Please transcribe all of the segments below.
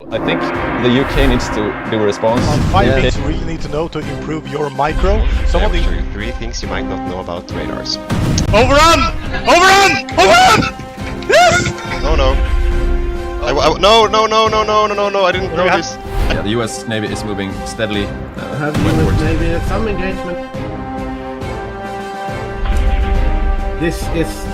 I think the UK needs to do a response. Five things you really need to know to improve your micro. Some of the three things you might not know about radars. overrun, overrun, overrun. Yes! No, no. No! I didn't know this. Yeah, the US Navy is moving steadily Have westwards. maybe some engagement. This is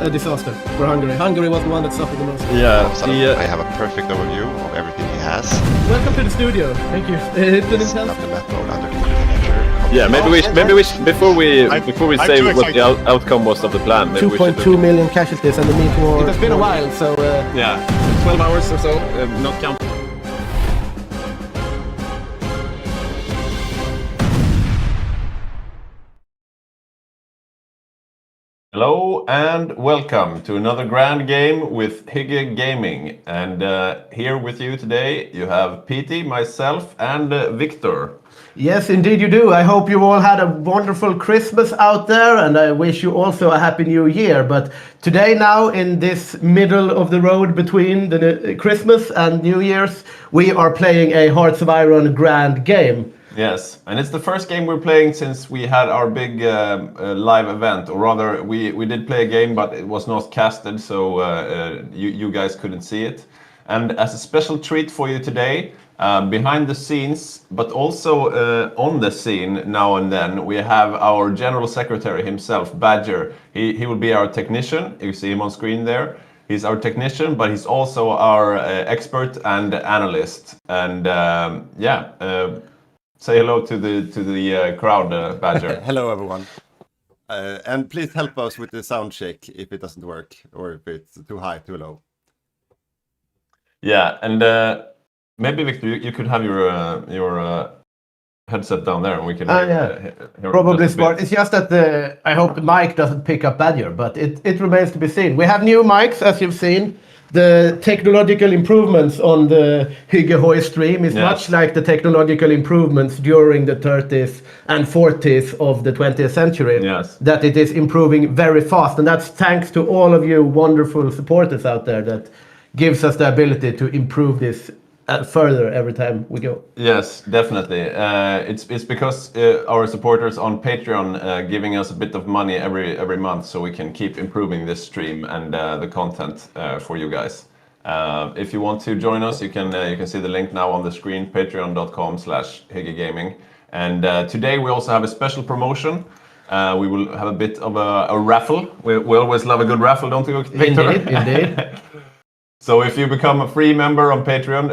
a disaster for Hungary. Hungary was the one that suffered the most. Yeah, I have a perfect overview of everything he has. Welcome to the studio. Thank you. It's been Set intense. up the map mode under the manager. yeah. Maybe we before we I'm say too what the excited. outcome was of the plan. Maybe we should 2.2 million casualties and the meeting war. It has been a while, so Yeah, 12 hours or so, not counting. Hello and welcome to another grand game with HyggeGaming. And here with you today you have PT, myself, and Victor. yes, indeed you do. I hope you all had a wonderful Christmas out there, and I wish you also a happy New Year. But today, now in this middle of the road between the Christmas and New Year's, we are playing a Hearts of Iron grand game. Yes, and it's the first game we're playing since we had our big live event, or rather, we did play a game, but it was not casted, so you guys couldn't see it. And as a special treat for you today, behind the scenes, but also on the scene now and then, we have our General Secretary himself, Badger. He will be our technician. You see him on screen there. He's our technician, but he's also our expert and analyst. And say hello to the crowd, Badger. Hello, everyone. And please help us with the sound check if it doesn't work or if it's too high, too low. Yeah, and maybe Victor, you could have your headset down there, and we can. Hear Probably just a smart. bit. It's just that I hope the mic doesn't pick up Badger, but it remains to be seen. We have new mics, as you've seen. The technological improvements on the HyggeHoy stream is Yes. much like the technological improvements during the 30s and 40s of the 20th century. Yes. That it is improving very fast, and that's thanks to all of you wonderful supporters out there that gives us the ability to improve this further every time we go. Yes, definitely. It's because our supporters on Patreon giving us a bit of money every month, so we can keep improving this stream and the content for you guys. If you want to join us, you can see the link now on the screen, patreon.com/HyggeGaming. And today we also have a special promotion. We will have a bit of a raffle. We always love a good raffle, don't we, Victor? Indeed. So if you become a free member on Patreon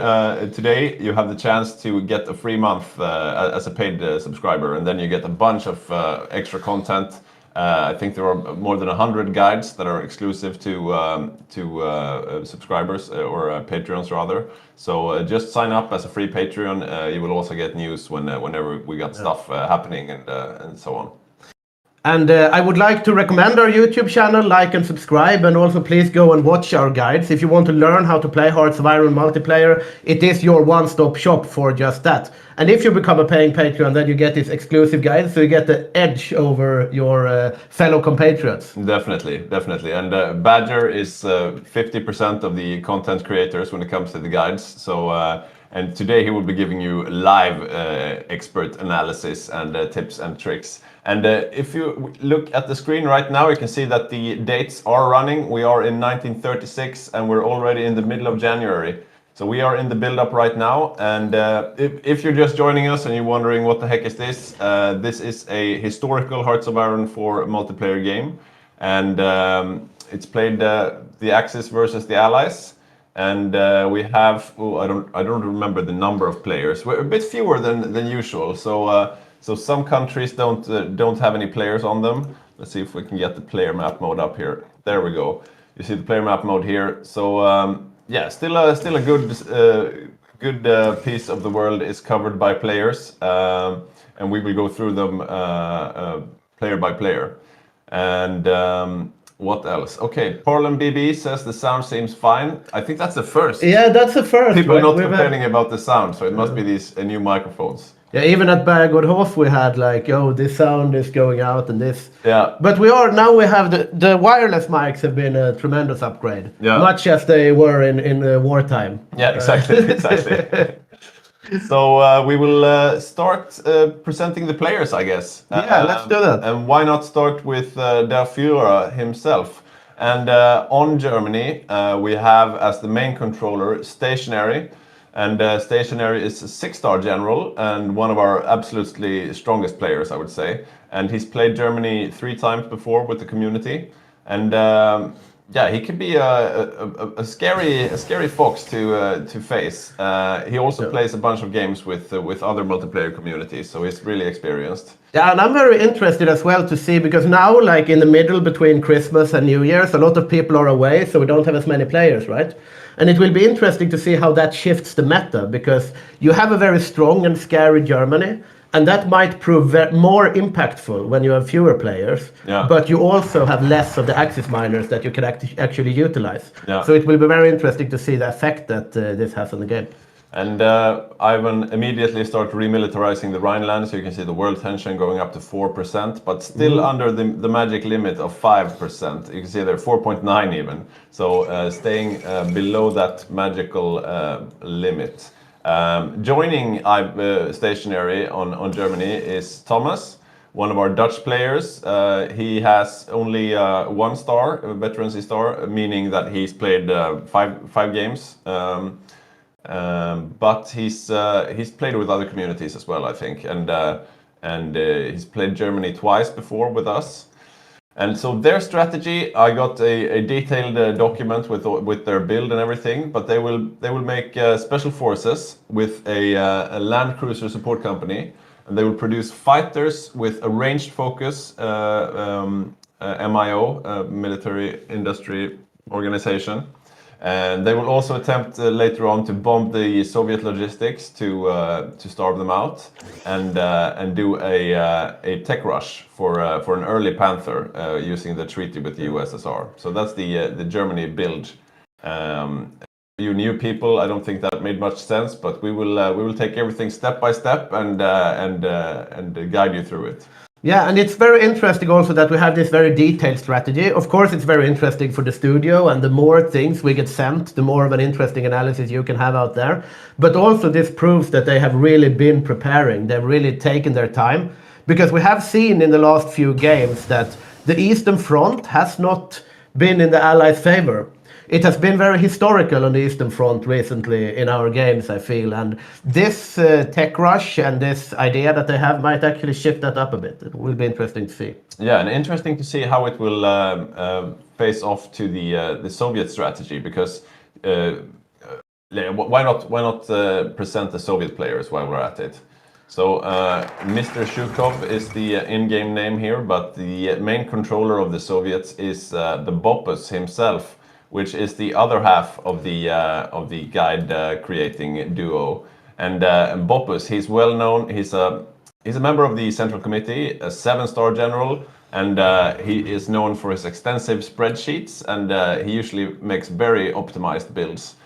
today, you have the chance to get a free month as a paid subscriber, and then you get a bunch of extra content. I think there are more than 100 guides that are exclusive to subscribers or Patreons rather. So just sign up as a free Patreon. You will also get news whenever we got stuff happening and so on. And I would like to recommend our YouTube channel, like and subscribe, and also please go and watch our guides. If you want to learn how to play Hearts of Iron multiplayer, it is your one-stop shop for just that. And if you become a paying Patreon, then you get these exclusive guides, so you get the edge over your fellow compatriots. Definitely. And Badger is 50% of the content creators when it comes to the guides. So, and today he will be giving you live expert analysis and tips and tricks. And if you look at the screen right now, you can see that the dates are running. We are in 1936 and we're already in the middle of January. So we are in the build-up right now. And if you're just joining us and you're wondering what the heck is this, this is a historical Hearts of Iron 4 multiplayer game. And it's played the Axis versus the Allies. And we have, I don't remember the number of players. We're a bit fewer than usual. So some countries don't have any players on them. Let's see if we can get the player map mode up here. There we go. You see the player map mode here. So yeah, still a good piece of the world is covered by players, and we will go through them player by player. And what else? Okay, Portland BB says the sound seems fine. I think that's the first. Yeah, that's the first. People are right? not complaining about the sound, so it must be these new microphones. Yeah, even at Bergårdhof we had like, oh, this sound is going out and this. Yeah. But we have the wireless mics have been a tremendous upgrade. Yeah. Much as they were in wartime. Yeah, exactly, exactly. So we will start presenting the players, I guess. Yeah, let's do that. And why not start with Der Führer himself? And on Germany, we have as the main controller Stationary. And Stationary is a 6-star general and one of our absolutely strongest players, I would say. And he's played Germany 3 times before with the community. And yeah, he can be a scary fox to face. He also plays a bunch of games with other multiplayer communities, so he's really experienced. Yeah, and I'm very interested as well to see, because now, like in the middle between Christmas and New Year's, a lot of people are away, so we don't have as many players, right? And it will be interesting to see how that shifts the meta, because you have a very strong and scary Germany, and that might prove more impactful when you have fewer players, Yeah. but you also have less of the axis miners that you can actually utilize. Yeah. So it will be very interesting to see the effect that this has on the game. And Ivan immediately started remilitarizing the Rhineland, so you can see the world tension going up to 4%, but still under the magic limit of 5%. You can see they're 4.9 even, so staying below that magical limit. Joining Stationary on Germany is Thomas, one of our Dutch players. He has only 1 star, a veterancy star, meaning that he's played five games. But he's played with other communities as well, I think, and he's played Germany twice before with us. And so their strategy, I got a detailed document with their build and everything. But they will make special forces with a land cruiser support company, and they will produce fighters with a ranged focus, MIO, military industry organization. And they will also attempt later on to bomb the Soviet logistics to starve them out, and do a tech rush for an early Panther using the treaty with the USSR. So that's the Germany build. You new people, I don't think that made much sense, but we will take everything step by step and guide you through it. Yeah, and it's very interesting also that we have this very detailed strategy. Of course, it's very interesting for the studio, and the more things we get sent, the more of an interesting analysis you can have out there. But also this proves that they have really been preparing. They've really taken their time, because we have seen in the last few games that the Eastern Front has not been in the Allies' favor. It has been very historical on the Eastern Front recently in our games, I feel. And this tech rush and this idea that they have might actually shift that up a bit. It will be interesting to see. Yeah, and interesting to see how it will face off to the Soviet strategy, because why not present the Soviet players while we're at it? So Mr. Shukov is the in-game name here, but the main controller of the Soviets is the Boppus himself, which is the other half of the guide creating duo. And Boppus, he's well known. He's a member of the Central Committee, a 7-star general, and he is known for his extensive spreadsheets, and he usually makes very optimized builds.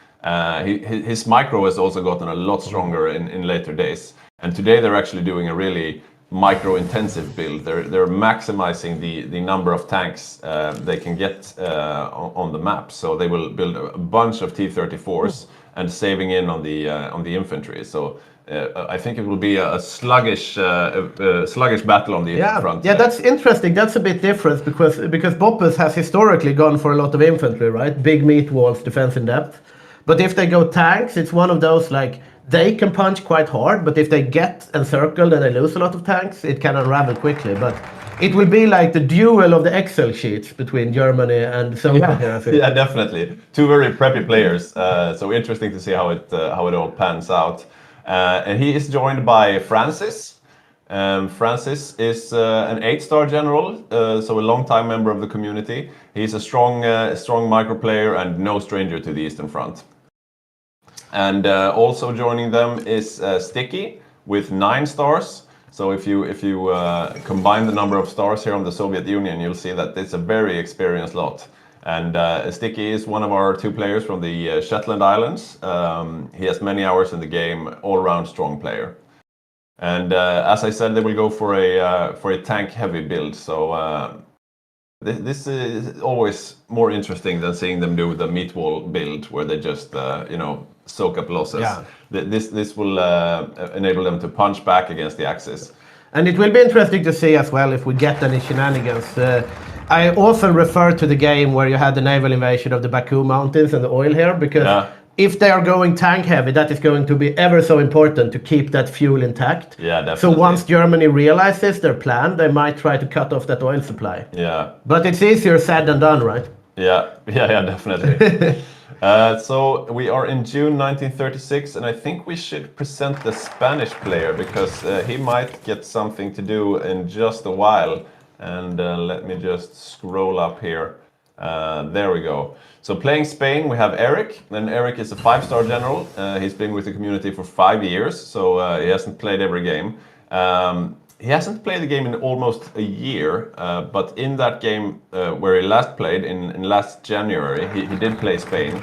His micro has also gotten a lot stronger in later days, and today they're actually doing a really micro-intensive build. They're maximizing the number of tanks they can get on the map. So they will build a bunch of T-34s and saving in on the infantry. So I think it will be a sluggish battle on the front. Yeah, that's interesting. That's a bit different, because Boppus has historically gone for a lot of infantry, right? Big meat walls, defense in depth. But if they go tanks, it's one of those like, they can punch quite hard, but if they get encircled and they lose a lot of tanks, it can unravel quickly. But it will be like the duel of the Excel sheets between Germany and Soviet here, I think. Yeah, definitely. 2 very preppy players. So interesting to see how it all pans out. And he is joined by Francis. Francis is an 8-star general, so a long-time member of the community. He's a strong micro player and no stranger to the Eastern Front. And also joining them is Sticky with 9 stars. So if you combine the number of stars here on the Soviet Union, you'll see that it's a very experienced lot. And Sticky is one of our 2 players from the Shetland Islands. He has many hours in the game, all-round strong player. And as I said, they will go for a tank-heavy build. So this is always more interesting than seeing them do the meat wall build, where they just soak up losses. Yeah. This will enable them to punch back against the Axis. And it will be interesting to see as well if we get any shenanigans. I often refer to the game where you had the naval invasion of the Baku Mountains and the oil here, because if they are going tank heavy, that is going to be ever so important to keep that fuel intact. Yeah, definitely. So once Germany realizes their plan, they might try to cut off that oil supply. Yeah. But it's easier said than done, right? Yeah, definitely. So we are in June 1936, and I think we should present the Spanish player, because he might get something to do in just a while. And let me just scroll up here. There we go. So playing Spain, we have Eric, and Eric is a 5-star general. He's been with the community for 5 years, so he hasn't played every game. He hasn't played the game in almost a year, but in that game where he last played, in last January, he did play Spain.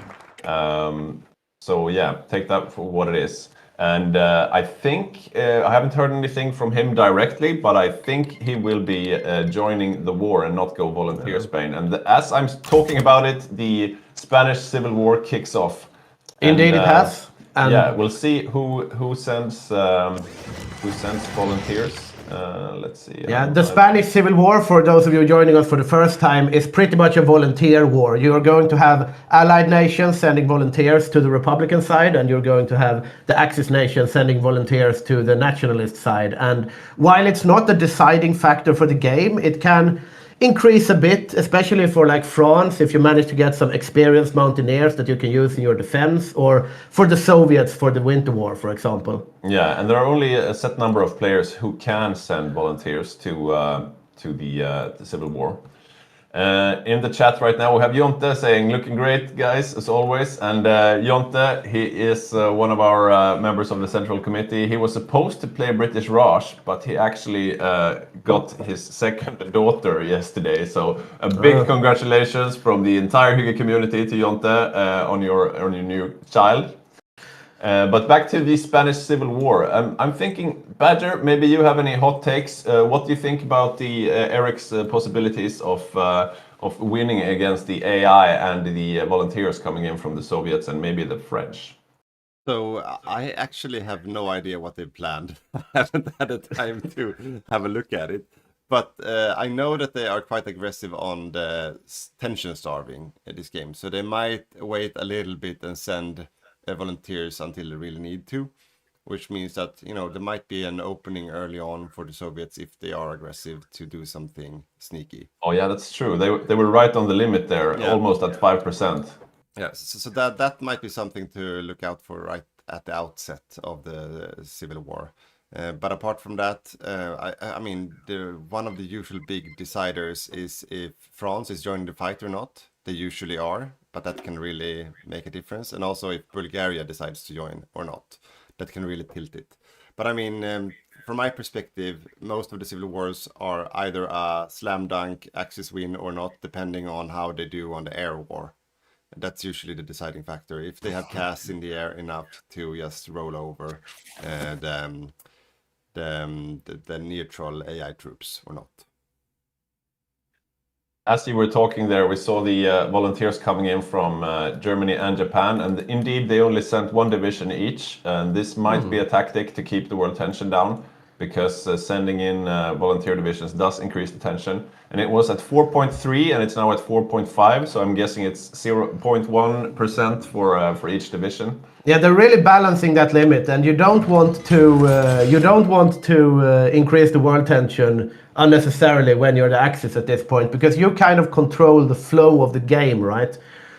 So yeah, take that for what it is. And I think, I haven't heard anything from him directly, but I think he will be joining the war and not go volunteer Spain. And as I'm talking about it, the Spanish Civil War kicks off. Indeed, And, it has. And yeah, we'll see who sends volunteers. Let's see. yeah, the Spanish Civil War, for those of you joining us for the first time, is pretty much a volunteer war. You are going to have allied nations sending volunteers to the Republican side, and you're going to have the Axis nations sending volunteers to the nationalist side. And while it's not the deciding factor for the game, it can increase a bit, especially for like France, if you manage to get some experienced mountaineers that you can use in your defense, or for the Soviets for the Winter War, for example. Yeah, and there are only a set number of players who can send volunteers to the Civil War. In the chat right now, we have Jonte saying, looking great, guys, as always. And Jonte, he is one of our members of the Central Committee. He was supposed to play British Raj, but he actually got his second daughter yesterday. So a big congratulations from the entire Hygge community to Jonte on your new child. But back to the Spanish Civil War. I'm thinking, Badger, maybe you have any hot takes. What do you think about the Eric's possibilities of winning against the AI and the volunteers coming in from the Soviets and maybe the French? So I actually have no idea what they've planned. I haven't had the time to have a look at it. But I know that they are quite aggressive on the tension starving in this game. So they might wait a little bit and send volunteers until they really need to, which means that there might be an opening early on for the Soviets if they are aggressive to do something sneaky. Oh yeah, that's true. They were right on the limit there, almost at 5%. Yeah, so that might be something to look out for right at the outset of the Civil War. But apart from that, I mean, one of the usual big deciders is if France is joining the fight or not. They usually are, but that can really make a difference. And also if Bulgaria decides to join or not, that can really tilt it. But I mean, from my perspective, most of the civil wars are either a slam dunk Axis win or not, depending on how they do on the air war. That's usually the deciding factor. If they have CAS in the air enough to just roll over the neutral AI troops or not. As you were talking there, we saw the volunteers coming in from Germany and Japan, and indeed they only sent one division each. And this might be a tactic to keep the world tension down, because sending in volunteer divisions does increase the tension. And it was at 4.3 and it's now at 4.5, so I'm guessing it's 0.1% for each division. Yeah, they're really balancing that limit, and you don't want to increase the world tension unnecessarily when you're the Axis at this point, because you kind of control the flow of the game, right?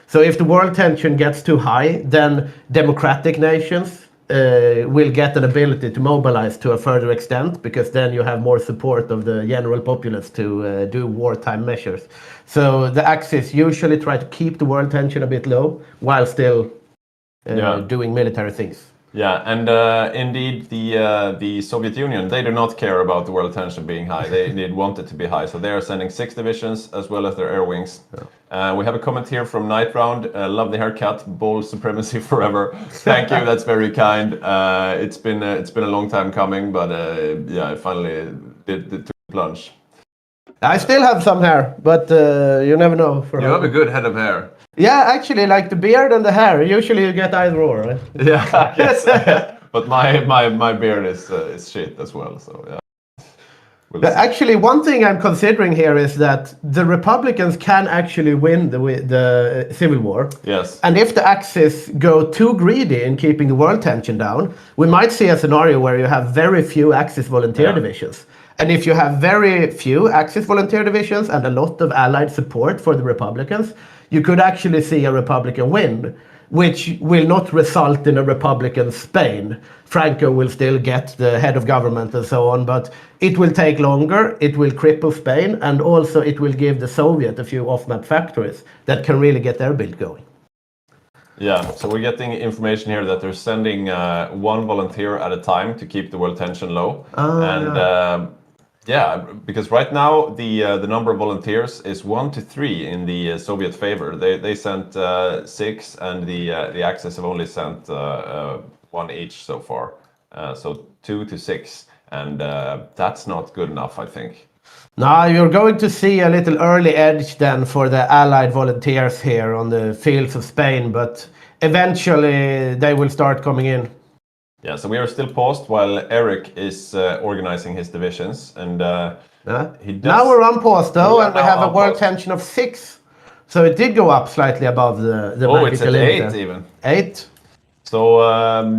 So if the world tension gets too high, then democratic nations will get an ability to mobilize to a further extent, because then you have more support of the general populace to do wartime measures. So the Axis usually try to keep the world tension a bit low while still doing military things. Yeah, and indeed, the Soviet Union, they do not care about the world tension being high. They want it to be high, so they are sending 6 divisions as well as their air wings. We have a comment here from Night Round. Love the haircut, bold supremacy forever. Thank you, that's very kind. It's been a long time coming, but yeah, I finally did the plunge. I still have some hair, but you never know. You have a good head of hair. Yeah, actually, like the beard and the hair. Usually you get either or, right? Yeah, yes. But my beard is shit as well, so yeah. We'll see. Actually, one thing I'm considering here is that the Republicans can actually win the civil war. Yes. And if the Axis go too greedy in keeping the world tension down, we might see a scenario where you have very few Axis volunteer divisions. And if you have very few Axis volunteer divisions and a lot of allied support for the Republicans, you could actually see a Republican win, which will not result in a Republican Spain. Franco will still get the head of government and so on, but it will take longer, it will cripple Spain, and also it will give the Soviet a few off-map factories that can really get their build going. Yeah, so we're getting information here that they're sending 1 volunteer at a time to keep the world tension low. Yeah, because right now the number of volunteers is 1 to 3 in the Soviet favor. They sent 6, and the Axis have only sent 1 each so far. So 2 to 6, and that's not good enough, I think. Now you're going to see a little early edge then for the Allied volunteers here on the fields of Spain, but eventually they will start coming in. Yeah, so we are still paused while Eric is organizing his divisions, and he does... Now we're unpaused though, and we have a world unpaused. tension of 6. So it did go up slightly above the Oh, it's magical at limit 8 there. even. 8. So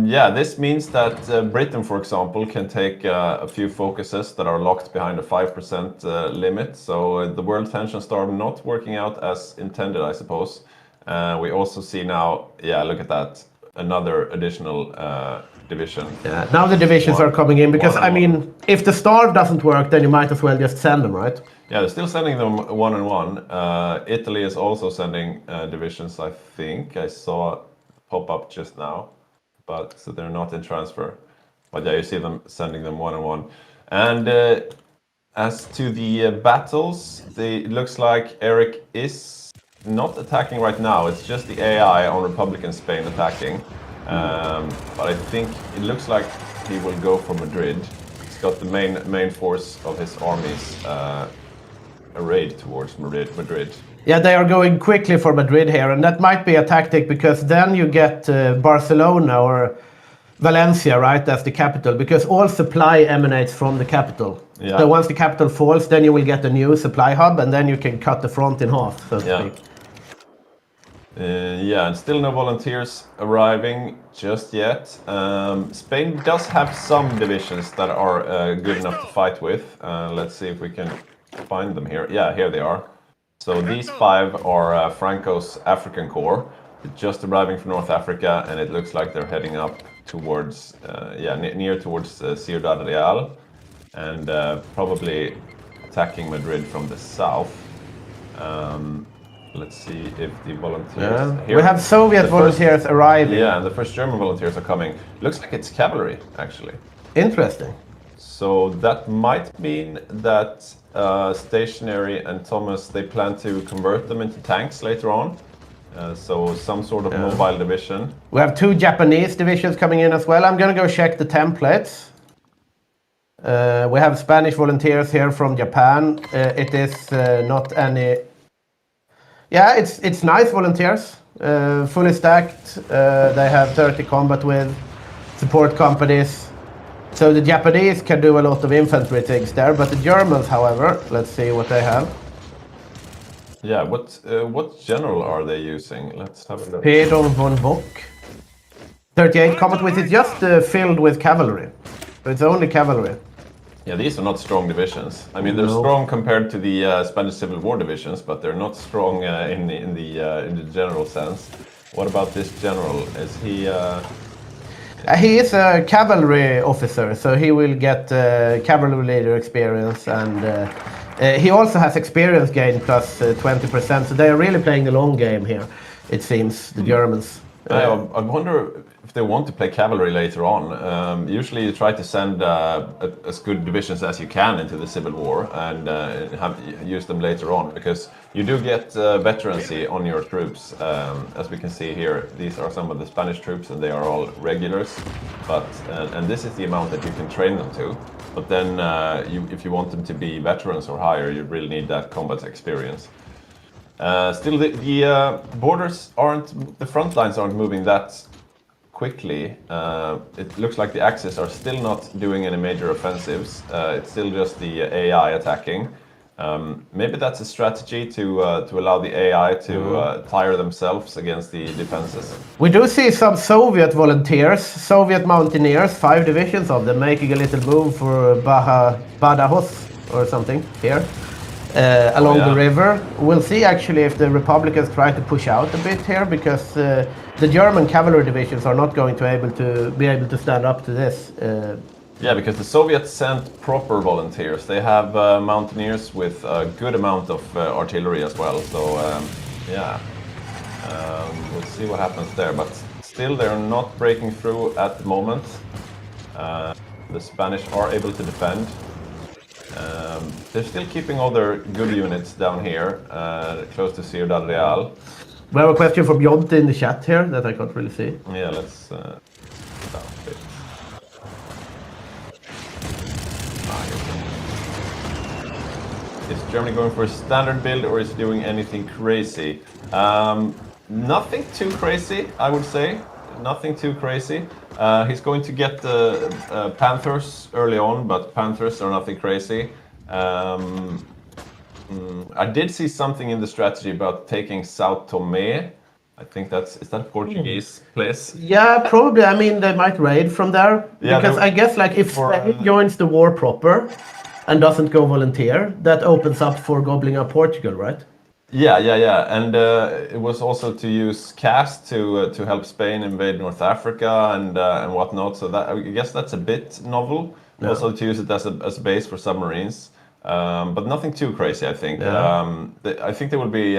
yeah, this means that Britain, for example, can take a few focuses that are locked behind a 5% limit. So the world tension storm not working out as intended, I suppose. We also see now, yeah, look at that, another additional division. Yeah, now the divisions are coming in because, I mean, if the starve doesn't work, then you might as well just send them, right? Yeah, they're still sending them 1 and 1. Italy is also sending divisions, I think. I saw pop up just now, but so they're not in transfer. But yeah, you see them sending them 1 and 1. And as to the battles, it looks like Eric is not attacking right now. It's just the AI on Republican Spain attacking. But I think it looks like he will go for Madrid. He's got the main force of his armies arrayed towards Madrid. Yeah, they are going quickly for Madrid here, and that might be a tactic because then you get Barcelona or Valencia, right, as the capital, because all supply emanates from the capital. Yeah. So once the capital falls, then you will get a new supply hub, and then you can cut the front in half, so to speak. Yeah, and still no volunteers arriving just yet. Spain does have some divisions that are good enough to fight with. Let's see if we can find them here. Yeah, here they are. So these 5 are Franco's African Corps, just arriving from North Africa, and it looks like they're heading up towards, near towards Ciudad Real, and probably attacking Madrid from the south. Let's see if the volunteers... We have Soviet volunteers arriving. Yeah, and the first German volunteers are coming. Looks like it's cavalry, actually. Interesting. So that might mean that Stationary and Thomas, they plan to convert them into tanks later on. So some sort of mobile division. We have 2 Japanese divisions coming in as well. I'm going to go check the templates. We have Spanish volunteers here from Japan. It is not any... Yeah, it's nice volunteers. Fully stacked. They have 30 combat with support companies. So the Japanese can do a lot of infantry things there, but the Germans, however, let's see what they have. Yeah, what general are they using? Let's have a look. Pedro von Bock. 38 combat with it, just filled with cavalry. So it's only cavalry. Yeah, these are not strong divisions. I mean, they're strong compared to the Spanish Civil War divisions, but they're not strong in the general sense. What about this general? Is he? He is a cavalry officer, so he will get cavalry leader experience, and he also has experience gain plus 20%. So they are really playing the long game here. It seems the Germans. I wonder if they want to play cavalry later on. Usually you try to send as good divisions as you can into the Civil War and use them later on, because you do get veterancy on your troops. As we can see here, these are some of the Spanish troops and they are all regulars. But and this is the amount that you can train them to. But then if you want them to be veterans or higher, you really need that combat experience. Still, the borders the front lines aren't moving that quickly. It looks like the Axis are still not doing any major offensives. It's still just the AI attacking. Maybe that's a strategy to allow the AI to tire themselves against the defenses. We do see some Soviet volunteers, Soviet mountaineers, 5 divisions of them, making a little move for Badajoz or something here. Along the river. We'll see actually if the Republicans try to push out a bit here, because the German cavalry divisions are not going to be able to stand up to this. Yeah, because the Soviets sent proper volunteers. They have mountaineers with a good amount of artillery as well. So yeah, we'll see what happens there. But still, they're not breaking through at the moment. The Spanish are able to defend. They're still keeping all their good units down here, close to Ciudad Real. We have a question from Jonte in the chat here that I can't really see. Yeah, let's down a bit. Is Germany going for a standard build or is it doing anything crazy? Nothing too crazy, I would say. Nothing too crazy. He's going to get the Panthers early on, but Panthers are nothing crazy. I did see something in the strategy about taking Sao Tome. I think is that a Portuguese place? Yeah, probably. I mean, they might raid from there. Yeah, because I guess like if Spain joins the war proper and doesn't go volunteer, that opens up for gobbling up Portugal, right? Yeah. And it was also to use CAST to help Spain invade North Africa and whatnot. So that, I guess that's a bit novel. Yeah. Also to use it as a base for submarines. But nothing too crazy, I think. Yeah. I think they will be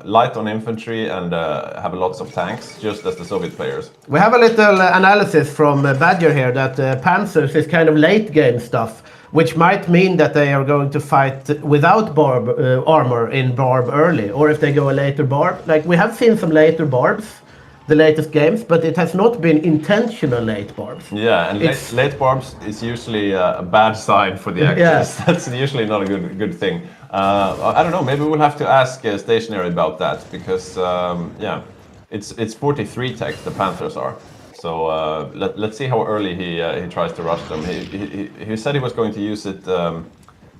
light on infantry and have lots of tanks, just as the Soviet players. We have a little analysis from Badger here that Panzers is kind of late game stuff, which might mean that they are going to fight without armor in Barb early, or if they go a later Barb. Like, we have seen some later Barbs, the latest games, but it has not been intentional late Barbs. Yeah, and late Barbs is usually a bad sign for the Axis. Yeah. That's usually not a good thing. I don't know, maybe we'll have to ask Stationary about that, because yeah, it's 43 tech, the Panthers are. So let's see how early he tries to rush them. He said he was going to use it to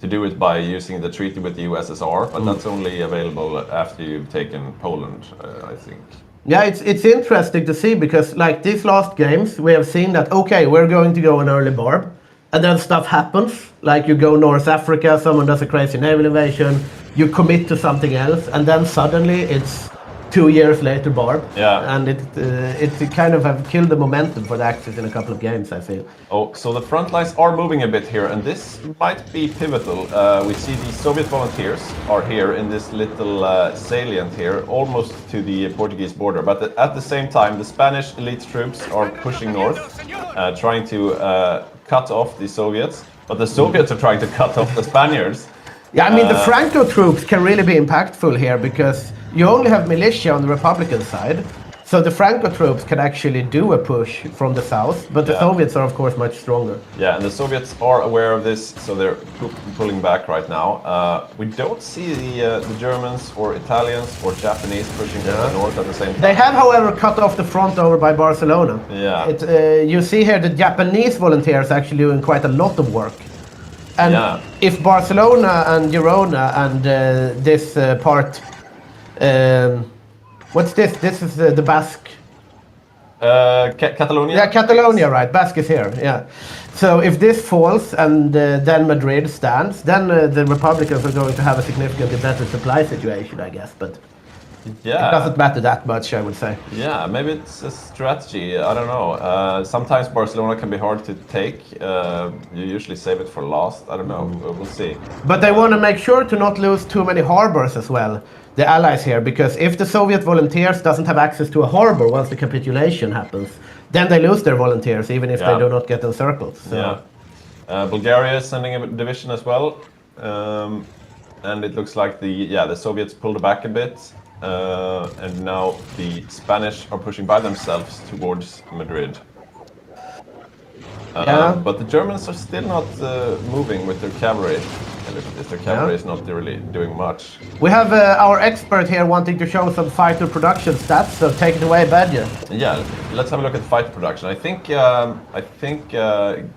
do it by using the treaty with the USSR, but that's only available after you've taken Poland, I think. Yeah, it's interesting to see, because like these last games, we have seen that, okay, we're going to go an early Barb, and then stuff happens, like you go North Africa, someone does a crazy naval invasion, you commit to something else, and then suddenly it's 2 years later Barb. Yeah. And it kind of have killed the momentum for the Axis in a couple of games, I feel. Oh, so the front lines are moving a bit here, and this might be pivotal. We see the Soviet volunteers are here in this little salient here, almost to the Portuguese border. But at the same time, the Spanish elite troops are pushing north, trying to cut off the Soviets. But the Soviets are trying to cut off the Spaniards. Yeah, I mean, the Franco troops can really be impactful here, because you only have militia on the Republican side, so the Franco troops can actually do a push from the south, but the Soviets are, of course, much stronger. Yeah, and the Soviets are aware of this, so they're pulling back right now. We don't see the Germans or Italians or Japanese pushing to the north at the same time. They have, however, cut off the front over by Barcelona. Yeah. You see here the Japanese volunteers actually doing quite a lot of work. And if Barcelona and Girona and this part... what's this? This is the Basque. Catalonia? Yeah, Catalonia, right. Basque is here, yeah. So if this falls and then Madrid stands, then the Republicans are going to have a significantly better supply situation, I guess. But Yeah. It doesn't matter that much, I would say. Yeah, maybe it's a strategy. I don't know. Sometimes Barcelona can be hard to take. You usually save it for last. I don't know. We'll see. But they want to make sure to not lose too many harbors as well, the allies here, because if the Soviet volunteers doesn't have access to a harbor once the capitulation happens, then they lose their volunteers, even if they do not get encircled. So. Yeah. Bulgaria is sending a division as well. And it looks like the Soviets pulled back a bit. And now the Spanish are pushing by themselves towards Madrid. But the Germans are still not moving with their cavalry. And look at this, their cavalry is not really doing much. We have our expert here wanting to show some fighter production stats, so take it away, Badger. Yeah, let's have a look at fighter production. I think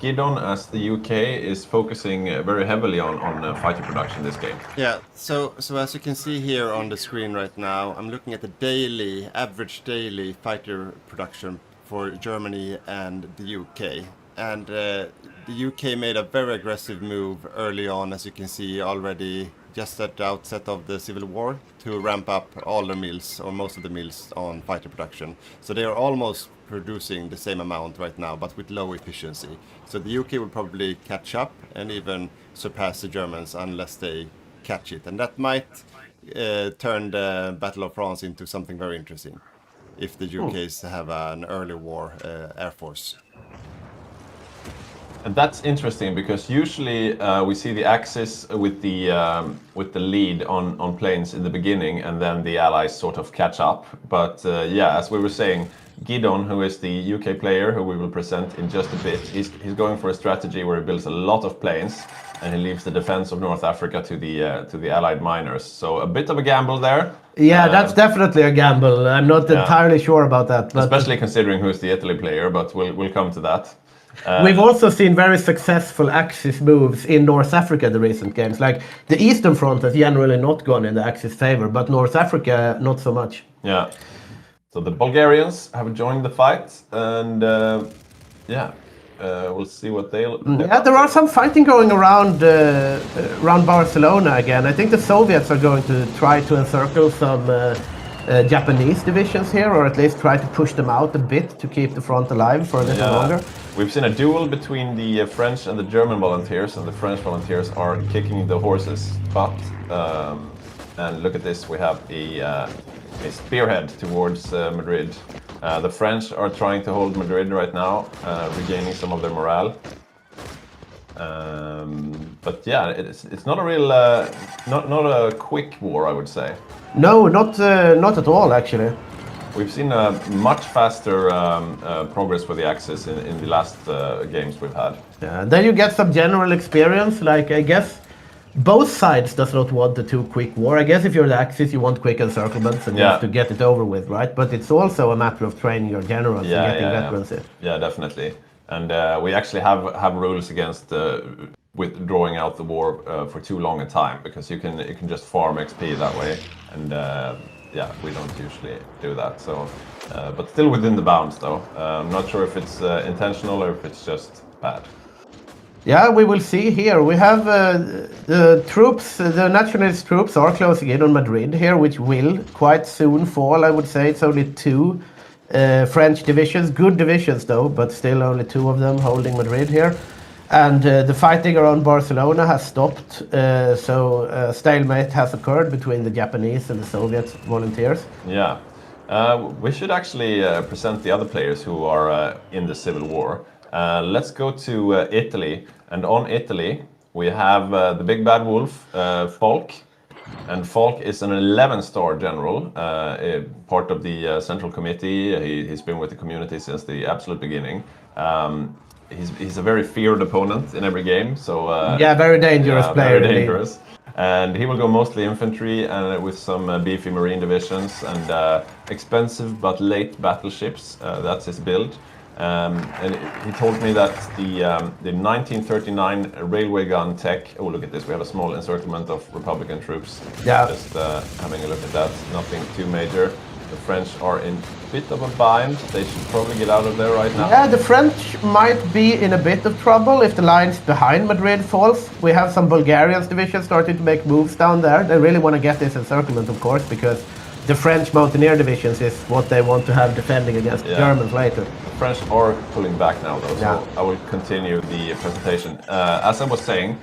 Gidon, as the UK, is focusing very heavily on fighter production this game. Yeah, so as you can see here on the screen right now, I'm looking at the average daily fighter production for Germany and the UK. And the UK made a very aggressive move early on, as you can see already, just at the outset of the Civil War, to ramp up all the mills, or most of the mills, on fighter production. So they are almost producing the same amount right now, but with low efficiency. So the UK will probably catch up and even surpass the Germans unless they catch it. And that might turn the Battle of France into something very interesting, if the UKs have an early war air force. And that's interesting because usually we see the Axis with the lead on planes in the beginning, and then the Allies sort of catch up. But yeah, as we were saying, Gidon, who is the UK player who we will present in just a bit, he's going for a strategy where he builds a lot of planes and he leaves the defense of North Africa to the Allied miners. So a bit of a gamble there. Yeah, that's definitely a gamble. I'm not entirely sure about that. But especially considering who's the Italy player, but we'll come to that. We've also seen very successful Axis moves in North Africa in the recent games. Like the Eastern Front has generally not gone in the Axis favor, but North Africa not so much. Yeah. So the Bulgarians have joined the fight, and we'll see what they'll. Yeah, there are some fighting going around Barcelona again. I think the Soviets are going to try to encircle some Japanese divisions here, or at least try to push them out a bit to keep the front alive for a little longer. We've seen a duel between the French and the German volunteers, and the French volunteers are kicking the horses' butt. And look at this, we have a spearhead towards Madrid. The French are trying to hold Madrid right now, regaining some of their morale. But yeah, it's not a real, not a quick war, I would say. No, not at all, actually. We've seen a much faster progress for the Axis in the last games we've had. Yeah, then you get some general experience, like I guess both sides does not want a too quick war. I guess if you're the Axis, you want quick encirclements and just to get it over with, right? But it's also a matter of training your generals and getting veterans in. Yeah, definitely. And we actually have rules against drawing out the war for too long a time, because you can just farm XP that way, and we don't usually do that. So, but still within the bounds, though. I'm not sure if it's intentional or if it's just bad. Yeah, we will see here. We have the troops, the nationalist troops are closing in on Madrid here, which will quite soon fall. I would say it's only 2 French divisions, good divisions though, but still only 2 of them holding Madrid here. And the fighting around Barcelona has stopped, so stalemate has occurred between the Japanese and the Soviet volunteers. Yeah, we should actually present the other players who are in the Civil War. Let's go to Italy, and on Italy we have the big bad wolf, Falk. And Falk is an 11-star general, part of the Central Committee. He's been with the community since the absolute beginning. He's a very feared opponent in every game, so very dangerous player. Very dangerous, and he will go mostly infantry and with some beefy marine divisions and expensive but late battleships. That's his build. And he told me that the 1939 railway gun tech. Oh, look at this! We have a small encirclement of Republican troops. Yeah. Just having a look at that. Nothing too major. The French are in a bit of a bind. They should probably get out of there right now. Yeah, the French might be in a bit of trouble if the lines behind Madrid falls. We have some Bulgarian divisions starting to make moves down there. They really want to get this encirclement, of course, because the French Mountaineer divisions is what they want to have defending against the Germans later. The French are pulling back now, though, so Yeah. I will continue the presentation. As I was saying,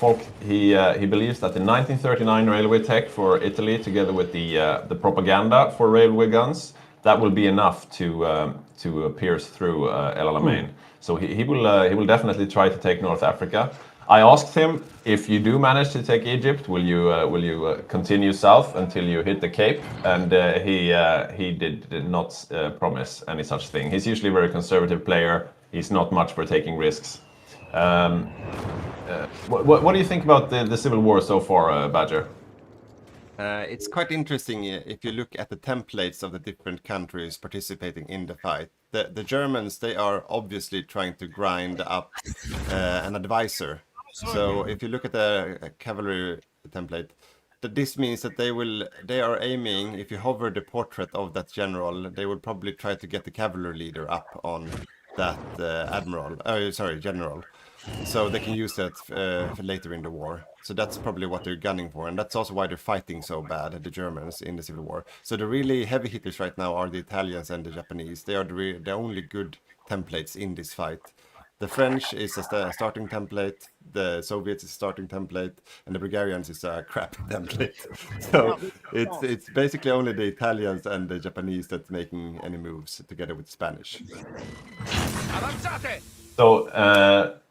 Folk, he believes that the 1939 railway tech for Italy, together with the propaganda for railway guns, that will be enough to pierce through El Alamein. So he will definitely try to take North Africa. I asked him, if you do manage to take Egypt, will you continue south until you hit the Cape? And he did not promise any such thing. He's usually a very conservative player. He's not much for taking risks. What do you think about the civil war so far, Badger? It's quite interesting if you look at the templates of the different countries participating in the fight. The Germans, they are obviously trying to grind up an advisor. So if you look at the cavalry template, this means that they are aiming, if you hover the portrait of that general, they will probably try to get the cavalry leader up on that general. So they can use that for later in the war. So that's probably what they're gunning for, and that's also why they're fighting so bad, the Germans, in the Civil War. So the really heavy hitters right now are the Italians and the Japanese. They are the only good templates in this fight. The French is a starting template, the Soviets is a starting template, and the Bulgarians is a crap template. So it's basically only the Italians and the Japanese that's making any moves together with Spanish. So,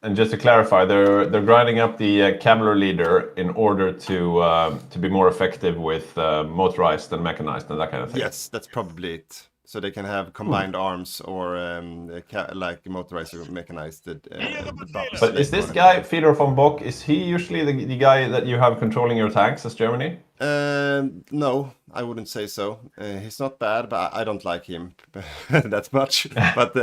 and just to clarify, they're grinding up the cavalry leader in order to be more effective with motorized and mechanized and that kind of thing. Yes, that's probably it. So they can have combined arms or like motorized or mechanized. But is this guy, Fedor von Bock, is he usually the guy that you have controlling your tanks as Germany? No, I wouldn't say so. He's not bad, but I don't like him that much. But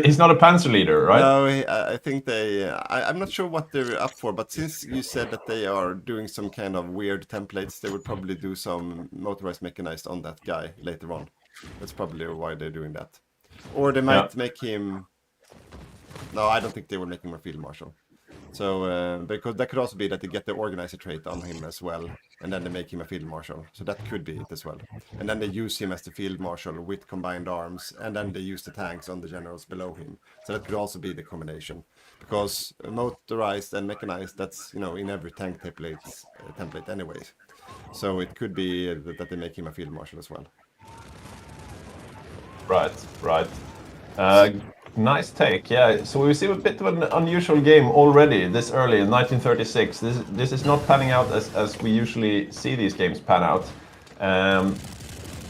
he's not a panzer leader, right? No, I think I'm not sure what they're up for, but since you said that they are doing some kind of weird templates, they would probably do some motorized mechanized on that guy later on. That's probably why they're doing that. Or they might make him... No, I don't think they will make him a field marshal. So, because that could also be that they get the organizer trait on him as well, and then they make him a field marshal. So that could be it as well. And then they use him as the field marshal with combined arms, and then they use the tanks on the generals below him. So that could also be the combination. Because motorized and mechanized, that's, in every tank template anyways. So it could be that they make him a field marshal as well. Right. Nice take, yeah. So we see a bit of an unusual game already this early in 1936. This is not panning out as we usually see these games pan out.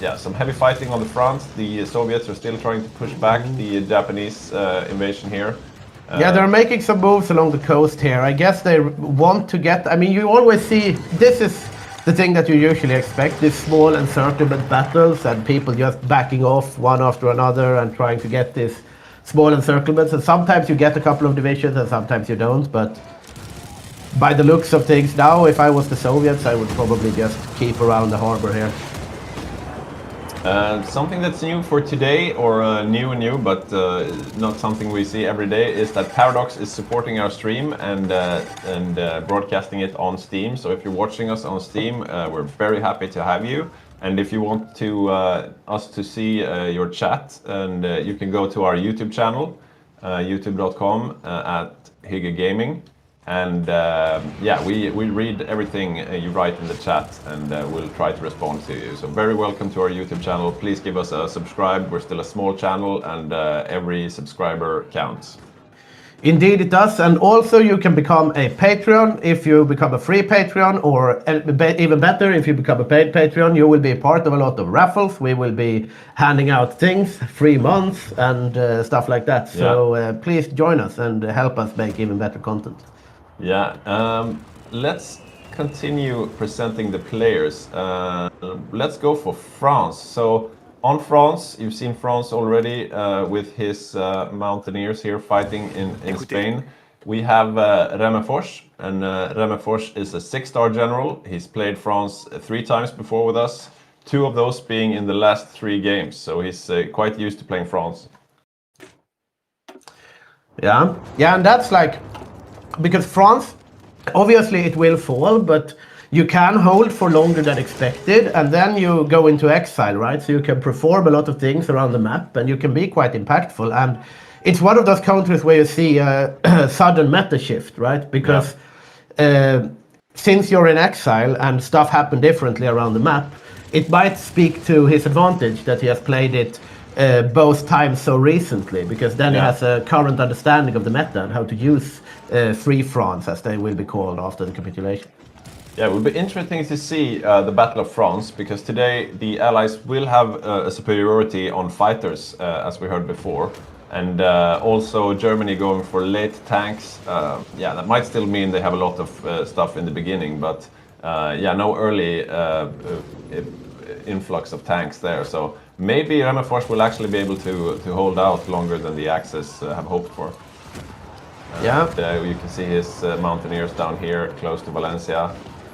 Yeah, some heavy fighting on the front. The Soviets are still trying to push back the Japanese invasion here. Yeah, they're making some moves along the coast here. I guess they want to get... I mean, you always see... This is the thing that you usually expect, these small encirclement battles and people just backing off one after another and trying to get these small encirclements. And sometimes you get a couple of divisions and sometimes you don't. But by the looks of things now, if I was the Soviets, I would probably just keep around the harbor here. Something that's new for today, or new, but not something we see every day, is that Paradox is supporting our stream and broadcasting it on Steam. So if you're watching us on Steam, we're very happy to have you. And if you want to us to see your chat, and you can go to our YouTube channel, youtube.com at HyggeGaming. And yeah, we read everything you write in the chat, and we'll try to respond to you. So very welcome to our YouTube channel. Please give us a subscribe. We're still a small channel, and every subscriber counts. Indeed it does, and also you can become a Patreon if you become a free Patreon, or even better, if you become a paid Patreon, you will be part of a lot of raffles. We will be handing out things, free months, and stuff like that. So please join us and help us make even better content. Yeah, let's continue presenting the players. Let's go for France. So on France, you've seen France already with his mountaineers here fighting in Spain. We have Remefors, and Remefors is a 6-star general. He's played France 3 times before with us, 2 of those being in the last 3 games. So he's quite used to playing France. Yeah, and that's like... Because France, obviously it will fall, but you can hold for longer than expected, and then you go into exile, right? So you can perform a lot of things around the map, and you can be quite impactful. And it's one of those countries where you see a sudden meta shift, right? Because since you're in exile and stuff happen differently around the map, it might speak to his advantage that he has played it both times so recently, because then he has a current understanding of the meta and how to use free France, as they will be called after the capitulation. Yeah, it will be interesting to see the Battle of France, because today the Allies will have a superiority on fighters, as we heard before. And also Germany going for late tanks. Yeah, that might still mean they have a lot of stuff in the beginning, but yeah, no early influx of tanks there. So maybe Remmerfors will actually be able to hold out longer than the Axis have hoped for. Yeah. You can see his mountaineers down here, close to Valencia.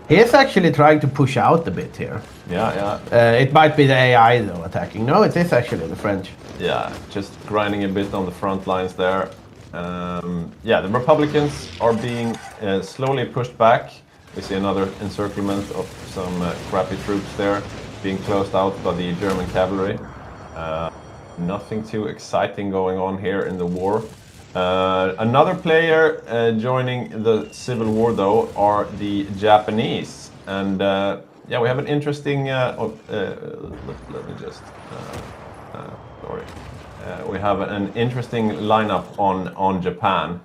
He is actually trying to push out a bit here. Yeah. It might be the AI though attacking. No, it is actually the French. Yeah, just grinding a bit on the front lines there. Yeah, the Republicans are being slowly pushed back. We see another encirclement of some crappy troops there, being closed out by the German cavalry. Nothing too exciting going on here in the war. Another player joining the civil war, though, are the Japanese. And yeah, we have an interesting... let me just... sorry. We have an interesting lineup on Japan.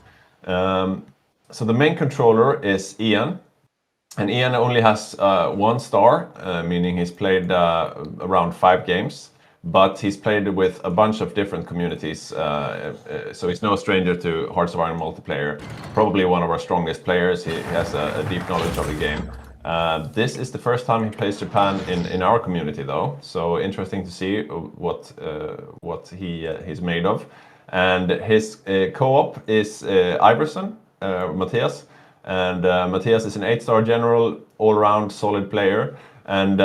So the main controller is Ian. And Ian only has 1 star, meaning he's played around 5 games. But he's played with a bunch of different communities, so he's no stranger to Hearts of Iron multiplayer. Probably one of our strongest players. He has a deep knowledge of the game. This is the first time he plays Japan in our community, though. So interesting to see what he's made of. And his co-op is Iverson, Matthias. And Matthias is an 8-star general, all-round solid player. And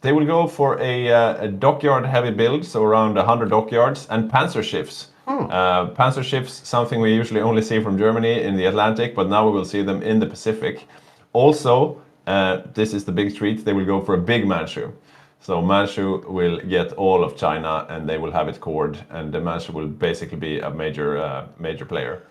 they will go for a dockyard heavy build, so around 100 dockyards, and panzer ships. Panzer ships, something we usually only see from Germany in the Atlantic, but now we will see them in the Pacific. Also, this is the big treat, they will go for a big Manchu. So Manchu will get all of China, and they will have it cored, and the Manchu will basically be a major player.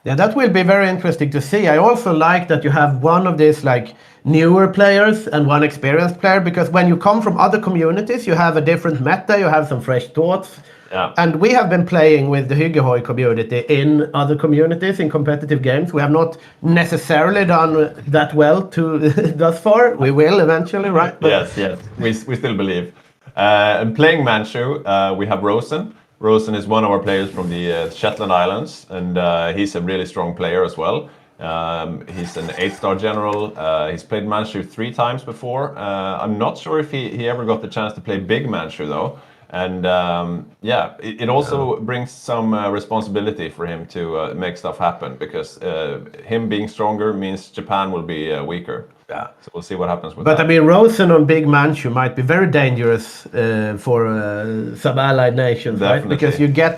Yeah, that will be very interesting to see. I also like that you have one of these like newer players and one experienced player, because when you come from other communities, you have a different meta, you have some fresh thoughts. Yeah. And we have been playing with the HyggeGaming community in other communities in competitive games. We have not necessarily done that well thus far. We will eventually, right? Yes. We still believe. And playing Manchu, we have Rosen. Rosen is one of our players from the Shetland Islands, and he's a really strong player as well. He's an 8-star general. He's played Manchu 3 times before. I'm not sure if he ever got the chance to play Big Manchu, though. And yeah, it also brings some responsibility for him to make stuff happen, because him being stronger means Japan will be weaker. Yeah. So we'll see what happens with that. But I mean, Rosen on Big Manchu might be very dangerous for some allied nations, Definitely. right? Because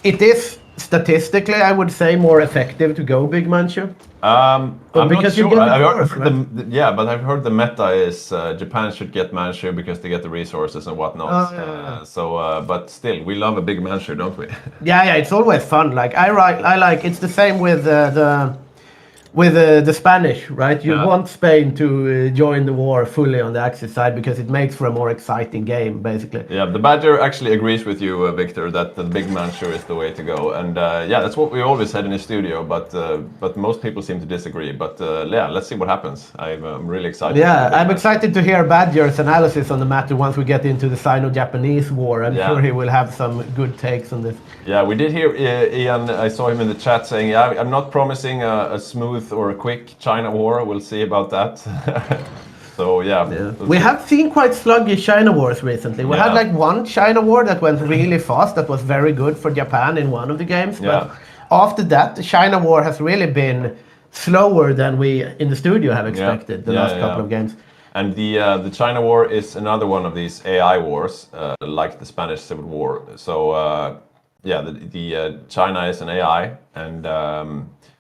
it is statistically, I would say, more effective to go Big Manchu. I'm not because you sure. get the I've force, heard yeah, but I've heard the meta is Japan should get Manchu because they get the resources and whatnot. But still, we love a big Manchu, don't we? Yeah, it's always fun. Like I like it's the same with the Spanish, right? You want Spain to join the war fully on the Axis side because it makes for a more exciting game, basically. Yeah, the Badger actually agrees with you, Victor, that the big Manchu is the way to go. And yeah, that's what we always said in the studio, but most people seem to disagree. But yeah, let's see what happens. I'm really excited. Yeah, I'm excited to hear Badger's analysis on the matter once we get into the Sino-Japanese war. I'm sure he will have some good takes on this. Yeah, we did hear Ian, I saw him in the chat saying, yeah, I'm not promising a smooth or a quick China war. We'll see about that. So yeah. We have seen quite sluggish China wars recently. We had like one China war that went really fast, that was very good for Japan in one of the games. But after that, the China war has really been slower than we in the studio have expected the last couple of games. And the China war is another one of these AI wars, like the Spanish Civil War. So yeah, the China is an AI, and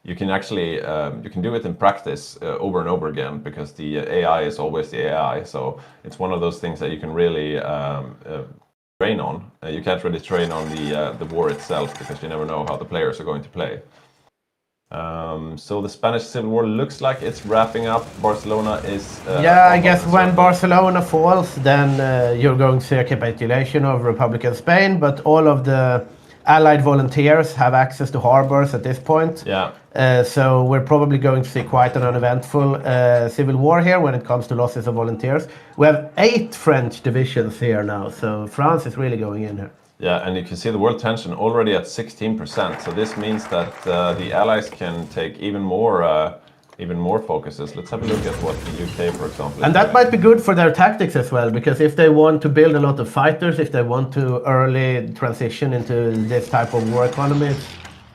you can actually you can do it in practice over and over again because the AI is always the AI. So it's one of those things that you can really train on. You can't really train on the war itself because you never know how the players are going to play. So the Spanish Civil War looks like it's wrapping up. Barcelona is Yeah, I guess when Barcelona falls, then you're going to see a capitulation of Republic of Spain, but all of the Allied volunteers have access to harbors at this point. Yeah. So we're probably going to see quite an uneventful civil war here when it comes to losses of volunteers. We have 8 French divisions here now, so France is really going in here. Yeah, and you can see the world tension already at 16%. So this means that the Allies can take even more focuses. Let's have a look at what the UK, for example. And that might be good for their tactics as well, because if they want to build a lot of fighters, if they want to early transition into this type of war economy,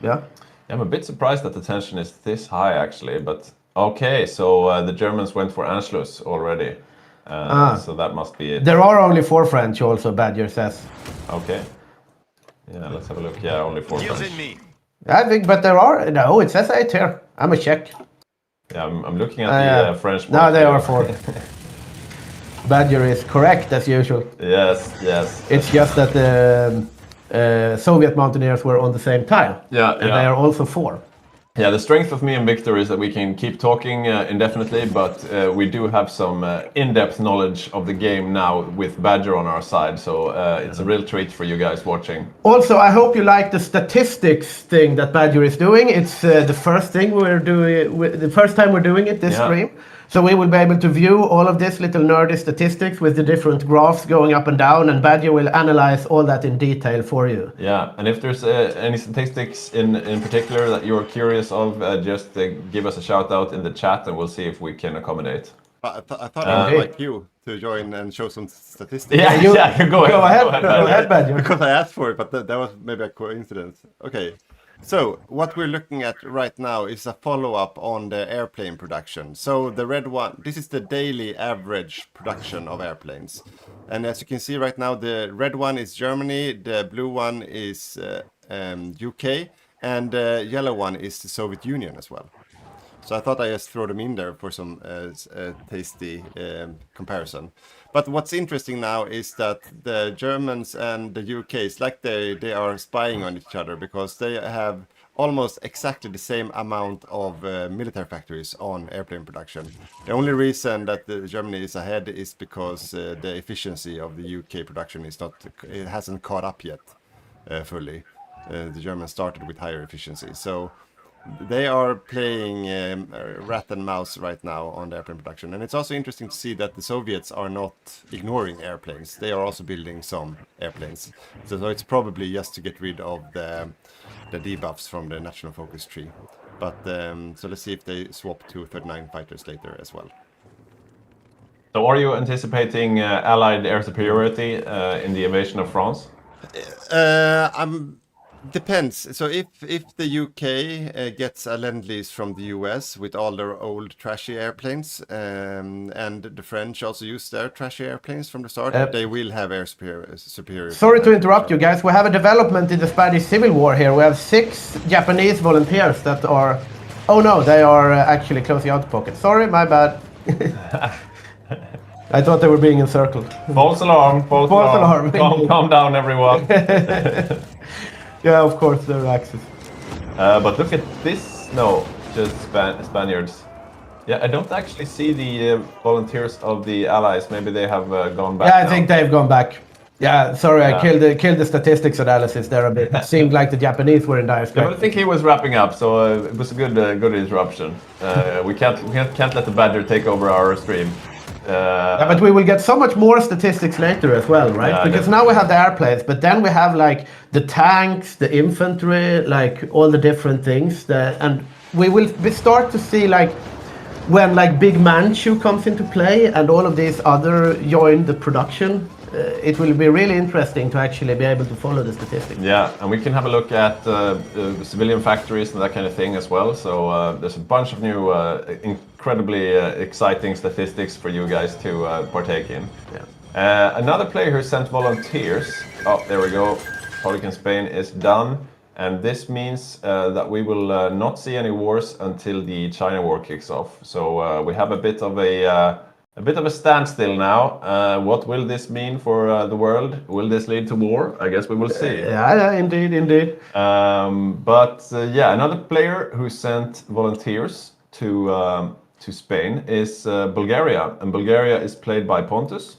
yeah. I'm a bit surprised that the tension is this high, actually. But okay, so the Germans went for Anschluss already. So that must be it. There are only 4 French also, Badger says. Okay. Yeah, let's have a look. Yeah, only 4 French. I think, but there are, no, it says 8 here. I'm a check. Yeah, I'm looking at the French. No, they are 4. Badger is correct as usual. Yes. It's just that the Soviet mountaineers were on the same tile. Yeah, and they are also 4. Yeah, the strength of me and Victor is that we can keep talking indefinitely, but we do have some in-depth knowledge of the game now with Badger on our side, so it's a real treat for you guys watching. Also, I hope you like the statistics thing that Badger is doing. It's the first thing we're doing, the first time we're doing it this stream. So we will be able to view all of this little nerdy statistics with the different graphs going up and down, and Badger will analyze all that in detail for you. Yeah, and if there's any statistics in particular that you're curious of, just give us a shout out in the chat and we'll see if we can accommodate. I thought I would like you to join and show some statistics. Yeah, go ahead, Badger. Because I asked for it, but that was maybe a coincidence. Okay. So, what we're looking at right now is a follow-up on the airplane production. So, the red one, this is the daily average production of airplanes. And as you can see right now, the red one is Germany, the blue one is UK, and the yellow one is the Soviet Union as well. So I thought I just throw them in there for some tasty comparison. But what's interesting now is that the Germans and the UK, it's like they are spying on each other because they have almost exactly the same amount of military factories on airplane production. The only reason that Germany is ahead is because the efficiency of the UK production is not, it hasn't caught up yet fully. The Germans started with higher efficiency. So they are playing rat and mouse right now on the airplane production. And it's also interesting to see that the Soviets are not ignoring airplanes. They are also building some airplanes. So it's probably just to get rid of the debuffs from the national focus tree. But so let's see if they swap to 39 fighters later as well. So are you anticipating Allied air superiority in the invasion of France? Depends. So if the UK gets a lend-lease from the US with all their old trashy airplanes, and the French also use their trashy airplanes from the start, they will have air superiority. Sorry to interrupt you guys. We have a development in the Spanish Civil War here. We have 6 Japanese volunteers that are... Oh no, they are actually closing out the pocket. Sorry, my bad. I thought they were being encircled. False alarm, false alarm. Calm down, everyone. Yeah, of course, there are axes. But look at this. No, just Spaniards. Yeah, I don't actually see the volunteers of the Allies. Maybe they have gone back. Yeah, I think they've gone back. Yeah, sorry, I killed the statistics analysis there a bit. It seemed like the Japanese were in dire straits. Yeah, I think he was wrapping up, so it was a good interruption. We can't let the Badger take over our stream. Yeah, but we will get so much more statistics later as well, right? Yeah, because now we have the airplanes, but then we have like the tanks, the infantry, like all the different things. And we start to see like when like Big Manchu comes into play and all of these other join the production. It will be really interesting to actually be able to follow the statistics. Yeah, and we can have a look at civilian factories and that kind of thing as well. So there's a bunch of new incredibly exciting statistics for you guys to partake in. Yeah. Another player who sent volunteers. Oh, there we go. Project in Spain is done, and this means that we will not see any wars until the China war kicks off. So we have a bit of a standstill now. What will this mean for the world? Will this lead to war? I guess we will see. Yeah, indeed. Yeah, another player who sent volunteers to Spain is Bulgaria, and Bulgaria is played by Pontus.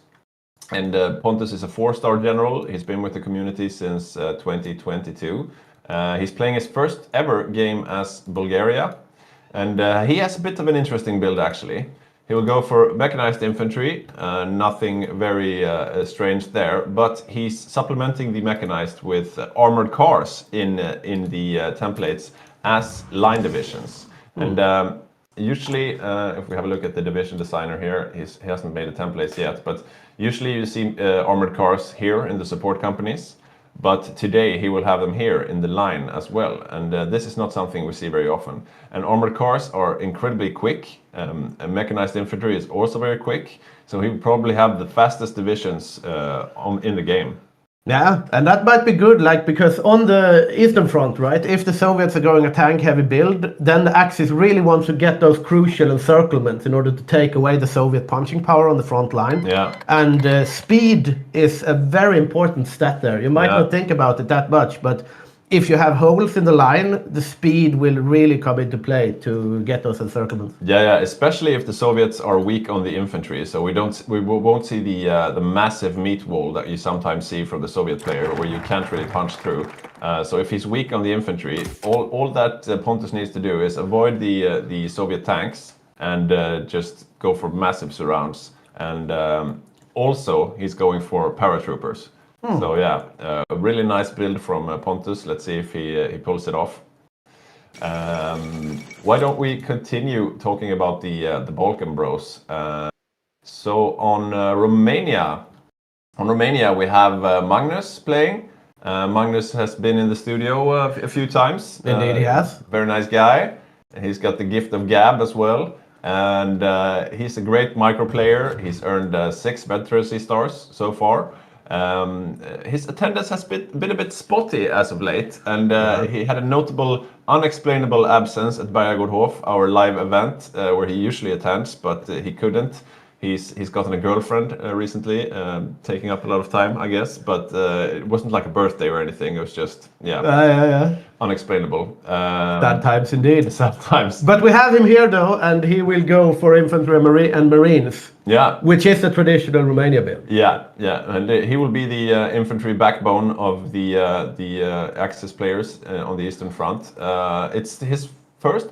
And Pontus is a 4-star general. He's been with the community since 2022. He's playing his first ever game as Bulgaria, and he has a bit of an interesting build actually. He will go for mechanized infantry, nothing very strange there, but he's supplementing the mechanized with armored cars in the templates as line divisions. And usually, if we have a look at the division designer here, he hasn't made the templates yet, but usually you see armored cars here in the support companies. But today he will have them here in the line as well, and this is not something we see very often. And armored cars are incredibly quick, and mechanized infantry is also very quick, so he will probably have the fastest divisions in the game. Yeah, and that might be good, like, because on the Eastern Front, right, if the Soviets are going a tank-heavy build, then the Axis really wants to get those crucial encirclements in order to take away the Soviet punching power on the front line. Yeah. And speed is a very important stat there. You might not think about it that much, but if you have holes in the line, the speed will really come into play to get those encirclements. Yeah, especially if the Soviets are weak on the infantry. So we won't see the massive meat wall that you sometimes see from the Soviet player, where you can't really punch through. So if he's weak on the infantry, all that Pontus needs to do is avoid the Soviet tanks and just go for massive surrounds. And also he's going for paratroopers. So yeah, a really nice build from Pontus. Let's see if he pulls it off. Why don't we continue talking about the Balkan Bros? So on Romania we have Magnus playing. Magnus has been in the studio a few times. Indeed, he has. Very nice guy. He's got the gift of gab as well. And he's a great micro player. He's earned 6 veterancy stars so far. His attendance has been a bit spotty as of late, and he had a notable unexplainable absence at Bergagårdhof, our live event, where he usually attends, but he couldn't. He's gotten a girlfriend recently, taking up a lot of time, I guess, but it wasn't like a birthday or anything. It was just, unexplainable. Sad times indeed. Sad times. But we have him here though, and he will go for infantry and marines. Yeah. Which is the traditional Romania build. Yeah, and he will be the infantry backbone of the Axis players on the Eastern Front. It's his first.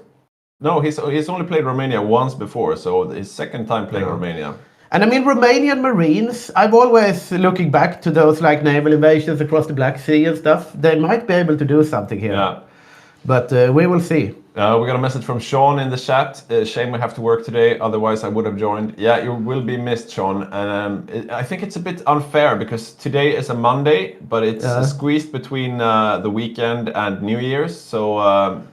No, he's only played Romania once before, so his second time playing Romania. And I mean, Romanian Marines, I'm always looking back to those like naval invasions across the Black Sea and stuff. They might be able to do something here. Yeah. But we will see. We got a message from Sean in the chat. Shame we have to work today, otherwise I would have joined. Yeah, you will be missed, Sean. I think it's a bit unfair because today is a Monday, but it's squeezed between the weekend and New Year's. So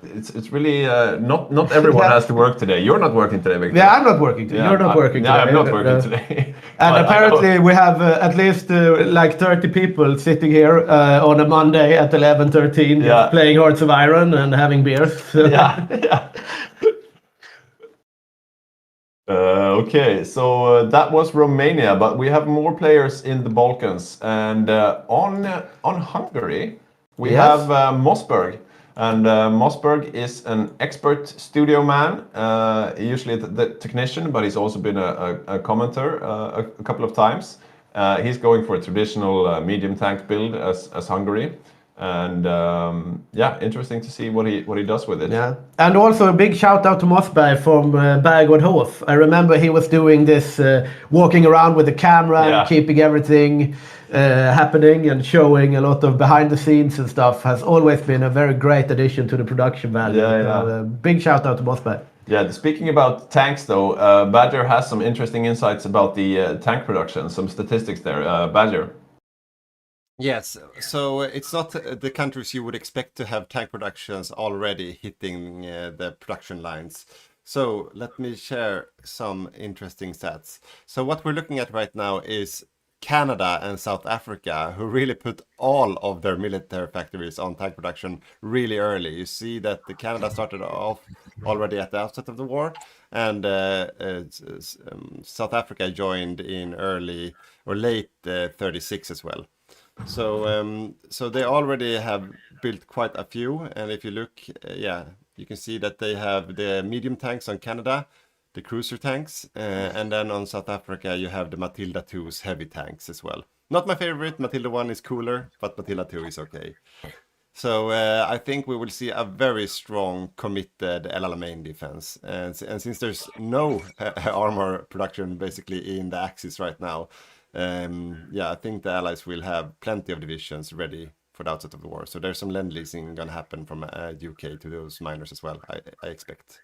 it's really not everyone has to work today. You're not working today, Victor. Yeah, I'm not working today. You're not working today. I'm not working today. And apparently we have at least like 30 people sitting here on a Monday at 11:13 just playing Hearts of Iron and having beers. Okay, so that was Romania, but we have more players in the Balkans, and on Hungary we have Mossberg, and Mossberg is an expert studio man, usually the technician, but he's also been a commenter a couple of times. He's going for a traditional medium tank build as Hungary. And interesting to see what he does with it. Yeah, and also a big shout out to Mossberg from Bergagårdhof. I remember he was doing this, walking around with the camera and keeping everything happening and showing a lot of behind the scenes and stuff. Has always been a very great addition to the production value. Big shout out to Mossberg. Yeah, speaking about tanks though, Badger has some interesting insights about the tank production, some statistics there. Badger. Yes, so it's not the countries you would expect to have tank productions already hitting the production lines. So let me share some interesting stats. So what we're looking at right now is Canada and South Africa, who really put all of their military factories on tank production really early. You see that the Canada started off already at the outset of the war, and South Africa joined in early or late 36 as well. So they already have built quite a few, and if you look, you can see that they have the medium tanks on Canada, the cruiser tanks, and then on South Africa you have the Matilda 2's heavy tanks as well. Not my favorite, Matilda 1 is cooler, but Matilda 2 is okay. So I think we will see a very strong, committed El Alamein defense. And since there's no armor production basically in the Axis right now, I think the Allies will have plenty of divisions ready for the outset of the war. So there's some lend-leasing going to happen from UK to those miners as well, I expect.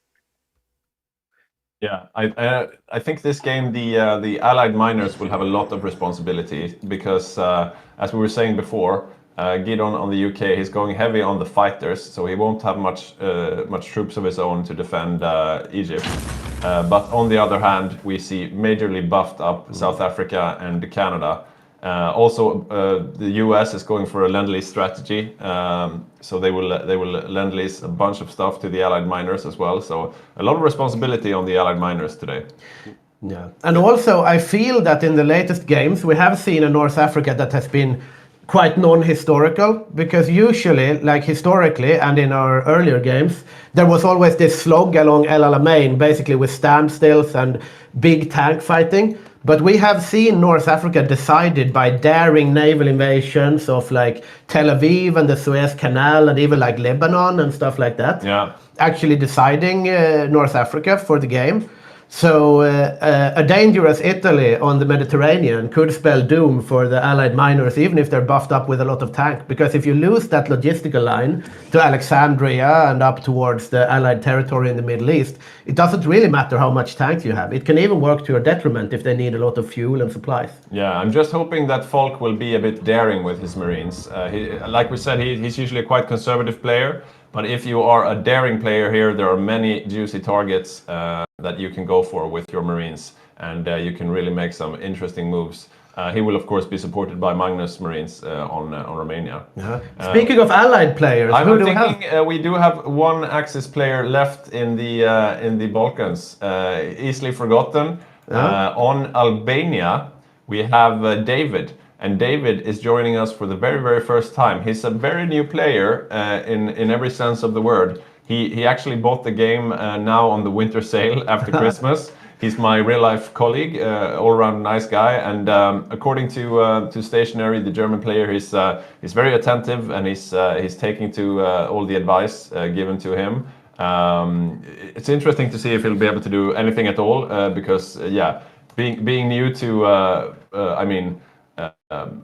Yeah, I think this game the Allied miners will have a lot of responsibility because as we were saying before, Gideon on the UK, he's going heavy on the fighters, so he won't have much troops of his own to defend Egypt. But on the other hand, we see majorly buffed up South Africa and Canada. Also, the US is going for a lend-lease strategy, so they will lend-lease a bunch of stuff to the Allied miners as well. So a lot of responsibility on the Allied miners today. Yeah, and also I feel that in the latest games we have seen a North Africa that has been quite non-historical, because usually, like historically and in our earlier games, there was always this slog along El Alamein, basically with standstills and big tank fighting. But we have seen North Africa decided by daring naval invasions of like Tel Aviv and the Suez Canal and even like Lebanon and stuff like that. Yeah. Actually deciding North Africa for the game. So a dangerous Italy on the Mediterranean could spell doom for the Allied miners, even if they're buffed up with a lot of tank. Because if you lose that logistical line to Alexandria and up towards the Allied territory in the Middle East, it doesn't really matter how much tanks you have. It can even work to your detriment if they need a lot of fuel and supplies. Yeah, I'm just hoping that Falk will be a bit daring with his Marines. Like we said, he's usually a quite conservative player. But if you are a daring player here, there are many juicy targets that you can go for with your Marines, and you can really make some interesting moves. He will, of course, be supported by Magnus Marines on Romania. Speaking of Allied players, I'm who do thinking we do have one Axis player left in the Balkans, easily forgotten. On Albania, we have David. And David is joining us for the very, very first time. He's a very new player in every sense of the word. He actually bought the game now on the winter sale after Christmas. He's my real-life colleague, all-around nice guy. And according to Stationary, the German player, he's very attentive, and he's taking to all the advice given to him. It's interesting to see if he'll be able to do anything at all, because being new to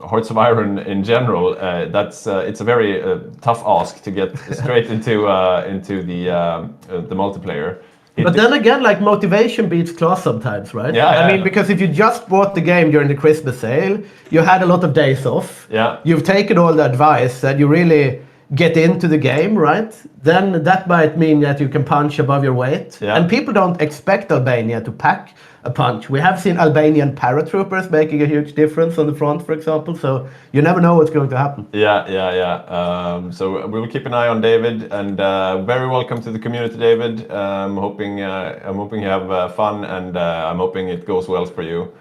Hearts of Iron in general, it's a very tough ask to get straight into the multiplayer. But then again, like motivation beats class sometimes, right? Yeah, I mean, because if you just bought the game during the Christmas sale, you had a lot of days off. Yeah. You've taken all the advice and you really get into the game, right? Then that might mean that you can punch above your weight. Yeah. And people don't expect Albania to pack a punch. We have seen Albanian paratroopers making a huge difference on the front, for example. So you never know what's going to happen. Yeah. So we will keep an eye on David, and very welcome to the community, David. I'm hoping you have fun, and I'm hoping it goes well for you.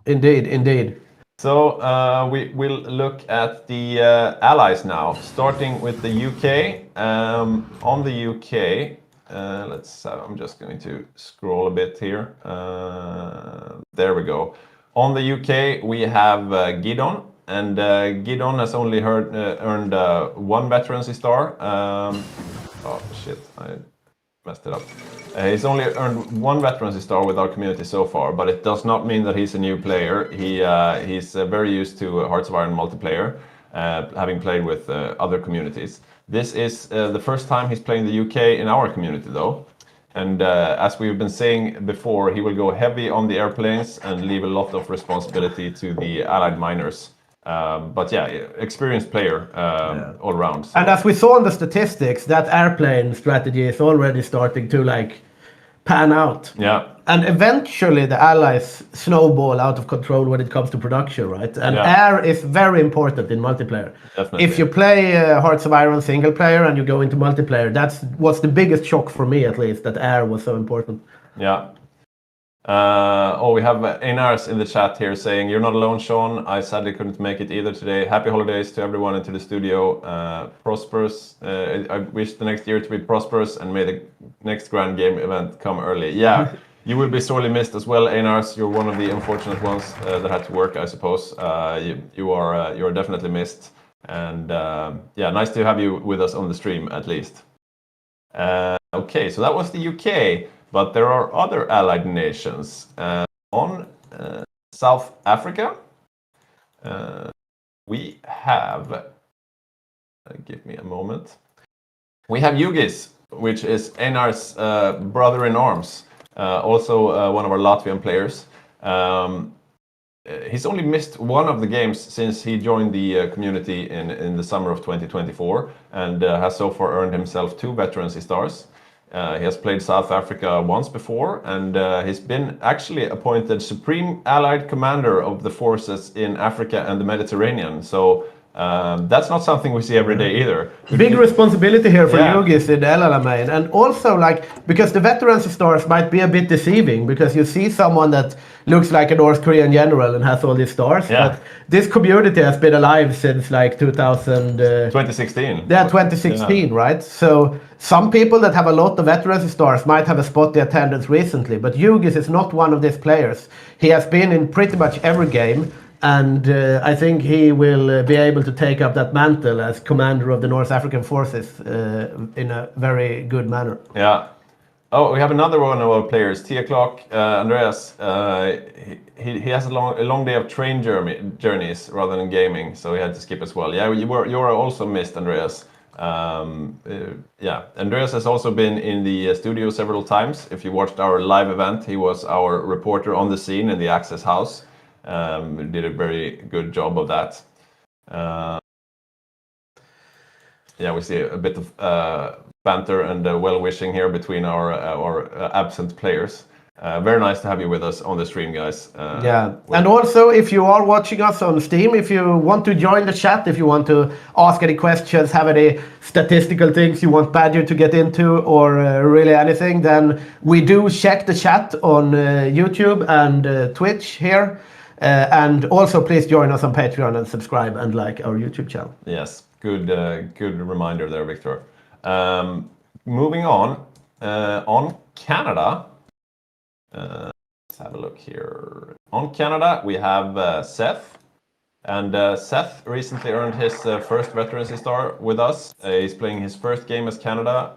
Indeed. So we will look at the allies now, starting with the UK. On the UK, I'm just going to scroll a bit here. There we go. On the UK, we have Gideon, and Gideon has only earned one veterancy star. Oh shit, I messed it up. He's only earned one veterancy star with our community so far, but it does not mean that he's a new player. He's very used to Hearts of Iron multiplayer, having played with other communities. This is the first time he's playing the UK in our community, though. And as we've been saying before, he will go heavy on the airplanes and leave a lot of responsibility to the Allied miners. But yeah, experienced player all around. So. And as we saw in the statistics, that airplane strategy is already starting to like pan out. Yeah. And eventually the allies snowball out of control when it comes to production, right? And Yeah. air is very important in multiplayer. Definitely. If you play Hearts of Iron single player and you go into multiplayer, that's what's the biggest shock for me, at least, that air was so important. Yeah. We have Einars in the chat here saying, "You're not alone, Sean. I sadly couldn't make it either today. Happy holidays to everyone and to the studio. Prosperous. I wish the next year to be prosperous and may the next Grand Game event come early." Yeah, you will be sorely missed as well, Einars. You're one of the unfortunate ones that had to work, I suppose. You are definitely missed. And yeah, nice to have you with us on the stream at least. Okay, so that was the UK. But there are other allied nations. On South Africa, we have, give me a moment. We have Hugis, which is Einar's brother-in-arms, also one of our Latvian players. He's only missed one of the games since he joined the community in the summer of 2024 and has so far earned himself 2 veterancy stars. He has played South Africa once before, and he's been actually appointed Supreme Allied Commander of the forces in Africa and the Mediterranean. So that's not something we see every day either. Big responsibility here for Yeah. Hugis in LLMA. And also, like, because the veterancy stars might be a bit deceiving, because you see someone that looks like a North Korean general and has all these stars. Yeah. But this community has been alive since like 2016. Yeah, 2016, right? So some people that have a lot of veterancy stars might have a spotty attendance recently, but Hugis is not one of these players. He has been in pretty much every game, and I think he will be able to take up that mantle as commander of the North African forces in a very good manner. Yeah. Oh, we have another one of our players, T O'Clock, Andreas. He has a long day of train journeys rather than gaming, so he had to skip as well. Yeah, you are also missed, Andreas. Yeah, Andreas has also been in the studio several times. If you watched our live event, he was our reporter on the scene in the Access House. Did a very good job of that. Yeah, we see a bit of banter and well-wishing here between our absent players. Very nice to have you with us on the stream, guys. Yeah, and also if you are watching us on Steam, if you want to join the chat, if you want to ask any questions, have any statistical things you want Badger to get into, or really anything, then we do check the chat on YouTube and Twitch here. And also please join us on Patreon and subscribe and like our YouTube channel. Yes, good reminder there, Victor. Moving on Canada. Let's have a look here. On Canada, we have Seth. And Seth recently earned his first veterancy star with us. He's playing his first game as Canada.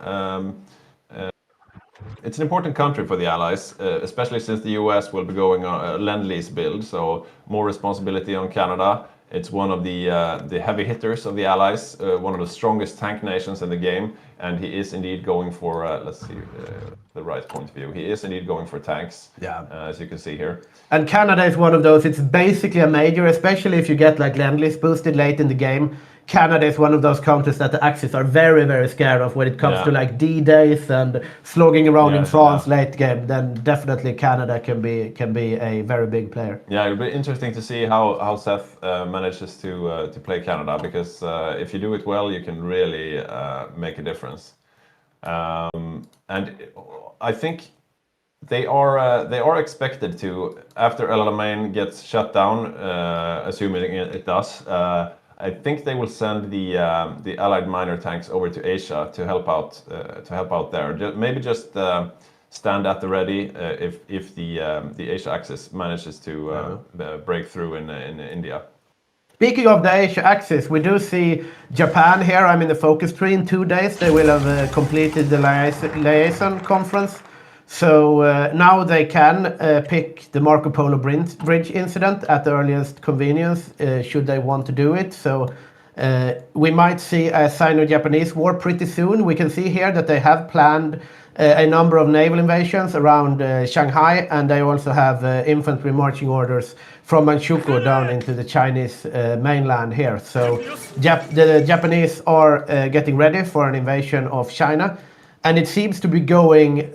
It's an important country for the Allies, especially since the US will be going on a Lend-Lease build, so more responsibility on Canada. It's one of the heavy hitters of the Allies, one of the strongest tank nations in the game, and he is indeed going for, let's see, the right point of view. He is indeed going for tanks, as you can see here. And Canada is one of those, it's basically a major, especially if you get like Lend-Lease boosted late in the game. Canada is one of those countries that the Axis are very, very scared of when it comes to like D-days and slogging around in France late game. Then definitely Canada can be a very big player. Yeah, it'll be interesting to see how Seth manages to play Canada, because if you do it well, you can really make a difference. And I think they are expected to, after LLMA gets shut down, assuming it does. I think they will send the Allied minor tanks over to Asia to help out there. Maybe just stand at the ready if the Asia Axis manages to break through in India. Speaking of the Asia Axis, we do see Japan here. I'm in the focus tree. In 2 days they will have completed the liaison conference. So now they can pick the Marco Polo Bridge incident at the earliest convenience, should they want to do it. So we might see a Sino-Japanese war pretty soon. We can see here that they have planned a number of naval invasions around Shanghai, and they also have infantry marching orders from Manchukuo down into the Chinese mainland here. So the Japanese are getting ready for an invasion of China. and it seems to be going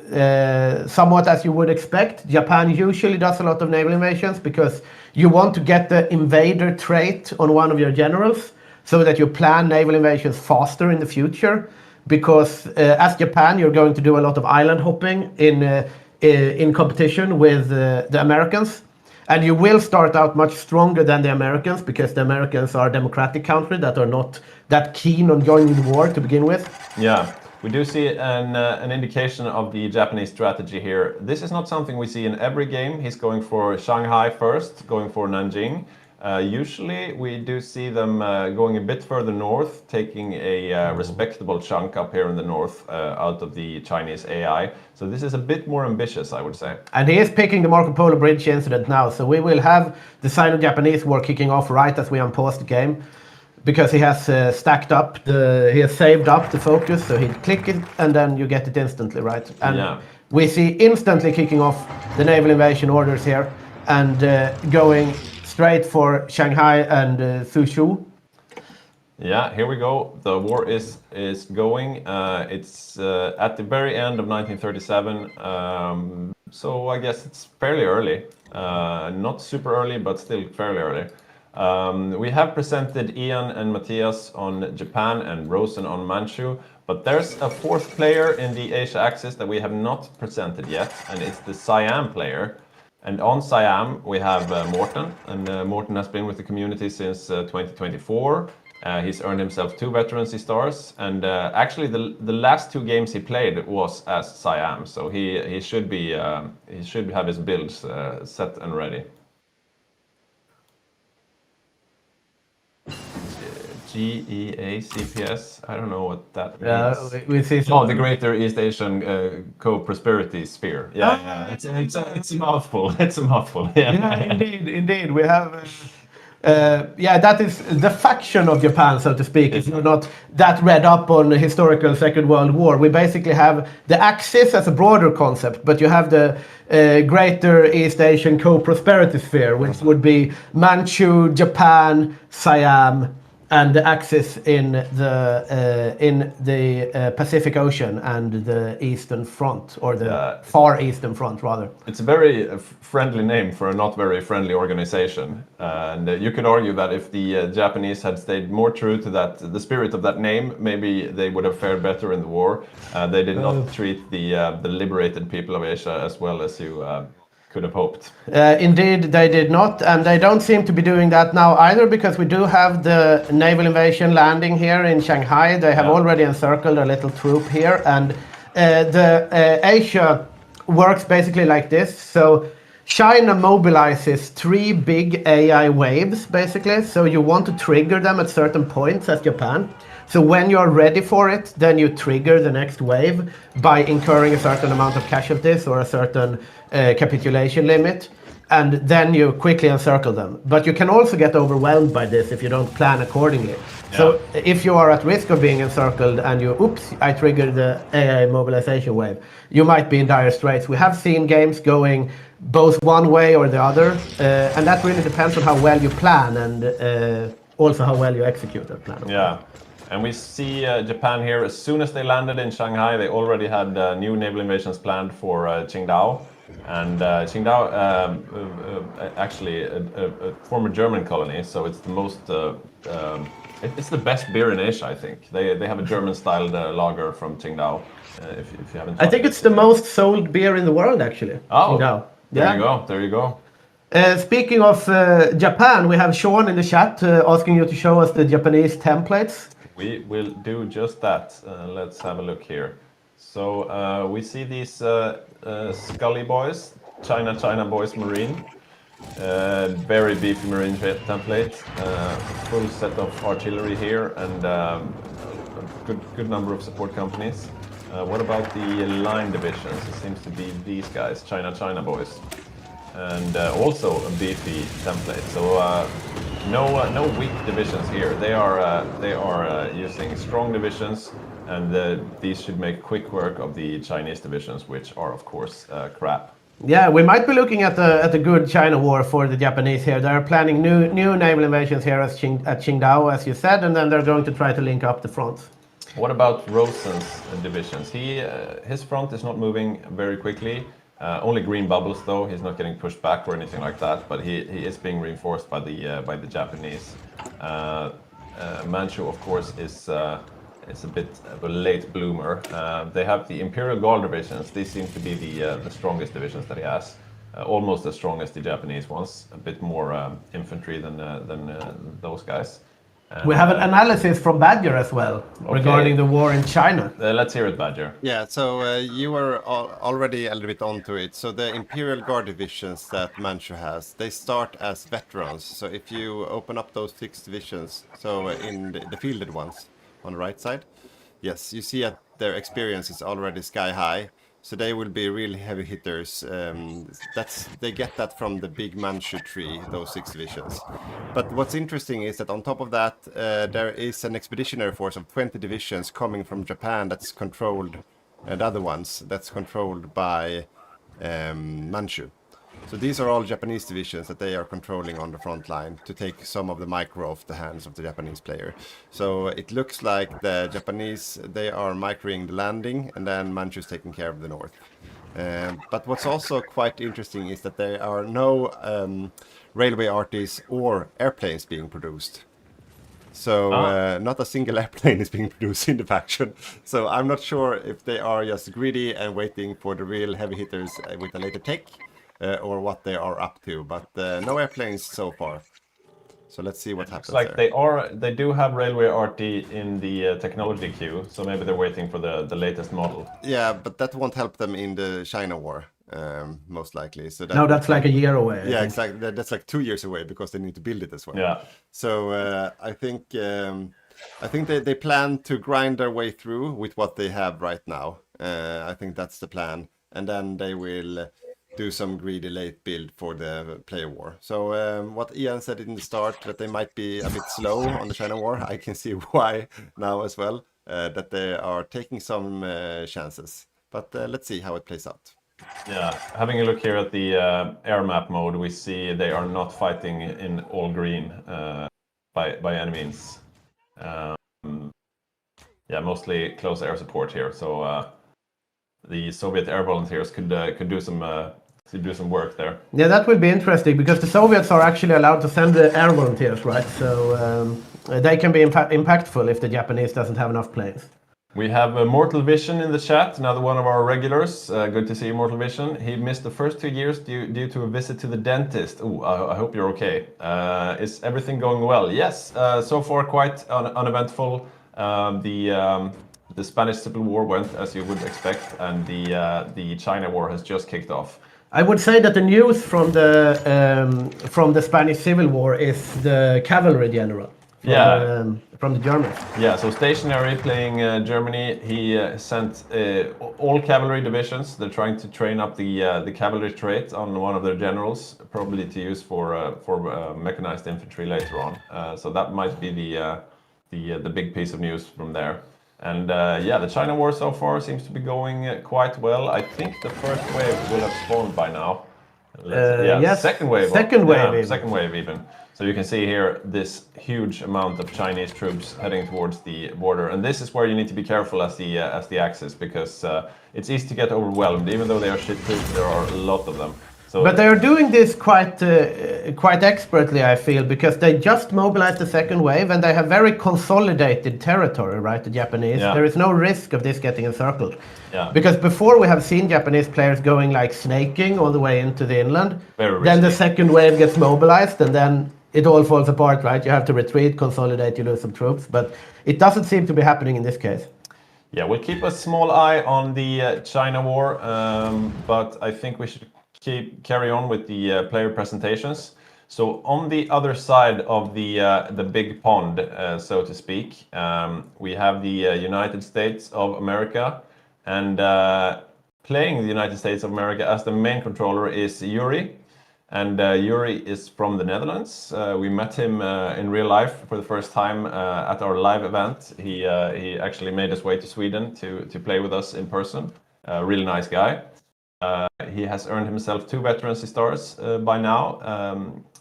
somewhat as you would expect. Japan usually does a lot of naval invasions because you want to get the invader trait on one of your generals so that you plan naval invasions faster in the future. Because as Japan, you're going to do a lot of island hopping in competition with the Americans. And you will start out much stronger than the Americans because the Americans are a democratic country that are not that keen on joining the war to begin with. Yeah, we do see an indication of the Japanese strategy here. This is not something we see in every game. He's going for Shanghai first, going for Nanjing. Usually we do see them going a bit further north, taking a respectable chunk up here in the north out of the Chinese AI. So this is a bit more ambitious, I would say. And he is picking the Marco Polo Bridge incident now. So we will have the Sino-Japanese war kicking off right as we unpause the game. Because he has he has saved up the focus, so he'd click it and then you get it instantly, right? And we see instantly kicking off the naval invasion orders here and going straight for Shanghai and Suzhou. Yeah, here we go. The war is going. It's at the very end of 1937, so I guess it's fairly early. Not super early, but still fairly early. We have presented Ian and Matthias on Japan and Rosen on Manchu, but there's a fourth player in the Asia axis that we have not presented yet, and it's the Siam player. And on Siam, we have Morten, and Morten has been with the community since 2024. He's earned himself 2 veterancy stars, and actually the last 2 games he played was as Siam, so he should have his builds set and ready. GEACPS. I don't know what that means. We see the Greater East Asian Co-Prosperity Sphere. Yeah. It's a mouthful. It's a mouthful. Yeah, indeed. We have. That is the faction of Japan, so to speak. If you're not that read up on the historical Second World War, we basically have the Axis as a broader concept, but you have the Greater East Asian Co-Prosperity Sphere, which would be Manchu, Japan, Siam, and the Axis in the Pacific Ocean and the Eastern Front, or the Far Eastern Front, rather. It's a very friendly name for a not very friendly organization, and you could argue that if the Japanese had stayed more true to the spirit of that name, maybe they would have fared better in the war. They did not treat the liberated people of Asia as well as you could have hoped. Indeed, they did not, and they don't seem to be doing that now either, because we do have the naval invasion landing here in Shanghai. They have already encircled a little troop here, and Asia works basically like this. So China mobilizes 3 big AI waves, basically. So you want to trigger them at certain points as Japan. So when you're ready for it, then you trigger the next wave by incurring a certain amount of casualties or a certain capitulation limit, and then you quickly encircle them. But you can also get overwhelmed by this if you don't plan accordingly. Yeah. So if you are at risk of being encircled and I triggered the AI mobilization wave, you might be in dire straits. We have seen games going both one way or the other, and that really depends on how well you plan and also how well you execute that plan. Yeah. And we see Japan here, as soon as they landed in Shanghai, they already had new naval invasions planned for Qingdao. And Qingdao, actually a former German colony, so it's the most, it's the best beer in Asia, I think. They have a German-styled lager from Qingdao, if you haven't tried I think it's the most sold beer in the world, actually. Oh, Qingdao. There you go. Speaking of Japan, we have Sean in the chat asking you to show us the Japanese templates. We will do just that. Let's have a look here. So we see these Scully boys, China Boys Marine, very beefy Marine template, full set of artillery here, and a good number of support companies. What about the line divisions? It seems to be these guys, China Boys, and also a beefy template. So no weak divisions here. They are using strong divisions, and these should make quick work of the Chinese divisions, which are of course crap. Yeah, we might be looking at a good China war for the Japanese here. They're planning new naval invasions here at Qingdao, as you said, and then they're going to try to link up the fronts. What about Rosen's divisions? His front is not moving very quickly. Only green bubbles though. He's not getting pushed back or anything like that. But he is being reinforced by the Japanese. Manchu, of course, is a bit of a late bloomer. They have the Imperial Guard divisions. These seem to be the strongest divisions that he has. Almost as strong as the Japanese ones. A bit more infantry than those guys. We have an analysis from Badger as well regarding the war in China. Let's hear it, Badger. Yeah, so you were already a little bit onto it. So the Imperial Guard divisions that Manchu has, they start as veterans. So if you open up those 6 divisions, so in the fielded ones on the right side, yes, you see that their experience is already sky high. So they will be really heavy hitters. They get that from the big Manchu tree, those 6 divisions. But what's interesting is that on top of that, there is an expeditionary force of 20 divisions coming from Japan that's controlled, the other ones that's controlled by Manchu. So these are all Japanese divisions that they are controlling on the front line to take some of the micro off the hands of the Japanese player. So it looks like the Japanese, they are microing the landing and then Manchu's taking care of the north. But what's also quite interesting is that there are no railway arties or airplanes being produced. So not a single airplane is being produced in the faction. So I'm not sure if they are just greedy and waiting for the real heavy hitters with a later tech. Or what they are up to, but no airplanes so far. So let's see what happens. Like they do have railway RT in the technology queue, so maybe they're waiting for the latest model. Yeah, but that won't help them in the China war, most likely. So that's like a year away. Yeah, exactly. That's like 2 years away because they need to build it as well. Yeah. So I think they plan to grind their way through with what they have right now. I think that's the plan, and then they will do some greedy late build for the player war. So what Ian said in the start, that they might be a bit slow on the China war, I can see why now as well, that they are taking some chances. But let's see how it plays out. Yeah, having a look here at the air map mode, we see they are not fighting in all green by any means. Yeah, mostly close air support here. So the Soviet air volunteers could do some work there. Yeah, that will be interesting because the Soviets are actually allowed to send the air volunteers, right? So they can be impactful if the Japanese doesn't have enough planes. We have Mortal Vision in the chat, another one of our regulars. Good to see you, Mortal Vision. He missed the first 2 years due to a visit to the dentist. Ooh, I hope you're okay. Is everything going well? Yes, so far quite uneventful. The Spanish Civil War went as you would expect, and the China War has just kicked off. I would say that the news from the Spanish Civil War is the cavalry general. From the Germans. Yeah, so Stationary playing Germany, he sent all cavalry divisions. They're trying to train up the cavalry trait on one of their generals, probably to use for mechanized infantry later on. So that might be the big piece of news from there. And yeah, the China War so far seems to be going quite well. I think the first wave will have spawned by now. Yes. Second wave. Second wave. Second wave even. So you can see here this huge amount of Chinese troops heading towards the border, and this is where you need to be careful as the Axis, because it's easy to get overwhelmed. Even though they are shit troops, there are a lot of them. So but they are doing this quite expertly, I feel, because they just mobilized the second wave and they have very consolidated territory, right? The Japanese. Yeah. There is no risk of this getting encircled. Yeah. Because before we have seen Japanese players going like snaking all the way into the inland. Very then the risky. second wave gets mobilized and then it all falls apart, right? You have to retreat, consolidate, you lose some troops. But it doesn't seem to be happening in this case. Yeah, we'll keep a small eye on the China War, but I think we should carry on with the player presentations. So on the other side of the big pond, so to speak, we have the United States of America, and playing the United States of America as the main controller is Yuri. And Yuri is from the Netherlands. We met him in real life for the first time at our live event. He actually made his way to Sweden to play with us in person. Really nice guy. He has earned himself 2 veterancy stars by now.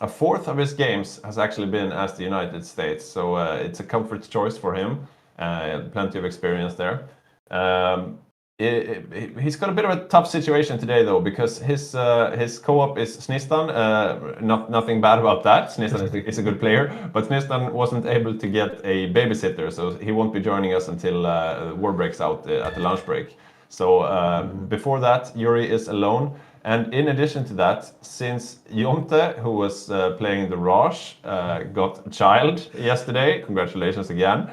A fourth of his games has actually been as the United States, so it's a comfort choice for him. Plenty of experience there. He's got a bit of a tough situation today, though, because his co-op is Snistan. Nothing bad about that. Snistan is a good player, but Snistan wasn't able to get a babysitter, so he won't be joining us until war breaks out at the lunch break. So before that, Yuri is alone. And in addition to that, since Jonte, who was playing the Raj, got a child yesterday, congratulations again,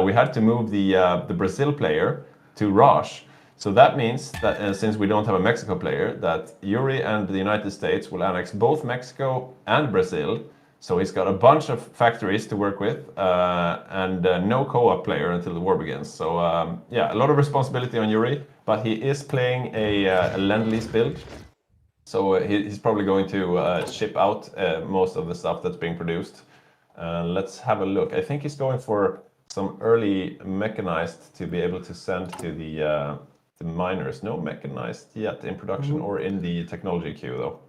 we had to move the Brazil player to Raj. So that means that since we don't have a Mexico player, that Yuri and the United States will annex both Mexico and Brazil. So he's got a bunch of factories to work with and no co-op player until the war begins. So yeah, a lot of responsibility on Yuri, but he is playing a Lend-Lease build. So he's probably going to ship out most of the stuff that's being produced. Let's have a look. I think he's going for some early mechanized to be able to send to the miners. No mechanized yet in production or in the technology queue, though.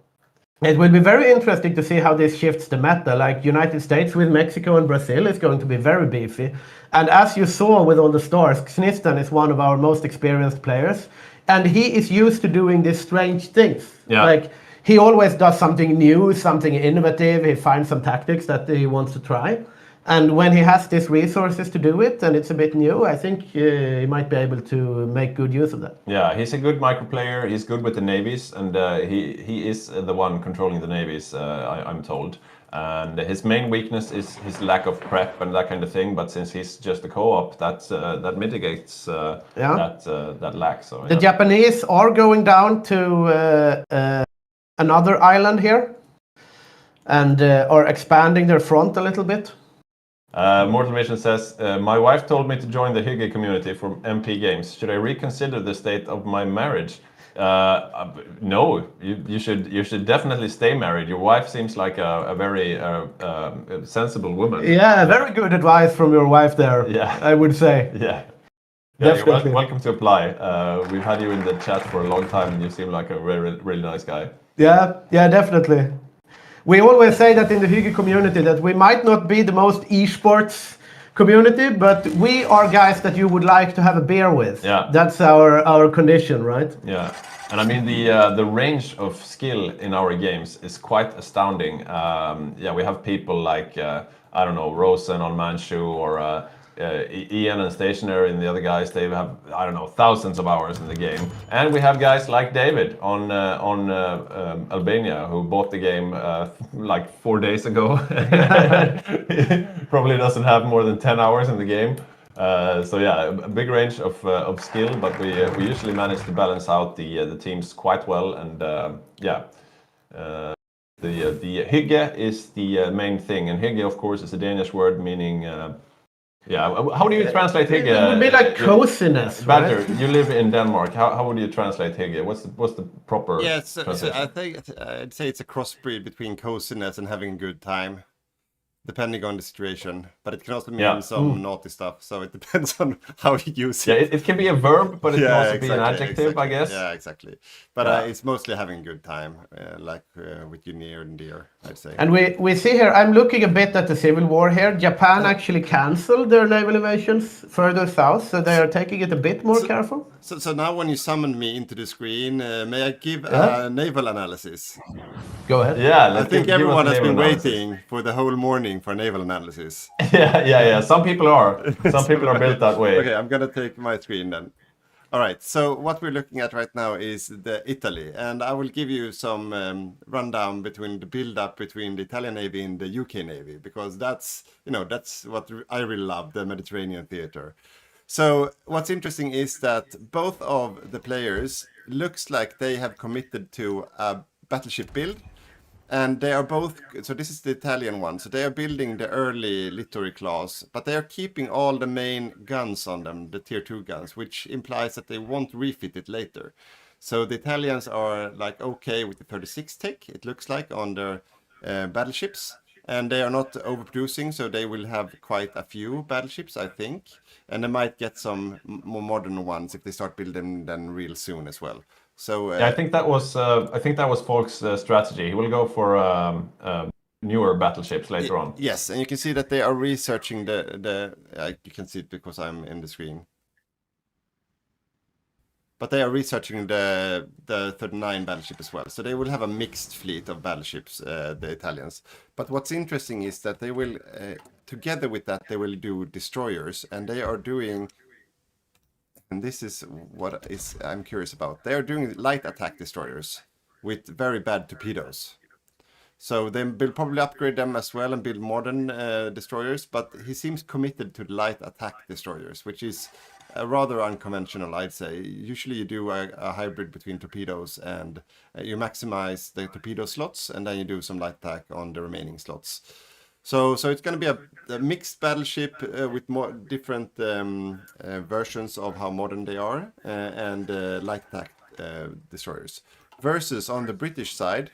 It will be very interesting to see how this shifts the meta. Like United States with Mexico and Brazil is going to be very beefy. And as you saw with all the stars, Snistan is one of our most experienced players. And he is used to doing these strange things. Yeah. Like he always does something new, something innovative. He finds some tactics that he wants to try. And when he has these resources to do it, and it's a bit new, I think he might be able to make good use of that. Yeah, he's a good micro player. He's good with the navies, and he is the one controlling the navies, I'm told. And his main weakness is his lack of prep and that kind of thing. But since he's just a co-op, that mitigates that lack. So the Japanese are going down to another island here, and are expanding their front a little bit. Mortal Vision says, my wife told me to join the Hygge community from MP Games. Should I reconsider the state of my marriage? No, you should definitely stay married. Your wife seems like a very sensible woman. Yeah, very good advice from your wife there. Yeah, I would say. Yeah, Definitely. you're welcome to apply. We've had you in the chat for a long time, and you seem like a really nice guy. Yeah, definitely. We always say that in the Hygge community that we might not be the most esports community, but we are guys that you would like to have a beer with. Yeah. That's our condition, right? Yeah, and I mean the range of skill in our games is quite astounding. Yeah, we have people like I don't know, Rosen on Manchu or Ian and Stationary and the other guys. They have, I don't know, thousands of hours in the game. And we have guys like David on Albania who bought the game like 4 days ago. Probably doesn't have more than 10 hours in the game. So yeah, a big range of skill, but we usually manage to balance out the teams quite well. And yeah, the hygge is the main thing, and hygge, of course, is a Danish word meaning. Yeah, how do you translate hygge? It would be like coziness, Badger, right? you live in Denmark. How would you translate hygge? What's the proper So translation? I think I'd say it's a crossbreed between coziness and having a good time, depending on the situation. But it can also mean some naughty stuff. So it depends on how you use it. Yeah, it can be a verb, but it can also be an adjective, I guess. Yeah, exactly. But it's mostly having a good time, like with your near and dear, I'd say. And we see here, I'm looking a bit at the civil war here. Japan actually cancelled their naval invasions further south, so they are taking it a bit more careful. So now when you summon me into the screen, may I give a naval analysis? Go ahead. Yeah, I think everyone has been waiting for the whole morning for naval analysis. Yeah. Some people are. Some people are built that way. Okay, I'm gonna take my screen then. All right, so what we're looking at right now is the Italy, and I will give you some rundown between the build-up between the Italian Navy and the UK Navy, because that's what I really love, the Mediterranean theater. So what's interesting is that both of the players looks like they have committed to a battleship build. And they are both, so this is the Italian one, so they are building the early Littory class, but they are keeping all the main guns on them, the tier 2 guns, which implies that they won't refit it later. So the Italians are like okay with the 36 tech, it looks like, on their battleships. And they are not overproducing, so they will have quite a few battleships, I think. And they might get some more modern ones if they start building them real soon as well. So yeah, I think that was Falk's strategy. He will go for newer battleships later on. Yes, and you can see that they are researching you can see it because I'm in the screen. But they are researching the 39 battleship as well. So they will have a mixed fleet of battleships, the Italians. But what's interesting is that they will, together with that, they will do destroyers. And they are doing, and this is what I'm curious about. They are doing light attack destroyers with very bad torpedoes. So they will probably upgrade them as well and build modern destroyers, but he seems committed to the light attack destroyers, which is rather unconventional, I'd say. Usually you do a hybrid between torpedoes and you maximize the torpedo slots and then you do some light attack on the remaining slots. So it's going to be a mixed battleship with more different versions of how modern they are and light attack destroyers. Versus on the British side,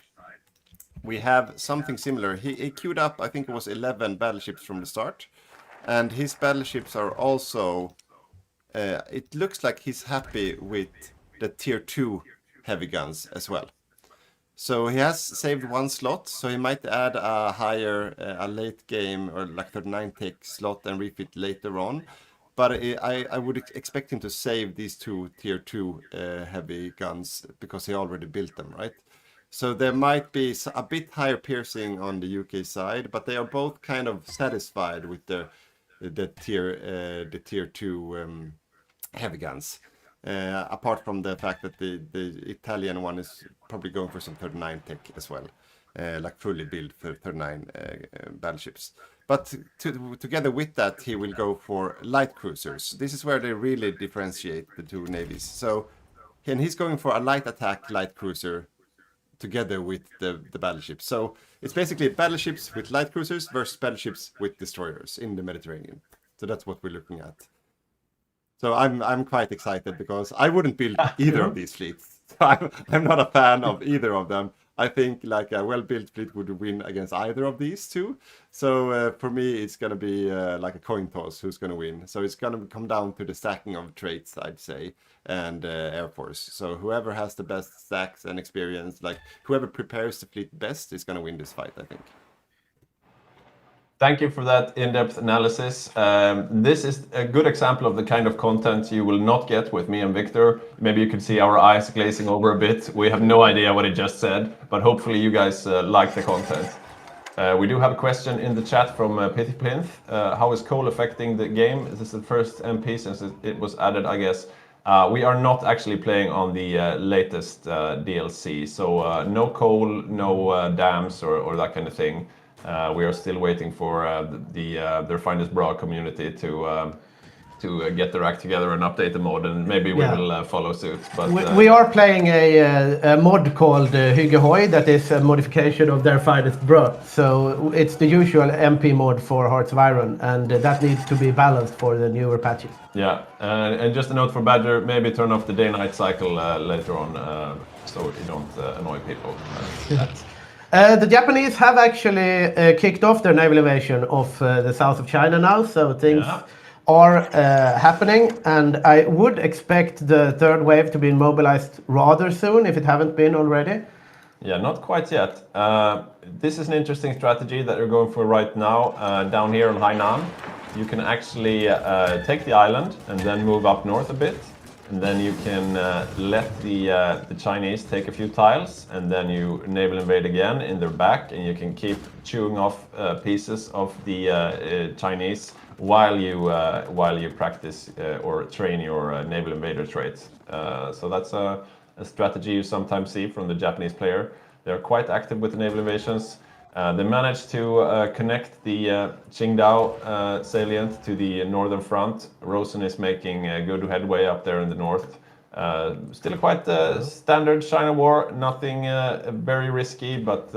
we have something similar. He queued up, I think it was 11 battleships from the start. And his battleships are also... it looks like he's happy with the tier 2 heavy guns as well. So he has saved one slot, so he might add a higher, a late game or like 39 tech slot and refit later on. But I would expect him to save these two tier 2 heavy guns because he already built them, right? So there might be a bit higher piercing on the UK side, but they are both kind of satisfied with the tier 2 heavy guns. Apart from the fact that the Italian one is probably going for some 39 tech as well, like fully built for 39 battleships. But together with that, he will go for light cruisers. This is where they really differentiate the two navies. So, and he's going for a light attack light cruiser together with the battleships. So it's basically battleships with light cruisers versus battleships with destroyers in the Mediterranean. So that's what we're looking at. So I'm quite excited because I wouldn't build either of these fleets. I'm not a fan of either of them. I think like a well-built fleet would win against either of these two. So for me, it's going to be like a coin toss who's going to win. So it's going to come down to the stacking of traits, I'd say, and Air Force. So whoever has the best stacks and experience, like whoever prepares the fleet best is going to win this fight, I think. Thank you for that in-depth analysis. This is a good example of the kind of content you will not get with me and Victor. Maybe you can see our eyes glazing over a bit. We have no idea what he just said, but hopefully you guys like the content. We do have a question in the chat from Pithy Plinth. How is coal affecting the game? This is the first MP since it was added, I guess. We are not actually playing on the latest DLC, so no coal, no dams or that kind of thing. We are still waiting for the Finest Bra community to get their act together and update the mod, and maybe we will follow suit. But we are playing a mod called HyggeGaming that is a modification of their Finest Bra. So it's the usual MP mod for Hearts of Iron, and that needs to be balanced for the newer patches. Yeah, and just a note for Badger, maybe turn off the day-night cycle later on, so you don't annoy people. The Japanese have actually kicked off their naval invasion of the south of China now, so things are happening, and I would expect the third wave to be mobilized rather soon, if it haven't been already. Yeah, not quite yet. This is an interesting strategy that you're going for right now. Down here in Hainan, you can actually take the island and then move up north a bit. And then you can let the Chinese take a few tiles, and then you naval invade again in their back, and you can keep chewing off pieces of the Chinese while you practice or train your naval invader traits. So that's a strategy you sometimes see from the Japanese player. They're quite active with the naval invasions. They managed to connect the Qingdao salient to the northern front. Rosen is making good headway up there in the north. Still a quite standard China war, nothing very risky, but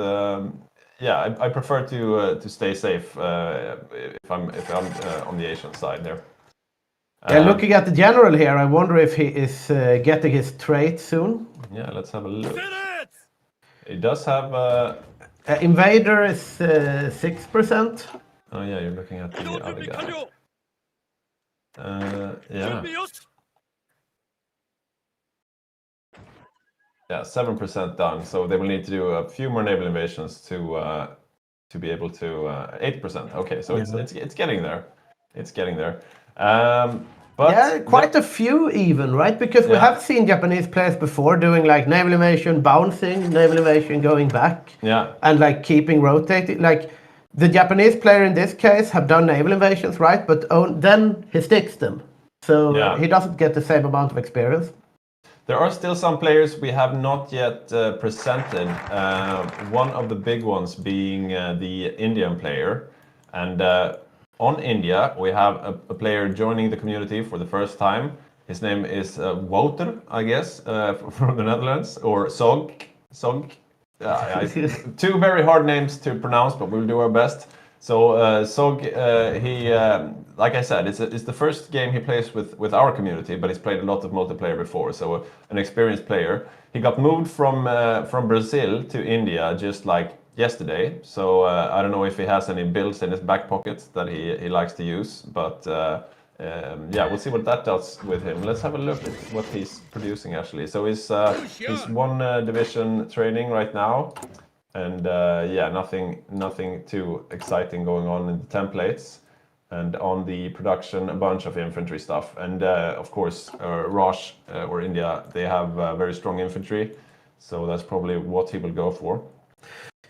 yeah, I prefer to stay safe if I'm on the Asian side there. Looking at the general here, I wonder if he is getting his trait soon. Yeah, let's have a look. He does have... Invader is 6%. Oh yeah, you're looking at the other guy. Yeah. Yeah, 7% done. So they will need to do a few more naval invasions to to be able to 8%. Okay, so it's getting there. It's getting there. But yeah, quite a few even, right? Because we have seen Japanese players before doing like naval invasion, bouncing, naval invasion, going back, and like keeping rotating. Like the Japanese player in this case have done naval invasions, right? But then he sticks them, so he doesn't get the same amount of experience. There are still some players we have not yet presented. One of the big ones being the Indian player, and on India, we have a player joining the community for the first time. His name is Wouter, I guess, from the Netherlands, or Sog. Two very hard names to pronounce, but we'll do our best. So Sog, he, like I said, it's the first game he plays with our community, but he's played a lot of multiplayer before, so an experienced player. He got moved from Brazil to India just like yesterday, so I don't know if he has any builds in his back pockets that he likes to use, but yeah, we'll see what that does with him. Let's have a look at what he's producing actually. So he's 1 division training right now, and yeah, nothing too exciting going on in the templates. And on the production, a bunch of infantry stuff, and of course Raj or India, they have very strong infantry, so that's probably what he will go for.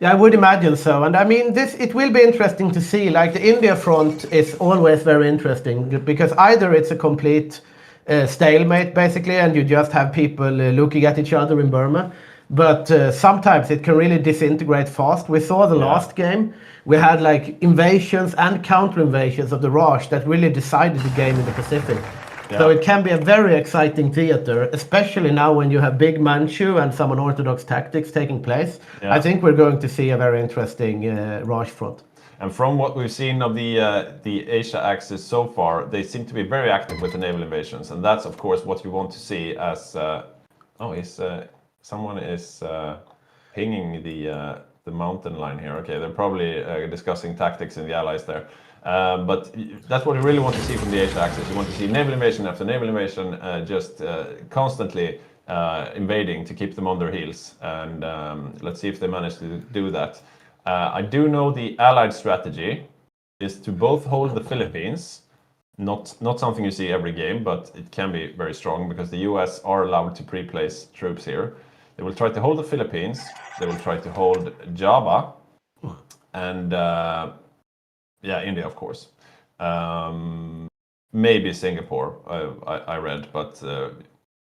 Yeah, I would imagine so. And I mean, it will be interesting to see. Like the India front is always very interesting because either it's a complete stalemate basically, and you just have people looking at each other in Burma. But sometimes it can really disintegrate fast. We saw the last game. We had like invasions and counter invasions of the Raj that really decided the game in the Pacific. Yeah. So it can be a very exciting theater, especially now when you have big Manchu and some unorthodox tactics taking place. Yeah. I think we're going to see a very interesting Raj front. And from what we've seen of the Asia axis so far, they seem to be very active with the naval invasions, and that's of course what you want to see. As someone is pinging the mountain line here. Okay, they're probably discussing tactics in the allies there. But that's what you really want to see from the Asia axis. You want to see naval invasion after naval invasion, just constantly invading to keep them on their heels. And let's see if they manage to do that. I do know the Allied strategy is to both hold the Philippines, not something you see every game, but it can be very strong because the US are allowed to pre-place troops here. They will try to hold the Philippines, they will try to hold Java, and yeah, India, of course. Maybe Singapore, I read, but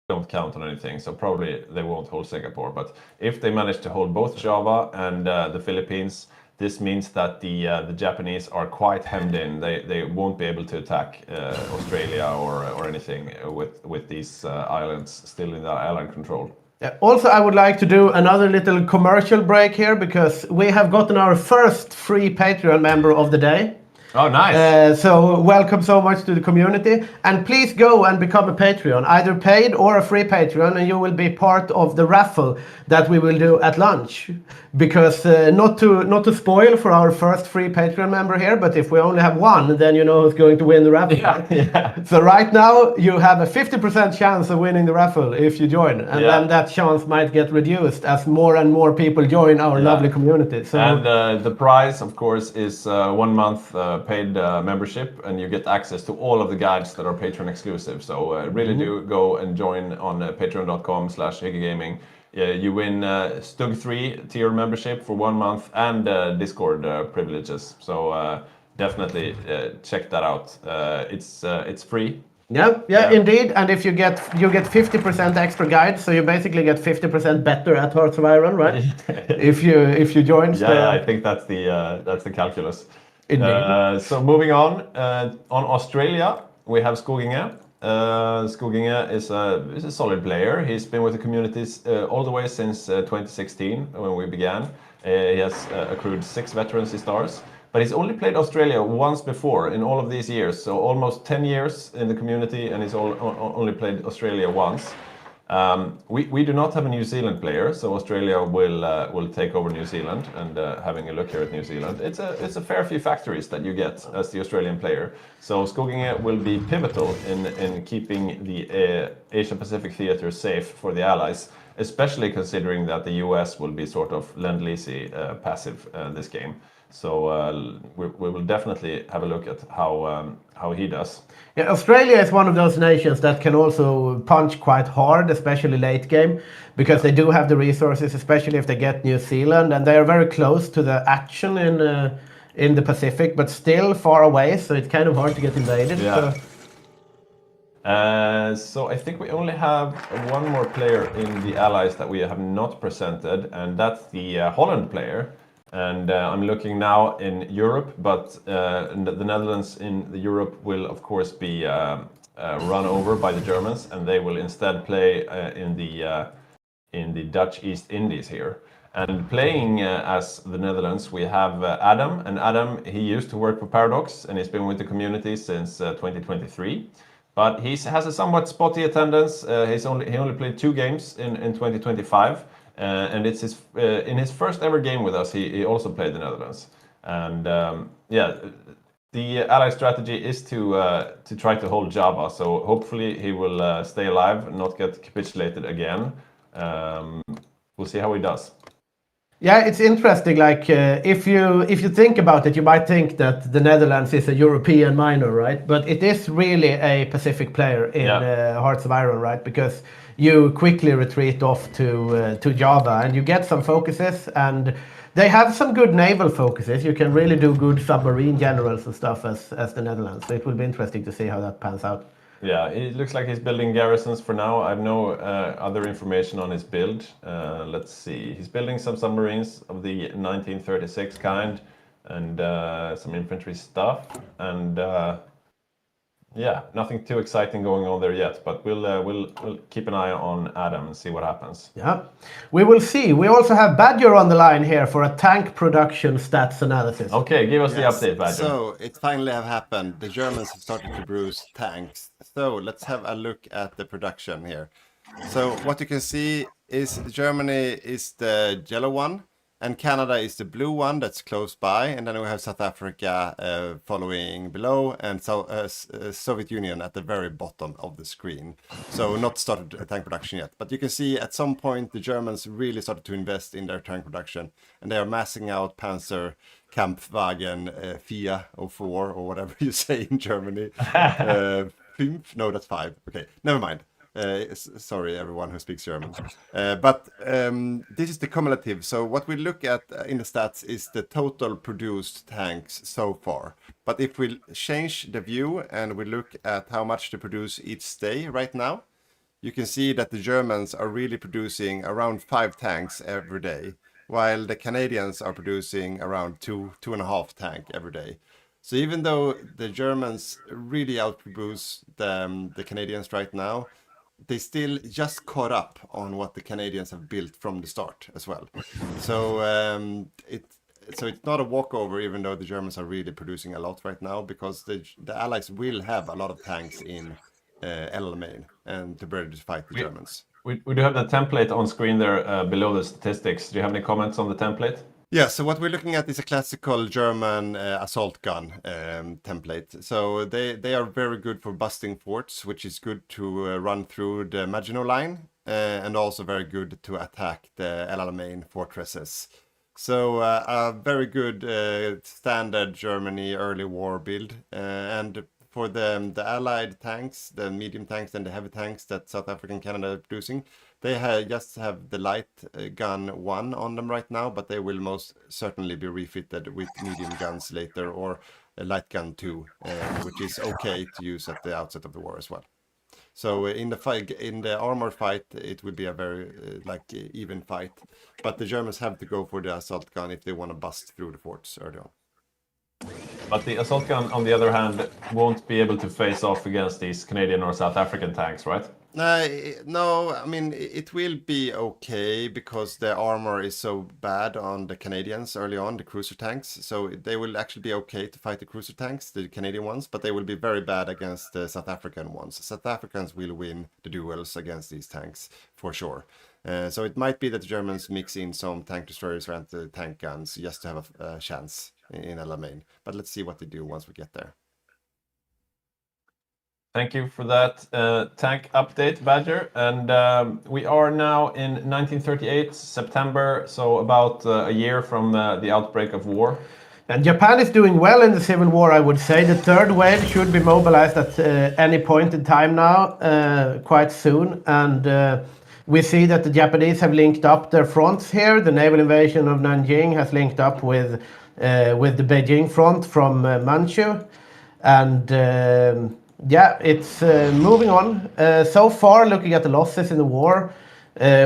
don't count on anything, so probably they won't hold Singapore. But if they manage to hold both Java and the Philippines, this means that the Japanese are quite hemmed in. They won't be able to attack Australia or anything with these islands still in their island control. Also, I would like to do another little commercial break here because we have gotten our first free Patreon member of the day. Oh, nice. So welcome so much to the community, and please go and become a Patreon, either paid or a free Patreon, and you will be part of the raffle that we will do at lunch. Because not to spoil for our first free Patreon member here, but if we only have one, then you know who's going to win the raffle. Yeah. So right now you have a 50% chance of winning the raffle if you join, and then that chance might get reduced as more and more people join our lovely community. So, and the prize, of course, is 1 month paid membership, and you get access to all of the guides that are Patreon exclusive. So really do go and join on patreon.com/HyggeGaming. You win Stug 3 tier membership for 1 month and Discord privileges. So definitely check that out. It's free. Yeah, indeed. And if you get 50% extra guides, so you basically get 50% better at Hearts of Iron, right? if you join. Yeah, I think that's the calculus. So moving on Australia, we have Skoginge. Skoginge is a solid player. He's been with the communities all the way since 2016 when we began. He has accrued 6 veterancy stars, but he's only played Australia once before in all of these years. So almost 10 years in the community, and he's only played Australia once. We do not have a New Zealand player, so Australia will take over New Zealand. And having a look here at New Zealand, it's a fair few factories that you get as the Australian player. So Skoginge will be pivotal in keeping the Asia-Pacific theater safe for the Allies, especially considering that the US will be sort of lend-leasy passive this game. So we will definitely have a look at how he does. Yeah, Australia is one of those nations that can also punch quite hard, especially late game, because they do have the resources, especially if they get New Zealand, and they are very close to the action in the Pacific, but still far away, so it's kind of hard to get invaded. Yeah. So I think we only have one more player in the allies that we have not presented, and that's the Holland player. And I'm looking now in Europe, but the Netherlands in the Europe will of course be run over by the Germans, and they will instead play in the Dutch East Indies here. And playing as the Netherlands, we have Adam, and Adam, he used to work for Paradox, and he's been with the community since 2023. But he has a somewhat spotty attendance. He only played 2 games in 2025, and it's in his first ever game with us. He also played the Netherlands, and the ally strategy is to try to hold Java. So hopefully he will stay alive and not get capitulated again. We'll see how he does. Yeah, it's interesting. Like if you think about it, you might think that the Netherlands is a European minor, right? But it is really a Pacific player in Hearts of Iron, right? Because you quickly retreat off to Java, and you get some focuses, and they have some good naval focuses. You can really do good submarine generals and stuff as the Netherlands. So it will be interesting to see how that pans out. Yeah, it looks like he's building garrisons for now. I have no other information on his build. Let's see. He's building some submarines of the 1936 kind, and some infantry stuff. And yeah, nothing too exciting going on there yet. But we'll keep an eye on Adam and see what happens. Yeah, we will see. We also have Badger on the line here for a tank production stats analysis. Okay, give us the update, Badger. So it finally have happened. The Germans have started to produce tanks. So let's have a look at the production here. So what you can see is Germany is the yellow one, and Canada is the blue one that's close by, and then we have South Africa following below, and Soviet Union at the very bottom of the screen. So not started tank production yet, but you can see at some point the Germans really started to invest in their tank production, and they are massing out Panzer Kampfwagen FIA 04 or whatever you say in Germany. Fünf? No, that's 5. Okay, never mind. Sorry, everyone who speaks German. But this is the cumulative. So what we look at in the stats is the total produced tanks so far. But if we change the view and we look at how much they produce each day right now, you can see that the Germans are really producing around 5 tanks every day, while the Canadians are producing around 2.5 tank every day. So even though the Germans really outproduce the Canadians right now, they still just caught up on what the Canadians have built from the start as well. So it's not a walkover, even though the Germans are really producing a lot right now, because the Allies will have a lot of tanks in LMA and to be ready to fight the Germans. We do have the template on screen there below the statistics. Do you have any comments on the template? Yeah, so what we're looking at is a classical German assault gun template. So they are very good for busting forts, which is good to run through the Maginot Line, and also very good to attack the El Alamein fortresses. So a very good standard Germany early war build. And for the Allied tanks, the medium tanks and the heavy tanks that South Africa and Canada are producing, they just have the light gun 1 on them right now, but they will most certainly be refitted with medium guns later, or a light gun 2, which is okay to use at the outset of the war as well. So in the fight, in the armor fight, it will be a very even fight, but the Germans have to go for the assault gun if they want to bust through the forts early on. But the assault gun, on the other hand, won't be able to face off against these Canadian or South African tanks, right? No, I mean, it will be okay because the armor is so bad on the Canadians early on, the cruiser tanks. So they will actually be okay to fight the cruiser tanks, the Canadian ones, but they will be very bad against the South African ones. South Africans will win the duels against these tanks for sure. So it might be that the Germans mix in some tank destroyers and the tank guns just to have a chance in El Alamein. But let's see what they do once we get there. Thank you for that tank update, Badger. And we are now in 1938, September, so about a year from the outbreak of war. And Japan is doing well in the civil war, I would say. The third wave should be mobilized at any point in time now, quite soon. And we see that the Japanese have linked up their fronts here. The naval invasion of Nanjing has linked up with the Beijing front from Manchu. And yeah, it's moving on. So far, looking at the losses in the war,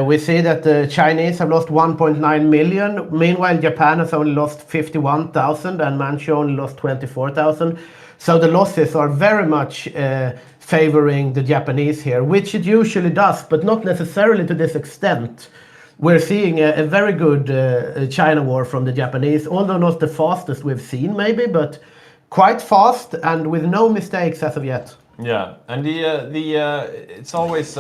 we see that the Chinese have lost 1.9 million. Meanwhile, Japan has only lost 51,000 and Manchu only lost 24,000. So the losses are very much favoring the Japanese here, which it usually does, but not necessarily to this extent. We're seeing a very good China war from the Japanese, although not the fastest we've seen maybe, but quite fast and with no mistakes as of yet. Yeah, and it's always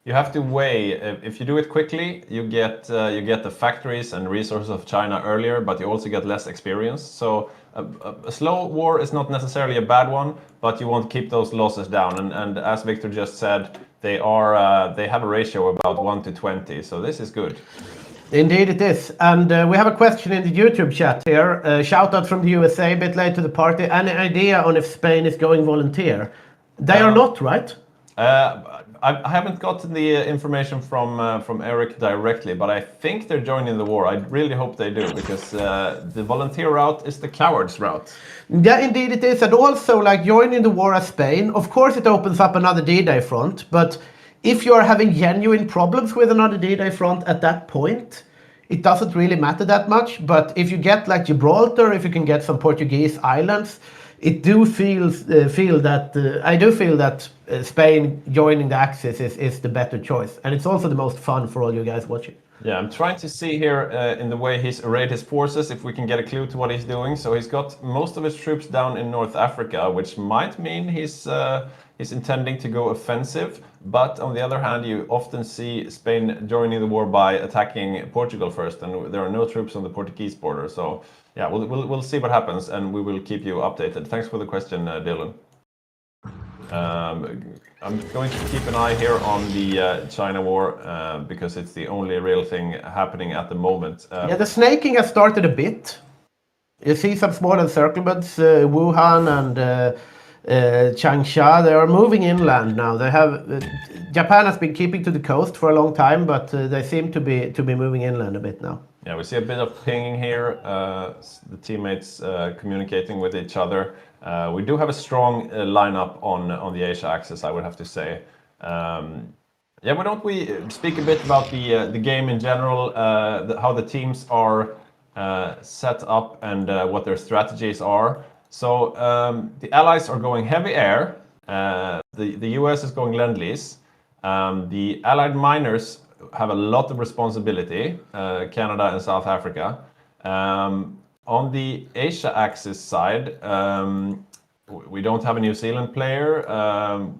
you have to weigh. If you do it quickly, you get the factories and resources of China earlier, but you also get less experience. So a slow war is not necessarily a bad one, but you want to keep those losses down. And as Victor just said, they have a ratio about 1 to 20. So this is good. Indeed it is. And we have a question in the YouTube chat here. Shout out from the USA, a bit late to the party. Any idea on if Spain is going volunteer? They are not, right? I haven't gotten the information from Eric directly, but I think they're joining the war. I really hope they do, because the volunteer route is the coward's route. Yeah, indeed it is. And also, like, joining the war as Spain, of course it opens up another D-Day front, but if you're having genuine problems with another D-Day front at that point, it doesn't really matter that much. But if you get like Gibraltar, if you can get some Portuguese islands, I do feel that Spain joining the Axis is the better choice. And it's also the most fun for all you guys watching. Yeah, I'm trying to see here in the way he's arrayed his forces, if we can get a clue to what he's doing. So he's got most of his troops down in North Africa, which might mean he's intending to go offensive. But on the other hand, you often see Spain joining the war by attacking Portugal first, and there are no troops on the Portuguese border. So yeah, we'll see what happens, and we will keep you updated. Thanks for the question, Dylan. I'm going to keep an eye here on the China war because it's the only real thing happening at the moment. Yeah, the snaking has started a bit. You see some small encirclements, Wuhan and Changsha. They are moving inland now. They have Japan has been keeping to the coast for a long time, but they seem to be moving inland a bit now. Yeah, we see a bit of pinging here. The teammates communicating with each other. We do have a strong lineup on the Asia axis, I would have to say. Yeah, why don't we speak a bit about the game in general, how the teams are set up and what their strategies are. So the Allies are going heavy air. The US is going Lend-Lease. The Allied miners have a lot of responsibility, Canada and South Africa. On the Asia axis side, we don't have a New Zealand player.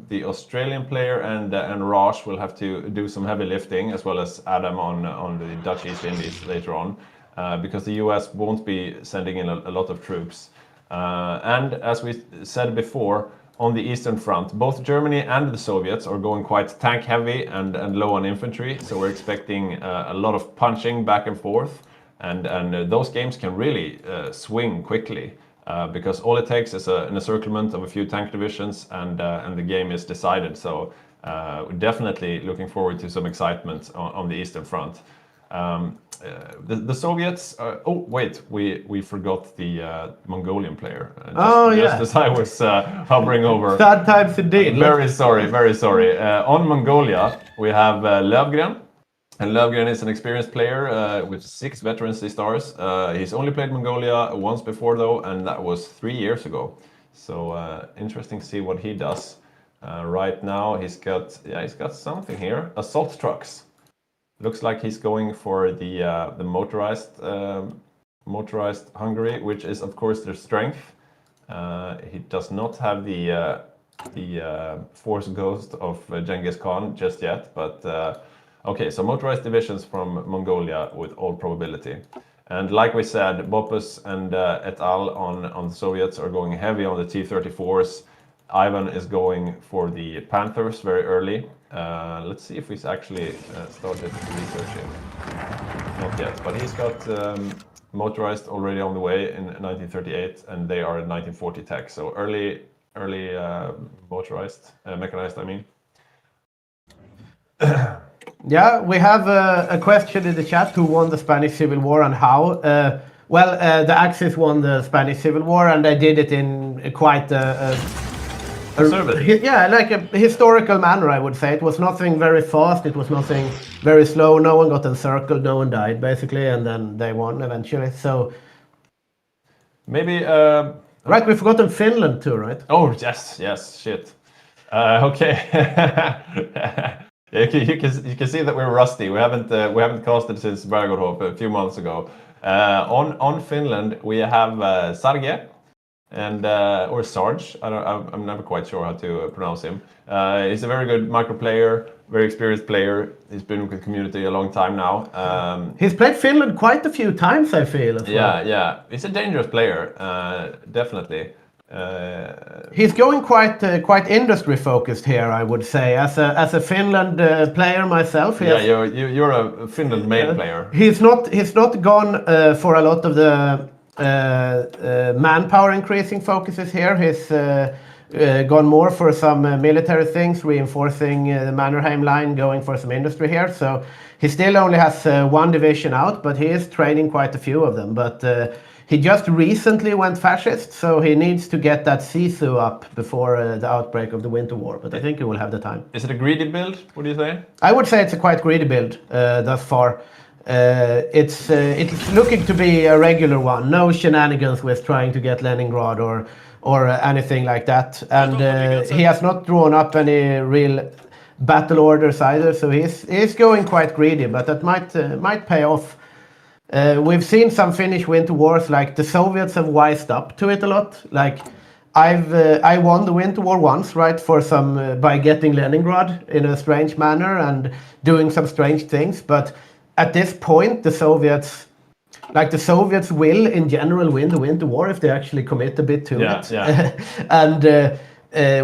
The Australian player and Raj will have to do some heavy lifting, as well as Adam on the Dutch East Indies later on, because the US won't be sending in a lot of troops. And as we said before, on the Eastern Front, both Germany and the Soviets are going quite tank heavy and low on infantry, so we're expecting a lot of punching back and forth, and those games can really swing quickly, because all it takes is an encirclement of a few tank divisions and the game is decided. So we're definitely looking forward to some excitement on the Eastern Front. The Soviets. Oh wait, we forgot the Mongolian player. Just as I was hovering over. Sad times indeed. Very sorry, very sorry. On Mongolia, we have Lövgren, and Lövgren is an experienced player with 6 veterancy stars. He's only played Mongolia once before though, and that was 3 years ago. So interesting to see what he does. Right now, he's got something here. Assault trucks. Looks like he's going for the motorized Hungary, which is of course their strength. He does not have the force ghost of Genghis Khan just yet, but okay, so motorized divisions from Mongolia with all probability. And like we said, Boppus and et al. On the Soviets are going heavy on the T-34s. Ivan is going for the Panthers very early. Let's see if he's actually started researching. Not yet, but he's got motorized already on the way in 1938, and they are a 1940 tech. So early motorized, mechanized, I mean. Yeah, we have a question in the chat: who won the Spanish Civil War and how? The Axis won the Spanish Civil War, and they did it in quite Conservative. yeah, like a historical manner, I would say. It was nothing very fast, it was nothing very slow. No one got encircled, no one died, basically, and then they won eventually. So, Maybe. right, we forgotten Finland too, right? Oh yes, shit. Okay. You can see that we're rusty. We haven't casted since Bergorhof a few months ago. On Finland we have Sarge and or Sarge. I'm never quite sure how to pronounce him. He's a very good micro player, very experienced player. He's been with the community a long time now. He's played Finland quite a few times, I feel. As well. Yeah. He's a dangerous player, definitely. He's going quite industry focused here, I would say. As a Finland player myself, you're a Finland main player. He's not gone for a lot of the manpower increasing focuses here. He's gone more for some military things, reinforcing the Mannerheim line, going for some industry here. So he still only has one division out, but he is training quite a few of them. But he just recently went fascist, so he needs to get that Sisu up before the outbreak of the Winter War. But I think he will have the time. Is it a greedy build? What do you say? I would say it's a quite greedy build thus far. It's looking to be a regular one. No shenanigans with trying to get Leningrad or anything like that. And he has not drawn up any real battle orders either. So he's going quite greedy, but that might pay off. We've seen some Finnish winter wars, like the Soviets have wised up to it a lot. Like I won the Winter War once, right, for some by getting Leningrad in a strange manner and doing some strange things. But at this point, the Soviets will in general win the Winter War if they actually commit a bit to it. Yeah. And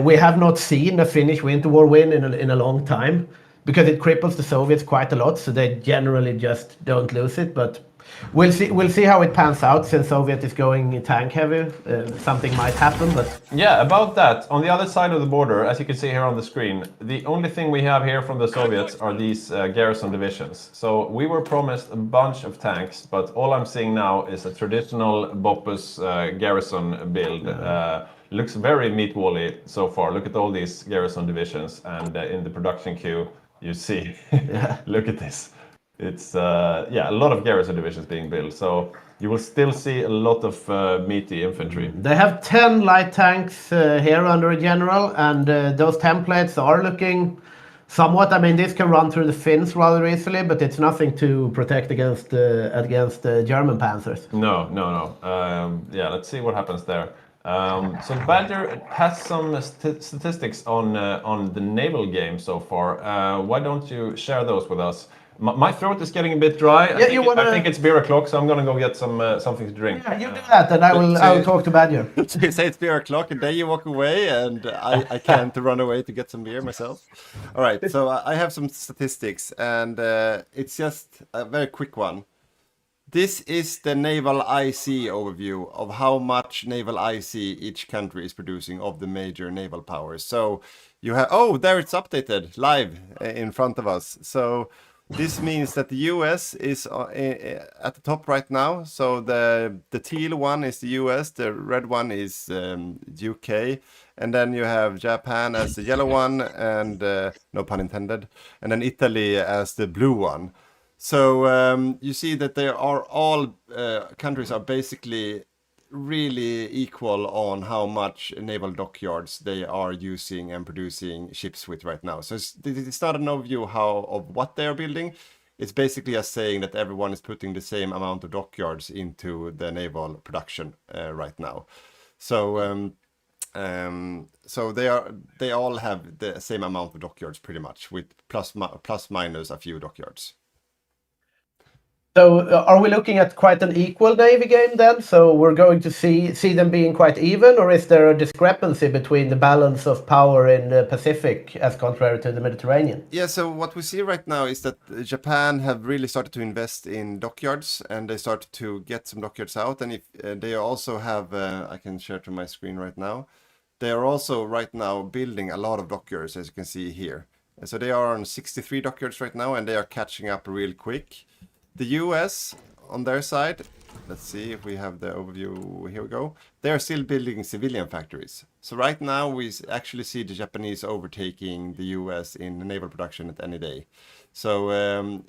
we have not seen a Finnish Winter War win in a long time because it cripples the Soviets quite a lot. So they generally just don't lose it, but. We'll see how it pans out. Since Soviet is going tank heavy, something might happen. But yeah, about that, on the other side of the border, as you can see here on the screen, the only thing we have here from the Soviets are these garrison divisions. So we were promised a bunch of tanks, but all I'm seeing now is a traditional Boppus garrison build. Looks very meat-wally so far. Look at all these garrison divisions, and in the production queue, you see. Look at this. It's a lot of garrison divisions being built, so you will still see a lot of meaty infantry. They have 10 light tanks here under a general, and those templates are looking somewhat. I mean, this can run through the Finns rather easily, but it's nothing to protect against German panzers. No. Let's see what happens there. So Badger has some statistics on the naval game so far. Why don't you share those with us? My throat is getting a bit dry. Yeah, I think it's beer o'clock, so I'm gonna go get something to drink. Yeah, you do that, and I will talk to Badger. So you say it's beer o'clock, and then you walk away, and I can't run away to get some beer myself. All right, so I have some statistics, and it's just a very quick one. This is the naval IC overview of how much naval IC each country is producing of the major naval powers. So you have, there it's updated live in front of us. So this means that the US is at the top right now. So the teal one is the US, the red one is UK, and then you have Japan as the yellow one, and no pun intended, and then Italy as the blue one. So you see that they are all countries are basically really equal on how much naval dockyards they are using and producing ships with right now. So it's not an overview of what they are building. It's basically just saying that everyone is putting the same amount of dockyards into the naval production right now. So they all have the same amount of dockyards pretty much, with plus minus a few dockyards. So are we looking at quite an equal Navy game then? So we're going to see them being quite even, or is there a discrepancy between the balance of power in the Pacific as contrary to the Mediterranean? Yeah, so what we see right now is that Japan have really started to invest in dockyards, and they started to get some dockyards out. And if they also have, I can share to my screen right now. They are also right now building a lot of dockyards, as you can see here. So they are on 63 dockyards right now, and they are catching up real quick. The US, on their side, let's see if we have the overview. Here we go. They are still building civilian factories. So right now we actually see the Japanese overtaking the US in naval production at any day. So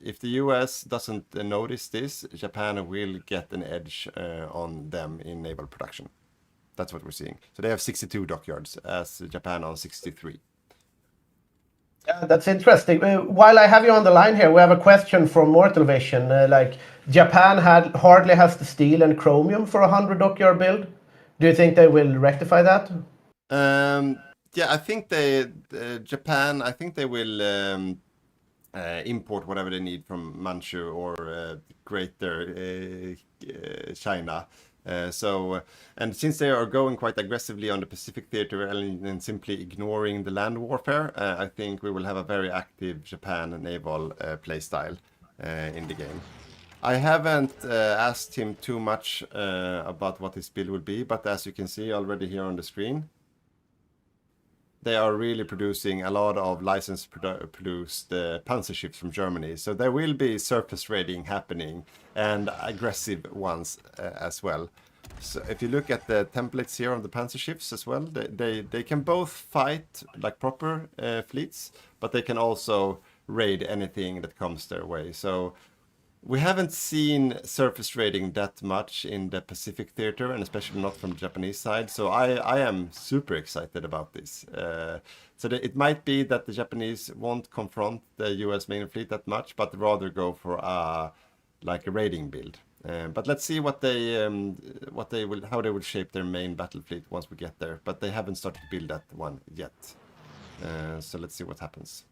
if the US doesn't notice this, Japan will get an edge on them in naval production. That's what we're seeing. So they have 62 dockyards as Japan on 63. Yeah, that's interesting. While I have you on the line here, we have a question from Mortal Vision. Japan hardly has the steel and chromium for a 100 dockyard build. Do you think they will rectify that? Yeah, I think Japan. I think they will import whatever they need from Manchu or Greater China. And since they are going quite aggressively on the Pacific theater and simply ignoring the land warfare, I think we will have a very active Japan naval playstyle in the game. I haven't asked him too much about what his build will be, but as you can see already here on the screen, they are really producing a lot of license-produced panzer ships from Germany. So there will be surface raiding happening and aggressive ones as well. So if you look at the templates here on the panzer ships as well, they can both fight like proper fleets, but they can also raid anything that comes their way. So we haven't seen surface raiding that much in the Pacific theater, and especially not from the Japanese side. So I am super excited about this. So it might be that the Japanese won't confront the US main fleet that much, but rather go for a raiding build. But let's see how they will shape their main battle fleet once we get there. But they haven't started to build that one yet. So let's see what happens.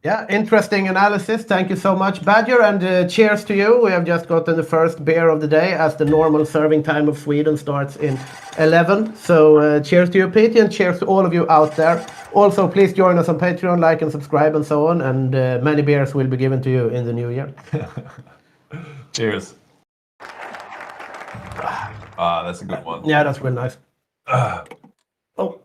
Yeah, interesting analysis. Thank you so much, Badger, and cheers to you. We have just gotten the first beer of the day as the normal serving time of Sweden starts in 11. So cheers to you, Pete, and cheers to all of you out there. Also, please join us on Patreon, like and subscribe and so on, and many beers will be given to you in the new year. Cheers. That's a good one. Yeah, that's real nice. Oh.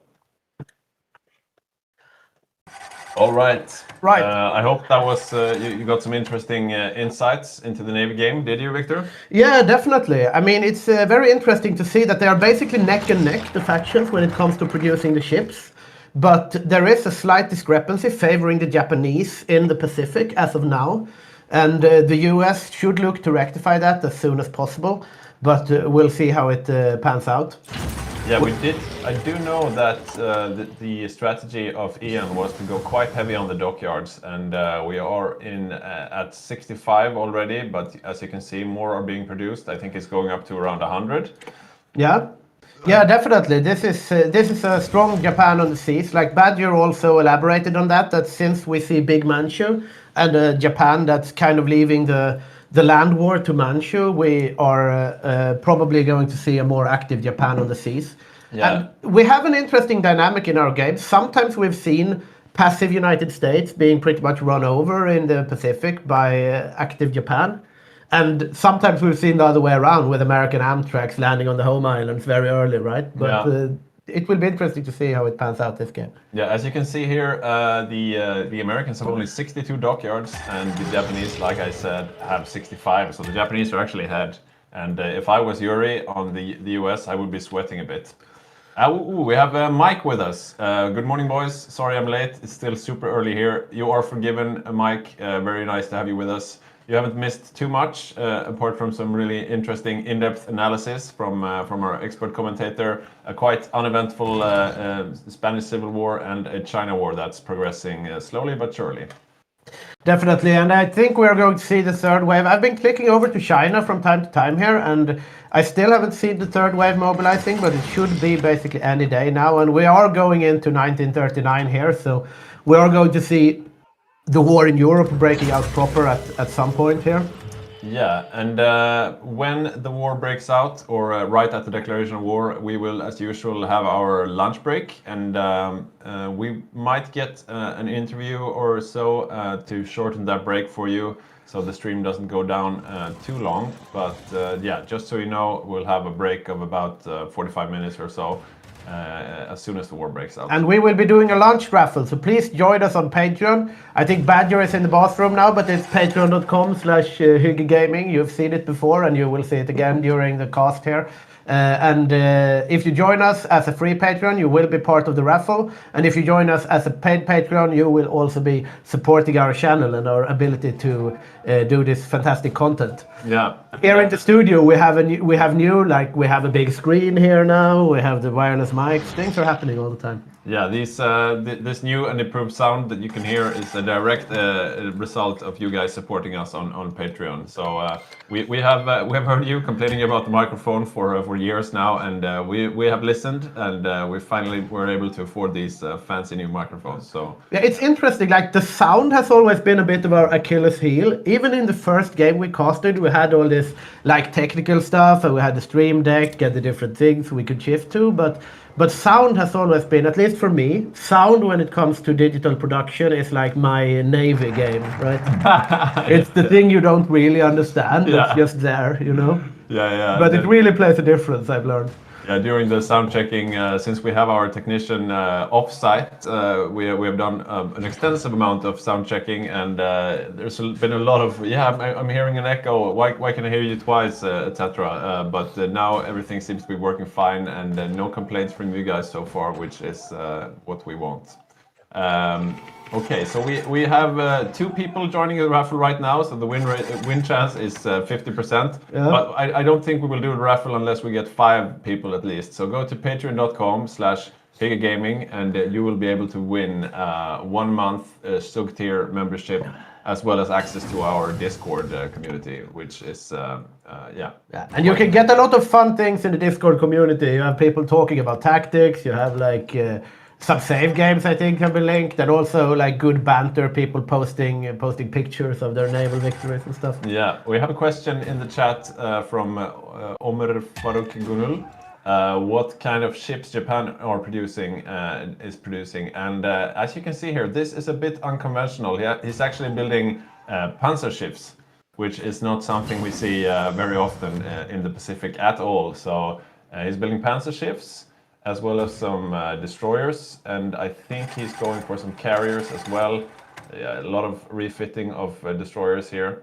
All right. Right. I hope that was you got some interesting insights into the Navy game. Did you, Victor? Yeah, definitely. I mean, it's very interesting to see that they are basically neck and neck, the factions, when it comes to producing the ships. But there is a slight discrepancy favoring the Japanese in the Pacific as of now. And the US should look to rectify that as soon as possible. But we'll see how it pans out. Yeah, I do know that the strategy of Ian was to go quite heavy on the dockyards, and we are at 65 already. But as you can see, more are being produced. I think it's going up to around 100. Yeah. Yeah, definitely. This is a strong Japan on the seas. Like Badger also elaborated on that. That since we see Big Manchu and Japan that's kind of leaving the land war to Manchu, we are probably going to see a more active Japan on the seas. Yeah. And we have an interesting dynamic in our games. Sometimes we've seen passive United States being pretty much run over in the Pacific by active Japan. And sometimes we've seen the other way around with American Amtraks landing on the home islands very early, right? But it will be interesting to see how it pans out this game. Yeah, as you can see here, the Americans have only 62 dockyards, and the Japanese, like I said, have 65. So the Japanese are actually ahead. And if I was Yuri on the US, I would be sweating a bit. We have Mike with us. Good morning, boys. Sorry I'm late. It's still super early here. You are forgiven, Mike. Very nice to have you with us. You haven't missed too much, apart from some really interesting in-depth analysis from our expert commentator, a quite uneventful Spanish Civil War and a China war that's progressing slowly but surely. Definitely, and I think we're going to see the third wave. I've been clicking over to China from time to time here, and I still haven't seen the third wave mobilizing, but it should be basically any day now. And we are going into 1939 here, so we are going to see the war in Europe breaking out proper at some point here. Yeah, and when the war breaks out, or right at the declaration of war, we will, as usual, have our lunch break, and we might get an interview or so to shorten that break for you, so the stream doesn't go down too long. But yeah, just so you know, we'll have a break of about 45 minutes or so as soon as the war breaks out. And we will be doing a lunch raffle, so please join us on Patreon. I think Badger is in the bathroom now, but it's patreon.com/HyggeGaming. You've seen it before, and you will see it again during the cast here. And if you join us as a free Patreon, you will be part of the raffle. And if you join us as a paid Patreon, you will also be supporting our channel and our ability to do this fantastic content. Yeah. Here in the studio, we have we have a big screen here now. We have the wireless mics. Things are happening all the time. Yeah, this new and improved sound that you can hear is a direct result of you guys supporting us on Patreon. So we have heard you complaining about the microphone for years now, and we have listened, and we finally were able to afford these fancy new microphones. So yeah, it's interesting. Like the sound has always been a bit of our Achilles heel. Even in the first game we casted, we had all this like technical stuff, and we had the stream deck and the different things we could shift to, but sound has always been, at least for me, sound when it comes to digital production is like my Navy game, right? It's the thing you don't really understand. Yeah. It's just there, you know? yeah. But it really plays a difference, I've learned. Yeah, during the sound checking, since we have our technician off-site, we have done an extensive amount of sound checking, and there's been a lot of, I'm hearing an echo, why can I hear you twice, etc. But now everything seems to be working fine, and no complaints from you guys so far, which is what we want. Okay, so we have 2 people joining the raffle right now, so the win chance is 50%. Yeah. But I don't think we will do the raffle unless we get 5 people at least. So go to patreon.com/HyggeGaming, and you will be able to win 1 month SUG tier membership, as well as access to our Discord community, which is Yeah, and you can get a lot of fun things in the Discord community. You have people talking about tactics. You have like some save games, I think, have been linked, and also like good banter. People posting pictures of their naval victories and stuff. Yeah, we have a question in the chat from Omer Faruk Gunul. What kind of ships Japan is producing? And as you can see here, this is a bit unconventional. He's actually building panzer ships, which is not something we see very often in the Pacific at all. So he's building panzer ships, as well as some destroyers, and I think he's going for some carriers as well. Yeah, a lot of refitting of destroyers here,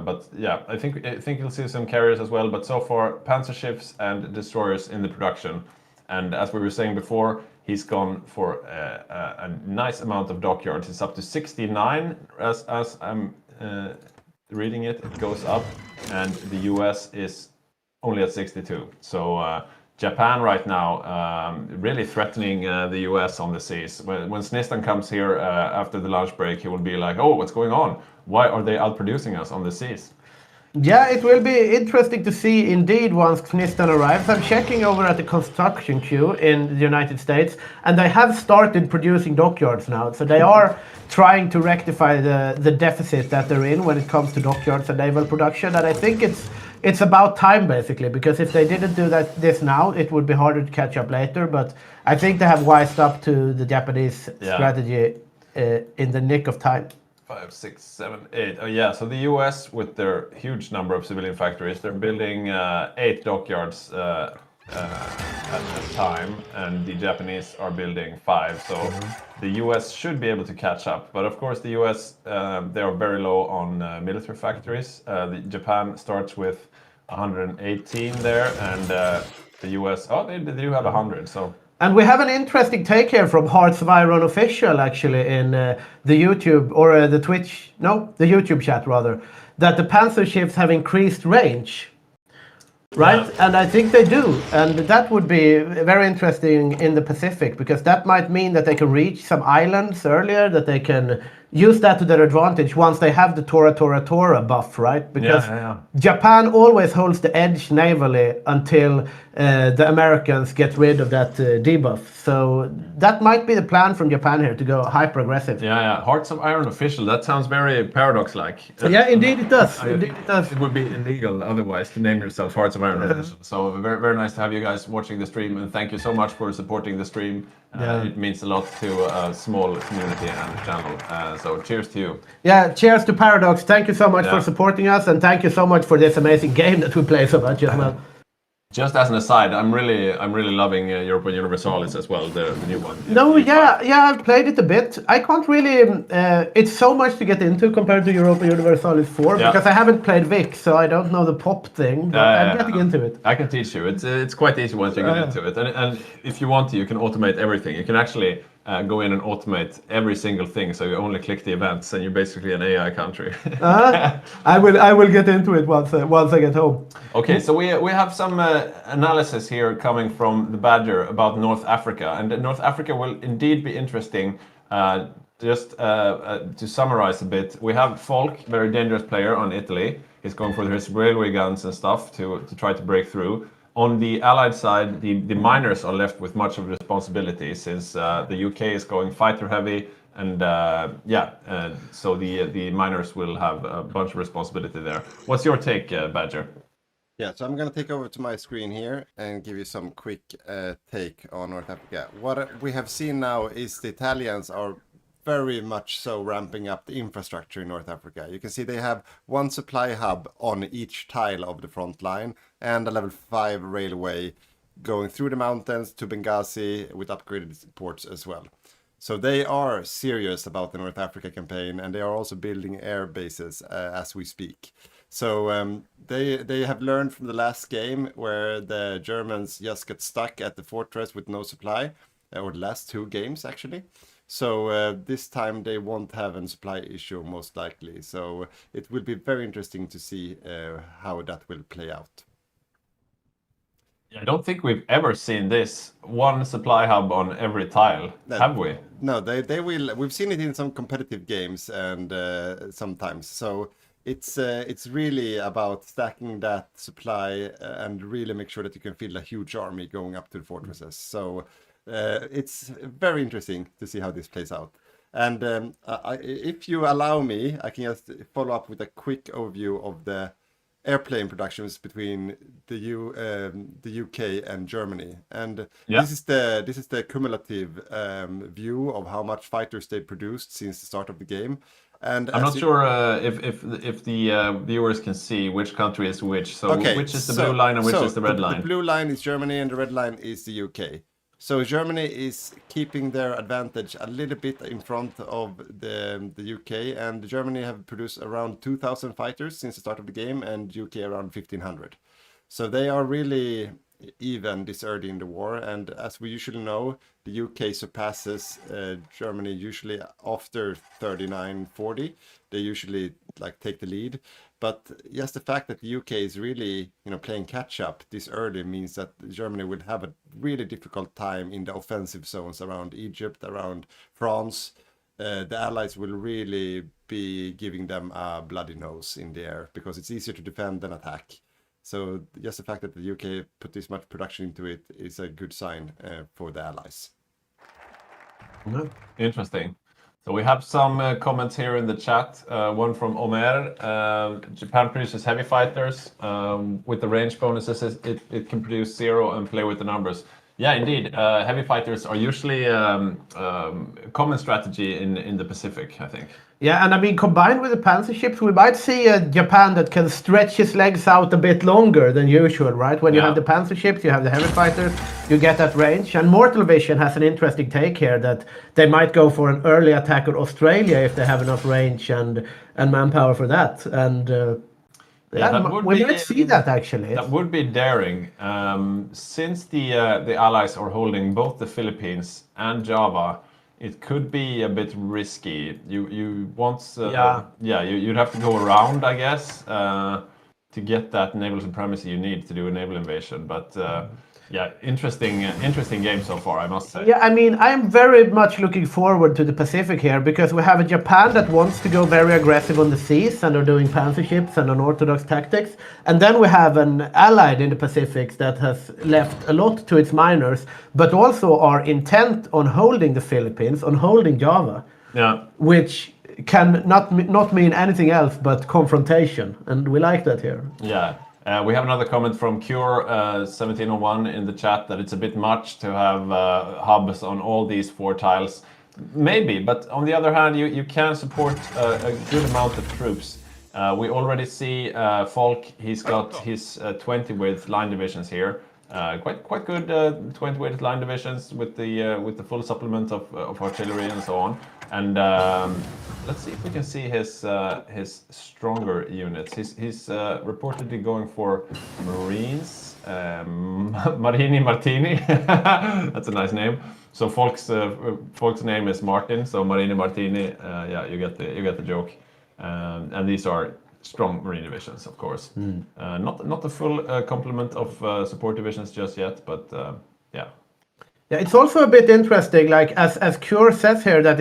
but yeah, I think you'll see some carriers as well. But so far, panzer ships and destroyers in the production, and as we were saying before, he's gone for a nice amount of dockyards. It's up to 69 as I'm reading it. It goes up, and the US is only at 62. So. Japan right now really threatening the US on the seas. When Snistan comes here after the lunch break, he will be like, oh, what's going on? Why are they outproducing us on the seas? Yeah, it will be interesting to see indeed once Snistan arrives. I'm checking over at the construction queue in the United States, and they have started producing dockyards now. So they are trying to rectify the deficit that they're in when it comes to dockyards and naval production. And I think it's about time, basically, because if they didn't do this now, it would be harder to catch up later. But I think they have wised up to the Japanese strategy in the nick of time. 5, 6, 7, 8. Oh yeah, so the US, with their huge number of civilian factories, they're building 8 dockyards at a time, and the Japanese are building 5. So the US should be able to catch up. But of course, the US, they are very low on military factories. Japan starts with 118 there, and the US, they do have 100. So. And we have an interesting take here from Hearts of Iron Official, actually, in the YouTube, or the YouTube chat, rather, that the Panzer ships have increased range, right? Yeah. And I think they do. And that would be very interesting in the Pacific, because that might mean that they can reach some islands earlier, that they can use that to their advantage once they have the Tora buff, right? Because yeah. Japan always holds the edge navally until the Americans get rid of that debuff. So that might be the plan from Japan here, to go hyper aggressive. Yeah. Hearts of Iron official. That sounds very Paradox-like. Yeah, indeed it does. Indeed it does. It would be illegal otherwise to name yourself Hearts of Iron official. So very, very nice to have you guys watching the stream, and thank you so much for supporting the stream. It means a lot to a small community and channel. So cheers to you. Yeah, cheers to Paradox. Thank you so much for supporting us, and thank you so much for this amazing game that we play so much as well. Just as an aside, I'm really loving Europa Universalis as well, the new one. No, I've played it a bit. I can't really. It's so much to get into compared to Europa Universalis 4 because I haven't played Vic, so I don't know the pop thing. But I'm getting into it. I can teach you. It's quite easy once you get into it, and if you want to, you can automate everything. You can actually go in and automate every single thing, so you only click the events, and you're basically an AI country. I will get into it once I get home. Okay, so we have some analysis here coming from the Badger about North Africa, and North Africa will indeed be interesting. Just to summarize a bit, we have Folk, very dangerous player on Italy. He's going for his railway guns and stuff to try to break through. On the Allied side, the miners are left with much of the responsibility, since the UK is going fighter heavy, and so the miners will have a bunch of responsibility there. What's your take, Badger? Yeah, so I'm going to take over to my screen here and give you some quick take on North Africa. What we have seen now is the Italians are very much so ramping up the infrastructure in North Africa. You can see they have one supply hub on each tile of the front line and a level 5 railway going through the mountains to Benghazi with upgraded ports as well. So they are serious about the North Africa campaign, and they are also building air bases as we speak. So they have learned from the last game where the Germans just got stuck at the fortress with no supply, or the last 2 games actually. So this time they won't have a supply issue most likely. So it will be very interesting to see how that will play out. I don't think we've ever seen this one supply hub on every tile, have we? No, they will. We've seen it in some competitive games and sometimes. So it's really about stacking that supply and really make sure that you can fill a huge army going up to the fortresses. So it's very interesting to see how this plays out. And if you allow me, I can just follow up with a quick overview of the airplane productions between the UK and Germany. And this is the cumulative view of how much fighters they produced since the start of the game. And I'm not sure if the viewers can see which country is which. So which is the blue line and which is the red line? The blue line is Germany and the red line is the UK. So Germany is keeping their advantage a little bit in front of the UK, and Germany have produced around 2,000 fighters since the start of the game, and UK around 1,500. So they are really even this early in the war, and as we usually know, the UK surpasses Germany usually after 39-40. They usually take the lead. But just the fact that the UK is really, playing catch up this early means that Germany will have a really difficult time in the offensive zones around Egypt, around France. The Allies will really be giving them a bloody nose in the air because it's easier to defend than attack. So just the fact that the UK put this much production into it is a good sign for the Allies. Interesting. So we have some comments here in the chat. One from Omer. Japan produces heavy fighters. With the range bonuses, it can produce 0 and play with the numbers. Yeah, indeed. Heavy fighters are usually a common strategy in the Pacific, I think. Yeah, and I mean, combined with the panzer ships, we might see a Japan that can stretch his legs out a bit longer than usual, right? When you have the panzer ships, you have the heavy fighters, you get that range. And Mortal Vision has an interesting take here that they might go for an early attack on Australia if they have enough range and manpower for that. And we might see that actually. That would be daring. Since the Allies are holding both the Philippines and Java, it could be a bit risky. You'd have to go around, I guess, to get that naval supremacy you need to do a naval invasion. But Yeah, interesting game so far, I must say. Yeah, I mean, I'm very much looking forward to the Pacific here because we have a Japan that wants to go very aggressive on the seas and are doing panzer ships and unorthodox tactics. And then we have an allied in the Pacific that has left a lot to its miners, but also are intent on holding the Philippines, on holding Java. Yeah. Which can not mean anything else but confrontation. And we like that here. Yeah. We have another comment from Cure 1701 in the chat that it's a bit much to have hubs on all these 4 tiles. Maybe, but on the other hand, you can support a good amount of troops. We already see Falk. He's got his 20 with line divisions here. Quite good 20 with line divisions with the full supplement of artillery and so on. And let's see if we can see his stronger units. He's reportedly going for Marines, Marini Martini. That's a nice name. So Folk's name is Martin. So Marini Martini. Yeah, you get the joke. And these are strong Marine divisions, of course. Not the full complement of support divisions just yet, but yeah. Yeah, it's also a bit interesting, like as Cure says here, that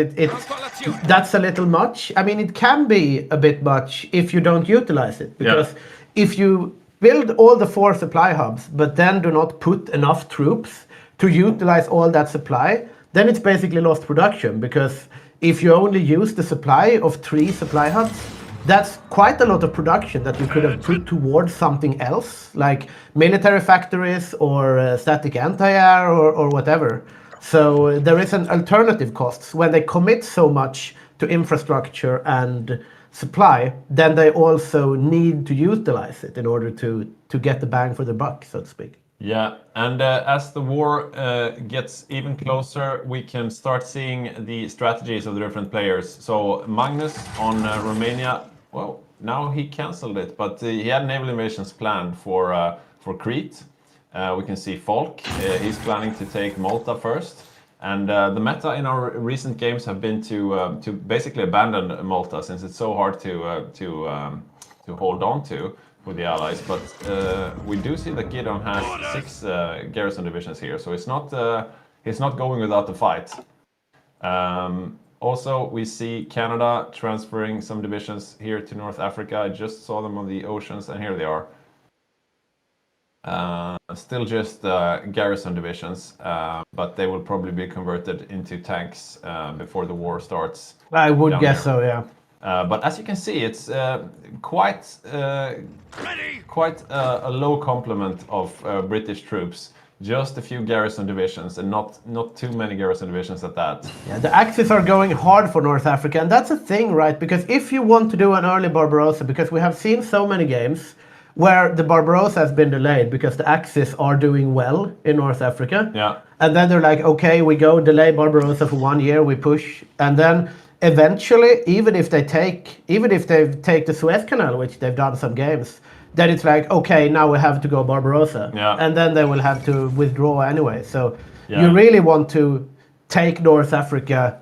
that's a little much. I mean, it can be a bit much if you don't utilize it, because if you build all the 4 supply hubs, but then do not put enough troops to utilize all that supply, then it's basically lost production, because if you only use the supply of 3 supply hubs, that's quite a lot of production that you could have put towards something else, like military factories or static anti-air or whatever. So there is an alternative cost. When they commit so much to infrastructure and supply, then they also need to utilize it in order to get the bang for the buck, so to speak. Yeah, and as the war gets even closer, we can start seeing the strategies of the different players. So Magnus on Romania, well, now he cancelled it, but he had naval invasions planned for Crete. We can see Falk, he's planning to take Malta first. And the meta in our recent games have been to basically abandon Malta, since it's so hard to hold on to with the allies. But we do see that Gideon has 6 garrison divisions here, so he's not going without the fight. Also, we see Canada transferring some divisions here to North Africa. I just saw them on the oceans, and here they are. Still just garrison divisions, but they will probably be converted into tanks before the war starts. I would guess so, yeah. But as you can see, it's quite a low complement of British troops. Just a few garrison divisions, and not too many garrison divisions at that. Yeah, the Axis are going hard for North Africa, and that's a thing, right? Because if you want to do an early Barbarossa, because we have seen so many games where the Barbarossa has been delayed because the Axis are doing well in North Africa. Yeah. And then they're like, okay, we go delay Barbarossa for 1 year, we push, and then eventually, even if they take the Suez Canal, which they've done some games, then it's like, okay, now we have to go Barbarossa. Yeah. And then they will have to withdraw anyway. So you really want to take North Africa,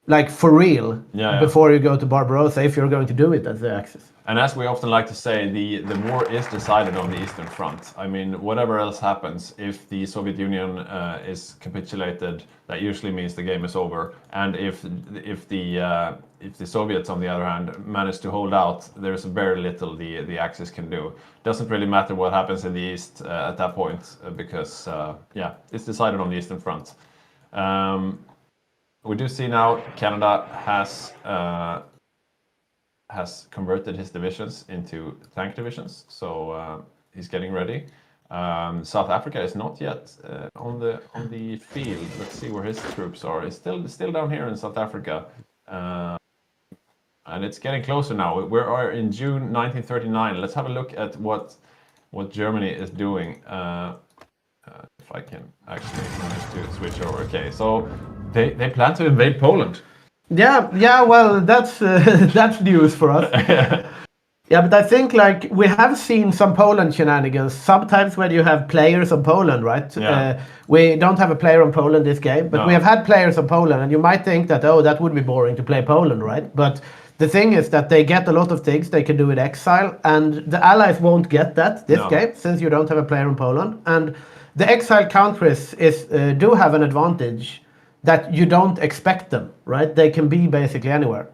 like for real, before you go to Barbarossa, if you're going to do it as the Axis. And as we often like to say, the war is decided on the Eastern Front. I mean, whatever else happens, if the Soviet Union is capitulated, that usually means the game is over. And if the Soviets, on the other hand, manage to hold out, there's very little the Axis can do. Doesn't really matter what happens in the East at that point, because it's decided on the Eastern Front. We do see now Canada has converted his divisions into tank divisions, so he's getting ready. South Africa is not yet on the field. Let's see where his troops are. He's still down here in South Africa, and it's getting closer now. We are in June 1939. Let's have a look at what Germany is doing. If I can actually manage to switch over. Okay, so they plan to invade Poland. Yeah. Well, that's that's news for us. Yeah, but I think like we have seen some Poland shenanigans. Sometimes when you have players on Poland, right? Yeah. We don't have a player on Poland this game, but we have had players on Poland, and you might think that that would be boring to play Poland, right? But the thing is that they get a lot of things they can do with exile, and the Allies won't get that this game since you don't have a player in Poland. And the exiled countries do have an advantage that you don't expect them, right? They can be basically anywhere.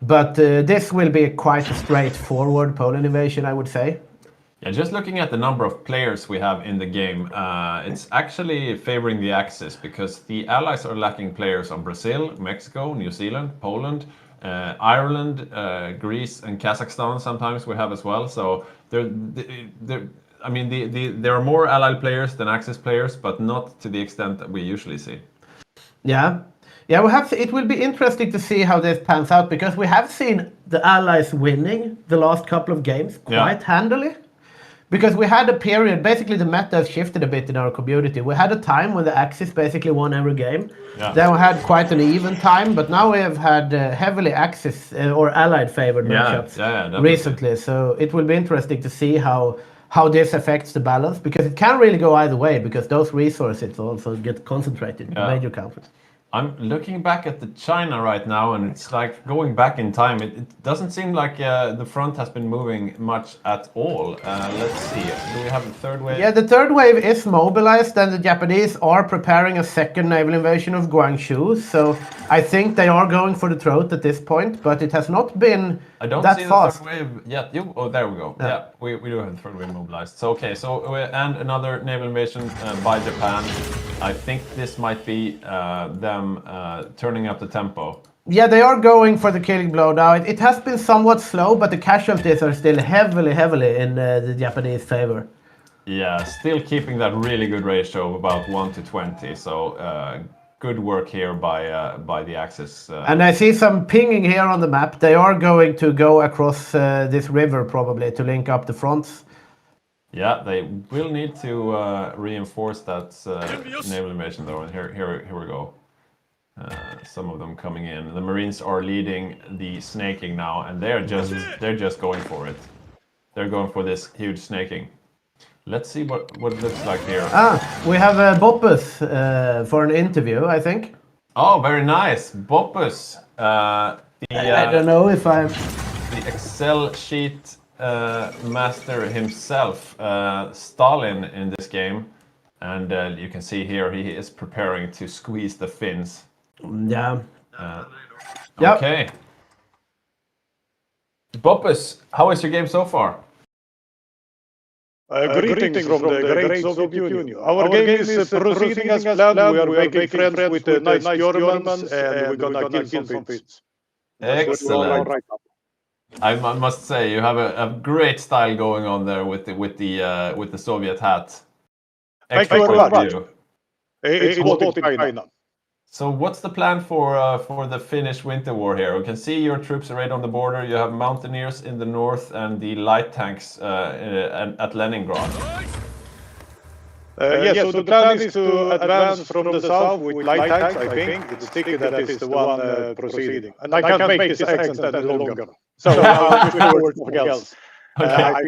But this will be quite a straightforward Poland invasion, I would say. Yeah, just looking at the number of players we have in the game, it's actually favoring the Axis because the Allies are lacking players on Brazil, Mexico, New Zealand, Poland, Ireland, Greece, and Kazakhstan. Sometimes we have as well. So I mean, there are more Allied players than Axis players, but not to the extent that we usually see. Yeah. Yeah, it will be interesting to see how this pans out because we have seen the Allies winning the last couple of games quite handily. Because we had a period, basically the meta has shifted a bit in our community. We had a time when the Axis basically won every game. Yeah. Then we had quite an even time, but now we have had heavily Axis or Allied favored matchups recently. So it will be interesting to see how this affects the balance because it can really go either way because those resources also get concentrated in major countries. I'm looking back at the China right now, and it's like going back in time. It doesn't seem like the front has been moving much at all. Let's see. Do we have a third wave? Yeah, the third wave is mobilized, and the Japanese are preparing a second naval invasion of Guangzhou. So I think they are going for the throat at this point, but it has not been I don't that see fast. the third wave yet. Oh, there we go. Yeah, we do have the third wave mobilized. So okay, and another naval invasion by Japan. I think this might be them turning up the tempo. Yeah, they are going for the killing blow now. It has been somewhat slow, but the casualties are still heavily in the Japanese favor. Yeah, still keeping that really good ratio of about 1 to 20. So good work here by the Axis. And I see some pinging here on the map. They are going to go across this river probably to link up the fronts. Yeah, they will need to reinforce that naval invasion though. And here we go. Some of them coming in. The Marines are leading the snaking now, and they're just going for it. They're going for this huge snaking. Let's see what it looks like here. We have Boppus for an interview, I think. Oh, very nice, Boppus. I don't know if I'm the Excel sheet master himself, Stalin in this game, and you can see here he is preparing to squeeze the Finns. Yeah. Okay. Boppus, how is your game so far? Greetings from the great Soviet Union. Our game is proceeding as planned. We are making friends with the nice Germans, and we're gonna kill some Finns. Excellent. I must say you have a great style going on there with the Soviet hat. Thank you very much. It's hot in China. So what's the plan for the Finnish winter war here? We can see your troops are right on the border. You have mountaineers in the north and the light tanks at Leningrad. So the plan is to advance from the south with light tanks, I think. It's Sticky that is the one proceeding. And I can't make this accent any longer. So I'll switch over to something else. I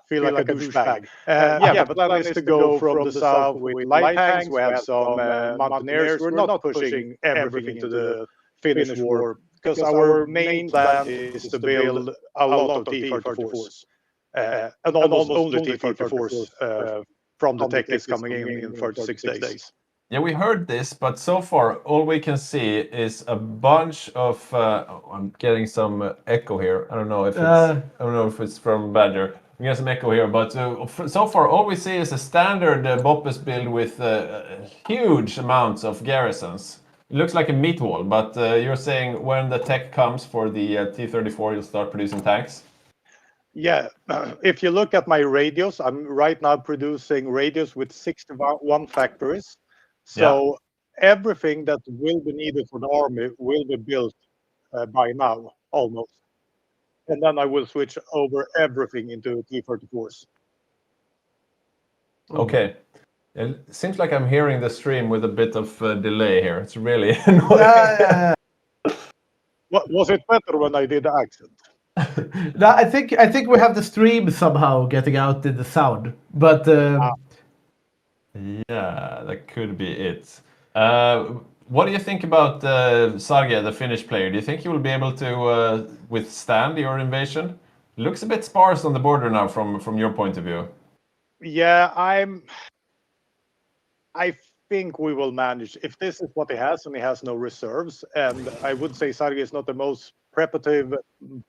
feel like a douchebag. But the plan is to go from the south with light tanks. We have some mountaineers. We're not pushing everything into the Finnish war because our main plan is to build a lot of T-34s. And almost only T-34s from the tech is coming in 36 days. Yeah, we heard this, but so far all we can see is a bunch of. I'm getting some echo here. I don't know if it's from Badger. We got some echo here, but so far all we see is a standard Boppus build with huge amounts of garrisons. It looks like a meat wall, but you're saying when the tech comes for the T-34, you'll start producing tanks? Yeah, if you look at my radios, I'm right now producing radios with 61 factories. So everything that will be needed for the army will be built by now, almost. And then I will switch over everything into T-34s. Okay. It seems like I'm hearing the stream with a bit of delay here. It's really annoying. Was it better when I did the accent? No, I think we have the stream somehow getting out in the sound, but yeah, that could be it. What do you think about Sarge, the Finnish player? Do you think he will be able to withstand your invasion? Looks a bit sparse on the border now from your point of view. Yeah, I think we will manage. If this is what he has and he has no reserves, and I would say Sergey is not the most preparative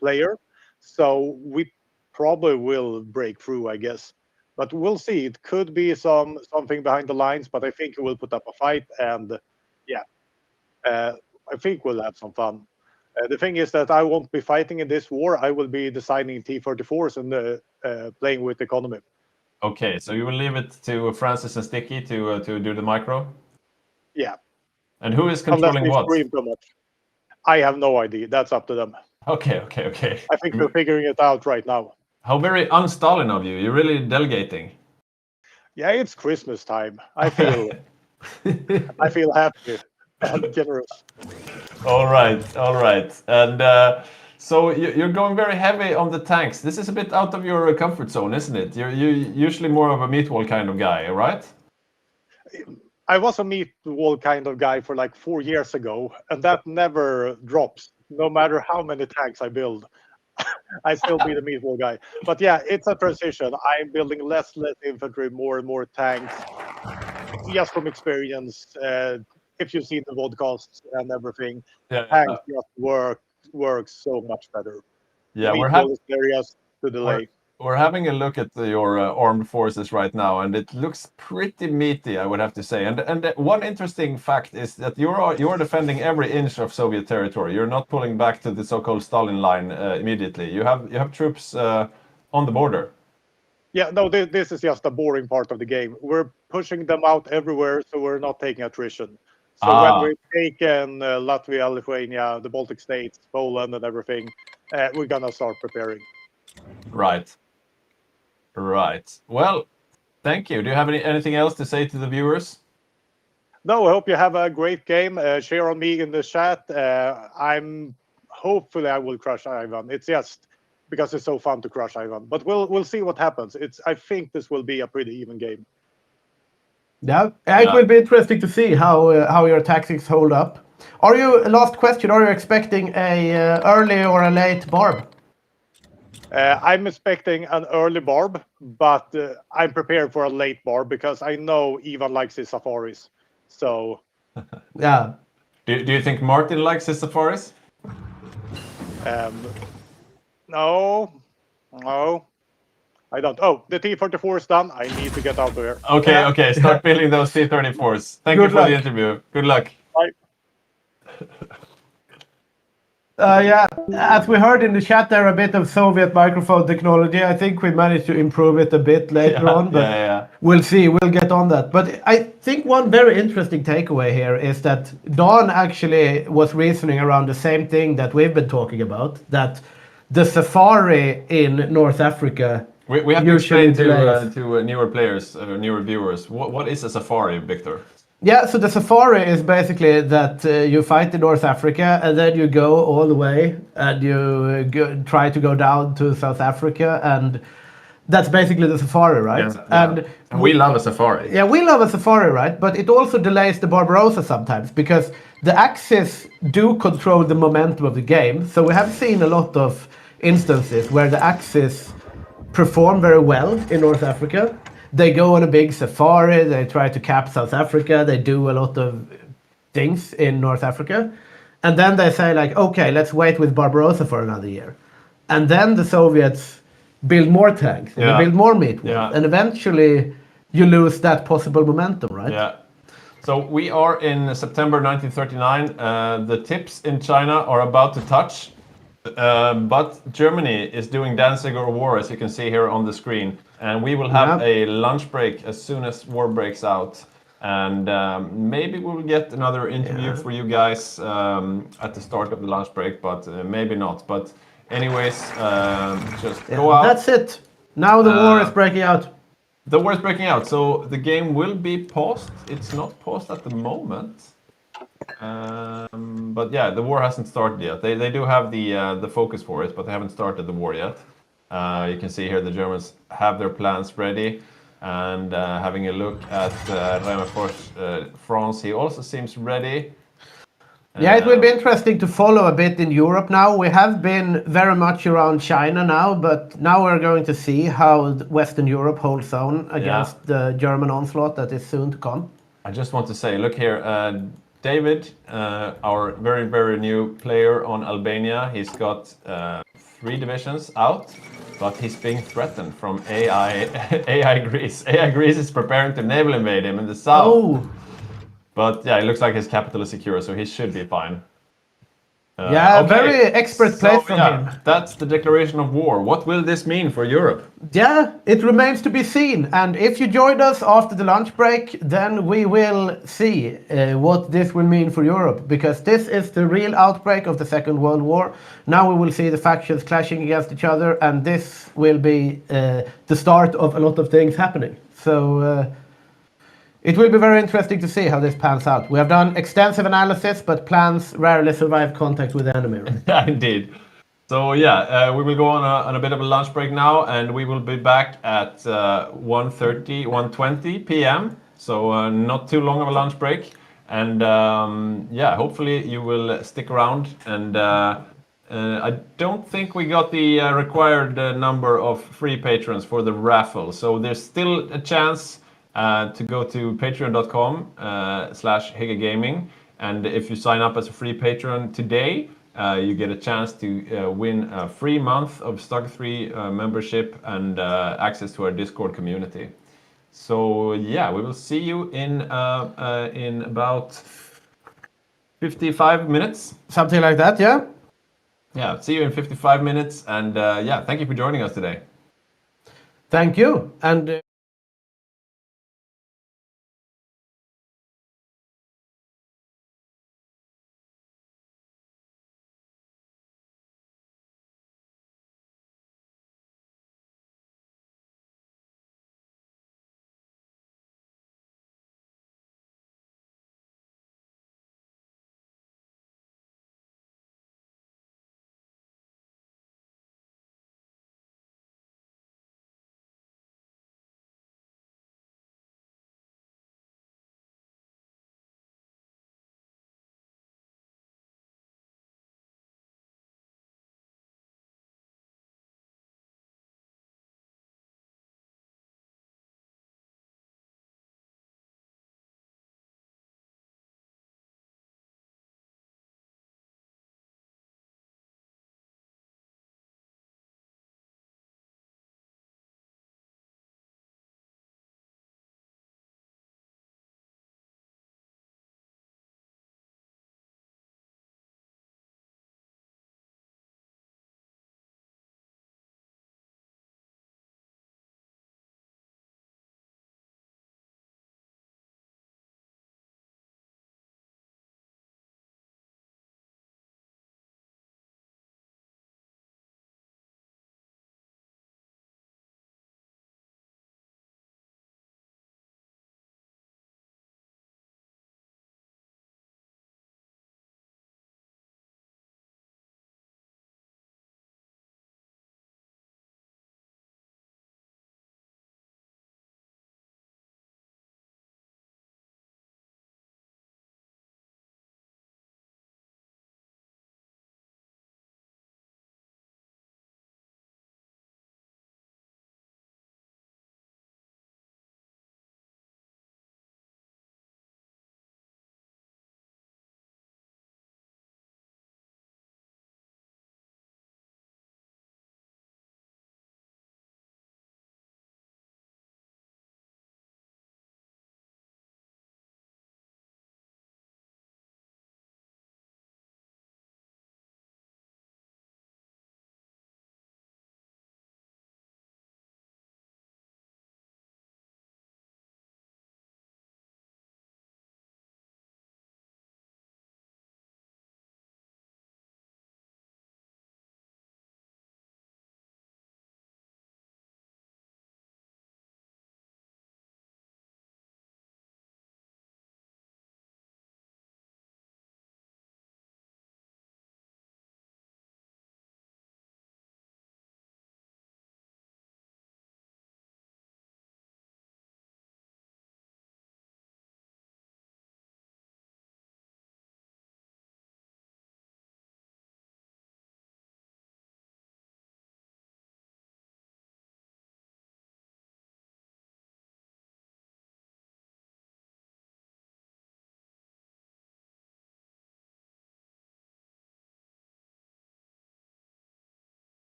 player, so we probably will break through, I guess. But we'll see. It could be something behind the lines, but I think he will put up a fight, and yeah, I think we'll have some fun. The thing is that I won't be fighting in this war. I will be designing T-34s and playing with economy. Okay, so you will leave it to Francis and Sticky to do the micro? Yeah. And who is Unless controlling they what? scream too much. I have no idea. That's up to them. Okay. I think they're figuring it out right now. How very un-Stalin of you. You're really delegating. Yeah, it's Christmas time. I feel happy and generous. All right. And so you're going very heavy on the tanks. This is a bit out of your comfort zone, isn't it? You're usually more of a meat wall kind of guy, right? I was a meat wall kind of guy for like 4 years ago, and that never drops. No matter how many tanks I build, I still be the meat wall guy. But yeah, it's a transition. I'm building less infantry, more and more tanks. Just from experience, if you've seen the podcasts and everything, tanks just works so much better. Yeah, we're having a look at your armed forces right now, and it looks pretty meaty, I would have to say. And one interesting fact is that you're defending every inch of Soviet territory. You're not pulling back to the so-called Stalin line immediately. You have troops on the border. Yeah, no, this is just the boring part of the game. We're pushing them out everywhere, so we're not taking attrition. So when we've taken Latvia, Lithuania, the Baltic states, Poland, and everything, we're gonna start preparing. Right. Well, thank you. Do you have anything else to say to the viewers? No, I hope you have a great game. Share on me in the chat. Hopefully I will crush Ivan. It's just because it's so fun to crush Ivan. But we'll see what happens. I think this will be a pretty even game. Yeah, it will be interesting to see how your tactics hold up. Last question, are you expecting a early or a late barb? I'm expecting an early barb, but I'm prepared for a late barb because I know Ivan likes his safaris. So, yeah. Do you think Martin likes his safaris? No, I don't. Oh, the T-34 is done. I need to get out of here. Okay. Start building those T-34s. Thank you for the interview. Good luck. Bye. Yeah, as we heard in the chat there, a bit of Soviet microphone technology. I think we managed to improve it a bit later on, but we'll see. We'll get on that. But I think one very interesting takeaway here is that Don actually was reasoning around the same thing that we've been talking about, that the safari in North Africa... We have to explain to newer players, newer viewers, what is a safari, Victor? Yeah, so the safari is basically that you fight in North Africa and then you go all the way and you try to go down to South Africa, and that's basically the safari, right? Yeah. And we love a safari. Yeah, we love a safari, right? But it also delays the Barbarossa sometimes because the Axis do control the momentum of the game. So we have seen a lot of instances where the Axis perform very well in North Africa. They go on a big safari, they try to cap South Africa, they do a lot of things in North Africa. And then they say like, okay, let's wait with Barbarossa for another year. And then the Soviets build more tanks, and they build more meat walls. And eventually you lose that possible momentum, right? Yeah. So we are in September 1939. The tips in China are about to touch. But Germany is doing Danziger War, as you can see here on the screen. And we will have a lunch break as soon as war breaks out. And maybe we will get another interview for you guys at the start of the lunch break, but maybe not. But anyways, just go out. That's it. Now the war is breaking out. The war is breaking out, so the game will be paused. It's not paused at the moment. But yeah, the war hasn't started yet. They do have the focus for it, but they haven't started the war yet. You can see here the Germans have their plans ready, and having a look at Raymond France, he also seems ready. Yeah, it will be interesting to follow a bit in Europe now. We have been very much around China now, but now we're going to see how Western Europe holds on against the German onslaught that is soon to come. I just want to say, look here, David, our very, very new player on Albania, he's got 3 divisions out, but he's being threatened from AI, AI Greece. AI Greece is preparing to naval invade him in the south. Oh, But yeah, it looks like his capital is secure, so he should be fine. yeah, okay, very expert play from him. That's the declaration of war. What will this mean for Europe? Yeah, it remains to be seen. And if you joined us after the lunch break, then we will see what this will mean for Europe. Because this is the real outbreak of the Second World War. Now we will see the factions clashing against each other, and this will be the start of a lot of things happening. So it will be very interesting to see how this pans out. We have done extensive analysis, but plans rarely survive contact with the enemy. Right? Yeah, indeed. So yeah, we will go on a bit of a lunch break now, and we will be back at 1:30, 1:20 p.m. So not too long of a lunch break. And yeah, hopefully you will stick around. And I don't think we got the required number of free patrons for the raffle. So there's still a chance to go to patreon.com/HyggeGaming. And if you sign up as a free patron today, you get a chance to win a free month of Stock 3 membership and access to our Discord community. So yeah, we will see you in about 55 minutes. Something like that, yeah? Yeah, see you in 55 minutes. And yeah, thank you for joining us today. Thank you. And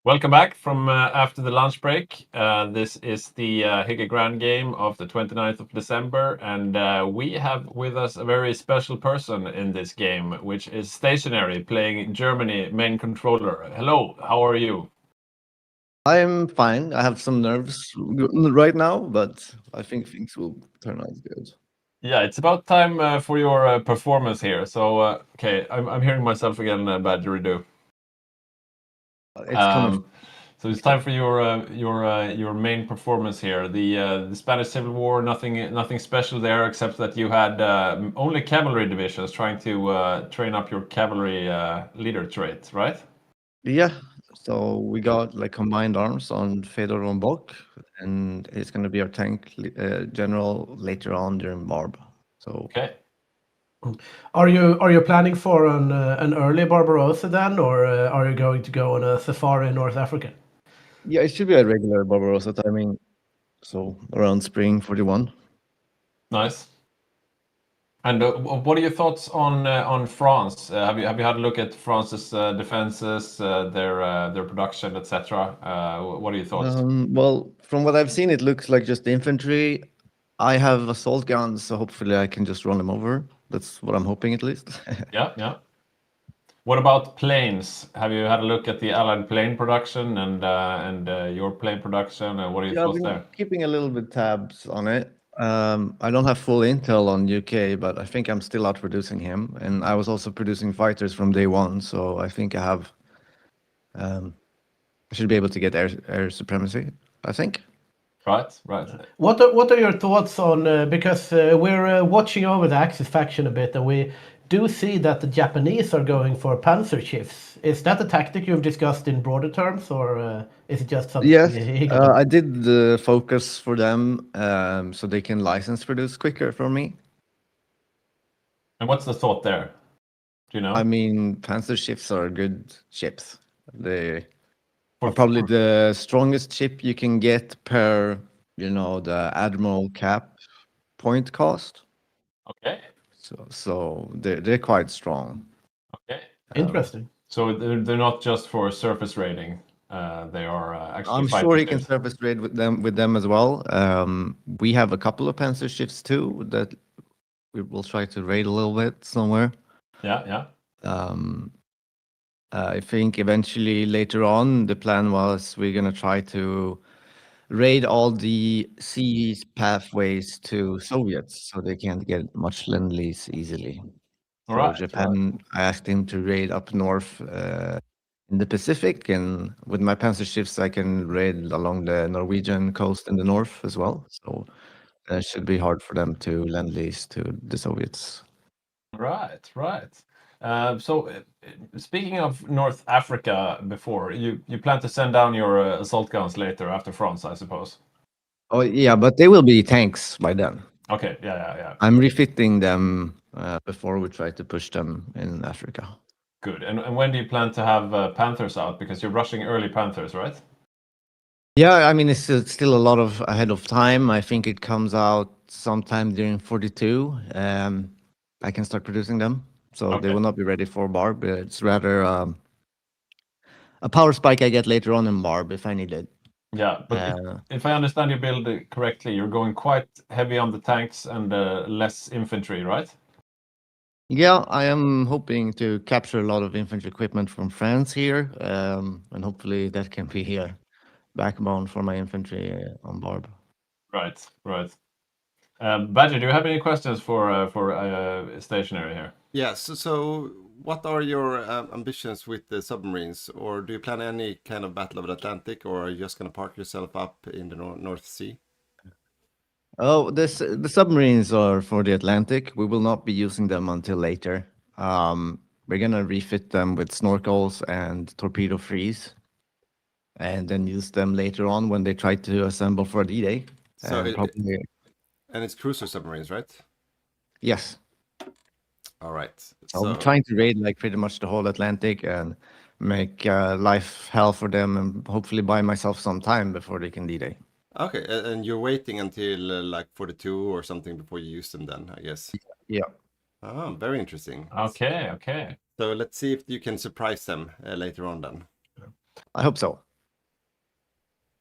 Welcome back from after the lunch break. This is the Hygge Grand game of the 29th of December, and we have with us a very special person in this game, which is Stationary, playing Germany main controller. Hello, how are you? I'm fine. I have some nerves right now, but I think things will turn out good. Yeah, it's about time for your performance here. So, okay, I'm hearing myself again, Badgeridoo. It's coming. So it's time for your main performance here. The Spanish Civil War, nothing special there, except that you had only cavalry divisions trying to train up your cavalry leader trait, right? Yeah. So we got like combined arms on Fedor von Bock, and he's going to be our tank general later on during Barb. So Okay. Are you planning for an early Barbarossa then, or are you going to go on a safari in North Africa? yeah, it should be a regular Barbarossa timing. So around spring 41. Nice. And what are your thoughts on France? Have you had a look at France's defenses, their production, etc.? What are your thoughts? Well, from what I've seen, it looks like just infantry. I have assault guns, so hopefully I can just run them over. That's what I'm hoping, at least. Yeah. What about planes? Have you had a look at the Allied plane production and your plane production? And what are your Yeah, I've thoughts been there? keeping a little bit tabs on it. I don't have full intel on UK, but I think I'm still outproducing him. And I was also producing fighters from day one, so I think I have. I should be able to get air supremacy, I think. Right. What are your thoughts on because we're watching over the Axis faction a bit, and we do see that the Japanese are going for panzer shifts. Is that a tactic you've discussed in broader terms, or is it just something Yes, he got? I did the focus for them, so they can license produce quicker for me. And what's the thought there? Do you know? I mean, panzer ships are good ships. They are probably the strongest ship you can get per, the Admiral cap point cost. Okay. So they're quite strong. Okay. Interesting. So they're not just for surface raiding. They are actually. I'm fighting sure he can ships. surface raid with them as well. We have a couple of panzer ships too that we will try to raid a little bit somewhere. Yeah. I think eventually later on the plan was we're gonna try to raid all the sea pathways to Soviets so they can't get much lend-lease easily. So Right. Japan, I asked him to raid up north in the Pacific, and with my panzer ships, I can raid along the Norwegian coast in the north as well. So it should be hard for them to lend lease to the Soviets. Right. So, speaking of North Africa, before you plan to send down your assault guns later after France, I suppose. Oh yeah, but they will be tanks by then. Okay. Yeah. I'm refitting them before we try to push them in Africa. Good. And when do you plan to have Panthers out? Because you're rushing early Panthers, right? Yeah, I mean, it's still a lot of ahead of time. I think it comes out sometime during 42. I can start producing them. So they Okay. will not be ready for Barb. It's rather a power spike I get later on in Barb if I need it. Yeah, but if I understand your build correctly, you're going quite heavy on the tanks and less infantry, right? Yeah, I am hoping to capture a lot of infantry equipment from France here, and hopefully that can be a backbone for my infantry on Barb. Right. Badger, do you have any questions for Stationary here? Yeah, so what are your ambitions with the submarines? Or do you plan any kind of Battle of the Atlantic, or are you just going to park yourself up in the North Sea? Oh, the submarines are for the Atlantic. We will not be using them until later. We're gonna refit them with snorkels and torpedo freeze, and then use them later on when they try to assemble for D-Day. So And it's cruiser submarines, right? yes. All right. I'm trying to raid like pretty much the whole Atlantic and make life hell for them, and hopefully buy myself some time before they can D-Day. Okay, and you're waiting until like 42 or something before you use them then, I guess. Yeah. Oh, very interesting. Okay. So let's see if you can surprise them later on then. I hope so.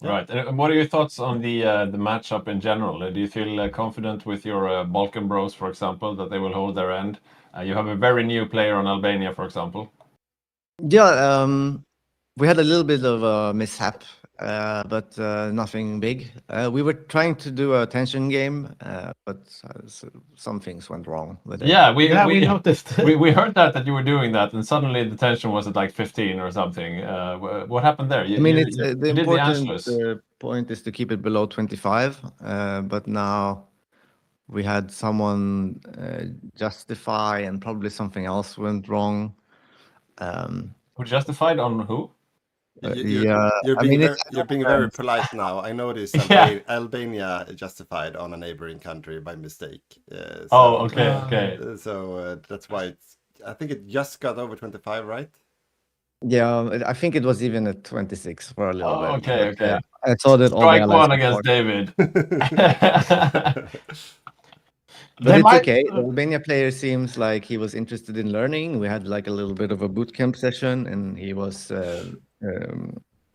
Right. And what are your thoughts on the matchup in general? Do you feel confident with your Balkan Bros, for example, that they will hold their end? You have a very new player on Albania, for example. Yeah, we had a little bit of a mishap, but nothing big. We were trying to do a tension game, but some things went wrong with it. Yeah, we noticed. we heard that you were doing that, and suddenly the tension was at like 15 or something. What happened there? I mean, it's you the did the important Anschluss. point is to keep it below 25, but now we had someone justify and probably something else went wrong. Who justified on who? Yeah, You're I being mean, you're being very polite now. I noticed Yeah. Albania justified on a neighboring country by mistake. Oh, okay. So that's why I think it just got over 25, right? Yeah, I think it was even at 26 for a little bit. Okay, but, okay. I saw that all the Strike allies one were against part. David. But They it's might- okay. The Albania player seems like he was interested in learning. We had like a little bit of a boot camp session, and he was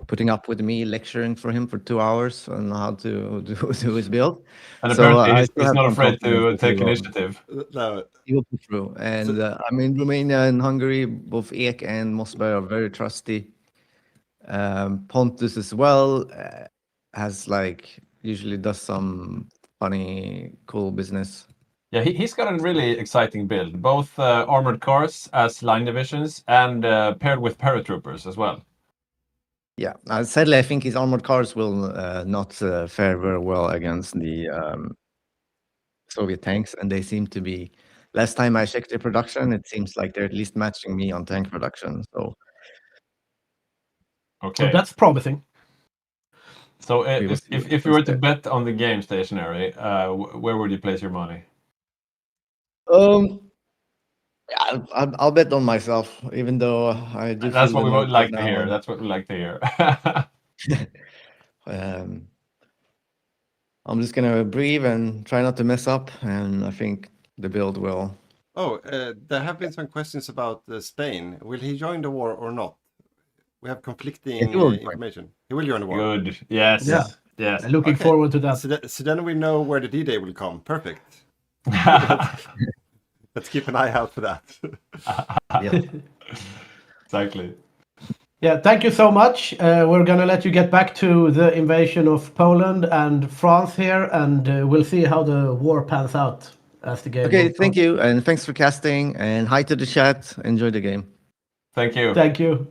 putting up with me lecturing for him for 2 hours on how to do his build. And So, apparently I he's, still he's have not some afraid confidence to that he take will- initiative. No, He will pull through. And I mean, Romania and Hungary, both Ek and Mosberg are very trusty. Pontus as well has like usually does some funny, cool business. Yeah, he's got a really exciting build, both armored cars as line divisions and paired with paratroopers as well. Yeah, sadly, I think his armored cars will not fare very well against the Soviet tanks, and they seem to be. Last time I checked their production, it seems like they're at least matching me on tank production. So Okay. That's promising. So We will see if what you were to happens bet on the game stationary, where would you place your money? yeah, I'll bet on myself, even though I do. That's feel what we the would note like right to now, hear. and, That's what we like to hear. I'm just gonna breathe and try not to mess up, and I think the build will. Oh, there have been some questions about Spain. Will he join the war or not? We have conflicting He will join. information. He will join the war. Good. Yes. Yeah. Yes. Looking Okay. forward to that. So then we know where the D-Day will come. Perfect. Let's keep an eye out for that. Yeah. Exactly. Yeah, thank you so much. We're gonna let you get back to the invasion of Poland and France here, and we'll see how the war pans out as the game. Okay, moves thank on. you, and thanks for casting, and hi to the chat. Enjoy the game. Thank you. Thank you.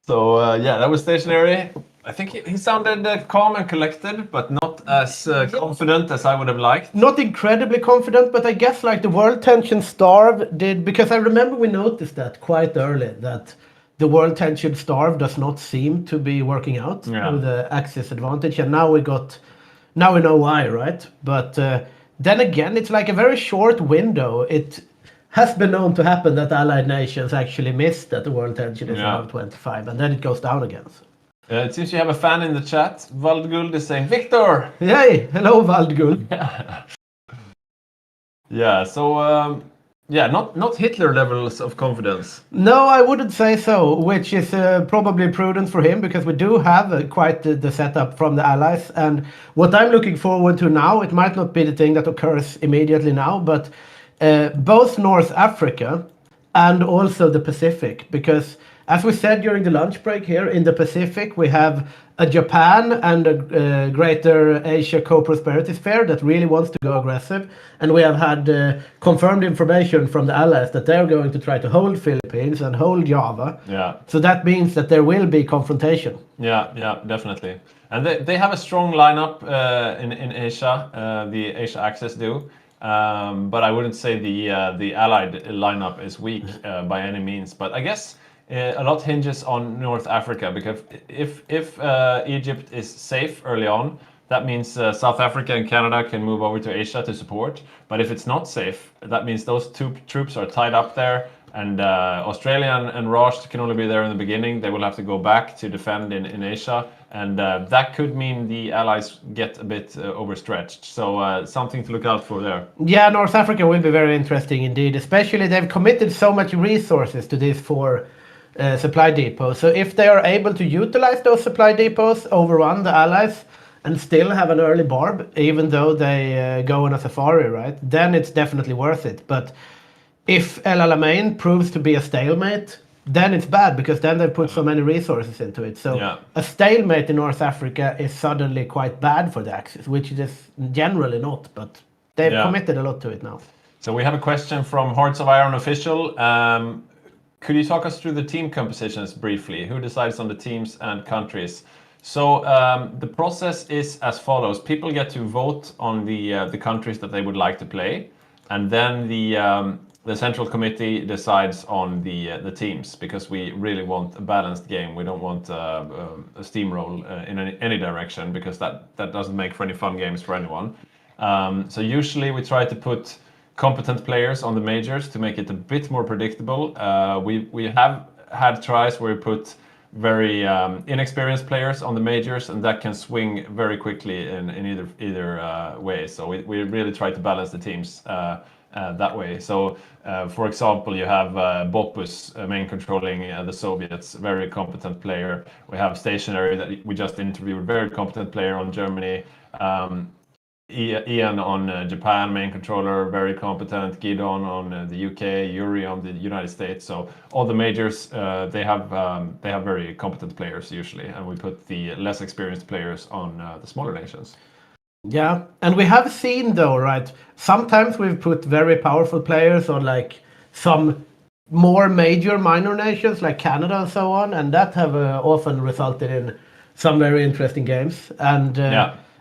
So yeah, that was stationary. I think he sounded calm and collected, but not as confident as I would have liked. Not incredibly confident, but I guess like the world tension starve did, because I remember we noticed that quite early, that the world tension starve does not seem to be working out Yeah. with the Axis advantage, and now we know why, right? But then again, it's like a very short window. It has been known to happen that allied nations actually miss that the world tension is Yeah. around 25, and then it goes down again. So. It seems you have a fan in the chat. Valdguld is saying, Victor! Yay! Hello, Valdgul. Yeah, so yeah, not Hitler levels of confidence. No, I wouldn't say so, which is probably prudent for him, because we do have quite the setup from the Allies. And what I'm looking forward to now, it might not be the thing that occurs immediately now, but both North Africa and also the Pacific, because as we said during the lunch break here, in the Pacific we have a Japan and a greater Asia co-prosperity sphere that really wants to go aggressive, and we have had confirmed information from the Allies that they're going to try to hold Philippines and hold Java. Yeah. So that means that there will be confrontation. Yeah, definitely. And they have a strong lineup in Asia. The Asia Axis do. But I wouldn't say the Allied lineup is weak by any means. But I guess a lot hinges on North Africa, because if Egypt is safe early on, that means South Africa and Canada can move over to Asia to support. But if it's not safe, that means those two troops are tied up there, and Australia and Roche can only be there in the beginning. They will have to go back to defend in Asia, and that could mean the Allies get a bit overstretched. So something to look out for there. Yeah, North Africa will be very interesting indeed, especially they've committed so much resources to these four supply depots. So if they are able to utilize those supply depots, overrun the allies, and still have an early barb, even though they go on a safari, right? Then it's definitely worth it. But if El Alamein proves to be a stalemate, then it's bad because then they put so many resources into it. So Yeah. a stalemate in North Africa is suddenly quite bad for the Axis, which it is generally not, but they've Yeah. committed a lot to it now. So we have a question from Hearts of Iron official. Could you talk us through the team compositions briefly? Who decides on the teams and countries? So the process is as follows: people get to vote on the countries that they would like to play, and then the central committee decides on the teams, because we really want a balanced game. We don't want a steamroll in any direction, because that doesn't make for any fun games for anyone. So usually we try to put competent players on the majors to make it a bit more predictable. We have had tries where we put very inexperienced players on the majors, and that can swing very quickly in either way. So we really try to balance the teams that way. So for example, you have Bopus main controlling the Soviets, very competent player. We have Stationary that we just interviewed, very competent player on Germany. Ian on Japan, main controller, very competent. Gidon on the UK, Yuri on the United States. So all the majors, they have very competent players usually, and we put the less experienced players on the smaller nations. Yeah, and we have seen though, right? Sometimes we've put very powerful players on like some more major minor nations like Canada and so on, and that have often resulted in some very interesting games. And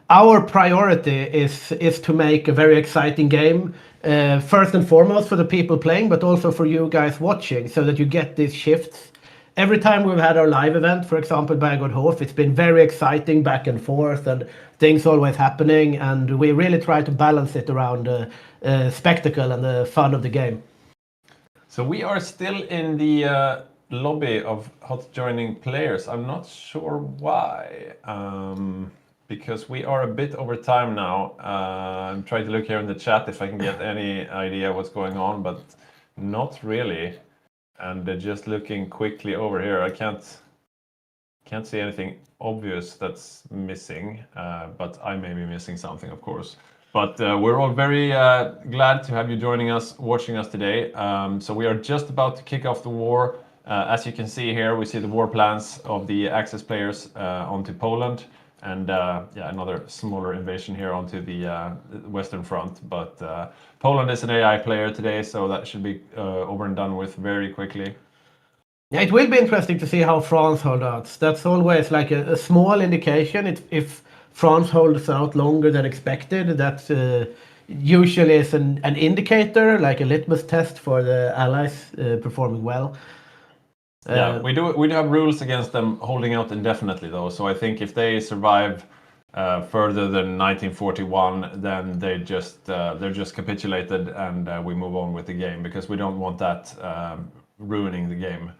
our priority is to make a very exciting game, first and foremost for the people playing, but also for you guys watching, so that you get these shifts. Every time we've had our live event, for example, Berghodhof, it's been very exciting back and forth and things always happening, and we really try to balance it around spectacle and the fun of the game. So we are still in the lobby of hot joining players. I'm not sure why, because we are a bit over time now. I'm trying to look here in the chat if I can get any idea what's going on, but not really. And just looking quickly over here, I can't see anything obvious that's missing, but I may be missing something, of course. But we're all very glad to have you joining us, watching us today. So we are just about to kick off the war. As you can see here, we see the war plans of the Axis players onto Poland, and another smaller invasion here onto the Western Front. But Poland is an AI player today, so that should be over and done with very quickly. Yeah, it will be interesting to see how France holds out. That's always like a small indication. If France holds out longer than expected, that usually is an indicator, like a litmus test for the allies performing well. Yeah, we do have rules against them holding out indefinitely, though. So I think if they survive further than 1941, then they're just capitulated, and we move on with the game, because we don't want that ruining the game.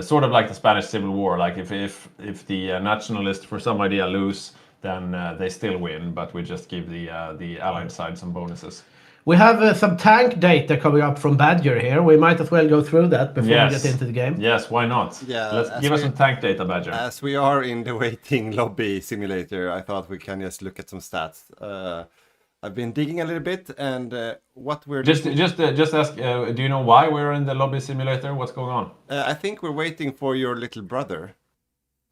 Sort of like the Spanish Civil War. Like if the nationalists for some idea lose, then they still win, but we just give the Allied side some bonuses. We have some tank data coming up from Badger here. We might as well go through that before we get into the game. Yes, why not? Yeah, Give us some tank data, Badger. As we are in the waiting lobby simulator, I thought we can just look at some stats. I've been digging a little bit, and what we're just ask. Do you know why we're in the lobby simulator? What's going on? I think we're waiting for your little brother.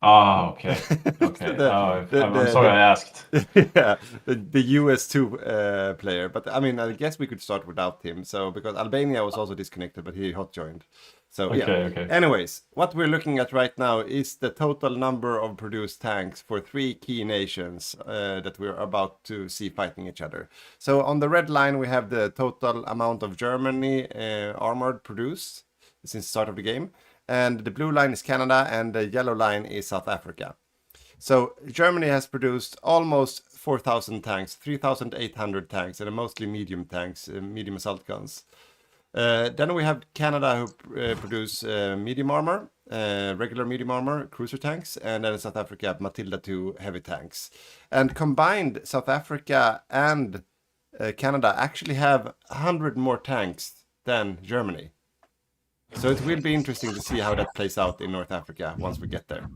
Oh, okay. I'm sorry I asked. Yeah, the US2 player. But I mean, I guess we could start without him. So because Albania was also disconnected, but he hot joined. So okay. Anyways, what we're looking at right now is the total number of produced tanks for 3 key nations that we're about to see fighting each other. So on the red line, we have the total amount of Germany armored produced since the start of the game. And the blue line is Canada, and the yellow line is South Africa. So Germany has produced almost 4,000 tanks, 3,800 tanks, and mostly medium tanks, medium assault guns. Then we have Canada, who produce medium armor, regular medium armor, cruiser tanks, and then South Africa, Matilda 2 heavy tanks. And combined, South Africa and Canada actually have 100 more tanks than Germany. So it will be interesting to see how that plays out in North Africa once we get there.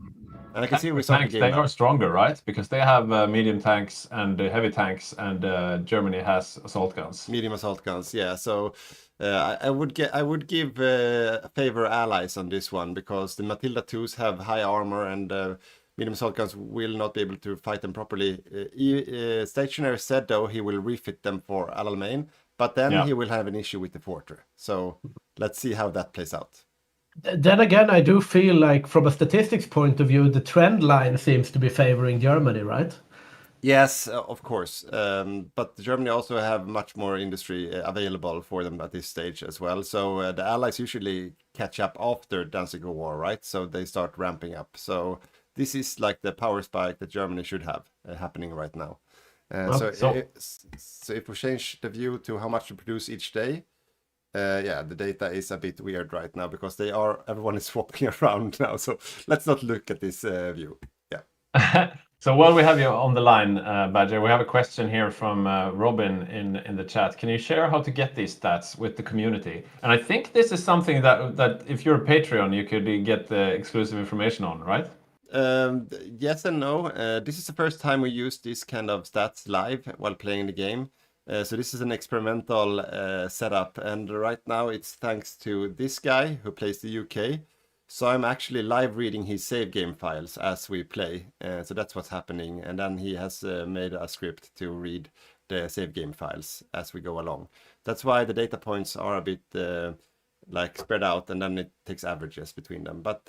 And I can see we start the Tanks, game they now. are stronger, right? Because they have medium tanks and heavy tanks, and Germany has assault guns. Medium assault guns, yeah. So I would give favor allies on this one because the Matilda 2s have high armor and medium assault guns will not be able to fight them properly. Stationary said though he will refit them for Al Alamein, but then he will have an issue with the Porter. So let's see how that plays out. Then again, I do feel like from a statistics point of view, the trend line seems to be favoring Germany, right? Yes, of course. But Germany also have much more industry available for them at this stage as well. So the Allies usually catch up after Danzig War, right? So they start ramping up. So this is like the power spike that Germany should have happening right now. So if we change the view to how much to produce each day, yeah, the data is a bit weird right now because everyone is swapping around now. So let's not look at this view. Yeah. So while we have you on the line, Badger, we have a question here from Robin in the chat. Can you share how to get these stats with the community? And I think this is something that if you're a Patreon, you could get the exclusive information on, right? Yes and no. This is the first time we use this kind of stats live while playing the game. So this is an experimental setup, and right now it's thanks to this guy who plays the UK. So I'm actually live reading his save game files as we play. So that's what's happening, and then he has made a script to read the save game files as we go along. That's why the data points are a bit like spread out, and then it takes averages between them. But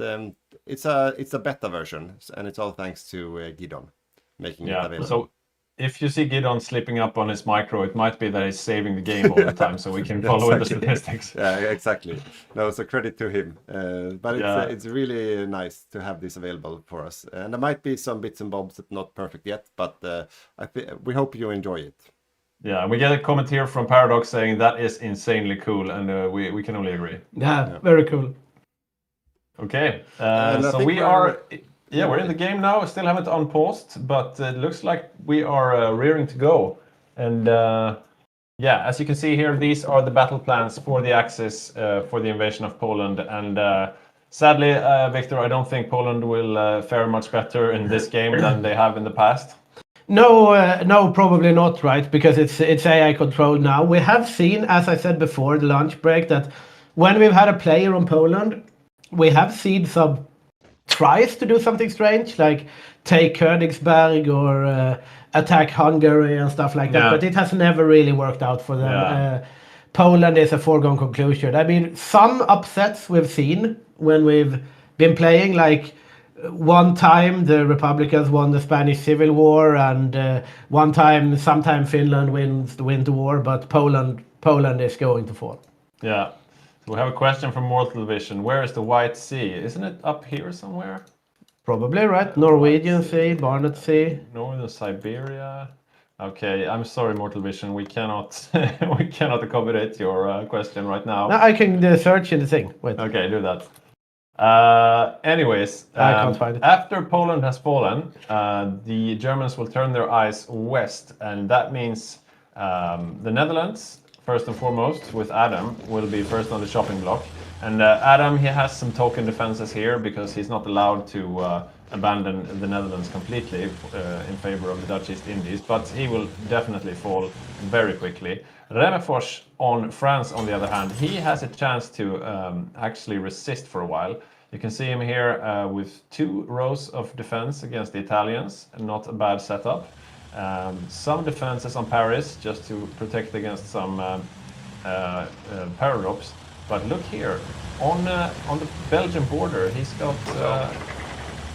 it's a beta version, and it's all thanks to Gidon making it available. So if you see Gidon slipping up on his micro, it might be that he's saving the game all the time, so we can follow the statistics. Yeah, exactly. No, so credit to him. But it's really nice to have this available for us. And there might be some bits and bobs that not perfect yet, but we hope you enjoy it. Yeah, we get a comment here from Paradox saying that is insanely cool, and we can only agree. Yeah, very cool. Okay, so we're in the game now. Still haven't unpaused, but it looks like we are rearing to go. And yeah, as you can see here, these are the battle plans for the Axis for the invasion of Poland. And sadly, Victor, I don't think Poland will fare much better in this game than they have in the past. No, probably not, right? Because it's AI controlled now. We have seen, as I said before, the lunch break, that when we've had a player on Poland, we have seen some tries to do something strange, like take Königsberg or attack Hungary and stuff like that, but it has never really worked out for them. Poland is a foregone conclusion. I mean, some upsets we've seen when we've been playing, like one time the Republicans won the Spanish Civil War, and sometime Finland wins the Winter War, but Poland is going to fall. Yeah. We have a question from Mortal Vision. Where is the White Sea? Isn't it up here somewhere? Probably, right? Norwegian Sea, Barnett Sea. Northern Siberia. Okay, I'm sorry, Mortal Vision. We cannot accommodate your question right now. No, I can search in the thing. Wait. Okay, do that. Anyways, I can't find it. after Poland has fallen, the Germans will turn their eyes west, and that means the Netherlands, first and foremost, with Adam, will be first on the shopping block. And Adam, he has some token defenses here because he's not allowed to abandon the Netherlands completely in favor of the Dutch East Indies, but he will definitely fall very quickly. Remefors on France, on the other hand, he has a chance to actually resist for a while. You can see him here with 2 rows of defense against the Italians, not a bad setup. Some defenses on Paris just to protect against some paradox. But look here, on the Belgian border, he's got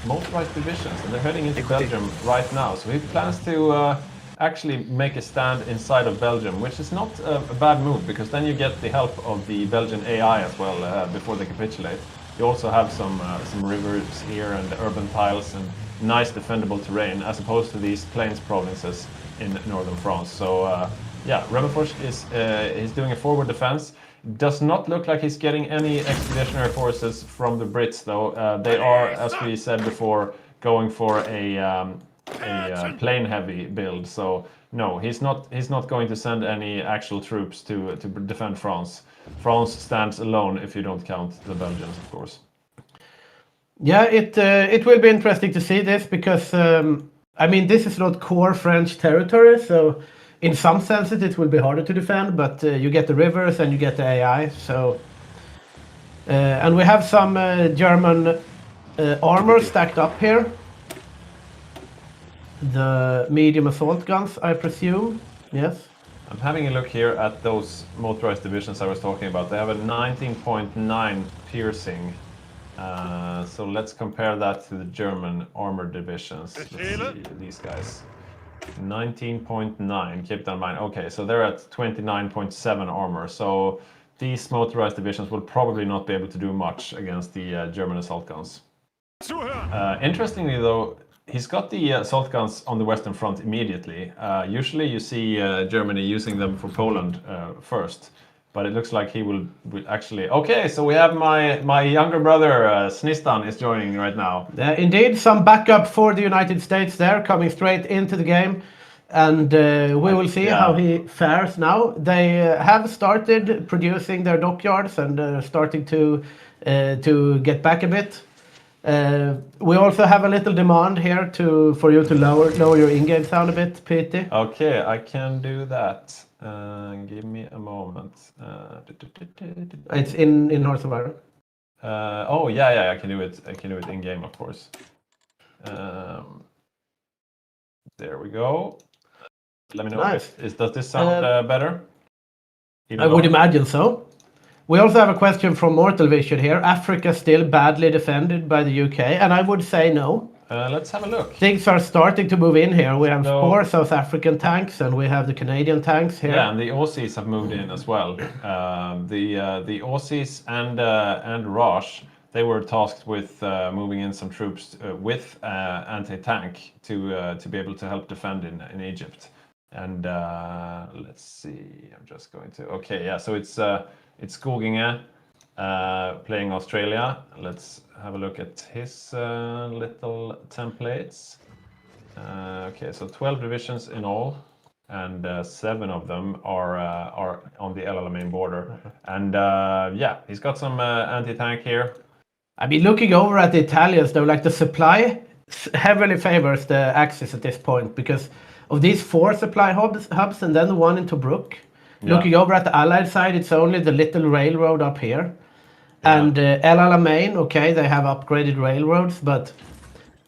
motorized divisions, and they're heading into Belgium right now. So he plans to actually make a stand inside of Belgium, which is not a bad move, because then you get the help of the Belgian AI as well before they capitulate. You also have some rivers here and urban tiles and nice defendable terrain, as opposed to these plains provinces in northern France. So yeah, Remefors is doing a forward defense. Does not look like he's getting any expeditionary forces from the Brits, though. They are, as we said before, going for a plane heavy build. So no, he's not going to send any actual troops to defend France. France stands alone if you don't count the Belgians, of course. Yeah, it will be interesting to see this because I mean this is not core French territory, so in some senses it will be harder to defend. But you get the rivers and you get the AI. So and we have some German armor stacked up here. The medium assault guns, I presume. Yes. I'm having a look here at those motorized divisions I was talking about. They have a 19.9 piercing. So let's compare that to the German armored divisions. Let's see these guys. 19.9, keep that in mind. Okay, so they're at 29.7 armor. So these motorized divisions will probably not be able to do much against the German assault guns. Interestingly though, he's got the assault guns on the Western Front immediately. Usually you see Germany using them for Poland first. But it looks like he will actually... Okay, so we have my younger brother, Snistan, is joining right now. Indeed, some backup for the United States there, coming straight into the game. And we will see how he fares now. They have started producing their dockyards and starting to get back a bit. We also have a little demand here for you to lower your in-game sound a bit, PT. Okay, I can do that. Give me a moment. It's in Hearts of Iron. Oh yeah, I can do it. I can do it in game, of course. There we go. Let me know. Nice. Does this sound better? I would imagine so. We also have a question from Mortal Vision here. Africa still badly defended by the UK, and I would say no. Let's have a look. Things are starting to move in here. We have 4 South African tanks and we have the Canadian tanks here. Yeah, and the Aussies have moved in as well. The Aussies and Roche, they were tasked with moving in some troops with anti-tank to be able to help defend in Egypt. And let's see. I'm just going to. Okay, yeah. So it's Skoginge playing Australia. Let's have a look at his little templates. Okay, so 12 divisions in all, and 7 of them are on the El Alamein border. And yeah, he's got some anti-tank here. I mean, looking over at the Italians, though, like the supply heavily favors the Axis at this point because of these 4 supply hubs and then the one in Tobruk. Yeah. Looking over at the Allied side, it's only the little railroad up here. Yeah. And El Alamein, okay, they have upgraded railroads, but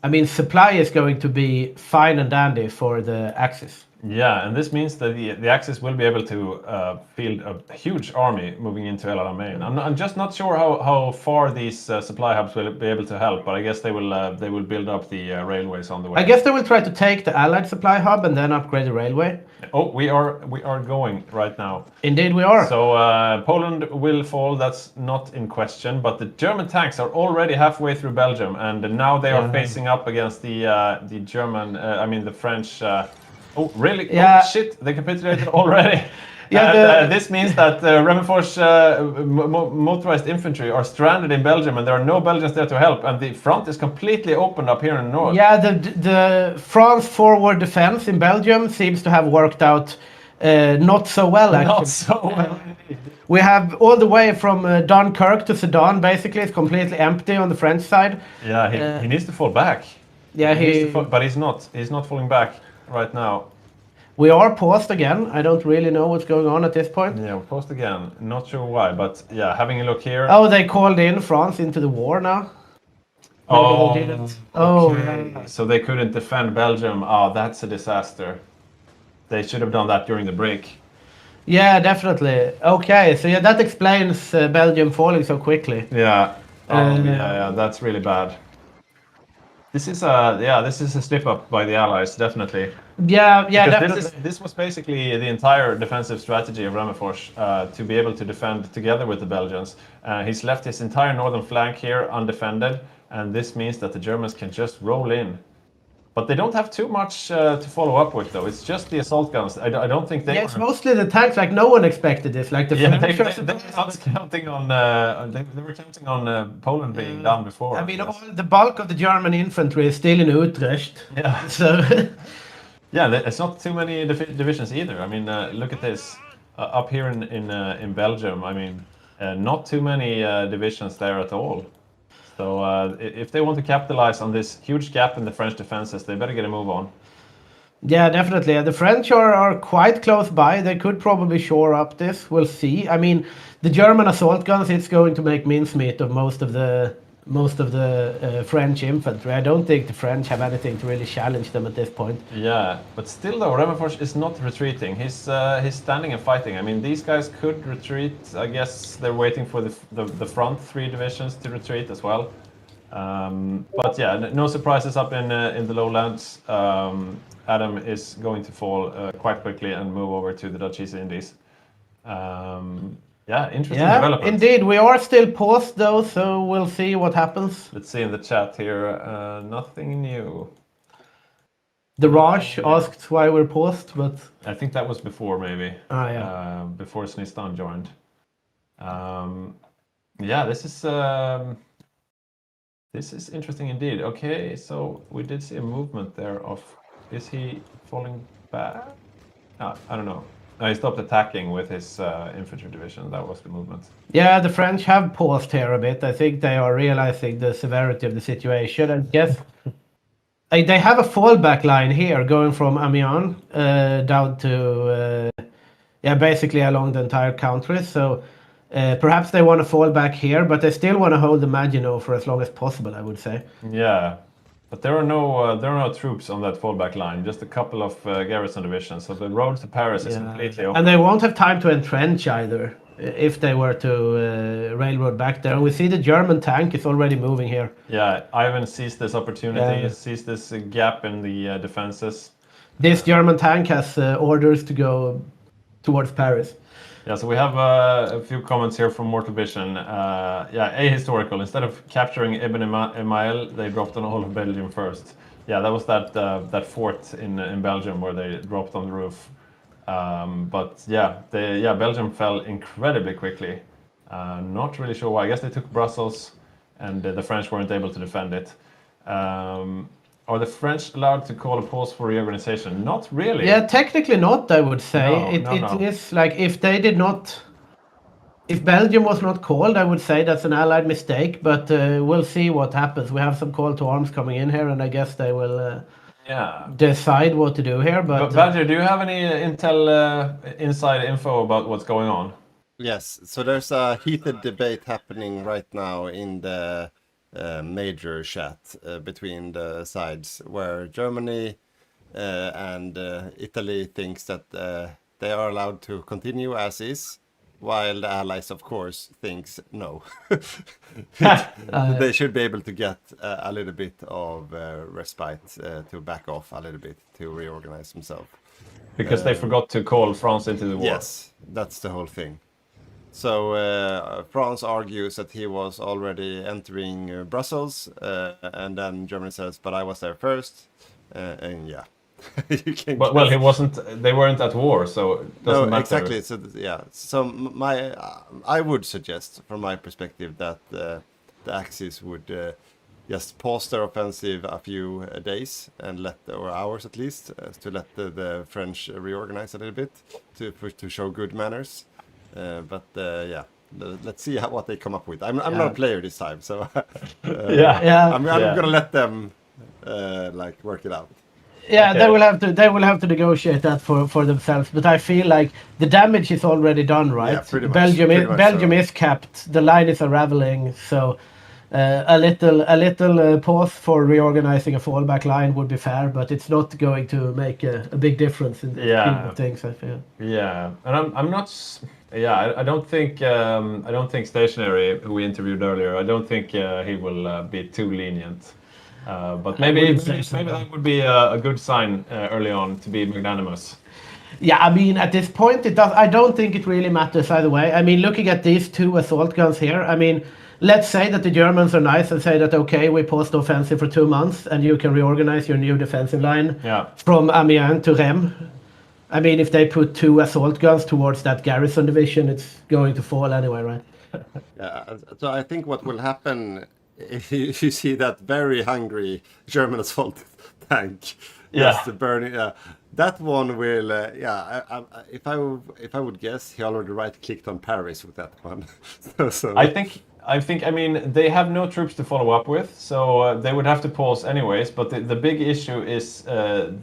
I mean, supply is going to be fine and dandy for the Axis. Yeah, and this means that the Axis will be able to field a huge army moving into El Alamein. I'm just not sure how far these supply hubs will be able to help, but I guess they will build up the railways on the way. I guess they will try to take the Allied supply hub and then upgrade the railway. Oh, we are going right now. Indeed, we are. So Poland will fall. That's not in question. But the German tanks are already halfway through Belgium, and now they are facing up against the German. I mean the French. Oh, really? Yeah. Oh, shit, they capitulated already. Yeah, and, this means that Remmenfors motorized infantry are stranded in Belgium and there are no Belgians there to help. And the front is completely opened up here in the north. Yeah, the France forward defense in Belgium seems to have worked out not so well, actually. Not so well. We have all the way from Dunkirk to Sedan, basically. It's completely empty on the French side. Yeah, he needs to fall back. Yeah, but he's not. He's not falling back right now. We are paused again. I don't really know what's going on at this point. Yeah, we're paused again. Not sure why, but yeah, having a look here. Oh, they called in France into the war now. Oh, they didn't. Oh, okay. Yeah. So they couldn't defend Belgium. Oh, that's a disaster. They should have done that during the break. Yeah, definitely. Okay, so yeah, that explains Belgium falling so quickly. Yeah. Yeah, that's really bad. This is a slip up by the Allies, definitely. Yeah, because definitely. This was basically the entire defensive strategy of Remmenfors to be able to defend together with the Belgians. He's left his entire northern flank here undefended, and this means that the Germans can just roll in. But they don't have too much to follow up with, though. It's just the assault guns. I don't think they. Yeah, it's mostly the tanks. Like no one expected this. Like the Yeah, French they were not counting on. They were counting on Poland being done before. I mean, the bulk of the German infantry is still in Utrecht. Yeah. So. Yeah, it's not too many divisions either. I mean, look at this up here in Belgium. I mean, not too many divisions there at all. So if they want to capitalize on this huge gap in the French defenses, they better get a move on. Yeah, definitely. The French are quite close by. They could probably shore up this. We'll see. I mean, the German assault guns, it's going to make mincemeat of most of the French infantry. I don't think the French have anything to really challenge them at this point. Yeah, but still though, Remenfors is not retreating. He's standing and fighting. I mean, these guys could retreat. I guess they're waiting for the front 3 divisions to retreat as well. But yeah, no surprises up in the lowlands. Adam is going to fall quite quickly and move over to the Dutch East Indies. Yeah, interesting development. Indeed. We are still paused though, so we'll see what happens. Let's see in the chat here. Nothing new. The Raj asked why we're paused, but I think that was before maybe. Yeah. Before Snistan joined. Yeah, this is interesting indeed. Okay, so we did see a movement there of. Is he falling back? I don't know. No, he stopped attacking with his infantry division. That was the movement. Yeah, the French have paused here a bit. I think they are realizing the severity of the situation. And yes, they have a fallback line here going from Amiens down to, basically along the entire country. So perhaps they want to fall back here, but they still want to hold the Maginot for as long as possible, I would say. Yeah. But there are no troops on that fallback line, just a couple of garrison divisions. So the road to Paris is completely open. And they won't have time to entrench either if they were to railroad back there. And we see the German tank is already moving here. Yeah, Ivan sees this opportunity, sees this gap in the defenses. This German tank has orders to go towards Paris. Yeah, so we have a few comments here from Mortal Vision. Ahistorical. Instead of capturing Ibn Email, they dropped on all of Belgium first. Yeah, that was that fort in Belgium where they dropped on the roof. Belgium fell incredibly quickly. Not really sure why. I guess they took Brussels, and the French weren't able to defend it. Are the French allowed to call a pause for reorganization? Not really. Yeah, technically not, I would say. No. It is like if Belgium was not called, I would say that's an Allied mistake, but we'll see what happens. We have some call to arms coming in here, and I guess they will decide what to do here. But Badger, do you have any inside info about what's going on? Yes, so there's a heated debate happening right now in the major chat between the sides, where Germany and Italy thinks that they are allowed to continue as is, while the Allies, of course, thinks no. They should be able to get a little bit of respite to back off a little bit, to reorganize themselves. Because they forgot to call France into the war. Yes, that's the whole thing. So France argues that he was already entering Brussels, and then Germany says, "But I was there first," and yeah, you can. Well, he wasn't. They weren't at war, so it doesn't matter. Exactly. So so I would suggest, from my perspective, that the Axis would just pause their offensive a few days and or hours at least, to let the French reorganize a little bit to show good manners. Let's see what they come up with. I'm not a player this time, so I'm gonna let them work it out. Yeah, okay. They will have to negotiate that for themselves. But I feel like the damage is already done, right? Yeah, pretty much. Belgium is capped. The line is unraveling. So a little pause for reorganizing a fallback line would be fair, but it's not going to make a big difference in the scheme of things, I feel. Yeah, and I'm not. Yeah, I don't think Stationary, who we interviewed earlier, I don't think he will be too lenient. But maybe that would be a good sign early on to be magnanimous. Yeah, I mean, at this point, it does. I don't think it really matters either way. I mean, looking at these two assault guns here, I mean, let's say that the Germans are nice and say that, okay, we paused the offensive for 2 months and you can reorganize your new defensive line from Amiens to Reims. I mean, if they put 2 assault guns towards that garrison division, it's going to fall anyway, right? Yeah, so I think what will happen if you see that very hungry German assault tank just burning, that one will, if I would guess, he already right-clicked on Paris with that one. so I think, I mean, they have no troops to follow up with, so they would have to pause anyways. But the big issue is the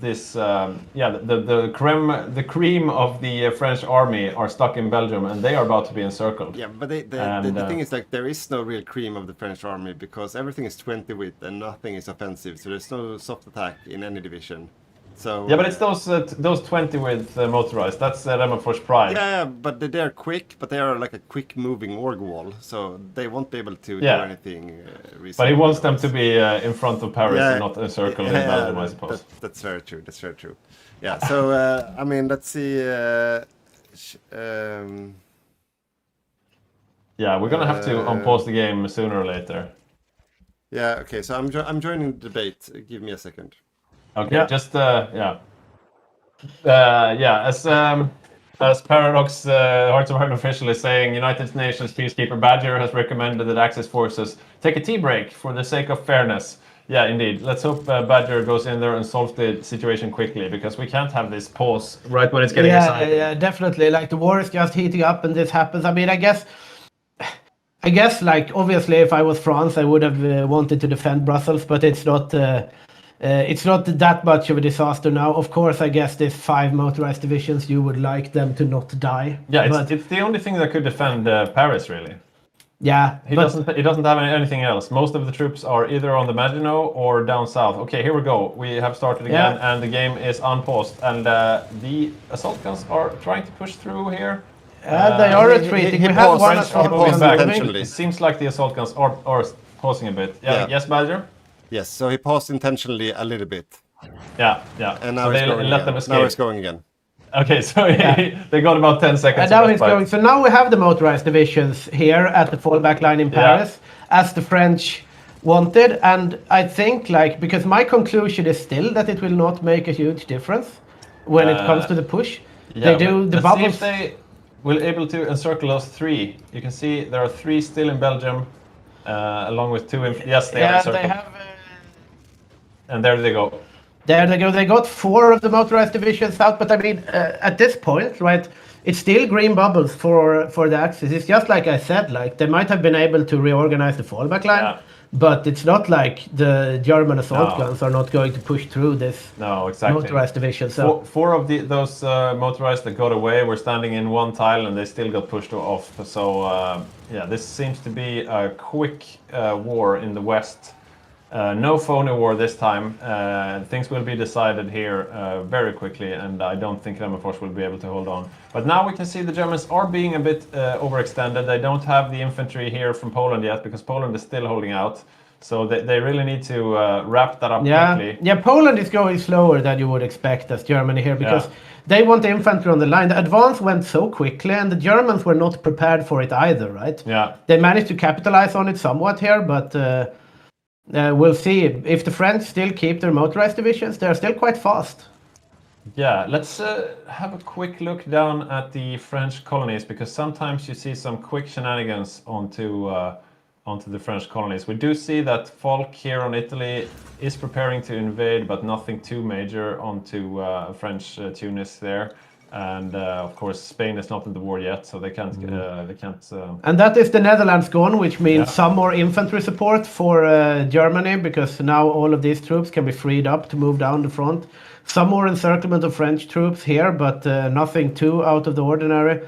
cream of the French army are stuck in Belgium, and they are about to be encircled. Yeah, but the thing is, like, there is no real cream of the French army because everything is 20 width and nothing is offensive, so there's no soft attack in any division. So yeah, but it's those 20 with motorized. That's Remaforce Pride. Yeah, but they're quick, but they are like a quick moving org wall, so they won't be able to do anything. But he wants them to be in front of Paris and not encircled in Belgium, I suppose. That's very true. That's very true. Yeah. So I mean, let's see. Yeah, we're gonna have to unpause the game sooner or later. Yeah. Okay. So I'm joining the debate. Give me a second. Okay, just as Paradox Hearts of Iron official is saying, United Nations peacekeeper Badger has recommended that Axis forces take a tea break for the sake of fairness. Yeah, indeed. Let's hope Badger goes in there and solves the situation quickly, because we can't have this pause right when it's getting exciting. Yeah, definitely. Like, the war is just heating up and this happens. I mean, I guess, like, obviously, if I was France, I would have wanted to defend Brussels, but it's not that much of a disaster now. Of course, I guess these 5 motorized divisions, you would like them to not die. Yeah, it's the only thing that could defend Paris, really. Yeah, he doesn't have anything else. Most of the troops are either on the Maginot or down south. Okay, here we go. We have started again, and the game is unpaused. And the assault guns are trying to push through here. They are retreating. We have one assault gun back. It seems like the assault guns are pausing a bit. Yes, Badger? Yes, so he paused intentionally a little bit. Yeah. And now so they let them escape. Now he's going again. Okay, so they got about 10 seconds. And now he's going. So now we have the motorized divisions here at the fallback line in Paris, as the French wanted. And I think, like, because my conclusion is still that it will not make a huge difference when it comes to the push. They do the bubbles. See if they will able to encircle those 3. You can see there are 3 still in Belgium, along with 2 in. Yes, they are encircled. They have. And there they go. There they go. They got 4 of the motorized divisions out, but I mean, at this point, right, it's still green bubbles for the Axis. It's just like I said, like, they might have been able to reorganize the fallback line, but it's not like the German assault guns are not going to push through this motorized division. So 4 of those motorized that got away were standing in one tile, and they still got pushed off. So this seems to be a quick war in the West. No phony war this time. Things will be decided here very quickly, and I don't think Remaforce will be able to hold on. But now we can see the Germans are being a bit overextended. They don't have the infantry here from Poland yet, because Poland is still holding out. So they really need to wrap that up quickly. Yeah, Poland is going slower than you would expect as Germany here, because they want the infantry on the line. The advance went so quickly, and the Germans were not prepared for it either, right? Yeah. They managed to capitalize on it somewhat here, but we'll see. If the French still keep their motorized divisions, they're still quite fast. Yeah, let's have a quick look down at the French colonies, because sometimes you see some quick shenanigans onto the French colonies. We do see that Falk here on Italy is preparing to invade, but nothing too major onto French Tunis there. And of course, Spain is not in the war yet, so they can't. And that is the Netherlands gone, which means some more infantry support for Germany, because now all of these troops can be freed up to move down the front. Some more encirclement of French troops here, but nothing too out of the ordinary.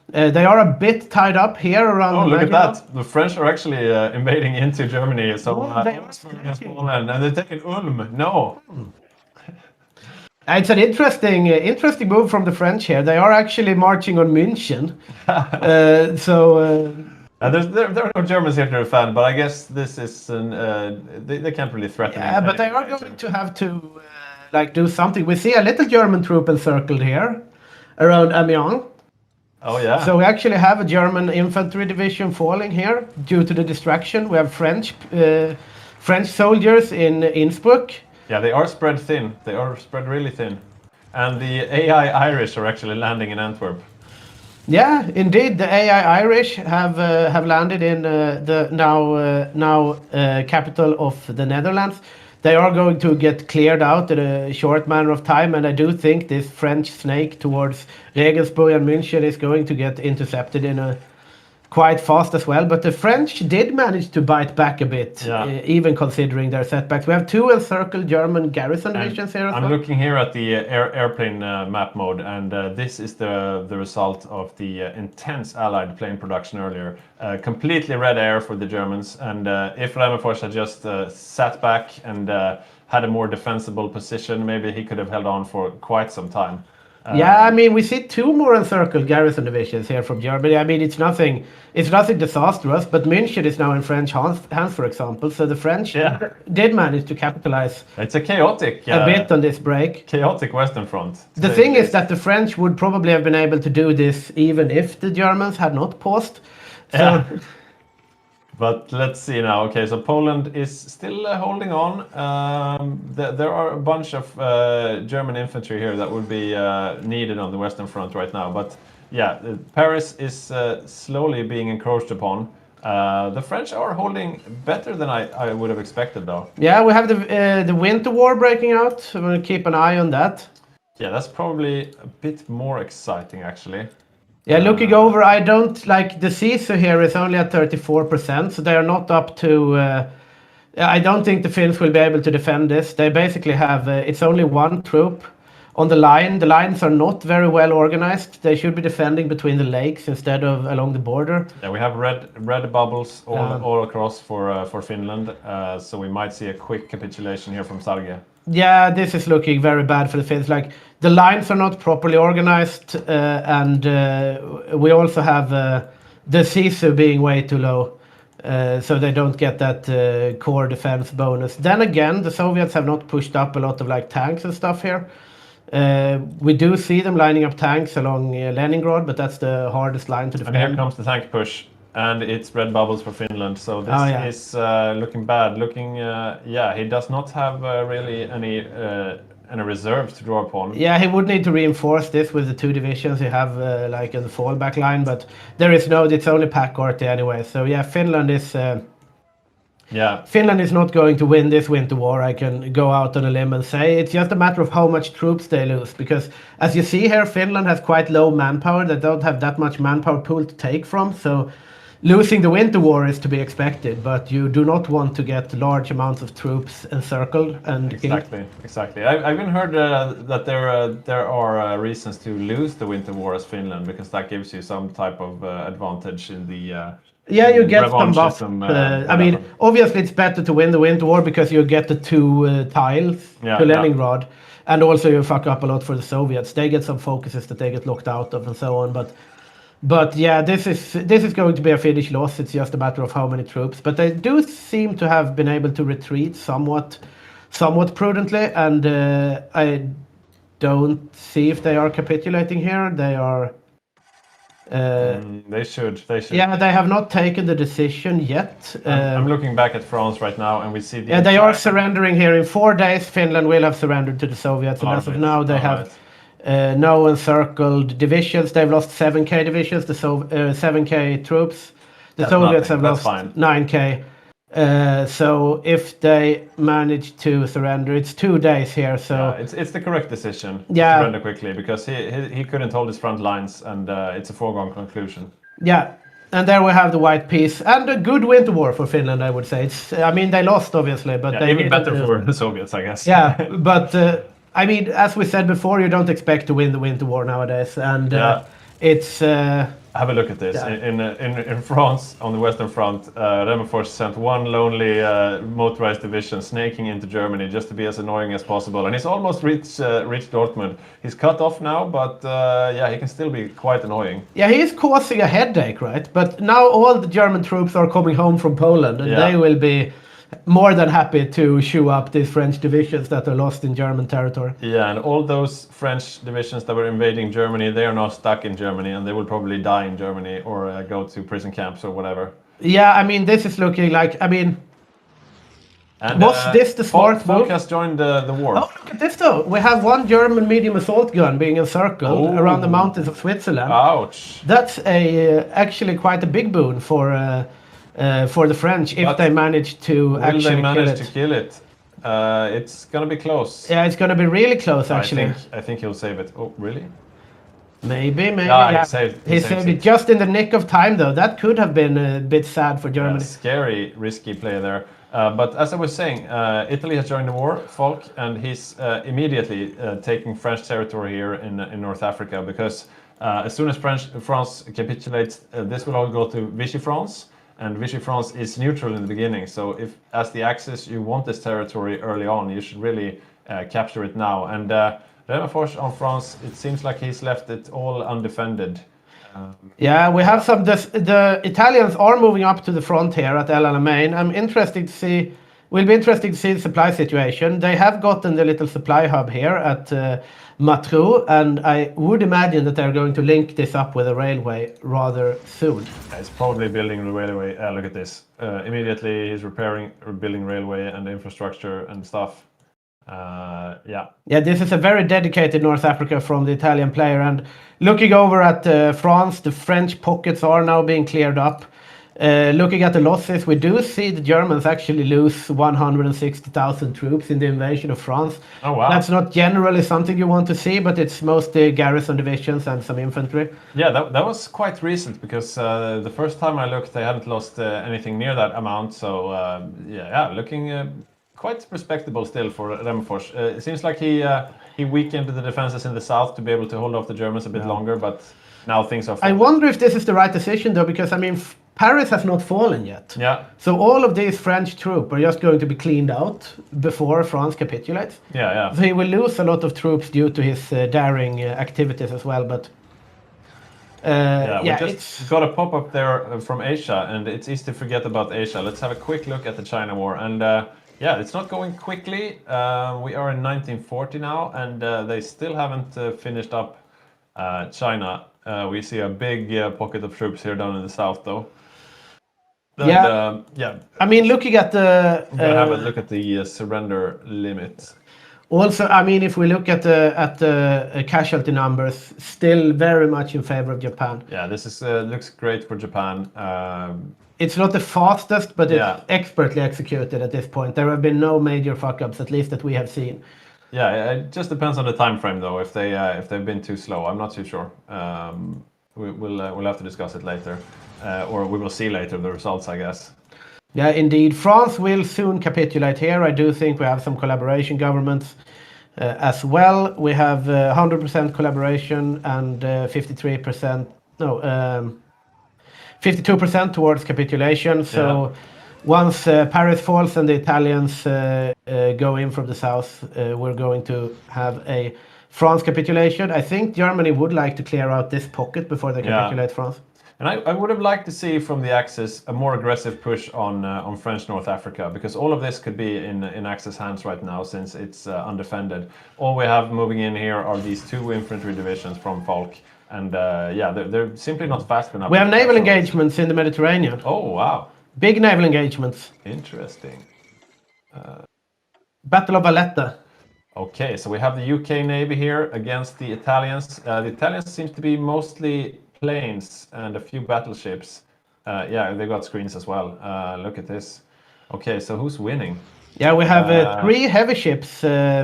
They are a bit tied up here around. Oh, look at that! The French are actually invading into Germany. So and they're taking Ulm. No. It's an interesting move from the French here. They are actually marching on München. There are no Germans here to defend, but I guess this is they can't really threaten. Yeah, but they are going to have to do something. We see a little German troop encircled here. around Amiens. Oh yeah. So we actually have a German infantry division falling here due to the distraction. We have French soldiers in Innsbruck. Yeah, they are spread thin. They are spread really thin. And the AI Irish are actually landing in Antwerp. Yeah, indeed, the AI Irish have landed in the now capital of the Netherlands. They are going to get cleared out in a short manner of time, and I do think this French snake towards Regensburg and München is going to get intercepted in a quite fast as well. But the French did manage to bite back a bit, even considering their setbacks. We have 2 encircled German garrison divisions here as well. I'm looking here at the airplane map mode, and this is the result of the intense Allied plane production earlier. Completely red air for the Germans, and if Rämmerfors had just sat back and had a more defensible position, maybe he could have held on for quite some time. Yeah, I mean, we see 2 more encircled garrison divisions here from Germany. I mean, it's nothing disastrous, but München is now in French hands, for example. So the French did manage to capitalize. It's a chaotic a bit on this break. Chaotic Western Front. The thing is that the French would probably have been able to do this even if the Germans had not paused. So, yeah. But let's see now. Okay, so Poland is still holding on. There are a bunch of German infantry here that would be needed on the Western Front right now. But yeah, Paris is slowly being encroached upon. The French are holding better than I would have expected, though. Yeah, we have the Winter War breaking out. We're going to keep an eye on that. Yeah, that's probably a bit more exciting, actually. Yeah, looking over, I don't like the CISO here is only at 34%, so they are not up to. I don't think the Finns will be able to defend this. They basically have it's only 1 troop on the line. The lines are not very well organized. They should be defending between the lakes instead of along the border. Yeah, we have red bubbles all across for Finland, so we might see a quick capitulation here from Sarge. Yeah, this is looking very bad for the Finns. Like the lines are not properly organized, and we also have the CISO being way too low, so they don't get that core defense bonus. Then again, the Soviets have not pushed up a lot of like tanks and stuff here. We do see them lining up tanks along Leningrad, but that's the hardest line to defend. And here comes the tank push. And it's red bubbles for Finland, so this is looking bad. He does not have really any reserves to draw upon. Yeah, he would need to reinforce this with the 2 divisions you have like in the fallback line, but it's only Pack-Arty anyway. So yeah, Finland is not going to win this Winter War. I can go out on a limb and say it's just a matter of how much troops they lose, because as you see here, Finland has quite low manpower. They don't have that much manpower pool to take from, so losing the Winter War is to be expected, but you do not want to get large amounts of troops encircled and Exactly. I've even heard that there are reasons to lose the Winter War as Finland, because that gives you some type of advantage in the you get some buff. I mean, obviously it's better to win the Winter War because you get the 2 tiles to Leningrad, and also you fuck up a lot for the Soviets. They get some focuses that they get locked out of and so on, But yeah, this is going to be a Finnish loss. It's just a matter of how many troops. But they do seem to have been able to retreat somewhat prudently, and I don't see if they are capitulating here. They are. They should. Yeah, they have not taken the decision yet. I'm looking back at France right now, and we see. They are surrendering here in 4 days. Finland will have surrendered to the Soviets, and as of now, they have. No encircled divisions. They've lost 7K divisions, 7K troops. The Soviets have lost 9K. So if they manage to surrender, it's 2 days here. So it's the correct decision to surrender quickly, because he couldn't hold his front lines, and it's a foregone conclusion. Yeah. And there we have the White Peace, and a good Winter War for Finland, I would say. They lost obviously, but they even better for the Soviets, I guess. Yeah, but. I mean, as we said before, you don't expect to win the Winter War nowadays, and it's. Have a look at this. Yeah. In France, on the Western Front, Rämmerfors sent 1 lonely motorized division snaking into Germany just to be as annoying as possible, and he's almost reached Dortmund. He's cut off now, but he can still be quite annoying. Yeah, he's causing a headache, right? But now all the German troops are coming home from Poland, and they will be more than happy to shoe up these French divisions that are lost in German territory. Yeah, and all those French divisions that were invading Germany, they are now stuck in Germany, and they will probably die in Germany or go to prison camps or whatever. Yeah, I mean, this is looking like, I mean, And, was this the smart Falk move? has joined the war. Oh, look at this though. We have one German medium assault gun being encircled around the mountains of Switzerland. Ouch. That's actually quite a big boon for the French if But they manage to Will actually they manage kill to it. kill it? It's gonna be close. Yeah, it's gonna be really close actually. I think he'll save it. Oh, really? Maybe. Yeah, Yeah. he saved saved it. it just in the nick of time though. That could have been a bit sad for Germany. Scary, risky play there. But as I was saying, Italy has joined the war, Falk, and he's immediately taking French territory here in North Africa because as soon as France capitulates, this will all go to Vichy France, and Vichy France is neutral in the beginning. So if, as the Axis, you want this territory early on, you should really capture it now. And Remeforge on France, it seems like he's left it all undefended. Yeah, we have some. The Italians are moving up to the front here at El Alamein. I'm interested to see. Will be interesting to see the supply situation. They have gotten the little supply hub here at Matrou, and I would imagine that they're going to link this up with a railway rather soon. It's probably building the railway. Look at this. Immediately he's building railway and infrastructure and stuff. Yeah. Yeah, this is a very dedicated North Africa from the Italian player. And looking over at France, the French pockets are now being cleared up. Looking at the losses, we do see the Germans actually lose 160,000 troops in the invasion of France. Oh, wow. That's not generally something you want to see, but it's mostly garrison divisions and some infantry. Yeah, that was quite recent because the first time I looked, they hadn't lost anything near that amount. So yeah, looking quite respectable still for Remeforge. It seems like he weakened the defenses in the south to be able to hold off the Germans a bit longer, but now things are I wonder if this is the right decision though, because I mean, Paris has not fallen yet. Yeah. So all of these French troops are just going to be cleaned out before France capitulates. Yeah. So he will lose a lot of troops due to his daring activities as well, but We just got a pop-up there from Asia, and it's easy to forget about Asia. Let's have a quick look at the China War. And yeah, it's not going quickly. We are in 1940 now, and they still haven't finished up China. We see a big pocket of troops here down in the south, though. And, yeah. I mean, looking at the... I'm gonna have a look at the surrender limit. Also, I mean, if we look at the casualty numbers, still very much in favor of Japan. Yeah, this is looks great for Japan. It's not the fastest, but Yeah. it's expertly executed at this point. There have been no major fuck-ups, at least that we have seen. Yeah, it just depends on the time frame, though. If they've been too slow, I'm not too sure. We'll have to discuss it later, or we will see later the results, I guess. Yeah, indeed. France will soon capitulate here. I do think we have some collaboration governments as well. We have 100% collaboration and 52% towards capitulation. So once Paris falls and the Italians go in from the south, we're going to have a France capitulation. I think Germany would like to clear out this pocket before they capitulate France. And I would have liked to see from the Axis a more aggressive push on French North Africa, because all of this could be in Axis hands right now since it's undefended. All we have moving in here are these two infantry divisions from Falk, and yeah, they're simply not fast enough. We have naval engagements in the Mediterranean. Oh, wow. Big naval engagements. Interesting. Battle of Valletta. Okay, so we have the UK Navy here against the Italians. The Italians seem to be mostly planes and a few battleships. Yeah, they got screens as well. Look at this. Okay, so who's winning? Yeah, we have 3 heavy ships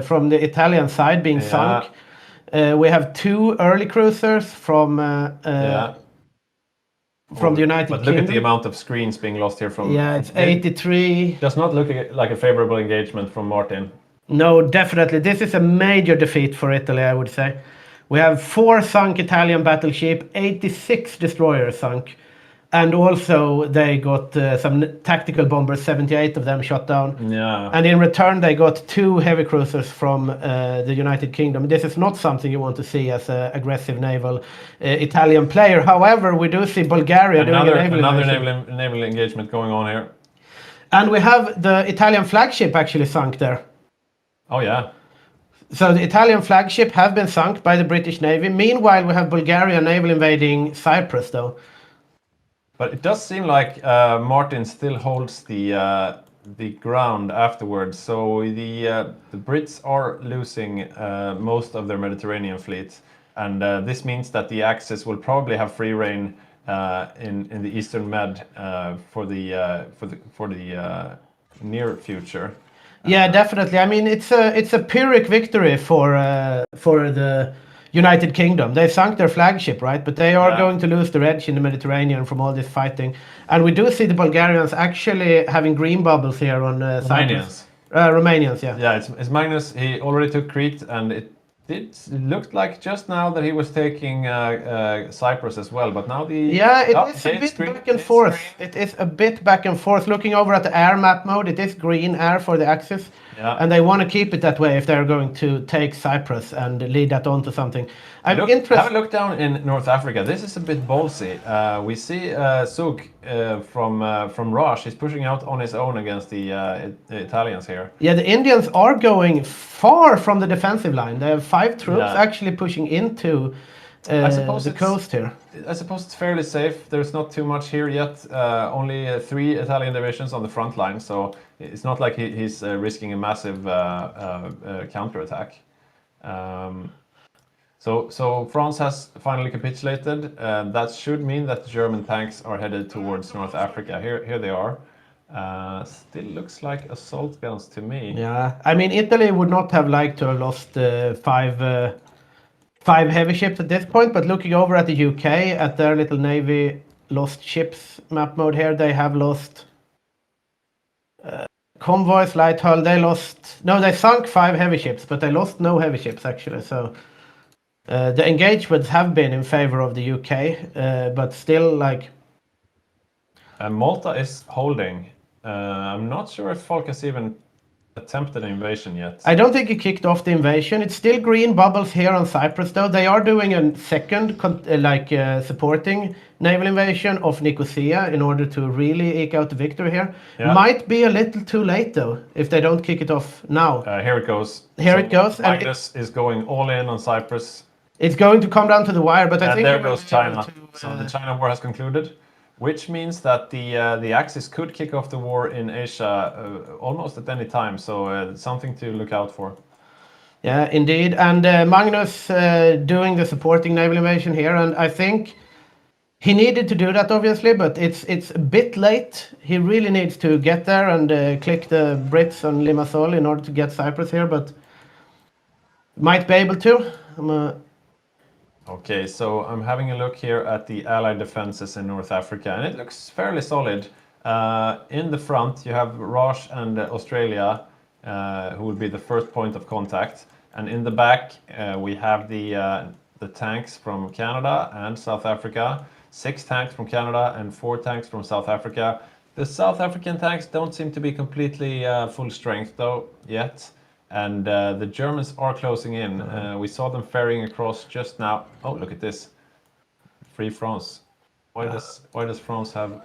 from the Italian side being sunk. We have 2 early cruisers from the United Kingdom. But look at the amount of screens being lost here from... Yeah, it's 83. Does not look like a favorable engagement from Martin. No, definitely. This is a major defeat for Italy, I would say. We have 4 sunk Italian battleship, 86 destroyers sunk. And also they got some tactical bombers, 78 of them shot down. Yeah. And in return, they got 2 heavy cruisers from the United Kingdom. This is not something you want to see as an aggressive naval Italian player. However, we do see Bulgaria doing a another naval engagement going on here. And we have the Italian flagship actually sunk there. Oh yeah. So the Italian flagship have been sunk by the British Navy. Meanwhile, we have Bulgaria naval invading Cyprus, though. But it does seem like Martin still holds the ground afterwards. So the Brits are losing most of their Mediterranean fleet, and this means that the Axis will probably have free reign in the Eastern Med for the near future. Yeah, definitely. I mean, it's a Pyrrhic victory for the United Kingdom. They sunk their flagship, right? But they are going to lose their edge in the Mediterranean from all this fighting. And we do see the Bulgarians actually having green bubbles here on Cyprus. Romanians, yeah. Yeah, it's Magnus. He already took Crete, and it looked like just now that he was taking Cyprus as well. But now it is a bit back and forth. It is a bit back and forth. Looking over at the air map mode, it is green air for the Axis. Yeah. And they want to keep it that way if they're going to take Cyprus and lead that on to something. I'm interested. Have a look down in North Africa. This is a bit ballsy. We see Zug from Rosh. He's pushing out on his own against the Italians here. Yeah, the Indians are going far from the defensive line. They have 5 troops actually pushing into the coast here. I suppose it's fairly safe. There's not too much here yet. Only 3 Italian divisions on the front line, so it's not like he's risking a massive counterattack. So France has finally capitulated. That should mean that the German tanks are headed towards North Africa. Here they are. Still looks like assault guns to me. Yeah, I mean, Italy would not have liked to have lost 5 heavy ships at this point, but looking over at the UK, at their little navy lost ships map mode here, they have lost convoys, light hull, they sunk 5 heavy ships, but they lost no heavy ships actually, so the engagements have been in favor of the UK, but still like... Malta is holding. I'm not sure if Falk has even attempted an invasion yet. I don't think he kicked off the invasion. It's still green bubbles here on Cyprus, though. They are doing a second, supporting naval invasion of Nicosia in order to really eke out the victory here. Yeah. Might be a little too late, though, if they don't kick it off now. Here it goes. It goes. Magnus is going all in on Cyprus. It's going to come down to the wire, but I think... there goes China. So the China war has concluded. Which means that the Axis could kick off the war in Asia almost at any time, so something to look out for. Yeah, indeed. And Magnus doing the supporting naval invasion here, and I think he needed to do that, obviously, but it's a bit late. He really needs to get there and click the Brits on Limassol in order to get Cyprus here, but might be able to. Okay, so I'm having a look here at the Allied defenses in North Africa, and it looks fairly solid. In the front, you have Roche and Australia, who will be the first point of contact. And in the back, we have the tanks from Canada and South Africa. 6 tanks from Canada and 4 tanks from South Africa. The South African tanks don't seem to be completely full strength, though, yet. And the Germans are closing in. We saw them ferrying across just now. Oh, look at this! Free France. Why does France have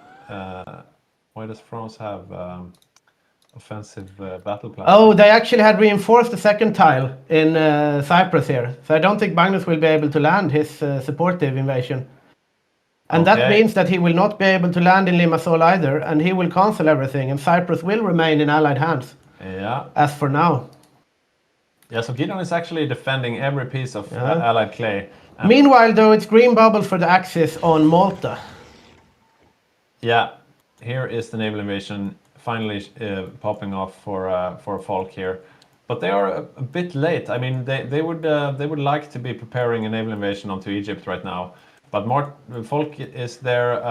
offensive battle plans? Oh, they actually had reinforced the second tile in Cyprus here, so I don't think Magnus will be able to land his supportive invasion. And that means that he will not be able to land in Limassol either, and he will cancel everything, and Cyprus will remain in Allied hands. Yeah. As for now. Yeah, so Gideon is actually defending every piece of Allied clay. Meanwhile, though, it's green bubble for the Axis on Malta. Yeah, here is the naval invasion finally popping off for Falk here. But they are a bit late. I mean, they would like to be preparing a naval invasion onto Egypt right now. But Falk is there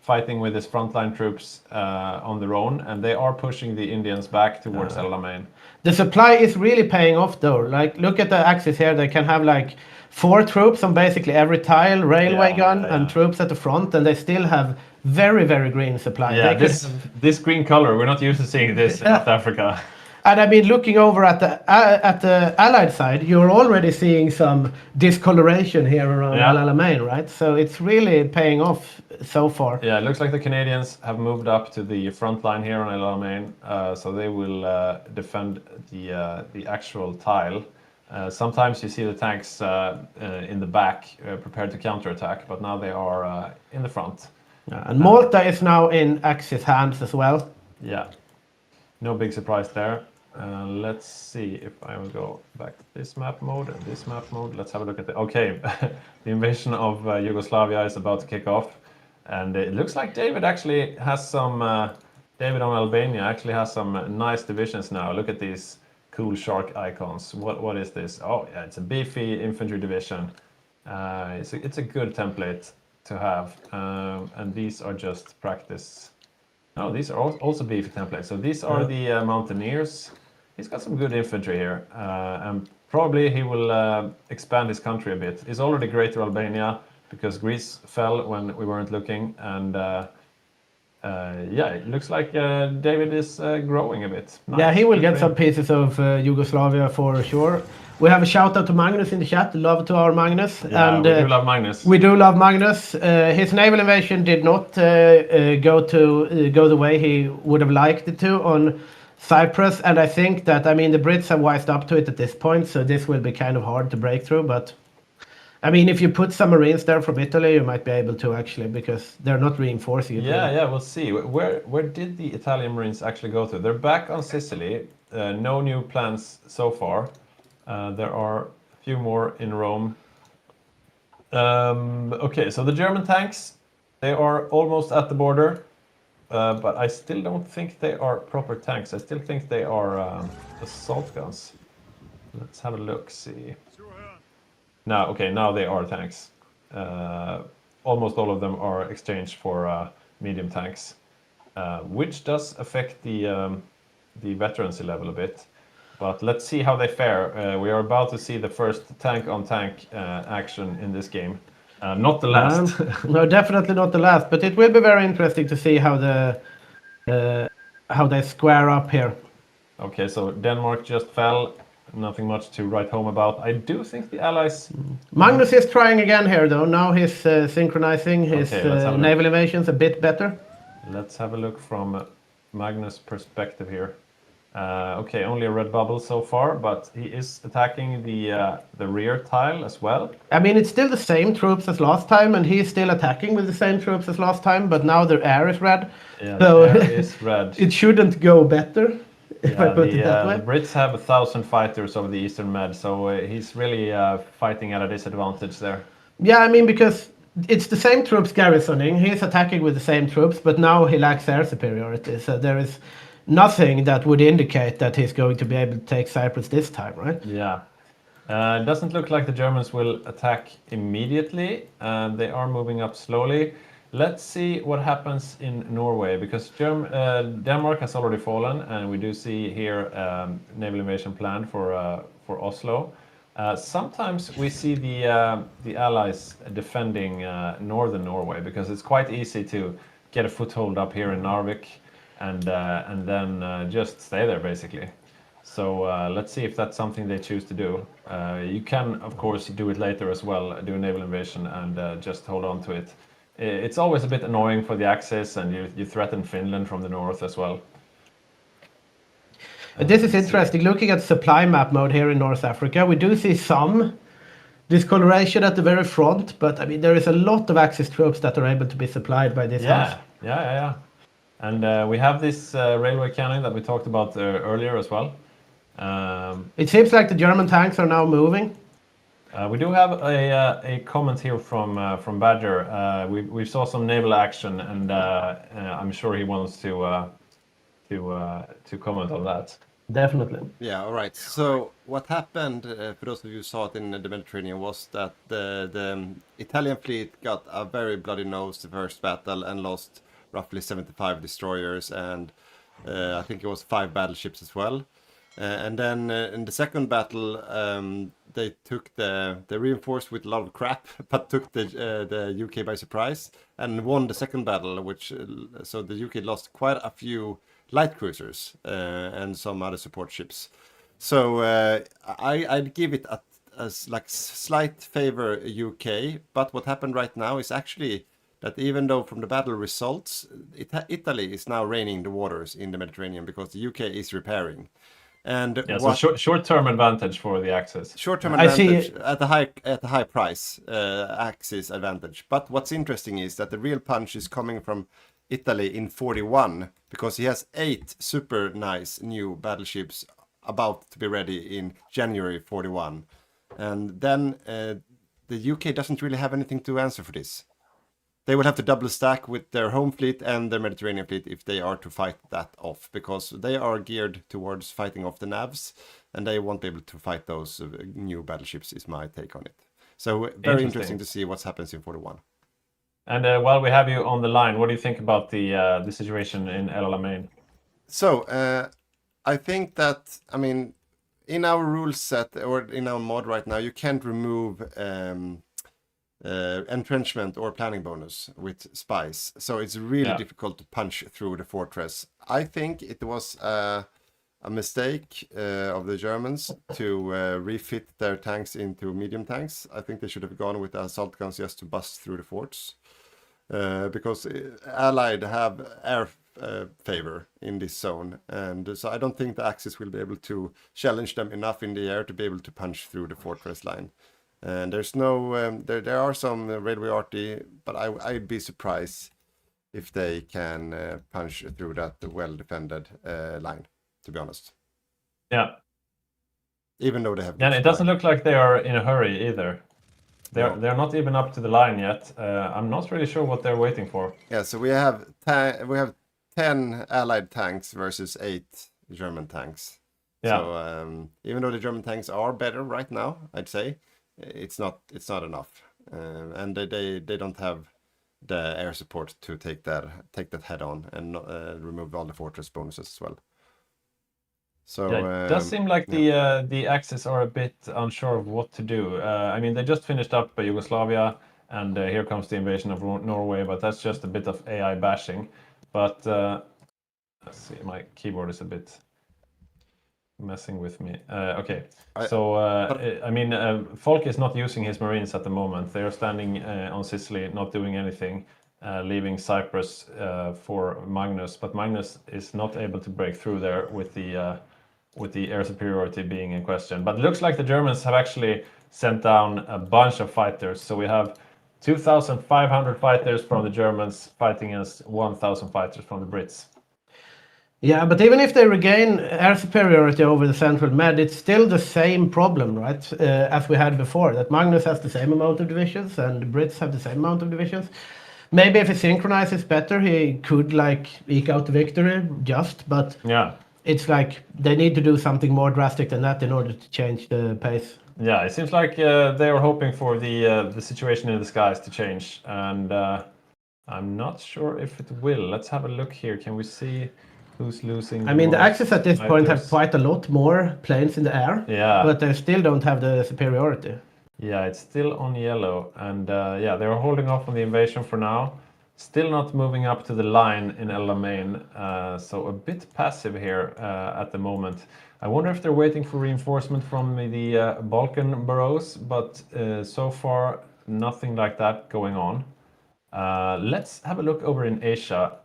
fighting with his frontline troops on their own, and they are pushing the Indians back towards El Alamein. The supply is really paying off, though. Like, look at the Axis here. They can have like 4 troops on basically every tile, railway gun, and troops at the front, and they still have very, very green supply. Yeah, this green color, we're not used to seeing this in North Africa. And I mean, looking over at the Allied side, you're already seeing some discoloration here around Yeah. El Alamein, right? So it's really paying off so far. Yeah, it looks like the Canadians have moved up to the front line here on El Alamein, so they will defend the actual tile. Sometimes you see the tanks in the back prepared to counterattack, but now they are in the front. And Malta is now in Axis hands as well. Yeah, no big surprise there. Let's see if I will go back to this map mode and this map mode. Let's have a look at the... Okay, the invasion of Yugoslavia is about to kick off. And it looks like David actually has some... David on Albania actually has some nice divisions now. Look at these cool shark icons. What is this? Oh, yeah, it's a beefy infantry division. It's a good template to have. And these are just practice... No, these are also beefy templates. So these are the Mountaineers. He's got some good infantry here. And probably he will expand his country a bit. He's already Greater Albania because Greece fell when we weren't looking. And yeah, it looks like David is growing a bit. Nice. Yeah, he will Good get for some him. pieces of Yugoslavia for sure. We have a shout out to Magnus in the chat. Love to our Magnus. Yeah, and we do love Magnus. We do love Magnus. His naval invasion did not go the way he would have liked it to on Cyprus, and I think that the Brits have wised up to it at this point, so this will be kind of hard to break through. But I mean, if you put some Marines there from Italy, you might be able to actually, because they're not reinforcing it. Yeah, really. yeah, we'll see. Where did the Italian Marines actually go to? They're back on Sicily. No new plans so far. There are a few more in Rome. Okay, so the German tanks, they are almost at the border, but I still don't think they are proper tanks. I still think they are assault guns. Let's have a look, see. Now, okay, now they are tanks. Almost all of them are exchanged for medium tanks, which does affect the veterancy level a bit. But let's see how they fare. We are about to see the first tank-on-tank action in this game. Not the last. No, definitely not the last. But it will be very interesting to see how they square up here. Okay, so Denmark just fell. Nothing much to write home about. I do think the Allies... Magnus is trying again here, though. Now he's synchronizing his Okay, naval invasions a bit better. Let's have a look from Magnus' perspective here. Okay, only a red bubble so far, but he is attacking the rear tile as well. I mean, it's still the same troops as last time, and he's still attacking with the same troops as last time, but now their air is red. Yeah, So the air is red. it shouldn't go better, if I put it that way. The Brits have 1,000 fighters over the Eastern Med, so he's really fighting at a disadvantage there. Yeah, I mean, because it's the same troops garrisoning. He's attacking with the same troops, but now he lacks air superiority. So there is nothing that would indicate that he's going to be able to take Cyprus this time, right? Yeah. It doesn't look like the Germans will attack immediately. They are moving up slowly. Let's see what happens in Norway, because Denmark has already fallen, and we do see here naval invasion plan for Oslo. Sometimes we see the Allies defending northern Norway, because it's quite easy to get a foothold up here in Narvik and then just stay there basically. So let's see if that's something they choose to do. You can, of course, do it later as well, do a naval invasion and just hold on to it. It's always a bit annoying for the Axis, and you threaten Finland from the north as well. This is interesting. Looking at supply map mode here in North Africa, we do see some discoloration at the very front, but I mean, there is a lot of Axis troops that are able to be supplied by this house. Yeah. And we have this railway cannon that we talked about earlier as well. It seems like the German tanks are now moving. We do have a comment here from Badger. We saw some naval action, and I'm sure he wants to comment on that. Definitely. Yeah, all right. So what happened, for those of you who saw it in the Mediterranean, was that the Italian fleet got a very bloody nose the first battle and lost roughly 75 destroyers and I think it was 5 battleships as well. And then in the second battle, they reinforced with a lot of crap, but took the UK by surprise and won the second battle, which so the UK lost quite a few light cruisers and some other support ships. So I'd give it a like slight favor UK, but what happened right now is actually that even though from the battle results, Italy is now reigning the waters in the Mediterranean because the UK is repairing. And Yeah, so short-term advantage for the Axis. Short-term I see- advantage at the high price, Axis advantage. But what's interesting is that the real punch is coming from Italy in 41 because he has 8 super nice new battleships about to be ready in January 41. And then the UK doesn't really have anything to answer for this. They will have to double stack with their home fleet and their Mediterranean fleet if they are to fight that off, because they are geared towards fighting off the navs, and they won't be able to fight those new battleships, is my take on it. So very interesting to see what happens in 41. And while we have you on the line, what do you think about the situation in El Alamein? So I think that, I mean, in our rule set or in our mod right now, you can't remove entrenchment or planning bonus with spies, so it's really difficult to punch through the fortress. I think it was a mistake of the Germans to refit their tanks into medium tanks. I think they should have gone with assault guns just to bust through the forts, because Allied have air favor in this zone, and so I don't think the Axis will be able to challenge them enough in the air to be able to punch through the fortress line. And there's no, there are some railway arty, but I'd be surprised if they can punch through that well-defended line, to be honest. Yeah. Even though they have... And it doesn't look like they are in a hurry either. They're not even up to the line yet. I'm not really sure what they're waiting for. Yeah, so we have 10 Allied tanks versus 8 German tanks. Yeah. So even though the German tanks are better right now, I'd say, it's not enough, and they don't have the air support to take that head on and remove all the fortress bonuses as well. So it does seem like the Axis are a bit unsure of what to do. I mean, they just finished up Yugoslavia, and here comes the invasion of Norway, but that's just a bit of AI bashing. But let's see, my keyboard is a bit messing with me. Okay, I mean, Falk is not using his marines at the moment. They are standing on Sicily, not doing anything, leaving Cyprus for Magnus. But Magnus is not able to break through there with the air superiority being in question. But it looks like the Germans have actually sent down a bunch of fighters. So we have 2,500 fighters from the Germans fighting against 1,000 fighters from the Brits. Yeah, but even if they regain air superiority over the central med, it's still the same problem, right? As we had before, that Magnus has the same amount of divisions and the Brits have the same amount of divisions. Maybe if he synchronizes better, he could like eke out the victory, but it's like they need to do something more drastic than that in order to change the pace. Yeah, it seems like they are hoping for the situation in the skies to change, and I'm not sure if it will. Let's have a look here. Can we see who's losing? I mean, the Axis at this point have quite a lot more planes in the air, but they still don't have the superiority. Yeah, it's still on yellow, and they're holding off on the invasion for now. Still not moving up to the line in El Alamein, so a bit passive here at the moment. I wonder if they're waiting for reinforcement from the Balkan boroughs, but so far nothing like that going on. Let's have a look over in Asia.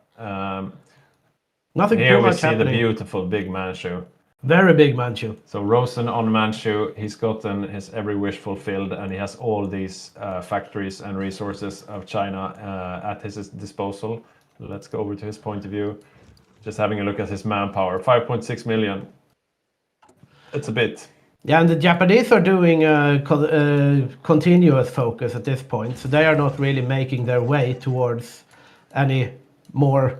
Nothing here too we much see happening. the beautiful big Manchu. Very big Manchu. So Rosen on Manchu, he's gotten his every wish fulfilled, and he has all these factories and resources of China at his disposal. Let's go over to his point of view. Just having a look at his manpower, 5.6 million. It's a bit. Yeah, and the Japanese are doing continuous focus at this point, so they are not really making their way towards any more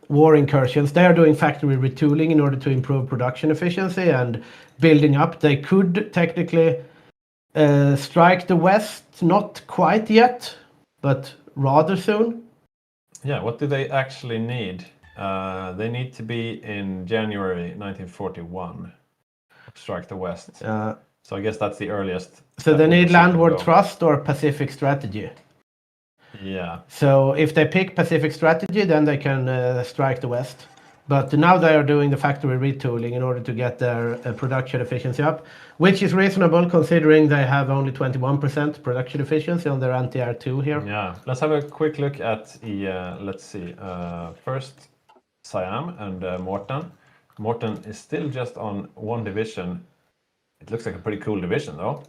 war incursions. They are doing factory retooling in order to improve production efficiency and building up. They could technically strike the west, not quite yet, but rather soon. Yeah, what do they actually need? They need to be in January 1941. Strike the West. So I guess that's the earliest. So they that we need will see them Landward go. Trust or Pacific Strategy. Yeah. So if they pick Pacific Strategy, then they can strike the West. But now they are doing the factory retooling in order to get their production efficiency up, which is reasonable considering they have only 21% production efficiency on their anti-air 2 here. Yeah. Let's have a quick look at the, let's see, first Siam and Morton. Morton is still just on one division. It looks like a pretty cool division though.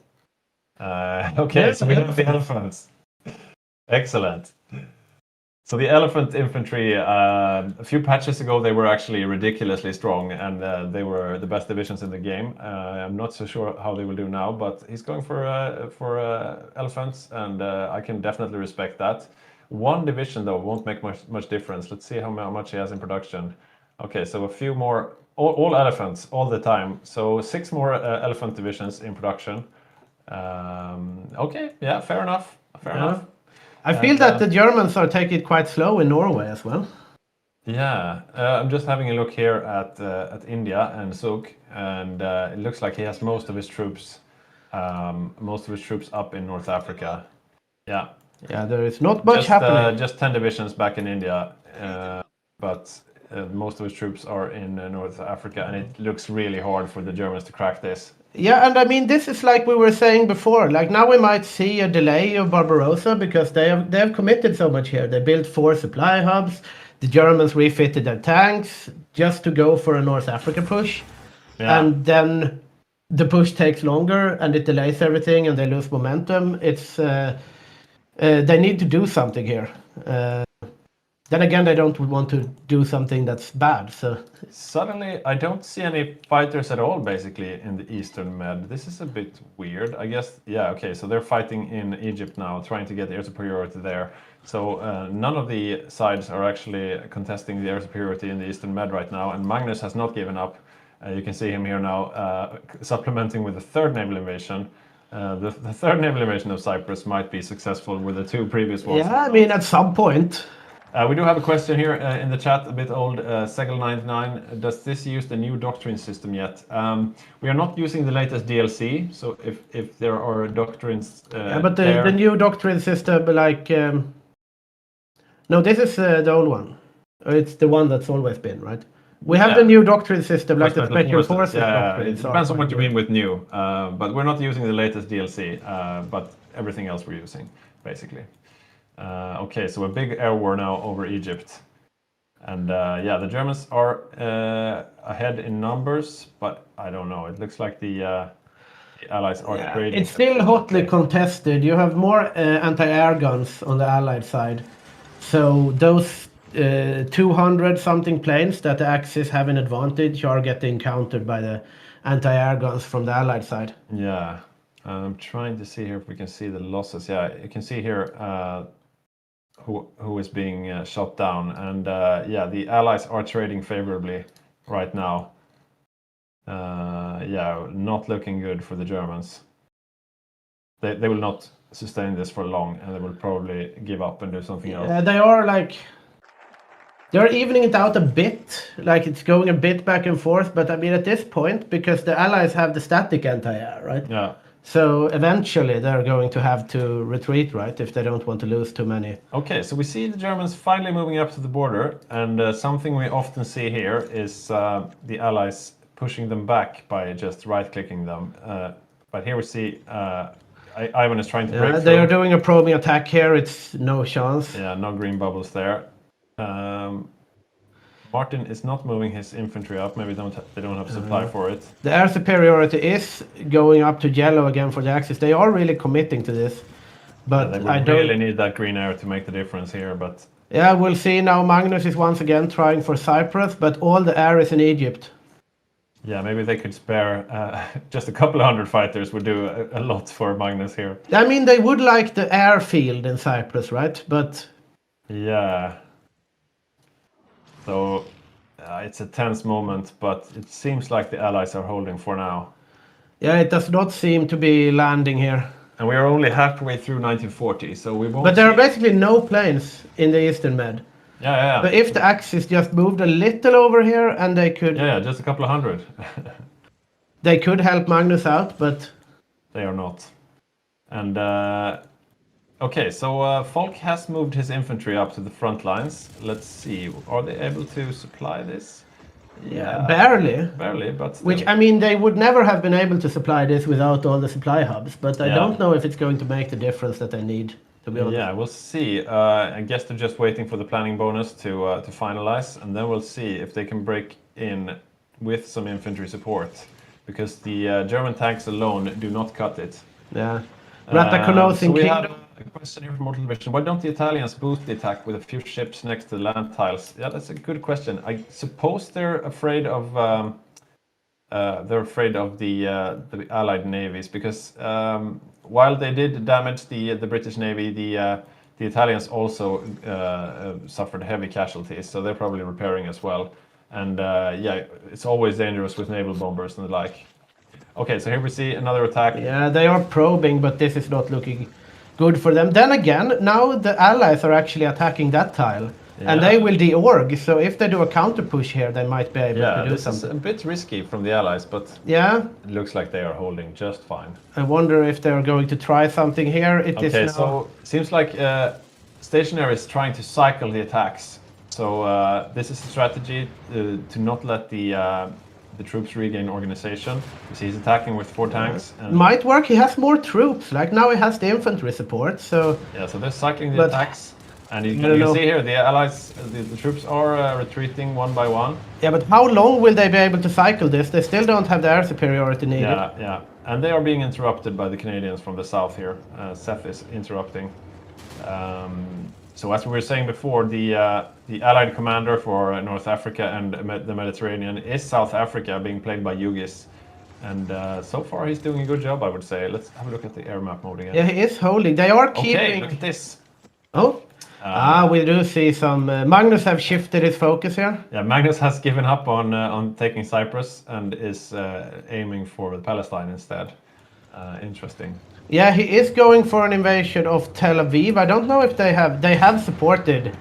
Okay, Yeah, so we yeah. have the elephants. Excellent. So the elephant infantry, a few patches ago, they were actually ridiculously strong, and they were the best divisions in the game. I'm not so sure how they will do now, but he's going for elephants, and I can definitely respect that. One division though won't make much difference. Let's see how much he has in production. Okay, so a few more, all elephants all the time. So 6 more elephant divisions in production. Okay, yeah, fair enough. Fair enough. I feel that the Germans are taking it quite slow in Norway as well. Yeah, I'm just having a look here at India and Suk, and it looks like he has most of his troops up in North Africa. Yeah. Yeah, there is not much happening. Just 10 divisions back in India, but most of his troops are in North Africa, and it looks really hard for the Germans to crack this. Yeah, and I mean, this is like we were saying before. Like now we might see a delay of Barbarossa because they have committed so much here. They built 4 supply hubs. The Germans refitted their tanks just to go for a North Africa push. Yeah. And then the push takes longer and it delays everything and they lose momentum. It's they need to do something here. Then again, they don't want to do something that's bad. So Suddenly, I don't see any fighters at all, basically, in the Eastern Med. This is a bit weird. I guess, yeah, okay, so they're fighting in Egypt now, trying to get air superiority there. So none of the sides are actually contesting the air superiority in the Eastern Med right now, and Magnus has not given up. You can see him here now, supplementing with the 3rd naval invasion. The 3rd naval invasion of Cyprus might be successful with the 2 previous ones. yeah, I mean, at some point. We do have a question here in the chat, a bit old. Segel99, does this use the new doctrine system yet? We are not using the latest DLC, so if there are doctrines Yeah, but the new doctrine system, like... no, this is the old one. It's the one that's always been, right? We have the new doctrine system, like the Special Forces doctrine. It depends on what you mean with new, but we're not using the latest DLC, but everything else we're using, basically. Okay, so a big air war now over Egypt. And yeah, the Germans are ahead in numbers, but I don't know. It looks like the Allies are trading. It's still hotly contested. You have more anti-air guns on the Allied side. So those 200-something planes that the Axis have an advantage are getting countered by the anti-air guns from the Allied side. Yeah, I'm trying to see here if we can see the losses. Yeah, you can see here who is being shot down, and yeah, the Allies are trading favorably right now. Yeah, not looking good for the Germans. They will not sustain this for long, and they will probably give up and do something else. Yeah, they're evening it out a bit, like it's going a bit back and forth, but I mean at this point, because the Allies have the static anti-air, right? Yeah. So eventually they're going to have to retreat, right, if they don't want to lose too many. Okay, so we see the Germans finally moving up to the border, and something we often see here is the Allies pushing them back by just right-clicking them. But here we see Ivan is trying to break through. They are doing a probing attack here. It's no chance. Yeah, no green bubbles there. Martin is not moving his infantry up. Maybe they don't have supply for it. The air superiority is going up to yellow again for the Axis. They are really committing to this. But they I don't really need that green air to make the difference here. But yeah, we'll see now. Magnus is once again trying for Cyprus, but all the air is in Egypt. Yeah, maybe they could spare just a couple of 100 fighters would do a lot for Magnus here. I mean, they would like the airfield in Cyprus, right? But yeah. So it's a tense moment, but it seems like the Allies are holding for now. Yeah, it does not seem to be landing here. And we are only halfway through 1940, so we won't. But there are basically no planes in the Eastern Med. Yeah. But if the Axis just moved a little over here, and they could, Yeah, just a couple of hundred. they could help Magnus out, but They are not. And okay, so Falk has moved his infantry up to the front lines. Let's see, are they able to supply this? Yeah, barely. barely, but still. Which, I mean, they would never have been able to supply this without all the supply hubs, but I Yeah. don't know if it's going to make the difference that they need, to be honest. Yeah, we'll see. I guess they're just waiting for the planning bonus to finalize, and then we'll see if they can break in with some infantry support, because the German tanks alone do not cut it. Yeah. Ratakonos in we have Kingdom. a question here from Mortal Vision. Why don't the Italians boost the attack with a few ships next to the land tiles? Yeah, that's a good question. I suppose they're afraid of the Allied navies, because while they did damage the British Navy, the Italians also suffered heavy casualties, so they're probably repairing as well. And yeah, it's always dangerous with naval bombers and the like. Okay, so here we see another attack. Yeah, they are probing, but this is not looking good for them. Then again, now the Allies are actually attacking that tile. And they will de-org, so if they do a counter push here, they might be able to do this something. is a bit risky from the Allies, but Yeah, it looks like they are holding just fine. I wonder if they're going to try something here. It is Okay, now... so seems like Stationary is trying to cycle the attacks. So this is a strategy to not let the troops regain organization. You see he's attacking with 4 tanks. And Might work, he has more troops, like now he has the infantry support, so... yeah, so they're cycling the But- attacks. And you don't can know. see here, the Allies, the troops are retreating one by one. Yeah, but how long will they be able to cycle this? They still don't have the air superiority needed. Yeah. And they are being interrupted by the Canadians from the south here. Seth is interrupting. So as we were saying before, the Allied commander for North Africa and the Mediterranean is South Africa, being played by Yugis. And so far he's doing a good job, I would say. Let's have a look at the air map mode again. Yeah, he is holding. They are Okay, keeping... look at this. Oh? We do see some... Magnus have shifted his focus here. Yeah, Magnus has given up on taking Cyprus and is aiming for Palestine instead. Interesting. Yeah, he is going for an invasion of Tel Aviv. I don't know if they have supported...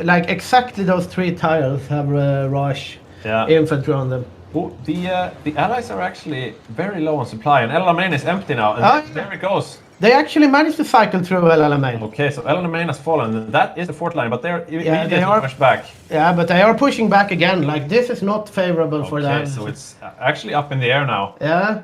like exactly those 3 tiles have Raj infantry on them. Oh, the Allies are actually very low on supply, and El Alamein is empty now, and there it goes. They actually managed to cycle through El Alamein. Okay, so El Alamein has fallen, and that is the fort line, but they're immediately pushed back. Yeah, but they are pushing back again. Like, this is not favorable for them. Okay, so it's actually up in the air now. Yeah.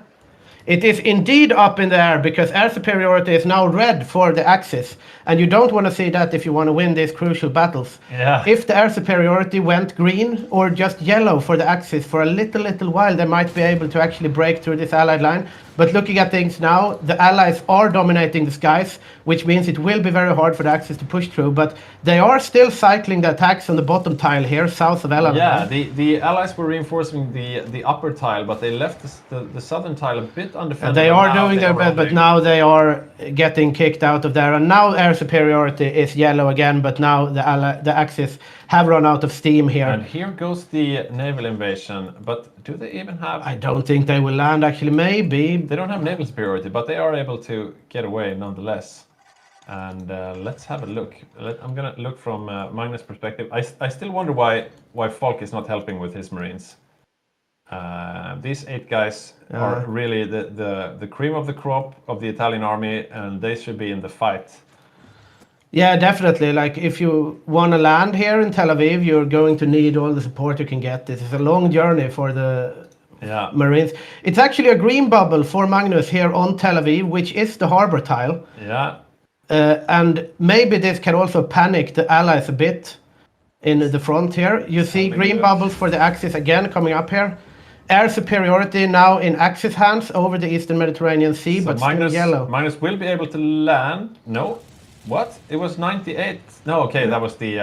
It is indeed up in the air, because air superiority is now red for the Axis. And you don't want to see that if you want to win these crucial battles. Yeah. If the air superiority went green or just yellow for the Axis for a little while, they might be able to actually break through this Allied line. But looking at things now, the Allies are dominating the skies, which means it will be very hard for the Axis to push through. But they are still cycling the attacks on the bottom tile here, south of El Alamein. Yeah, the Allies were reinforcing the upper tile, but they left the southern tile a bit undefended. They are doing their best, but now they are getting kicked out of there. And now air superiority is yellow again, but now the Axis have run out of steam here. And here goes the naval invasion, but do they even have... I don't think they will land, actually. Maybe. They don't have naval superiority, but they are able to get away nonetheless. And let's have a look. I'm going to look from Magnus' perspective. I still wonder why Falk is not helping with his Marines. These 8 guys are really the cream of the crop of the Italian army, and they should be in the fight. Yeah, definitely. Like, if you want to land here in Tel Aviv, you're going to need all the support you can get. This is a long journey for the Marines. It's actually a green bubble for Magnus here on Tel Aviv, which is the harbor tile. Yeah. And maybe this can also panic the Allies a bit in the front here. You see green bubbles for the Axis again coming up here. Air superiority now in Axis hands over the Eastern Mediterranean Sea, So but still yellow. Magnus will be able to land. No. What? It was 98. No, okay, that was the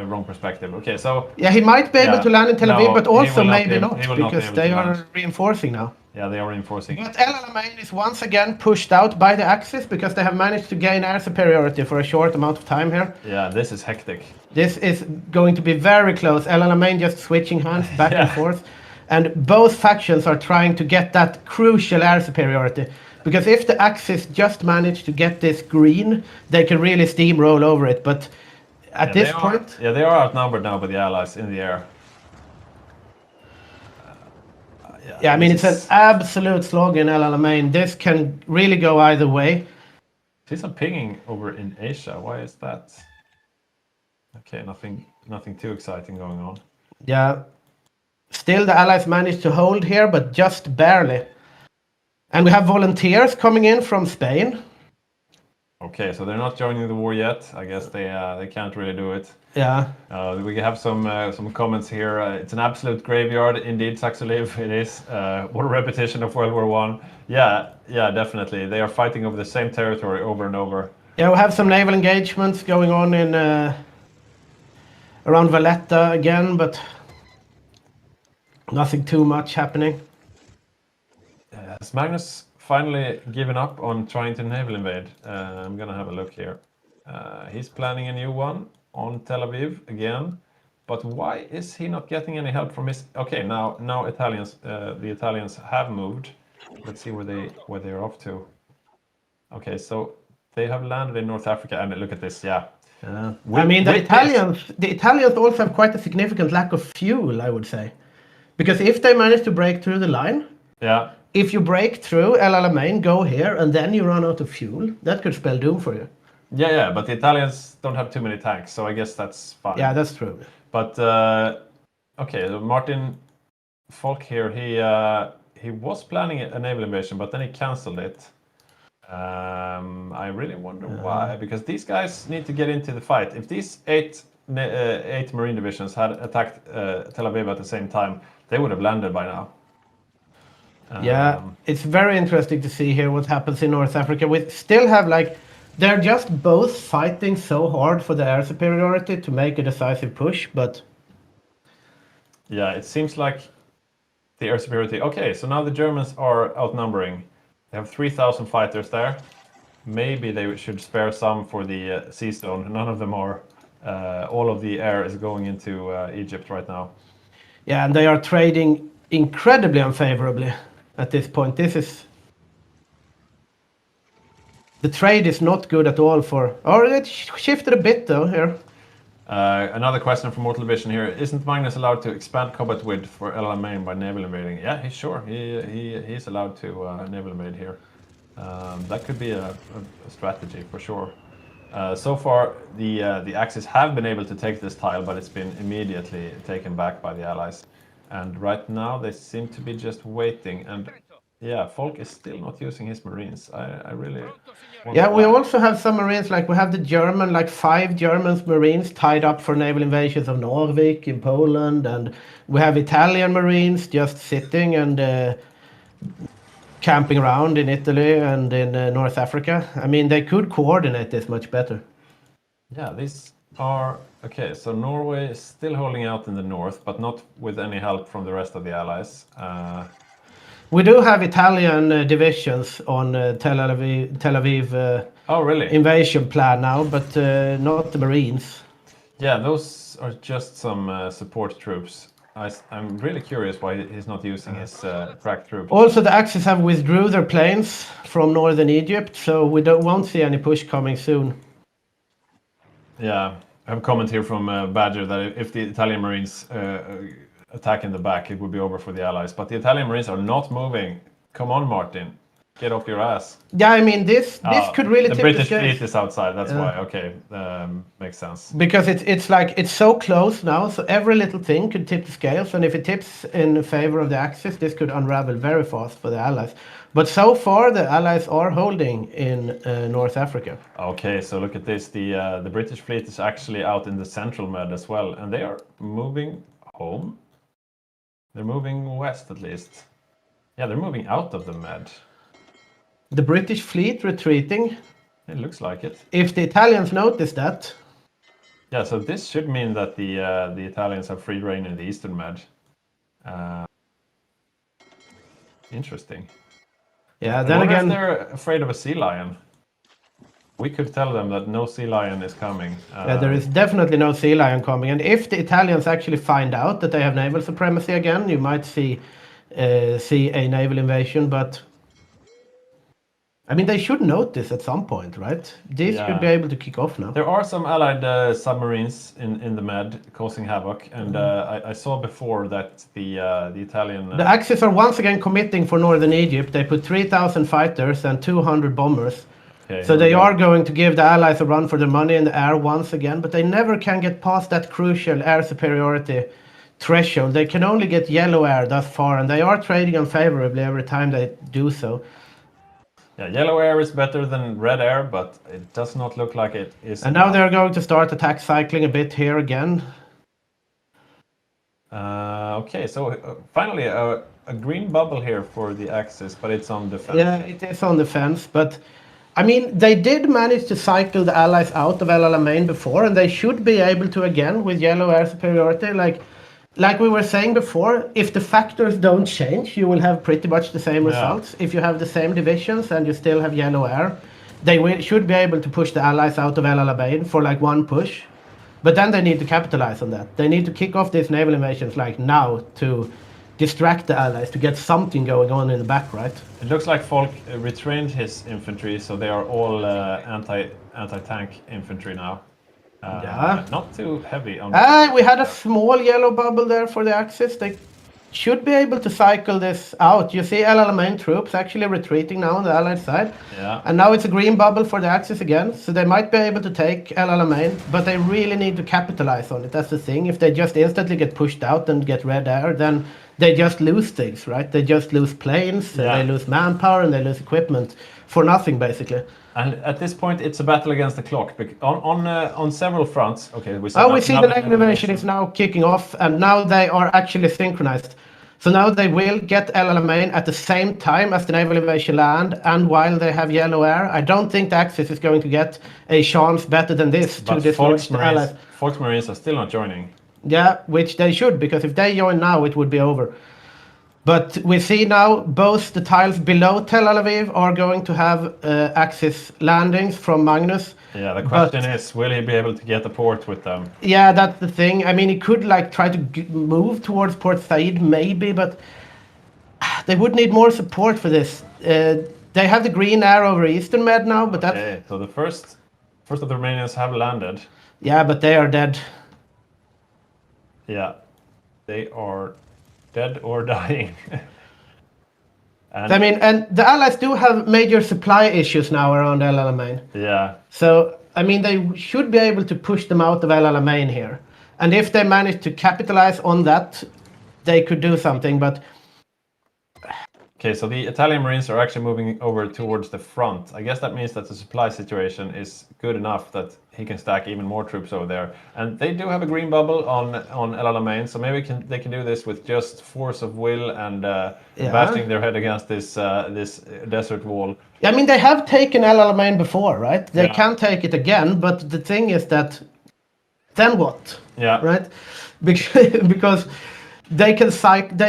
wrong perspective. Okay, so... Yeah, he might be able to land in Tel Aviv, but also maybe not, he will not be because able they to are land. reinforcing now. Yeah, they are reinforcing. But El Alamein is once again pushed out by the Axis because they have managed to gain air superiority for a short amount of time here. Yeah, this is hectic. This is going to be very close. El Alamein just switching hands back and forth. And both factions are trying to get that crucial air superiority. Because if the Axis just manage to get this green, they can really steamroll over it. But At this point, Yeah, they are outnumbered now by the Allies in the air. yeah, I mean, it's an absolute slog in El Alamein. This can really go either way. See some pinging over in Asia. Why is that? Okay, nothing too exciting going on. Yeah. Still, the Allies managed to hold here, but just barely. And we have volunteers coming in from Spain. Okay, so they're not joining the war yet. I guess they can't really do it. Yeah. We have some comments here. It's an absolute graveyard, indeed, Saxoliv. It is. What a repetition of World War One. Yeah, definitely. They are fighting over the same territory over and over. Yeah, we have some naval engagements going on in around Valletta again, but nothing too much happening. Has Magnus finally given up on trying to naval invade? I'm gonna have a look here. He's planning a new one on Tel Aviv again, but why is he not getting any help from his? Okay, now Italians, the Italians have moved. Let's see where they're off to. Okay, so they have landed in North Africa, and look at this. Yeah. I mean, the Italians also have quite a significant lack of fuel, I would say, because if they manage to break through the line, yeah. If you break through El Alamein, go here, and then you run out of fuel, that could spell doom for you. Yeah, but the Italians don't have too many tanks, so I guess that's fine. Yeah, that's true. But okay, so Martin Falk here, he was planning a naval invasion, but then he cancelled it. I really wonder why, because these guys need to get into the fight. If these eight Marine divisions had attacked Tel Aviv at the same time, they would have landed by now. Yeah, it's very interesting to see here what happens in North Africa. We still have they're just both fighting so hard for the air superiority to make a decisive push, but... Yeah, it seems like the air superiority... Okay, so now the Germans are outnumbering. They have 3,000 fighters there. Maybe they should spare some for the sea stone. None of them are. All of the air is going into Egypt right now. Yeah, and they are trading incredibly unfavorably at this point. The trade is not good at all for... Or it shifted a bit though here. Another question from Mortal Vision here. Isn't Magnus allowed to expand combat width for El Alamein by naval invading? Yeah, he's sure. He's allowed to naval invade here. That could be a strategy for sure. So far, the Axis have been able to take this tile, but it's been immediately taken back by the Allies. And right now, they seem to be just waiting. And yeah, Falk is still not using his Marines. I really... Yeah, we also have some Marines, we have the German, 5 German Marines tied up for naval invasions of Narvik in Poland. And we have Italian Marines just sitting and camping around in Italy and in North Africa. I mean, they could coordinate this much better. Yeah, these are... Okay, so Norway is still holding out in the north, but not with any help from the rest of the Allies. We do have Italian divisions on Tel Aviv oh, really? Invasion plan now, but not the Marines. Yeah, those are just some support troops. I'm really curious why he's not using his crack troops. Also, the Axis have withdrew their planes from northern Egypt, so we won't see any push coming soon. Yeah, I have a comment here from Badger that if the Italian Marines attack in the back, it would be over for the Allies. But the Italian Marines are not moving. Come on, Martin. Get off your ass. Yeah, I mean, this could really tip the British scales. fleet is outside, that's why. Okay, makes sense. Because it's so close now, so every little thing could tip the scales, and if it tips in favor of the Axis, this could unravel very fast for the Allies. But so far, the Allies are holding in North Africa. Okay, so look at this. The British fleet is actually out in the central Med as well, and they are moving home. They're moving west, at least. Yeah, they're moving out of the Med. The British fleet retreating. It looks like it. If the Italians notice that. Yeah, so this should mean that the Italians have free reign in the Eastern Med. Interesting. Yeah, then again... they're afraid of a sea lion. We could tell them that no sea lion is coming. Yeah, there is definitely no sea lion coming. And if the Italians actually find out that they have naval supremacy again, you might see a naval invasion, but... I mean, they should notice at some point, right? They should be able to kick off now. There are some Allied submarines in the Med causing havoc, and I saw before that the Italian. The Axis are once again committing for northern Egypt. They put 3,000 fighters and 200 bombers. Okay, So they are going to give the Allies a run for their money in the air once again, but they never can get past that crucial air superiority threshold. They can only get yellow air thus far, and they are trading unfavorably every time they do so. Yeah, yellow air is better than red air, but it does not look like it is. And now they're going to start attack cycling a bit here again. Okay, so finally a green bubble here for the Axis, but it's on defense. Yeah, it is on defense, but I mean, they did manage to cycle the Allies out of El Alamein before, and they should be able to again with yellow air superiority. Like we were saying before, if the factors don't change, you will have pretty much the same results. If you have the same divisions and you still have yellow air, they should be able to push the Allies out of El Alamein for like one push. But then they need to capitalize on that. They need to kick off these naval invasions like now to distract the Allies, to get something going on in the back, right? It looks like Falk retrained his infantry, so they are all anti-tank infantry now. Not too heavy on. We had a small yellow bubble there for the Axis. They should be able to cycle this out. You see El Alamein troops actually retreating now on the Allied side. Yeah. And now it's a green bubble for the Axis again. So they might be able to take El Alamein, but they really need to capitalize on it. That's the thing. If they just instantly get pushed out and get red air, then they just lose things, right? They just lose planes, they lose manpower, and they lose equipment for nothing, basically. And at this point, it's a battle against the clock. On several fronts. Okay, we see the naval invasion is now kicking off, and now they are actually synchronized. So now they will get El Alamein at the same time as the naval invasion land, and while they have yellow air. I don't think the Axis is going to get a chance better than this to dislodge the Allies. Fox Marines are still not joining. Yeah, which they should, because if they join now, it would be over. But we see now both the tiles below Tel Aviv are going to have Axis landings from Magnus. Yeah, the question is, will he be able to get the port with them? Yeah, that's the thing. I mean, he could like try to move towards Port Said maybe, but they would need more support for this. They have the green air over Eastern Med now, but that's... Okay, so the first of the Romanians have landed. Yeah, but they are dead. Yeah, they are dead or dying. And the Allies do have major supply issues now around El Alamein. Yeah. So, I mean, they should be able to push them out of El Alamein here. And if they manage to capitalize on that, they could do something, but... Okay, so the Italian Marines are actually moving over towards the front. I guess that means that the supply situation is good enough that he can stack even more troops over there. And they do have a green bubble on El Alamein, so maybe they can do this with just force of will and bashing their head against this desert wall. I mean, they have taken El Alamein before, right? They can take it again, but the thing is that... Then what? Yeah. Right? Because... They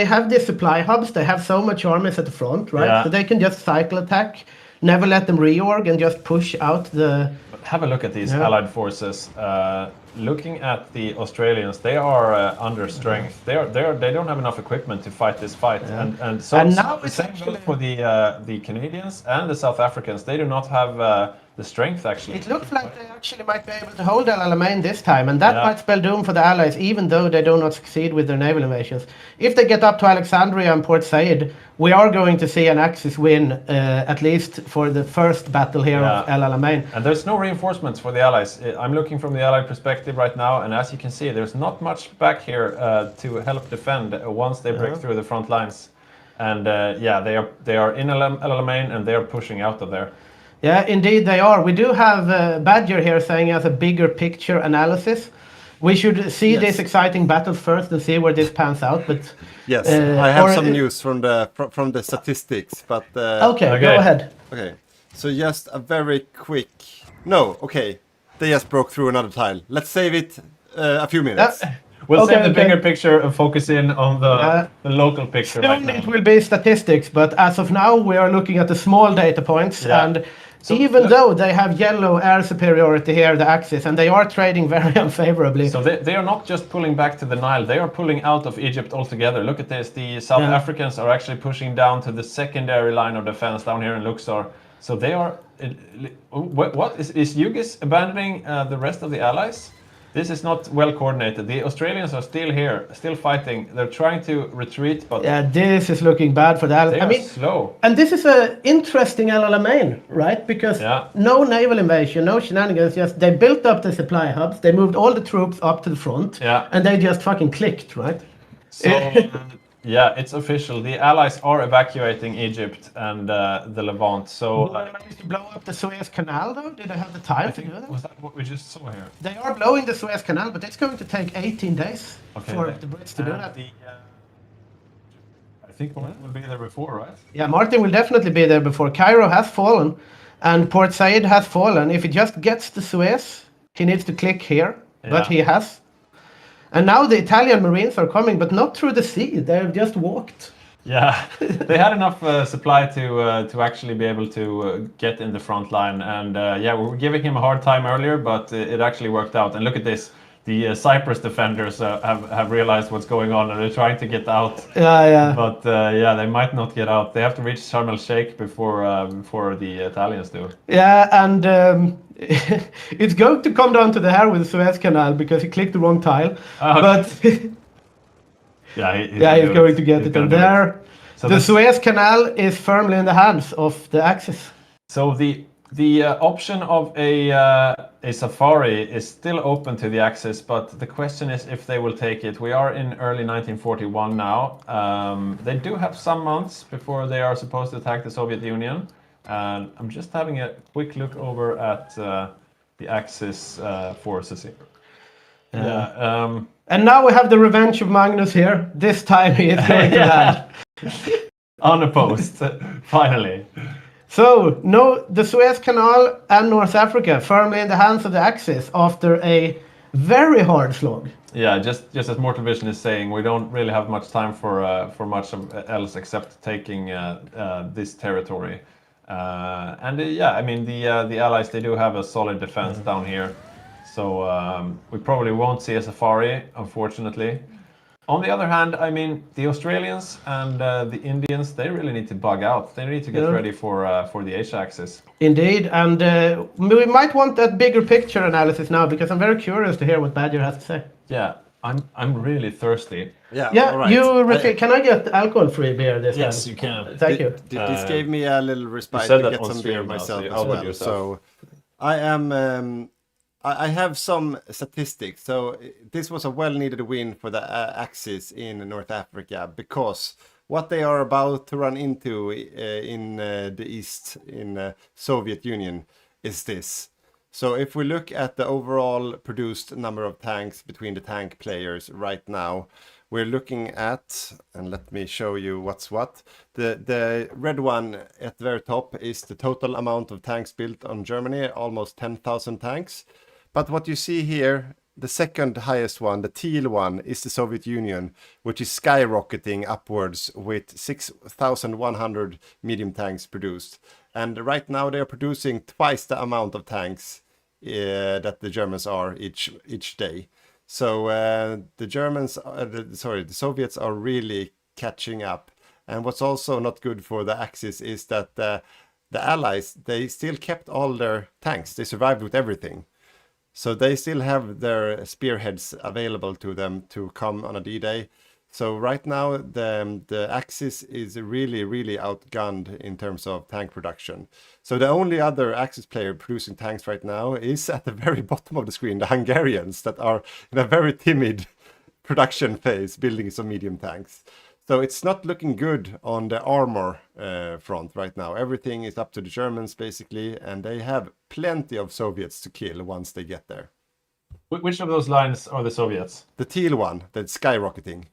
have the supply hubs, they have so much armies at the front, right? Yeah. So they can just cycle attack, never let them reorg and just push out the... But have a look at these Allied forces. Looking at the Australians, they are under strength. They don't have enough equipment to fight this fight. And now the same goes for the Canadians and the South Africans. They do not have the strength, actually. It looks like they actually might be able to hold El Alamein this time, and that might spell doom for the Allies, even though they do not succeed with their naval invasions. If they get up to Alexandria and Port Said, we are going to see an Axis win, at least for the first battle here of El Alamein. And there's no reinforcements for the Allies. I'm looking from the Allied perspective right now, and as you can see, there's not much back here to help defend once they break through the front lines. And they are in El Alamein, and they are pushing out of there. Yeah, indeed they are. We do have Badger here saying as a bigger picture analysis. We should see this exciting battle first and see where this pans out. But yes, I have some news from the statistics. But okay, go ahead. Okay, so just a very quick. No, okay, they just broke through another tile. Let's save it a few minutes. We'll save the bigger picture and focus in on the local picture. Soon it will be statistics, but as of now we are looking at the small data points and. So even though they have yellow air superiority here, the Axis, and they are trading very unfavorably. So they are not just pulling back to the Nile, they are pulling out of Egypt altogether. Look at this, the South Africans are actually pushing down to the secondary line of defense down here in Luxor. So they are. What is Hughes abandoning the rest of the allies? This is not well coordinated. The Australians are still here, still fighting. They're trying to retreat, but Yeah, this is looking bad for the Allies. they are slow. And this is an interesting LLMain, right? Because Yeah. no naval invasion, no shenanigans. Just they built up the supply hubs. They moved all the troops up to the front. Yeah. And they just fucking clicked, right? So yeah, it's official. The Allies are evacuating Egypt and the Levant. So Will they manage to blow up the Suez Canal, though? Did they have the time to do that? was that what we just saw here? They are blowing the Suez Canal, but it's going to take 18 days for the Brits to do and that. I think Martin will be there before, right? Yeah, Martin will definitely be there before. Cairo has fallen, and Port Said has fallen. If he just gets the Suez, he needs to click here, but he has. And now the Italian Marines are coming, but not through the sea. They've just walked. Yeah, they had enough supply to actually be able to get in the front line. And yeah, we were giving him a hard time earlier, but it actually worked out. And look at this. The Cyprus defenders have realized what's going on and they're trying to get out. Yeah. But yeah, they might not get out. They have to reach Sharm el Sheikh before the Italians do. Yeah, and it's going to come down to the hair with the Suez Canal because he clicked the wrong tile. But he's going to get it. And there, so the Suez Canal is firmly in the hands of the Axis. So the option of a safari is still open to the Axis, but the question is if they will take it. We are in early 1941 now. They do have some months before they are supposed to attack the Soviet Union. And I'm just having a quick look over at the Axis forces here. And now we have the revenge of Magnus here. This time he is going to land. Unopposed, finally. So, no, the Suez Canal and North Africa firmly in the hands of the Axis after a very hard slog. Yeah, just as Mortal Vision is saying, we don't really have much time for much else except taking this territory. Yeah, I mean the Allies, they do have a solid defense down here, so we probably won't see a safari, unfortunately. On the other hand, I mean the Australians and the Indians, they really need to bug out. They need to get ready for the Asia axis. Indeed, and we might want that bigger picture analysis now because I'm very curious to hear what Badger has to say. Yeah, I'm really thirsty. Yeah, all right. Can I get alcohol-free beer this time? Yes, you can. Thank you. This gave me a little respite said to that get on some beer stream now, so myself you as outed well. yourself. So I am. I have some statistics. So this was a well-needed win for the Axis in North Africa because what they are about to run into in the East, in Soviet Union, is this. So if we look at the overall produced number of tanks between the tank players right now, we're looking at, and let me show you what's what. The red one at the very top is the total amount of tanks built on Germany, almost 10,000 tanks. But what you see here, the second highest one, the teal one, is the Soviet Union, which is skyrocketing upwards with 6,100 medium tanks produced. And right now they are producing twice the amount of tanks that the Germans are each day. So the Soviets are really catching up. And what's also not good for the Axis is that the Allies, they still kept all their tanks. They survived with everything. So they still have their spearheads available to them to come on a D-Day. So right now the Axis is really, really outgunned in terms of tank production. So the only other Axis player producing tanks right now is at the very bottom of the screen, the Hungarians that are in a very timid production phase building some medium tanks. So it's not looking good on the armor front right now. Everything is up to the Germans basically, and they have plenty of Soviets to kill once they get there. Which of those lines are the Soviets? The teal one, that's skyrocketing.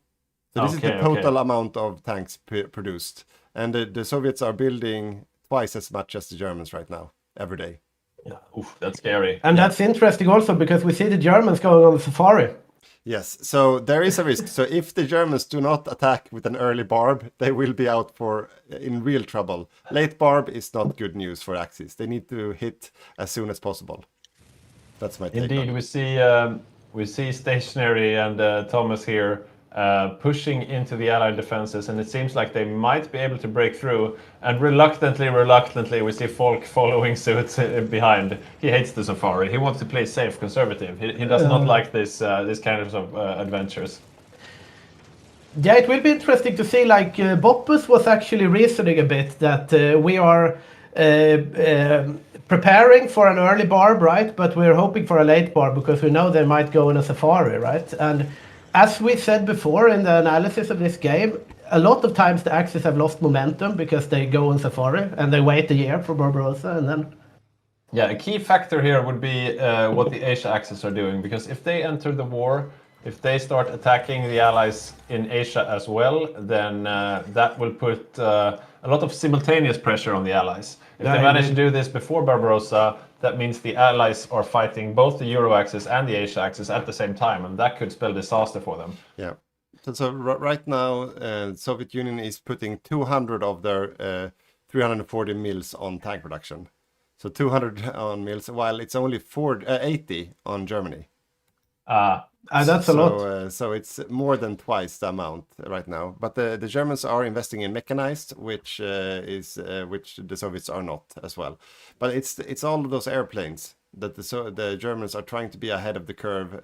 So this is the total amount of tanks produced. And the Soviets are building twice as much as the Germans right now, every day. Yeah, oof, that's scary. And that's interesting also because we see the Germans going on the safari. Yes, so there is a risk. So if the Germans do not attack with an early barb, they will be out in real trouble. Late barb is not good news for Axis. They need to hit as soon as possible. That's my take. Indeed, we see stationary and Thomas here pushing into the Allied defenses, and it seems like they might be able to break through. And reluctantly, we see Falk following suit behind. He hates the Safari. He wants to play safe, conservative. He does not like this kind of adventures. Yeah, it will be interesting to see. Like Boppus was actually reasoning a bit that we are preparing for an early barb, right? But we're hoping for a late barb because we know they might go in a Safari, right? And as we said before in the analysis of this game, a lot of times the Axis have lost momentum because they go on Safari and they wait a year for Barbarossa and then... Yeah, a key factor here would be what the Asia Axis are doing, because if they enter the war, if they start attacking the allies in Asia as well, then that will put a lot of simultaneous pressure on the allies. If they manage to do this before Barbarossa, that means the allies are fighting both the Euro axis and the Asia axis at the same time, and that could spell disaster for them. Yeah. So right now, the Soviet Union is putting 200 of their 340 mils on tank production. So 200 on mils, while it's only 80 on Germany. That's a lot. So it's more than twice the amount right now. But the Germans are investing in mechanized, which the Soviets are not as well. But it's all of those airplanes that the Germans are trying to be ahead of the curve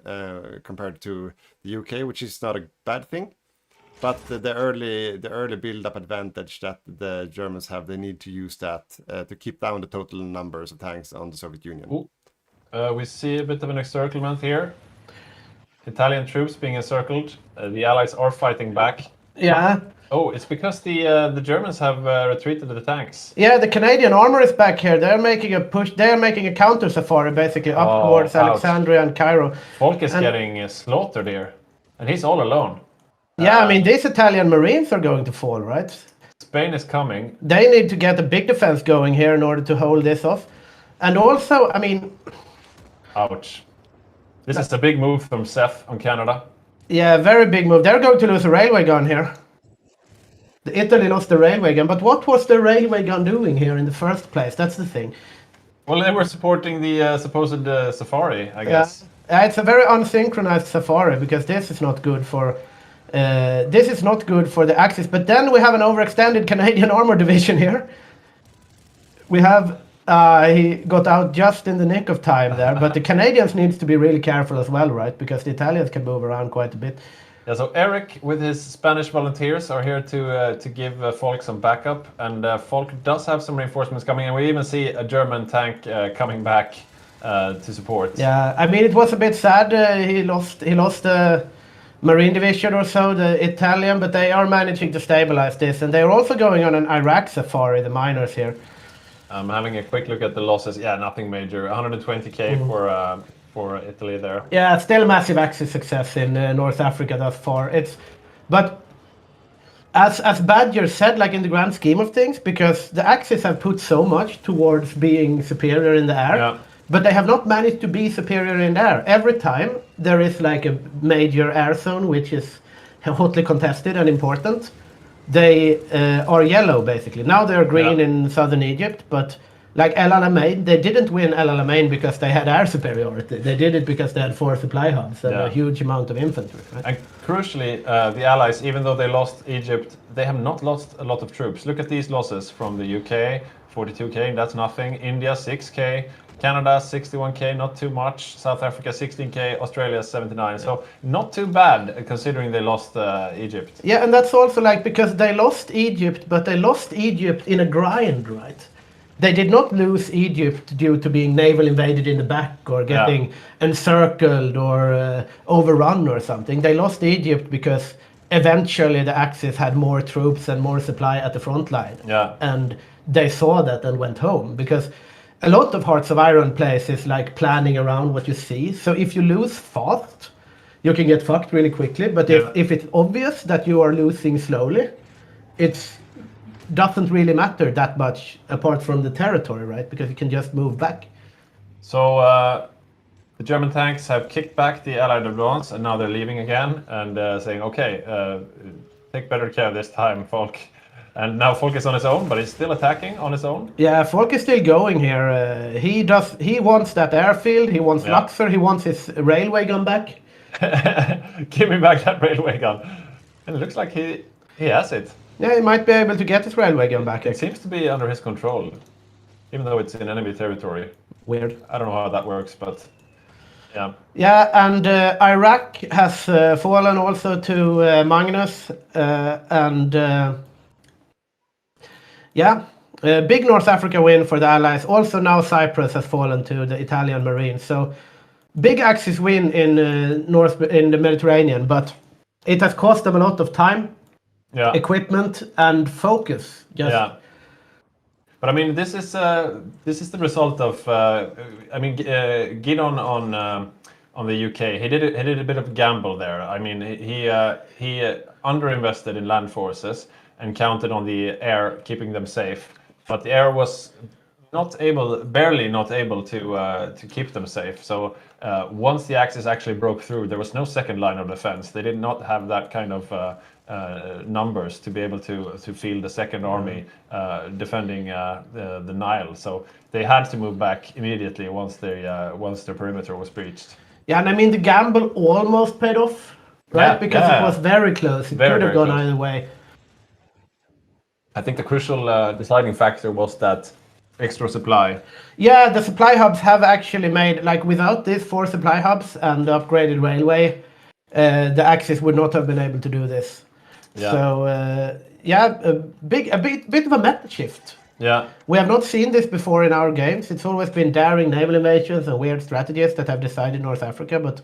compared to the UK, which is not a bad thing. But the early build-up advantage that the Germans have, they need to use that to keep down the total numbers of tanks on the Soviet Union. We see a bit of an encirclement here. Italian troops being encircled. The Allies are fighting back. Yeah. Oh, it's because the Germans have retreated the tanks. Yeah, the Canadian armor is back here. They're making a push. They're making a counter safari basically up towards Alexandria and Cairo. Falk is getting slaughtered here, and he's all alone. Yeah, I mean these Italian Marines are going to fall, right? Spain is coming. They need to get a big defense going here in order to hold this off, and also, I mean. Ouch. This is a big move from Seth on Canada. Yeah, very big move. They're going to lose a railway gun here. Italy lost the railway gun, but what was the railway gun doing here in the first place? That's the thing. Well, they were supporting the supposed Safari, I guess. Yeah, it's a very unsynchronized Safari because this is not good for the Axis. But then we have an overextended Canadian armor division here. We have. He got out just in the nick of time there, but the Canadians needs to be really careful as well, right? Because the Italians can move around quite a bit. Yeah, so Eric with his Spanish volunteers are here to give Falk some backup, and Falk does have some reinforcements coming, and we even see a German tank coming back to support. Yeah, I mean it was a bit sad. He lost the Marine division or so, the Italian, but they are managing to stabilize this, and they are also going on an Iraq safari, the miners here. I'm having a quick look at the losses. Yeah, nothing major. 120k for Italy there. Yeah, still massive Axis success in North Africa thus far. But as Badger said, like in the grand scheme of things, because the Axis have put so much towards being superior in the air, but they have not managed to be superior in the air. Every time there is like a major air zone which is hotly contested and important, they are yellow basically. Now they're green in southern Egypt, but like El Alamein, they didn't win El Alamein because they had air superiority. They did it because they had 4 supply hubs and a huge amount of infantry. Right? And crucially, the Allies, even though they lost Egypt, they have not lost a lot of troops. Look at these losses from the UK, 42k, that's nothing. India, 6k. Canada, 61k, not too much. South Africa, 16k. Australia, 79. So not too bad considering they lost Egypt. Yeah, and that's also like because they lost Egypt, but they lost Egypt in a grind, right? They did not lose Egypt due to being naval invaded in the back or getting encircled or overrun or something. They lost Egypt because eventually the Axis had more troops and more supply at the front line. Yeah. And they saw that and went home because a lot of Hearts of Iron plays is like planning around what you see. So if you lose fast, you can get fucked really quickly. But if it's obvious that you are losing slowly, it doesn't really matter that much apart from the territory, right? Because you can just move back. So the German tanks have kicked back the Allied advance, and now they're leaving again and saying, okay, take better care this time, Falk. And now Falk is on his own, but he's still attacking on his own. Yeah, Falk is still going here. He wants that airfield. He wants Luxor. He wants his railway gun back. Give me back that railway gun. And it looks like he has it. Yeah, he might be able to get his railway gun back. It seems to be under his control, even though it's in enemy territory. Weird. I don't know how that works, but yeah. Yeah, and Iraq has fallen also to Magnus, and yeah, big North Africa win for the Allies. Also now Cyprus has fallen to the Italian Marines. So big Axis win in in the Mediterranean, but it has cost them a lot of time, equipment, and focus. Yeah. But I mean, this is the result of Gidon on the UK. He did a bit of a gamble there. I mean, he underinvested in land forces and counted on the air keeping them safe. But the air was barely not able to keep them safe. So once the Axis actually broke through, there was no second line of defense. They did not have that kind of numbers to be able to field the second army defending the Nile. So they had to move back immediately once their perimeter was breached. Yeah, and I mean the gamble almost paid off, right? Because it was very close. It could have gone either way. I think the crucial deciding factor was that extra supply. Yeah, the supply hubs have actually made, like, without these 4 supply hubs and the upgraded railway, the Axis would not have been able to do this. Yeah. So a bit of a meta shift. Yeah. We have not seen this before in our games. It's always been daring naval invasions and weird strategies that have decided North Africa, but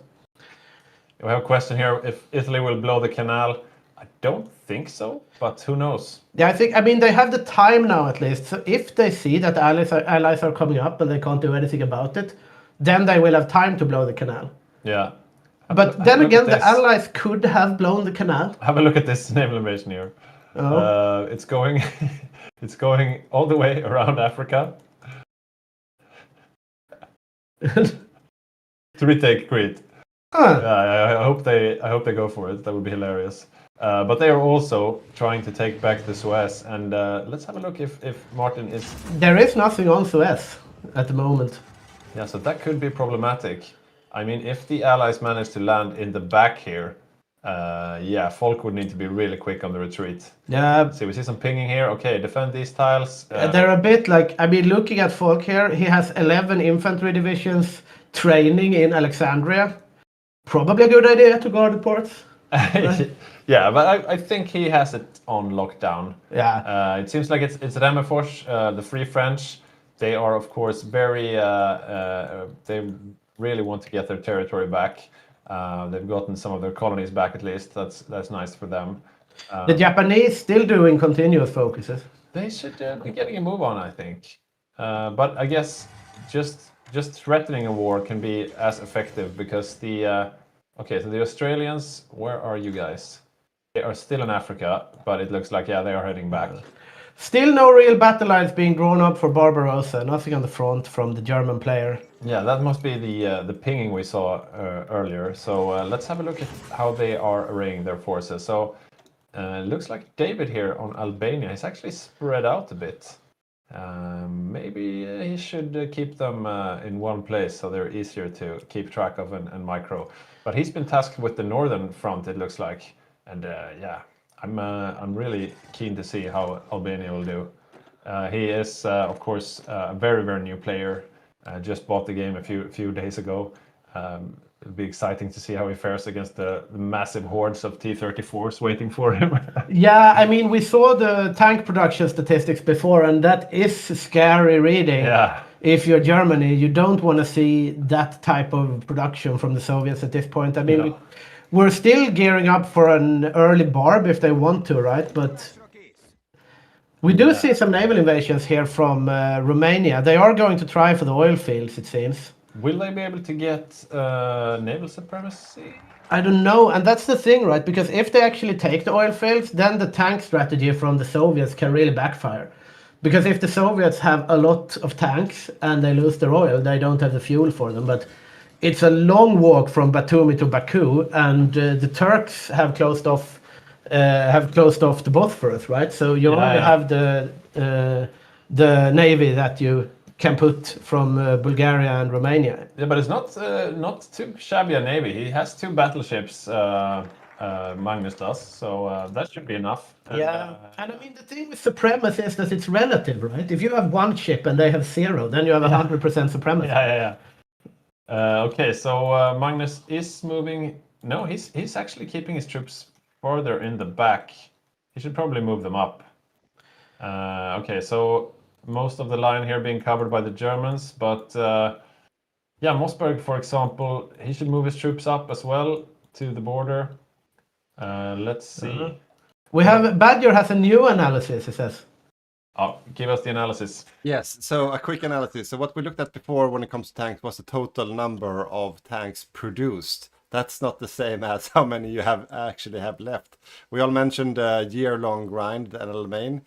we have a question here if Italy will blow the canal. I don't think so, but who knows? Yeah, I mean, they have the time now at least. So if they see that the allies are coming up and they can't do anything about it, then they will have time to blow the canal. Yeah. But then again, the allies could have blown the canal. Have a look at this naval invasion here. Oh. It's going, it's going all the way around Africa to retake Crete. I hope they go for it. That would be hilarious. But they are also trying to take back the Suez, and let's have a look if Martin is. There is nothing on Suez at the moment. Yeah, so that could be problematic. I mean, if the Allies manage to land in the back here, Folk would need to be really quick on the retreat. Yeah. See, we see some pinging here. Okay, defend these tiles. They're a bit like, I mean, looking at Folk here, he has 11 infantry divisions training in Alexandria. Probably a good idea to guard the ports. Right? Yeah, but I think he has it on lockdown. Yeah. It seems like it's Remeforge, the Free French. They are, of course, very. They really want to get their territory back. They've gotten some of their colonies back at least. That's nice for them. The Japanese still doing continuous focuses. They should be getting a move on, I think. But I guess just threatening a war can be as effective because the. Okay, so the Australians, where are you guys? They are still in Africa, but it looks like, they are heading back. Still no real battle lines being drawn up for Barbarossa. Nothing on the front from the German player. Yeah, that must be the pinging we saw earlier. So let's have a look at how they are arraying their forces. So it looks like David here on Albania is actually spread out a bit. Maybe he should keep them in one place so they're easier to keep track of and micro. But he's been tasked with the northern front, it looks like, and I'm really keen to see how Albania will do. He is, of course, a very, very new player. Just bought the game a few days ago. It'll be exciting to see how he fares against the massive hordes of T-34s waiting for him. Yeah, I mean, we saw the tank production statistics before, and that is scary reading. Yeah. If you're Germany, you don't want to see that type of production from the Soviets at this point. I mean, we're still gearing up for an early Barb if they want to, right? But we do see some naval invasions here from Romania. They are going to try for the oil fields, it seems. Will they be able to get naval supremacy? I don't know, and that's the thing, right? Because if they actually take the oil fields, then the tank strategy from the Soviets can really backfire. Because if the Soviets have a lot of tanks and they lose their oil, they don't have the fuel for them. But it's a long walk from Batumi to Baku, and the Turks have closed off the Bosphorus, right? So you only have the navy that you can put from Bulgaria and Romania. Yeah, but it's not too shabby a navy. He has 2 battleships. Magnus does. So that should be enough. And, and I mean the thing with supremacy is that it's relative, right? If you have one ship and they have 0, then you have 100% supremacy. Okay, so Magnus is moving. No, he's actually keeping his troops further in the back. He should probably move them up. Okay, so most of the line here being covered by the Germans, but yeah, Mossberg, for example, he should move his troops up as well to the border. Let's see. We have Badger has a new analysis, he says. Oh, give us the analysis. Yes, so a quick analysis. So what we looked at before when it comes to tanks was the total number of tanks produced. That's not the same as how many you actually have left. We all mentioned a year-long grind at Alamein,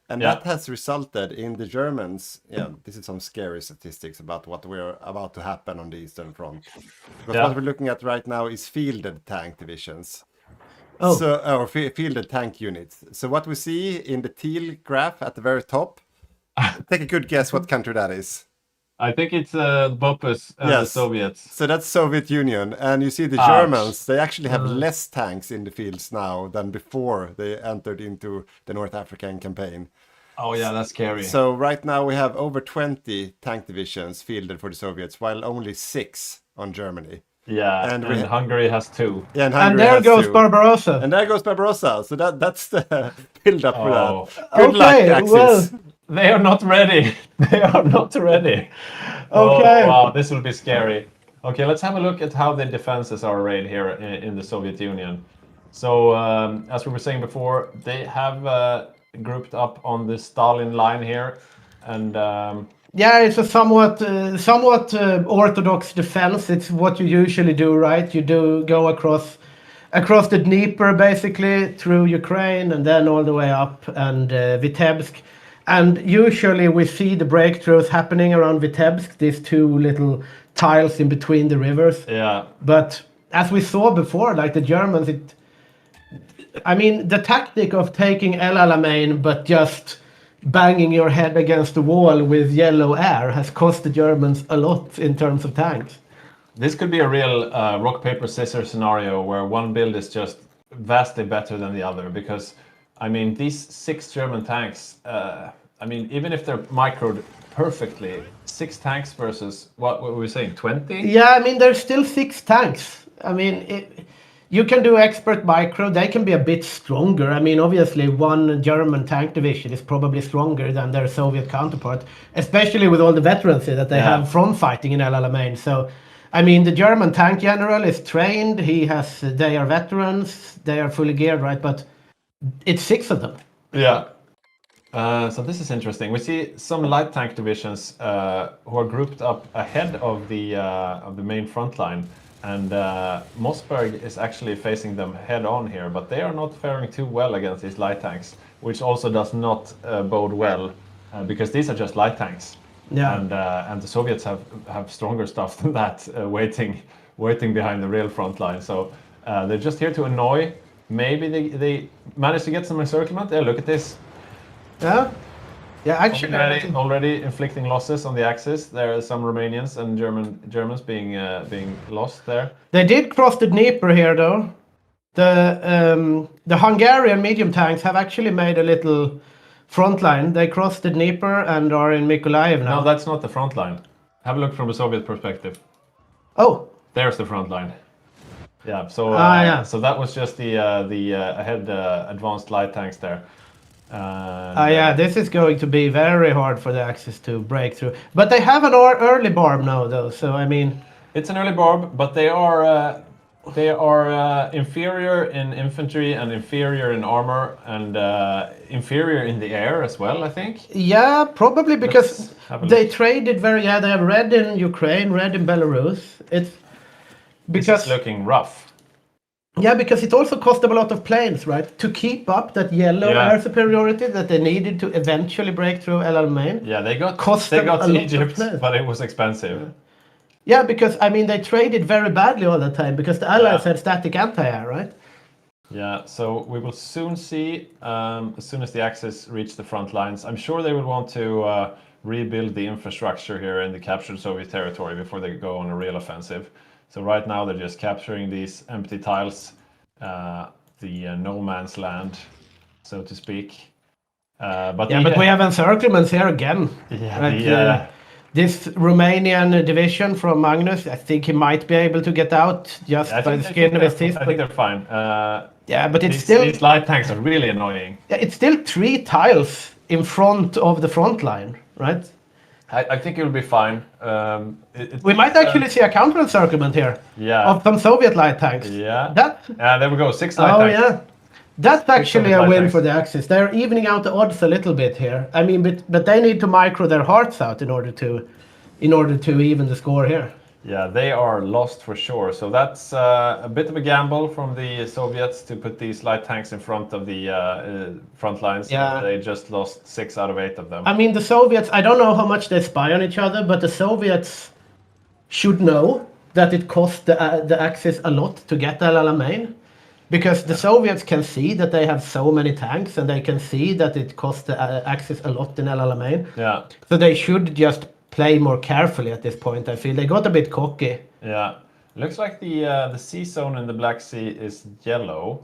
and that has resulted in the Germans. Yeah, this is some scary statistics about what we're about to happen on the Eastern Front. Because what we're looking at right now is fielded tank divisions. Or fielded tank units. So what we see in the teal graph at the very top, take a good guess what country that is. I think it's the Bopus and the Soviets. So that's Soviet Union. And you see the Germans, they actually have less tanks in the fields now than before they entered into the North African campaign. Oh yeah, that's scary. So right now we have over 20 tank divisions fielded for the Soviets, while only 6 on Germany. Yeah, and Hungary has 2. Yeah, and there goes Barbarossa. And there goes Barbarossa. So that's the build-up for that. Good luck, Axis. Well, they are not ready. They are not ready. Okay. Oh, wow, this will be scary. Okay, let's have a look at how the defenses are arrayed here in the Soviet Union. So, as we were saying before, they have grouped up on the Stalin line here, and yeah, it's a somewhat orthodox defense. It's what you usually do, right? You do go across the Dnieper, basically through Ukraine, and then all the way up and Vitebsk. And usually we see the breakthroughs happening around Vitebsk, these 2 little tiles in between the rivers. Yeah. But as we saw before, like the Germans, I mean, the tactic of taking El Alamein, but just banging your head against the wall with yellow air has cost the Germans a lot in terms of tanks. This could be a real rock, paper, scissors scenario where one build is just vastly better than the other, because I mean, these 6 German tanks, I mean, even if they're microed perfectly, 6 tanks versus, what were we saying, 20? Yeah, I mean, there's still 6 tanks. I mean, you can do expert micro, they can be a bit stronger. I mean, obviously, one German tank division is probably stronger than their Soviet counterpart, especially with all the veterancy that they have from fighting in El Alamein. So, I mean, the German tank general is trained, they are veterans, they are fully geared, right? But it's 6 of them. Yeah. So this is interesting. We see some light tank divisions who are grouped up ahead of the main front line, and Mossberg is actually facing them head on here, but they are not faring too well against these light tanks, which also does not bode well because these are just light tanks. Yeah. And the Soviets have stronger stuff than that waiting behind the real front line. So they're just here to annoy. Maybe they managed to get some encirclement. Yeah, look at this. Yeah, actually. Already inflicting losses on the Axis. There are some Romanians and Germans being lost there. They did cross the Dnieper here, though. The Hungarian medium tanks have actually made a little front line. They crossed the Dnieper and are in Mykolaiv now. No, that's not the front line. Have a look from the Soviet perspective. Oh, there's the front line. Yeah, so so that was just the ahead advanced light tanks there. Yeah, this is going to be very hard for the Axis to break through. But they have an early barb now, though. So I mean, it's an early barb, but they are inferior in infantry and inferior in armor and inferior in the air as well, I think. Yeah, probably because they traded very. Yeah, they have red in Ukraine, red in Belarus. It's looking rough. Yeah, because it also cost them a lot of planes, right? To keep up that yellow air superiority that they needed to eventually break through El Alamein. Yeah, they got to Egypt, but it was expensive. Yeah, because I mean they traded very badly all the time because the Allies had static anti-air, right? Yeah, so we will soon see as soon as the Axis reach the front lines. I'm sure they will want to rebuild the infrastructure here in the captured Soviet territory before they go on a real offensive. So right now they're just capturing these empty tiles the no man's land, so to speak. But Yeah, but we have encirclements here again. Yeah, Right? This Romanian division from Magnus, I think he might be able to get out just I by think, the skin of his teeth. I think they're fine. Yeah, but it's these light tanks are really annoying. Yeah, it's still 3 tiles in front of the front line, right? I think it'll be fine. We might actually see a counter encirclement here. Yeah. Of some Soviet light tanks. Yeah. That. There we go. 6 light Oh tanks. yeah. That's actually a light win tanks. for the Axis. They're evening out the odds a little bit here. I mean, but they need to micro their hearts out in order to even the score here. Yeah, they are lost for sure. So that's a bit of a gamble from the Soviets to put these light tanks in front of the front lines. Yeah. They just lost 6 out of 8 of them. I mean, the Soviets, I don't know how much they spy on each other, but the Soviets should know that it cost the Axis a lot to get El Alamein. Because the Soviets can see that they have so many tanks, and they can see that it costs the Axis a lot in El Alamein. Yeah. So they should just play more carefully at this point, I feel. They got a bit cocky. Yeah. Looks like the sea zone in the Black Sea is yellow.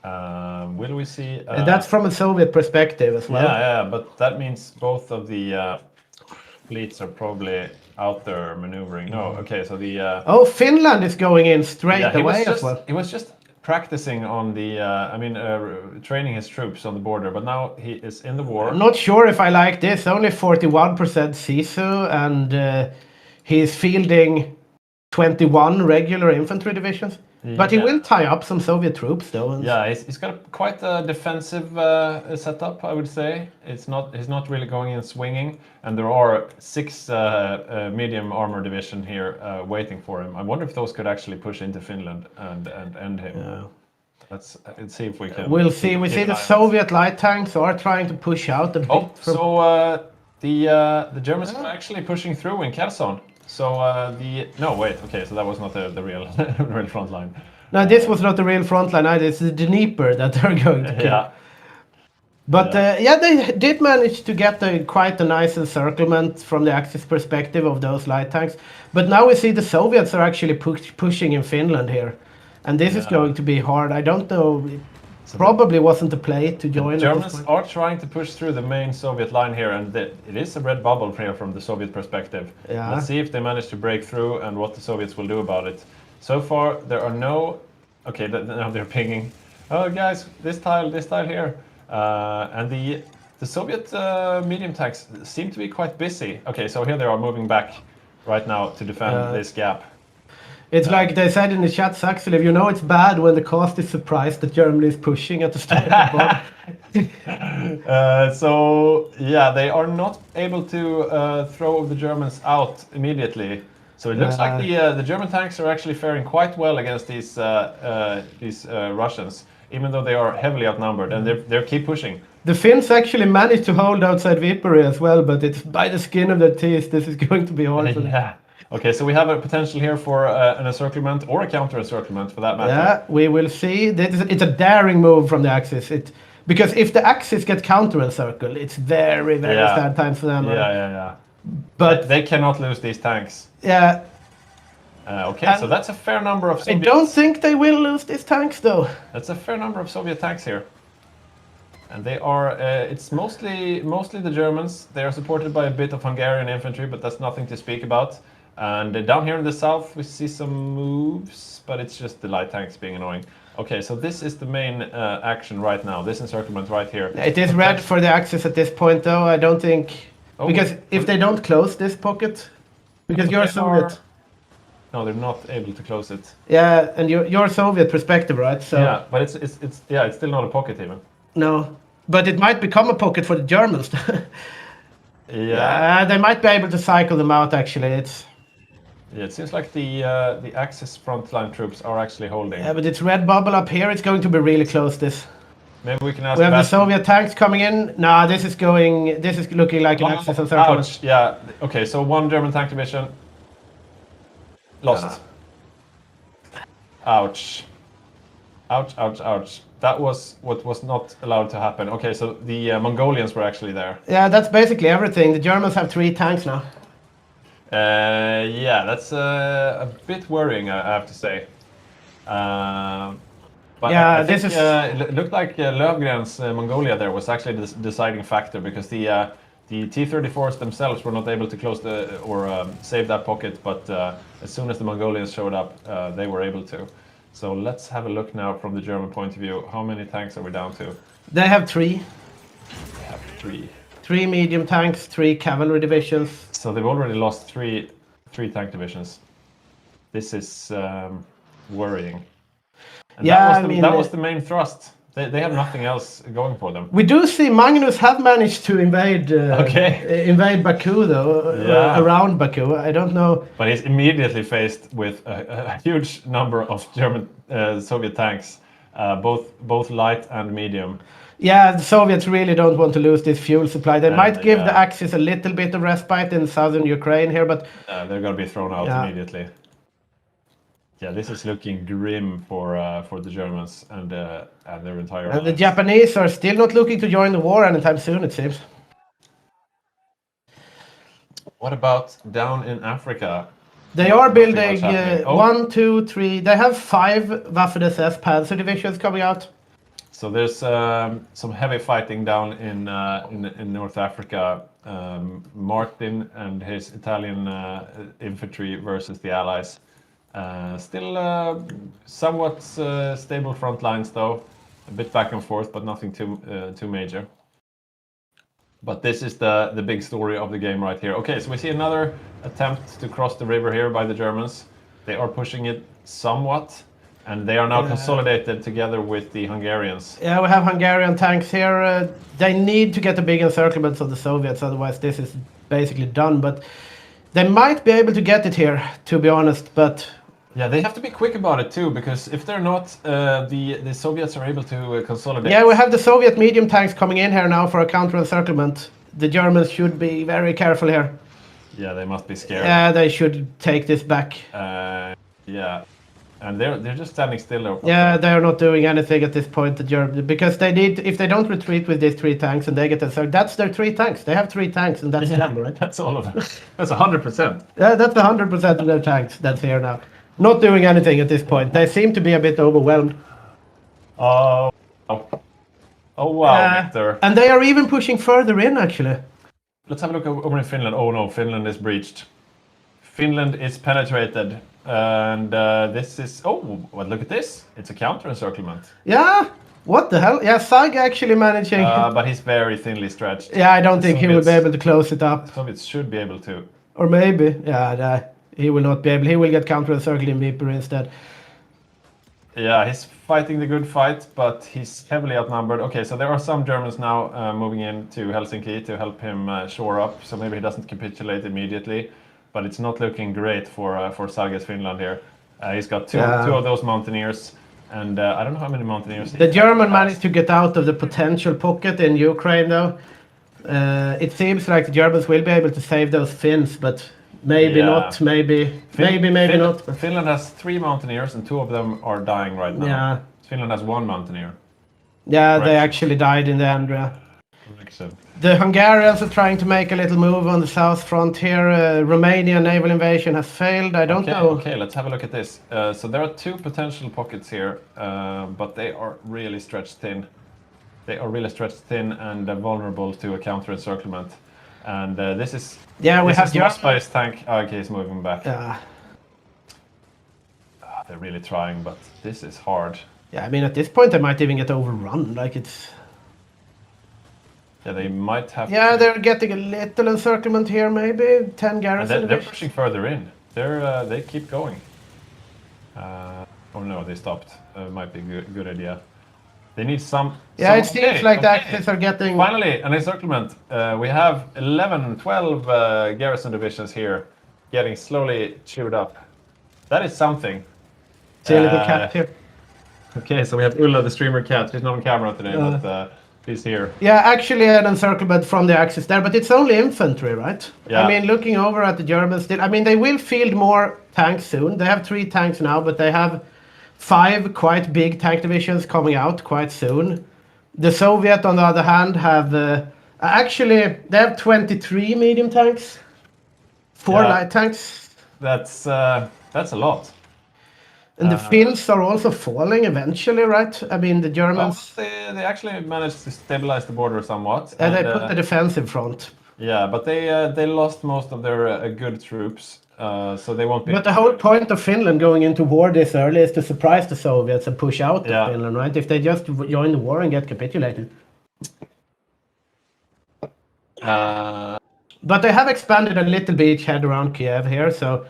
Will we see... And that's from a Soviet perspective as well. Yeah, but that means both of the fleets are probably out there maneuvering. No, okay, so the... Oh, Finland is going in straight yeah, away as well. He was just practicing on the... training his troops on the border, but now he is in the war. I'm not sure if I like this. Only 41% Sisu, and he's fielding 21 regular infantry divisions. But he will tie up some Soviet troops, though. Yeah, he's got quite a defensive setup, I would say. He's not really going in swinging, and there are 6 medium armor division here waiting for him. I wonder if those could actually push into Finland and end him. Yeah. Let's see if we can. We'll see. We see the Soviet light tanks are trying to push out a bit. Oh, so the Germans are actually pushing through in Kherson. So no, wait, okay, so that was not the real real front line. No, this was not the real front line either. It's the Dnieper that they're going to kill. Yeah. But they did manage to get quite a nice encirclement from the Axis perspective of those light tanks. But now we see the Soviets are actually pushing in Finland here. And this is going to be hard. I don't know. It probably wasn't a play to join. The Germans are trying to push through the main Soviet line here, and it is a red bubble here from the Soviet perspective. Yeah. Let's see if they manage to break through and what the Soviets will do about it. So far, there are no... Okay, now they're pinging. Oh, guys, this tile here. And the Soviet medium tanks seem to be quite busy. Okay, so here they are moving back right now to defend this gap. It's like they said in the chat, Saxel, if you know it's bad when the cast is surprised that Germany is pushing at the start of the So, yeah, they are not able to throw the Germans out immediately. So it looks like the German tanks are actually faring quite well against these Russians, even though they are heavily outnumbered, and they keep pushing. The Finns actually managed to hold outside Viipuri as well, but it's by the skin of their teeth. This is going to be hard for them. Yeah. Okay, so we have a potential here for an encirclement or a counter-encirclement for that matter. Yeah, we will see. It's a daring move from the Axis. Because if the Axis get counter-encircled, it's very, very sad times for them. Yeah. But they cannot lose these tanks. Yeah. Okay, so that's a fair number of Soviets. I don't think they will lose these tanks, though. That's a fair number of Soviet tanks here. And they are, it's mostly the Germans. They are supported by a bit of Hungarian infantry, but that's nothing to speak about. And down here in the south, we see some moves, but it's just the light tanks being annoying. Okay, so this is the main action right now, this encirclement right here. It is red for the Axis at this point, though. I don't think... because if they don't close this pocket, because you're Soviet... No, they're not able to close it. Yeah, and you're Soviet perspective, right? So yeah, but it's still not a pocket even. No, but it might become a pocket for the Germans. Yeah, they might be able to cycle them out. Actually, Yeah, it seems like the Axis frontline troops are actually holding. Yeah, but it's red bubble up here. It's going to be really close. This. Maybe we can ask. We have the Soviet tanks coming in. Nah, this is looking like an Axis encirclement. Ouch! Yeah. Okay, so one German tank division lost. Ouch! Ouch! Ouch! Ouch! That was what was not allowed to happen. Okay, so the Mongolians were actually there. Yeah, that's basically everything. The Germans have 3 tanks now. Yeah, that's a bit worrying, I have to say. But Yeah, I think this is- it looked like Lövgren's Mongolia there was actually the deciding factor because the T-34s themselves were not able to close save that pocket, but as soon as the Mongolians showed up, they were able to. So let's have a look now from the German point of view. How many tanks are we down to? They have 3. We have 3. 3 medium tanks, 3 cavalry divisions. So they've already lost three tank divisions. This is worrying. And Yeah, that was the main thrust. They have nothing else going for them. We do see Magnus have managed to invade Baku though, Yeah. around Baku. I don't know. But he's immediately faced with a huge number of German Soviet tanks, both light and medium. Yeah, the Soviets really don't want to lose this fuel supply. They might give the yeah. Axis a little bit of respite in southern Ukraine here, but They're going to be thrown out immediately. Yeah, this is looking grim for the Germans and their entire. and the Japanese are still not looking to join the war anytime soon, it seems. What about down in Africa? They are Nothing building much happening. 1, 2, 3. They have 5 Waffen-SS Panzer divisions coming out. So there's some heavy fighting down in North Africa. Martin and his Italian infantry versus the Allies. Still somewhat stable front lines though. A bit back and forth, but nothing too major. But this is the big story of the game right here. Okay, so we see another attempt to cross the river here by the Germans. They are pushing it somewhat. And they are now consolidated together with the Hungarians. Yeah, we have Hungarian tanks here. They need to get the big encirclements of the Soviets, otherwise this is basically done. But they might be able to get it here, to be honest. But yeah, they have to be quick about it too, because if they're not, the Soviets are able to consolidate. yeah, we have the Soviet medium tanks coming in here now for a counter-encirclement. The Germans should be very careful here. Yeah, they must be scared. Yeah, they should take this back. Yeah. And they're just standing still. Yeah, they are not doing anything at this point, the Germans, because they need, if they don't retreat with these 3 tanks and they get encircled, that's their 3 tanks. They have 3 tanks and that's them, right? That's all of them. That's 100%. Yeah, that's 100% of their tanks that's here now. Not doing anything at this point. They seem to be a bit overwhelmed. Oh wow, Victor. And they are even pushing further in, actually. Let's have a look over in Finland. Oh no, Finland is breached. Finland is penetrated. And this is... Oh, well, look at this. It's a counter-encirclement. Yeah, what the hell? Yeah, Sag actually managing... but he's very thinly stretched. Yeah, I don't think he will be able to close it up. Soviets should be able to. Or maybe. Yeah, he will not be able. He will get counter-encircled in Viper instead. Yeah, he's fighting the good fight, but he's heavily outnumbered. Okay, so there are some Germans now moving into Helsinki to help him shore up, so maybe he doesn't capitulate immediately. But it's not looking great for Sarge's Finland here. He's got two of those mountaineers, and I don't know how many mountaineers. The German managed to get out of the potential pocket in Ukraine, though. It seems like the Germans will be able to save those Finns, but maybe not. Maybe not. Finland has 3 mountaineers, and 2 of them are dying right now. Yeah. Finland has 1 mountaineer. Yeah, they actually died in the end. Correction. The Hungarians are trying to make a little move on the south front here. Romanian naval invasion has failed. I don't know. Okay, let's have a look at this. So there are 2 potential pockets here, but they are really stretched thin. They are really stretched thin and vulnerable to a counter-encirclement. And this is... Yeah, we have Mosbai's tank. Oh, okay, he's moving back. Yeah. They're really trying, but this is hard. Yeah, I mean, at this point, they might even get overrun. Like, it's... Yeah, they might have. Yeah, they're getting a little encirclement here, maybe 10 garrison. They're pushing further in. They keep going. Oh no, they stopped. Might be a good idea. They need some. Yeah, it seems like the Axis are getting. Finally, an encirclement. We have 11, 12 garrison divisions here, getting slowly chewed up. That is something. See a little cat here. Okay, so we have Ulla, the streamer cat. She's not on camera today, but. He's here. Yeah, actually an encirclement from the Axis there, but it's only infantry, right? Yeah. I mean, looking over at the Germans, I mean, they will field more tanks soon. They have 3 tanks now, but they have 5 quite big tank divisions coming out quite soon. The Soviet, on the other hand, have actually they have 23 medium tanks, 4 light tanks. That's a lot. And the Finns are also falling eventually, right? I mean, the Germans. They actually managed to stabilize the border somewhat. And they put the defensive front. Yeah, but they lost most of their good troops, so they won't be. But the whole point of Finland going into war this early is to surprise the Soviets and push out of Finland, right? If they just join the war and get capitulated. But they have expanded a little beachhead around Kiev here, so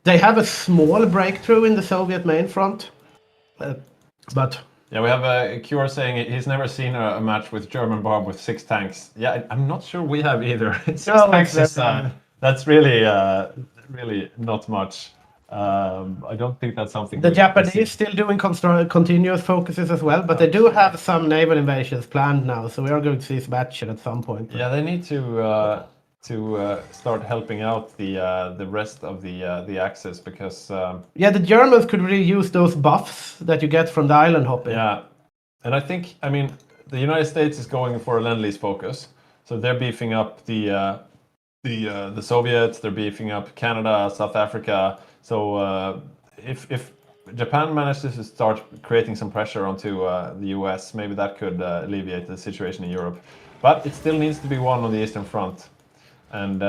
they have a small breakthrough in the Soviet main front. But yeah, we have a Cure saying he's never seen a match with German Barb with 6 tanks. Yeah, I'm not sure we have either. 6 tanks is, that's really not much. I don't think that's something. The Japanese still doing continuous focuses as well, but they do have some naval invasions planned now, so we are going to see some action at some point. Yeah, they need to start helping out the rest of the Axis because. Yeah, the Germans could really use those buffs that you get from the island hopping. Yeah, and I mean, the United States is going for a Lend-Lease focus, so they're beefing up the Soviets, they're beefing up Canada, South Africa. So if Japan manages to start creating some pressure onto the US, maybe that could alleviate the situation in Europe. But it still needs to be won on the Eastern Front. And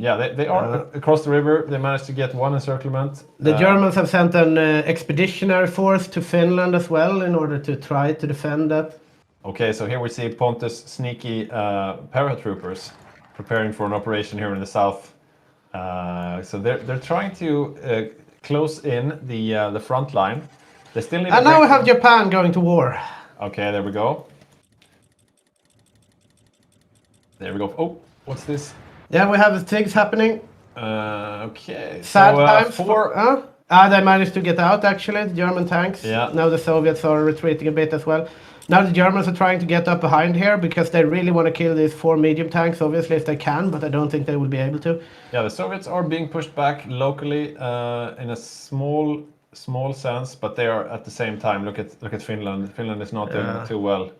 yeah, they are across the river. They managed to get one encirclement. The Germans have sent an expeditionary force to Finland as well in order to try to defend that. Okay, so here we see Pontus' sneaky paratroopers preparing for an operation here in the south. So they're trying to close in the front line. They still need. And now we have Japan going to war. Okay, there we go. There we go. Oh, what's this? Yeah, we have things happening. Okay. Sad times for. They managed to get out actually, the German tanks. Yeah. Now the Soviets are retreating a bit as well. Now the Germans are trying to get up behind here because they really want to kill these 4 medium tanks, obviously, if they can, but I don't think they will be able to. Yeah, the Soviets are being pushed back locally in a small sense, but they are at the same time. Look at Finland. Finland is not doing too well.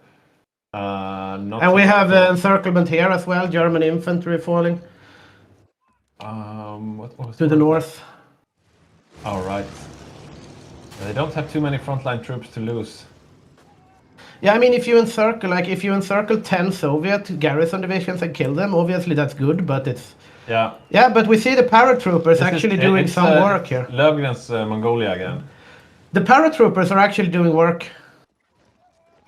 And we have encirclement here as well, German infantry falling. What was to the north. All right. They don't have too many frontline troops to lose. Yeah, I mean, if you encircle 10 Soviet garrison divisions and kill them, obviously that's good, but it's... Yeah. Yeah, but we see the paratroopers actually doing some work here. Löfgren's Mongolia again. The paratroopers are actually doing work.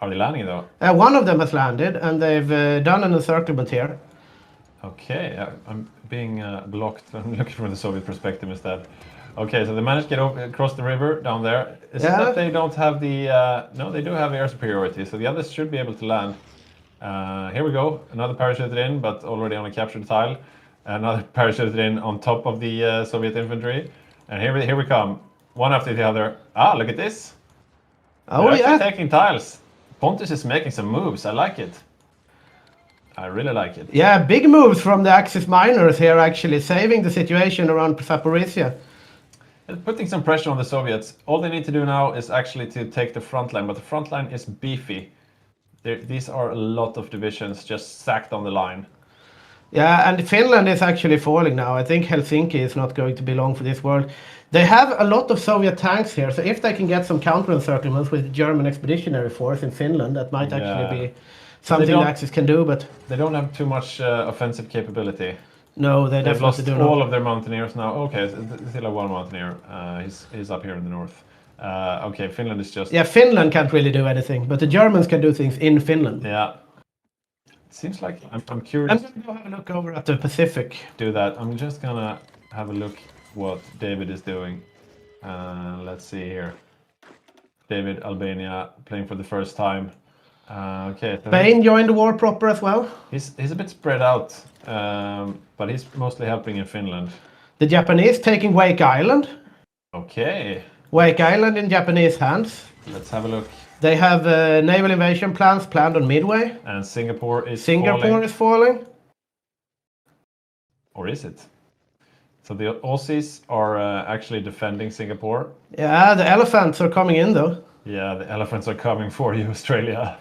Are they landing though? One of them has landed, and they've done an encirclement here. Okay, I'm being blocked. I'm looking from the Soviet perspective instead. Okay, so they managed to get across the river down there. Is it that they don't have the... no, they do have air superiority, so the others should be able to land. Here we go. Another parachuted in, but already on a captured tile. Another parachuted in on top of the Soviet infantry. And here we come. One after the other. Ah, look at this. Oh, They're yeah. taking tiles. Pontus is making some moves. I like it. I really like it. Yeah, big moves from the Axis miners here, actually, saving the situation around Zaporizhia. Putting some pressure on the Soviets. All they need to do now is actually to take the front line, but the front line is beefy. These are a lot of divisions just sacked on the line. Yeah, and Finland is actually falling now. I think Helsinki is not going to be long for this world. They have a lot of Soviet tanks here, so if they can get some counter-encirclements with the German expeditionary force in Finland, that might actually be something the Axis can do, but... They don't have too much offensive capability. No, they They've lost do all of their mountaineers now. Okay, they still have one mountaineer. He's up here in the north. Okay, Finland is just... Yeah, Finland can't really do anything, but the Germans can do things in Finland. Yeah. It seems like... I'm curious... I'm going to go have a look over at the Pacific. Do that. I'm just going to have a look what David is doing. Let's see here. David, Albania, playing for the first time. Okay. So Spain joined the war proper as well. He's a bit spread out, but he's mostly helping in Finland. The Japanese taking Wake Island. Okay. Wake Island in Japanese hands. Let's have a look. They have naval invasion plans planned on Midway. And Singapore is falling. Or is it? So the Aussies are actually defending Singapore. Yeah, the elephants are coming in though. Yeah, the elephants are coming for you, Australia.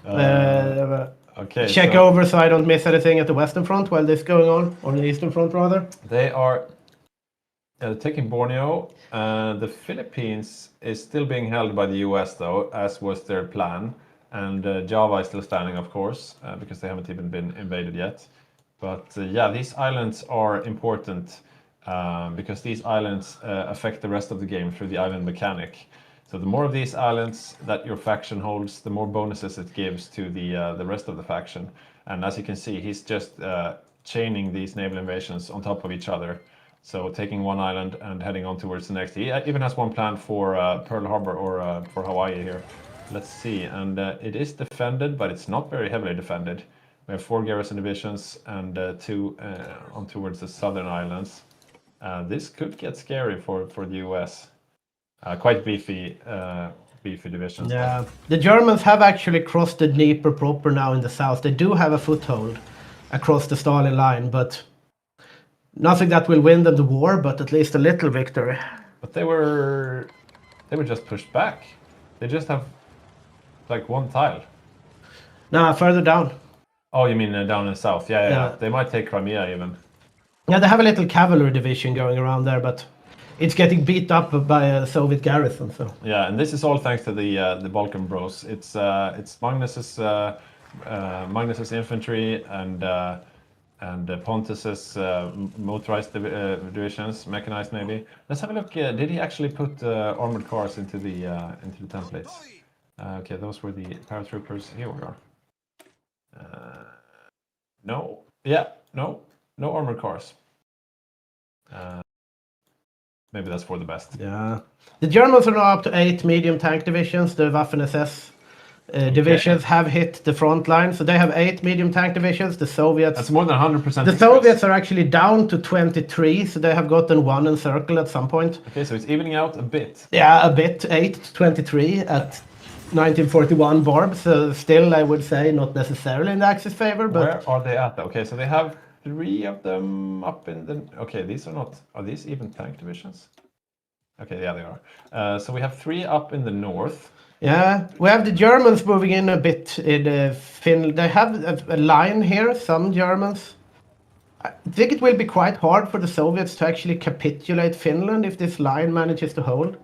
Okay. Check over so I don't miss anything at the Western Front while this is going on, or the Eastern Front rather. They are taking Borneo. The Philippines is still being held by the US, though, as was their plan. And Java is still standing, of course, because they haven't even been invaded yet. But yeah, these islands are important because these islands affect the rest of the game through the island mechanic. So the more of these islands that your faction holds, the more bonuses it gives to the rest of the faction. And as you can see, he's just chaining these naval invasions on top of each other. So taking one island and heading on towards the next. He even has one planned for Pearl Harbor or for Hawaii here. Let's see, and it is defended, but it's not very heavily defended. We have 4 garrison divisions and 2 on towards the southern islands. This could get scary for the US. Quite beefy divisions. Yeah, the Germans have actually crossed the Dnieper proper now in the south. They do have a foothold across the Stalin line, but nothing that will win them the war, but at least a little victory. But they were just pushed back. They just have like one tile. Nah, further down. Oh, you mean down in the south? Yeah. They might take Crimea even. Yeah, they have a little cavalry division going around there, but it's getting beat up by a Soviet garrison. So yeah, and this is all thanks to the Balkan Bros. It's Magnus's infantry and Pontus's motorized divisions, mechanized maybe. Let's have a look. Did he actually put armored cars into the templates? Okay, those were the paratroopers. Here we are. No. Yeah. No armored cars. Maybe that's for the best. yeah, the Germans are now up to 8 medium tank divisions. The Waffen-SS divisions have hit the front line, so they have 8 medium tank divisions. The Soviets. That's more than 100%. The Soviets are actually down to 23, so they have gotten 1 encircle at some point. Okay, so it's evening out a bit. Yeah, a bit. 8 to 23 at 1941 Barb. So still, I would say not necessarily in the Axis favor, but where are they at? Okay, so they have 3 of them up in the. Okay, these are not. Are these even tank divisions? Okay, yeah, they are. So we have 3 up in the north. yeah, we have the Germans moving in a bit in Finland. They have a line here. Some Germans. I think it will be quite hard for the Soviets to actually capitulate Finland if this line manages to hold.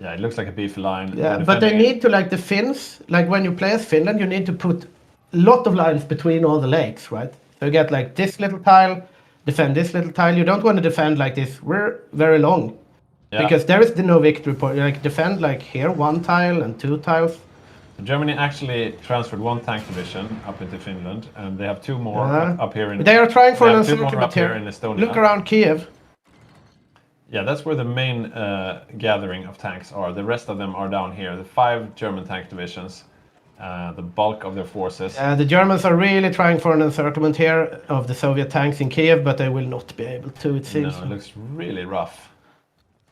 Yeah, it looks like a beefy line. Yeah, but they need to, like the Finns, like when you play as Finland, you need to put a lot of lines between all the lakes, right? So you get like this little tile, defend this little tile. You don't want to defend like this. We're very long. Yeah. Because there is the no victory point. You like defend like here 1 tile and 2 tiles. Germany actually transferred 1 tank division up into Finland, and they have 2 more up here in. They are trying for they an have 2 more encirclement up here here. in Estonia. Look around Kiev. Yeah, that's where the main gathering of tanks are. The rest of them are down here. The 5 German tank divisions, the bulk of their forces. The Germans are really trying for an encirclement here of the Soviet tanks in Kiev, but they will not be able to, it seems. No, it looks really rough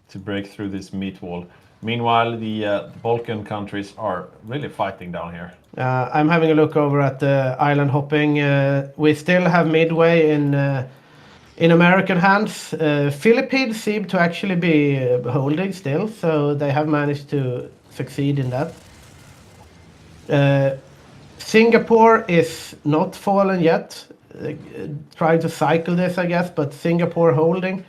to break through this meat wall. Meanwhile, the Balkan countries are really fighting down here. I'm having a look over at the island hopping. We still have Midway in American hands. Philippines seem to actually be holding still, so they have managed to succeed in that. Singapore is not fallen yet. Trying to cycle this, I guess, but Singapore holding.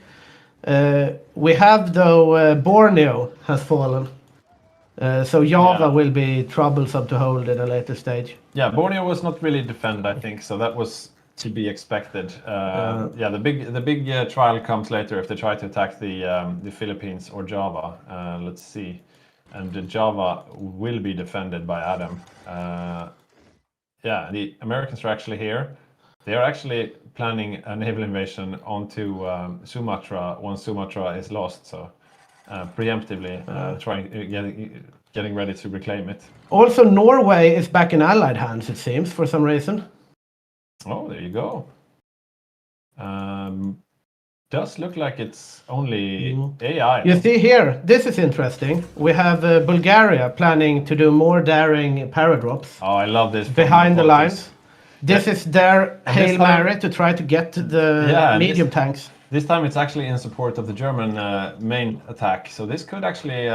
We have, though, Borneo has fallen. So Java will be troublesome to hold in a later stage. Yeah, Borneo was not really defended, I think, so that was to be expected. Yeah, the big trial comes later if they try to attack the Philippines or Java. Let's see. And Java will be defended by Adam. Yeah, the Americans are actually here. They are actually planning a naval invasion onto Sumatra once Sumatra is lost. So preemptively getting ready to reclaim it. Also, Norway is back in Allied hands, it seems, for some reason. Oh, there you go. Does look like it's only AI. You see here, this is interesting. We have Bulgaria planning to do more daring paradrops. Oh, I love this. Behind the lines. This is their Hail Mary to try to get the medium tanks. This time it's actually in support of the German main attack. So this could actually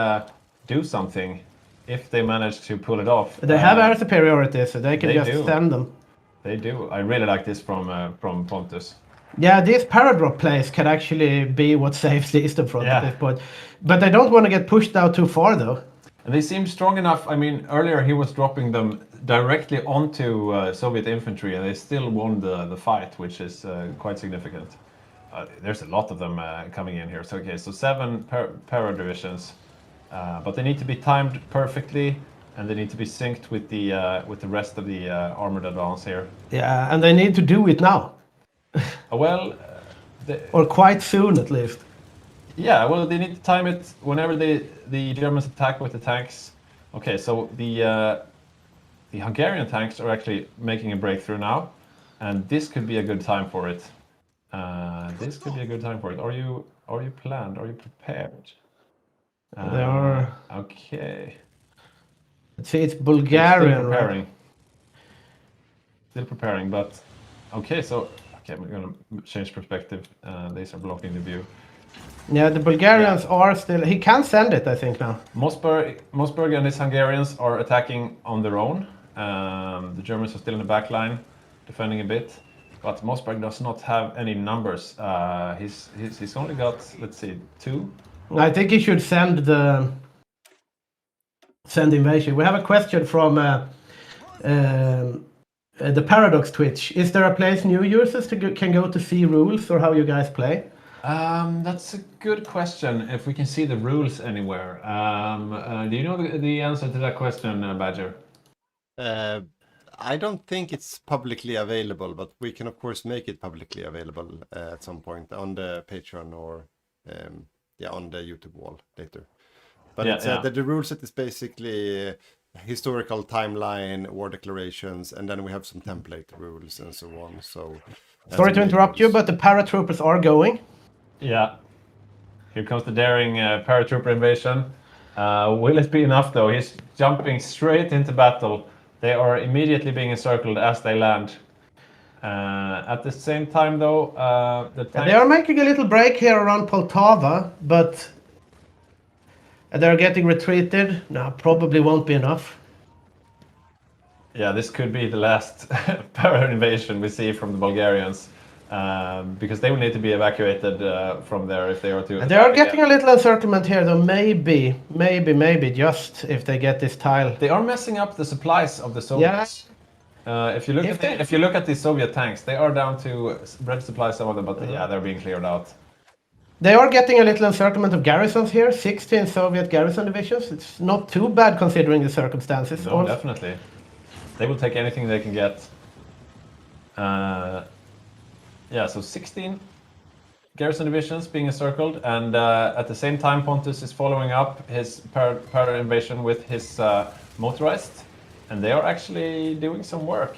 do something if they manage to pull it off. They have air superiority, so they can just send them. They do. I really like this from Pontus. Yeah, these paradrop plays can actually be what saves the Eastern Front at Yeah. this point. But they don't want to get pushed out too far, though. And they seem strong enough. I mean, earlier he was dropping them directly onto Soviet infantry, and they still won the fight, which is quite significant. There's a lot of them coming in here. So okay, so 7 para divisions, but they need to be timed perfectly, and they need to be synced with the rest of the armored advance here. Yeah, and they need to do it now. Well, Or quite soon, at least. yeah, well, they need to time it whenever the Germans attack with the tanks. Okay, so the Hungarian tanks are actually making a breakthrough now, and this could be a good time for it. This could be a good time for it. Are you planned? Are you prepared? They are. Okay. Let's see, it's Still Bulgarian, right? preparing. Still preparing, but okay. So okay, I'm gonna change perspective. These are blocking the view. Yeah, the Bulgarians are still. He can send it, I think, now. Mossberg and his Hungarians are attacking on their own. The Germans are still in the back line, defending a bit. But Mossberg does not have any numbers. He's only got, let's see, 2. I think he should send the invasion. We have a question from the Paradox Twitch. Is there a place new users can go to see rules or how you guys play? That's a good question. If we can see the rules anywhere. Do you know the answer to that question, Badger? I don't think it's publicly available, but we can of course make it publicly available at some point on the Patreon or on the YouTube wall later. But Yeah, it's, yeah. the rule set is basically historical timeline, war declarations, and then we have some template rules and so on. So Sorry to interrupt you, but the paratroopers are going. Yeah. Here comes the daring paratrooper invasion. Will it be enough though? He's jumping straight into battle. They are immediately being encircled as they land. At the same time though, the tanks... They are making a little break here around Poltava, but they're getting retreated. No, probably won't be enough. Yeah, this could be the last para invasion we see from the Bulgarians. Because they will need to be evacuated from there if they are to... They are getting a little encirclement here, though. Maybe, just if they get this tile. They are messing up the supplies of the Soviets. If you look at the Soviet tanks, they are down to red supplies, some of them, but yeah, they're being cleared out. They are getting a little encirclement of garrisons here. 16 Soviet garrison divisions. It's not too bad considering the circumstances. No, definitely. They will take anything they can get. Yeah, so 16 garrison divisions being encircled, and at the same time Pontus is following up his para invasion with his motorized, and they are actually doing some work.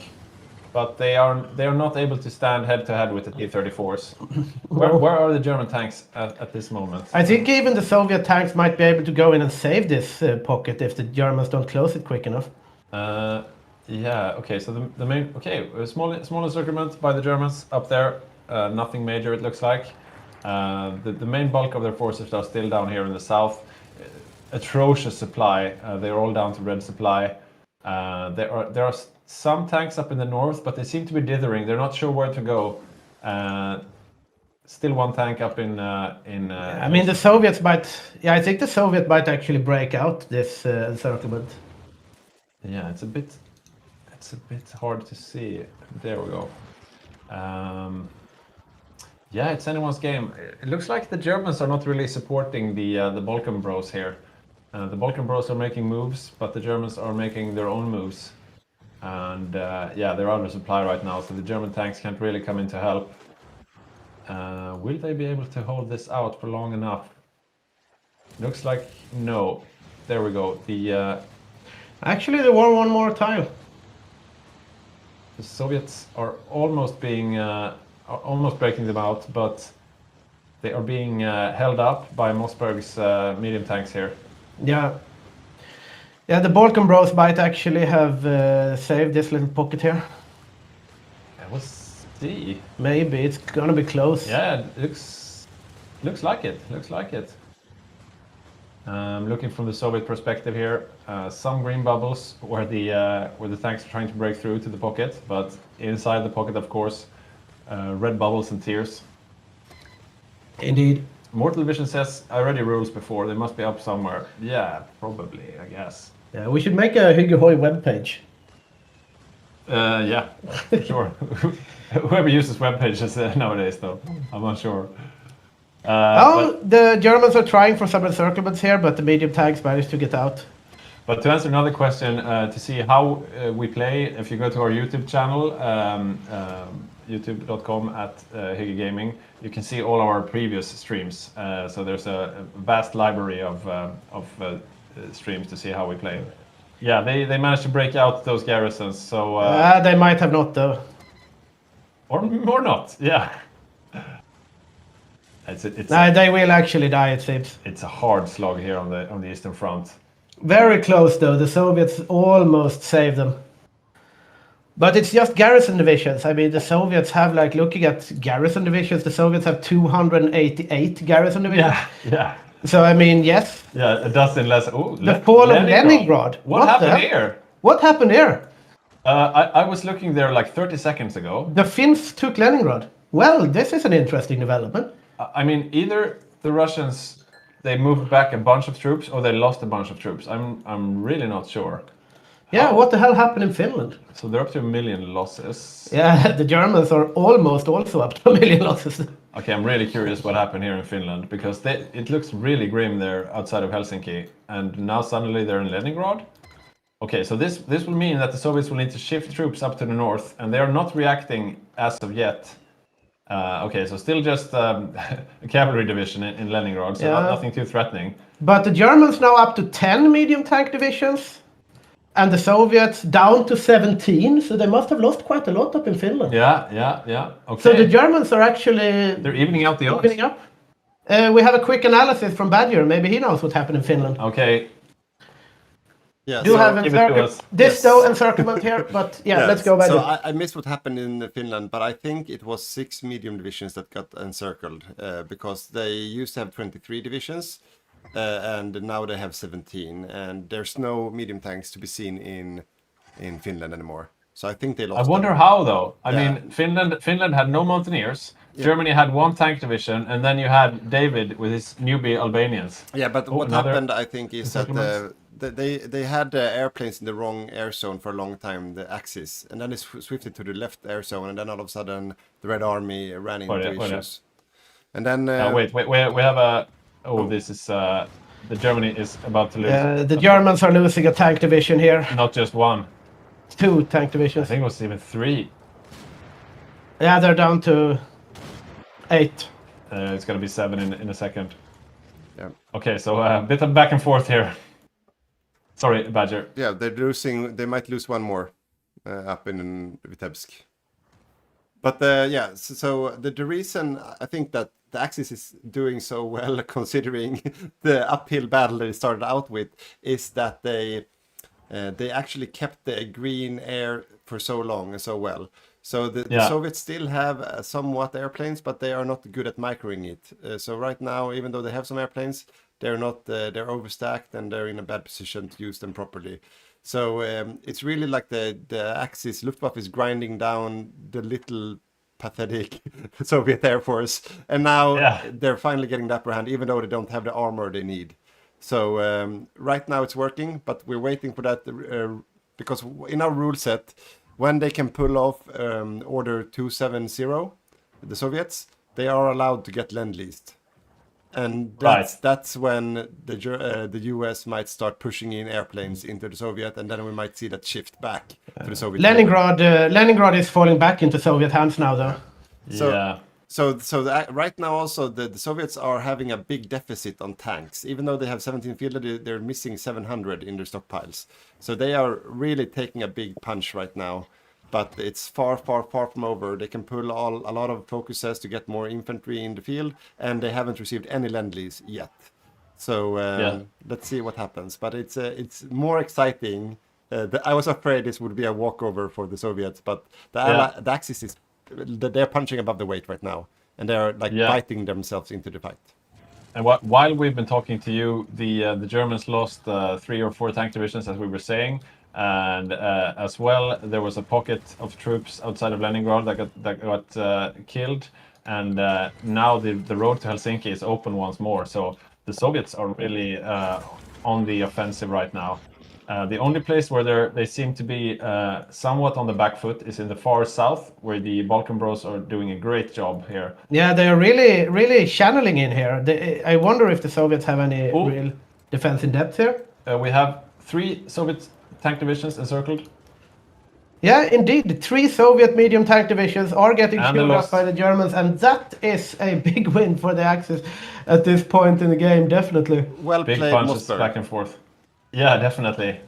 But they are not able to stand head to head with the T-34s. Where are the German tanks at this moment? I think even the Soviet tanks might be able to go in and save this pocket if the Germans don't close it quick enough. Yeah. Okay. So the main a small encirclement by the Germans up there. Nothing major, it looks like. The main bulk of their forces are still down here in the south. Atrocious supply. They're all down to red supply. There are some tanks up in the north, but they seem to be dithering. They're not sure where to go. Still one tank up in. I mean, the Soviets might. Yeah, I think the Soviet might actually break out this encirclement. Yeah, it's a bit hard to see. There we go. Yeah, it's anyone's game. It looks like the Germans are not really supporting the Balkan Bros here. The Balkan Bros are making moves, but the Germans are making their own moves. And yeah, they're under supply right now, so the German tanks can't really come in to help. Will they be able to hold this out for long enough? Looks like no. There we go. Actually, they won one more tile. The Soviets are almost breaking them out, but they are being held up by Mossberg's medium tanks here. Yeah. Yeah, the Balkan Bros might actually have saved this little pocket here. Yeah, we'll see. Maybe it's gonna be close. Yeah, it looks like it. Looking from the Soviet perspective here, some green bubbles where the tanks are trying to break through to the pocket, but inside the pocket, of course, Red bubbles and tears. Indeed. Mortal Vision says, I read the rules before. They must be up somewhere. Yeah, probably, I guess. Yeah, we should make a HyggeHoy webpage. Yeah, for sure. Whoever uses web pages nowadays, though, I'm not sure. The Germans are trying for some encirclements here, but the medium tanks managed to get out. But to answer another question, to see how we play, if you go to our YouTube channel, youtube.com/HyggeGaming, you can see all our previous streams. So there's a vast library of streams to see how we play. Yeah, they managed to break out those garrisons. So they might have not, though. Or not, yeah. They will actually die, it seems. It's a hard slog here on the Eastern Front. Very close, though. The Soviets almost saved them. But it's just garrison divisions. I mean, the Soviets have, like, looking at garrison divisions, the Soviets have 288 garrison divisions. Yeah. So, I mean, yes. Yeah, a dozen less. Oh, the fall of Leningrad. What happened here? What happened here? I was looking there like 30 seconds ago. The Finns took Leningrad. Well, this is an interesting development. I mean, either the Russians, they moved back a bunch of troops, or they lost a bunch of troops. I'm really not sure. Yeah, what the hell happened in Finland? So they're up to 1 million losses. Yeah, the Germans are almost also up to 1 million losses. Okay, I'm really curious what happened here in Finland, because it looks really grim there outside of Helsinki, and now suddenly they're in Leningrad. Okay, so this will mean that the Soviets will need to shift troops up to the north, and they are not reacting as of yet. Okay, so still just a cavalry division in Leningrad, so nothing too threatening. But the Germans now up to 10 medium tank divisions, and the Soviets down to 17, so they must have lost quite a lot up in Finland. Yeah. Okay. So the Germans are actually... They're evening out the odds. Evening up. We have a quick analysis from Badger. Maybe he knows what happened in Finland. Okay. Yeah, Do have encirclement here, but let's go back. So I missed what happened in Finland, but I think it was 6 medium divisions that got encircled because they used to have 23 divisions and now they have 17, and there's no medium tanks to be seen in Finland anymore. So I think they lost. I wonder how, though. I mean, Finland had no mountaineers. Yeah. Germany had 1 tank division, and then you had David with his newbie Albanians. Yeah, but what happened, I think, is that they had airplanes in the wrong air zone for a long time, the Axis, and then they swifted to the left air zone, and then all of a sudden the Red Army ran into issues. And then wait, we have a. Oh, this is the Germany is about to lose. The Germans are losing a tank division here. Not just 1. 2 tank divisions. I think it was even 3. Yeah, they're down to 8. It's going to be 7 in a second. Yeah. Okay, so a bit of back and forth here. Sorry, Badger. Yeah, they're losing. They might lose 1 more up in Vitebsk. But so the reason I think that the Axis is doing so well, considering the uphill battle they started out with, is that they actually kept the green air for so long and so well. So the Soviets still have somewhat airplanes, but they are not good at microing it. So right now, even though they have some airplanes, they're not. They're overstacked and they're in a bad position to use them properly. So it's really like the Axis Luftwaffe is grinding down the little pathetic Soviet Air Force, and now they're finally getting the upper hand, even though they don't have the armor they need. So right now it's working, but we're waiting for that because in our rule set, when they can pull off Order 270, the Soviets, they are allowed to get Lend-Leased. And that's when the US might start pushing in airplanes into the Soviet, and then we might see that shift back to the Soviet. Leningrad is falling back into Soviet hands now, though. So right now also the Soviets are having a big deficit on tanks. Even though they have 17 fielded, they're missing 700 in their stockpiles. So they are really taking a big punch right now. But it's far from over. They can pull a lot of focuses to get more infantry in the field, and they haven't received any Lend-Lease yet. So let's see what happens. But it's more exciting. I was afraid this would be a walkover for the Soviets, but the Axis is they're punching above the weight right now, and they're biting themselves into the fight. And while we've been talking to you, the Germans lost 3 or 4 tank divisions, as we were saying. And as well, there was a pocket of troops outside of Leningrad that got killed. And now the road to Helsinki is open once more. So the Soviets are really on the offensive right now. The only place where they seem to be somewhat on the back foot is in the far south, where the Balkan Bros are doing a great job here. Yeah, they are really channeling in here. I wonder if the Soviets have any real defense in depth here. We have 3 Soviet tank divisions encircled. Yeah, indeed. 3 Soviet medium tank divisions are getting And chewed up by the Germans, and that is a big win for the Axis at this point in the game, definitely. Well Big played, punches Mossberg. back and forth. Yeah, definitely.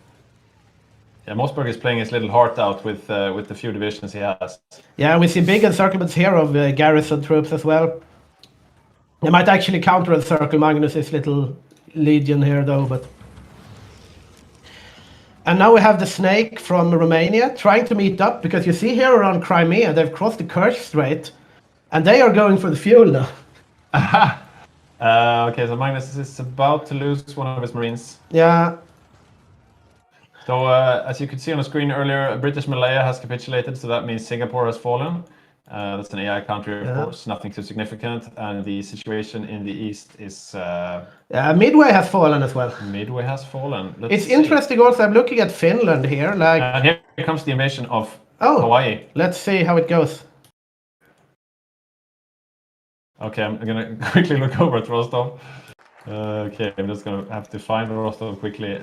Yeah, Mossberg is playing his little heart out with the few divisions he has. Yeah, we see big encirclements here of garrison troops as well. They might actually counter-encircle Magnus's little legion here, though, but... And now we have the Snake from Romania trying to meet up, because you see here around Crimea, they've crossed the Kerch Strait, and they are going for the fuel now. Okay, so Magnus is about to lose one of his marines. Yeah. So, as you could see on the screen earlier, British Malaya has capitulated, so that means Singapore has fallen. That's an AI country, of course, nothing too significant. And the situation in the east is... Midway has fallen as well. Midway has fallen. It's interesting also, I'm looking at Finland here, like... And here comes the invasion of Hawaii. Let's see how it goes. Okay, I'm gonna quickly look over at Rostov. Okay, I'm just gonna have to find Rostov quickly.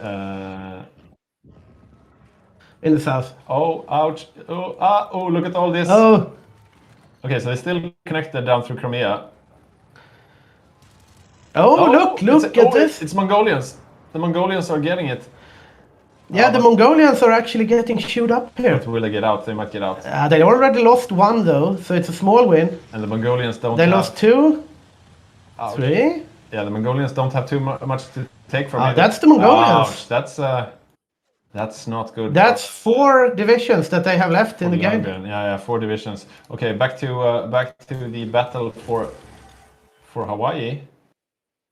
In the south. Oh, ouch. Oh, look at all this. Oh. Okay, so they're still connected down through Crimea. Oh, look at this. It's Mongolians. The Mongolians are getting it. Yeah, the Mongolians are actually getting chewed up here. But will they get out? They might get out. They already lost 1 though, so it's a small win. And the Mongolians don't They lost 2. Ouch. 3. Yeah, the Mongolians don't have too much to take from it. That's the Mongolians. Ouch, that's not good. That's 4 divisions that they have left in the game. Yeah, 4 divisions. Okay, back to the battle for Hawaii.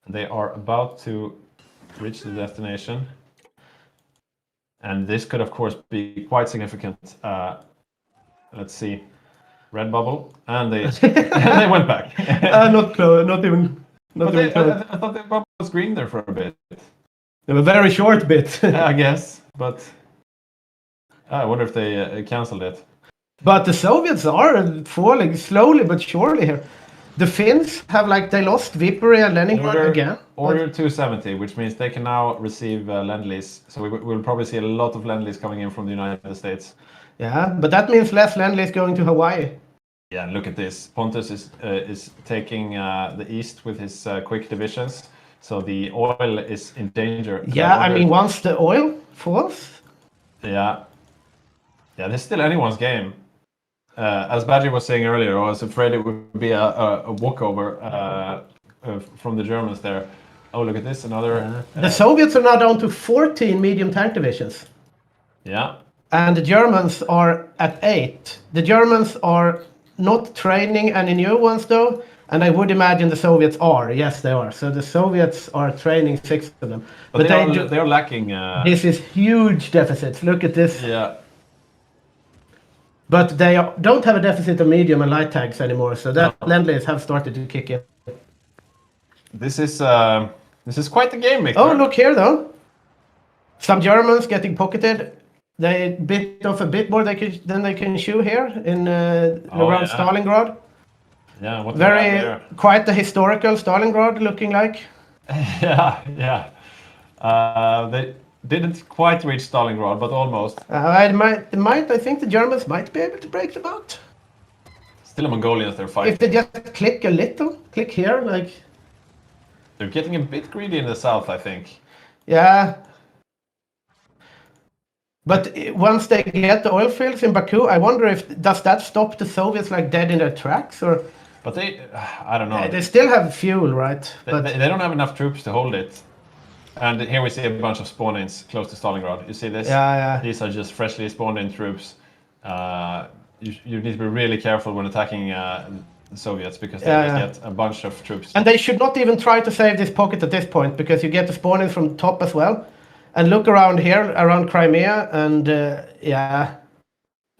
They are about to reach the destination, and this could, of course, be quite significant. Let's see, red bubble, and they and they went back. Not close, not even. I thought the bubble was green there for a bit. A very short bit. I guess, but I wonder if they cancelled it. But the Soviets are falling slowly but surely here. The Finns have, they lost Viipuri and Leningrad again. Order 270, which means they can now receive Lend-Lease. So we'll probably see a lot of Lend-Lease coming in from the United States. Yeah, but that means less Lend-Lease going to Hawaii. Yeah, look at this. Pontus is taking the east with his quick divisions. So the oil is in danger. Yeah, I mean, once the oil falls... Yeah. Yeah, this is still anyone's game. As Badger was saying earlier, I was afraid it would be a walkover from the Germans there. Oh, look at this, another... the Soviets are now down to 14 medium tank divisions. Yeah. And the Germans are at 8. The Germans are not training any new ones, though. And I would imagine the Soviets are. Yes, they are. So the Soviets are training 6 of them. But they're lacking... This is huge deficits. Look at this. Yeah. But they don't have a deficit of medium and light tanks anymore. So that Lend-Lease have started to kick in. This is quite the game, Victor. Oh, look here, though. Some Germans getting pocketed. They bit off a bit more than they can chew here in around Stalingrad. Yeah, very quite the historical Stalingrad looking like. Yeah. They didn't quite reach Stalingrad, but almost. I think the Germans might be able to break them out. Still, the Mongolians they're fighting. If they just click a little, click here, they're getting a bit greedy in the south, I think. Yeah. But once they get the oil fields in Baku, I wonder does that stop the Soviets dead in their tracks, or? But I don't know. They still have fuel, right? They don't have enough troops to hold it. And here we see a bunch of spawn-ins close to Stalingrad. You see this? Yeah. These are just freshly spawned-in troops. You need to be really careful when attacking the Soviets, because they just get a bunch of troops. And they should not even try to save this pocket at this point, because you get the spawn-ins from top as well. And look around here, around Crimea, and yeah.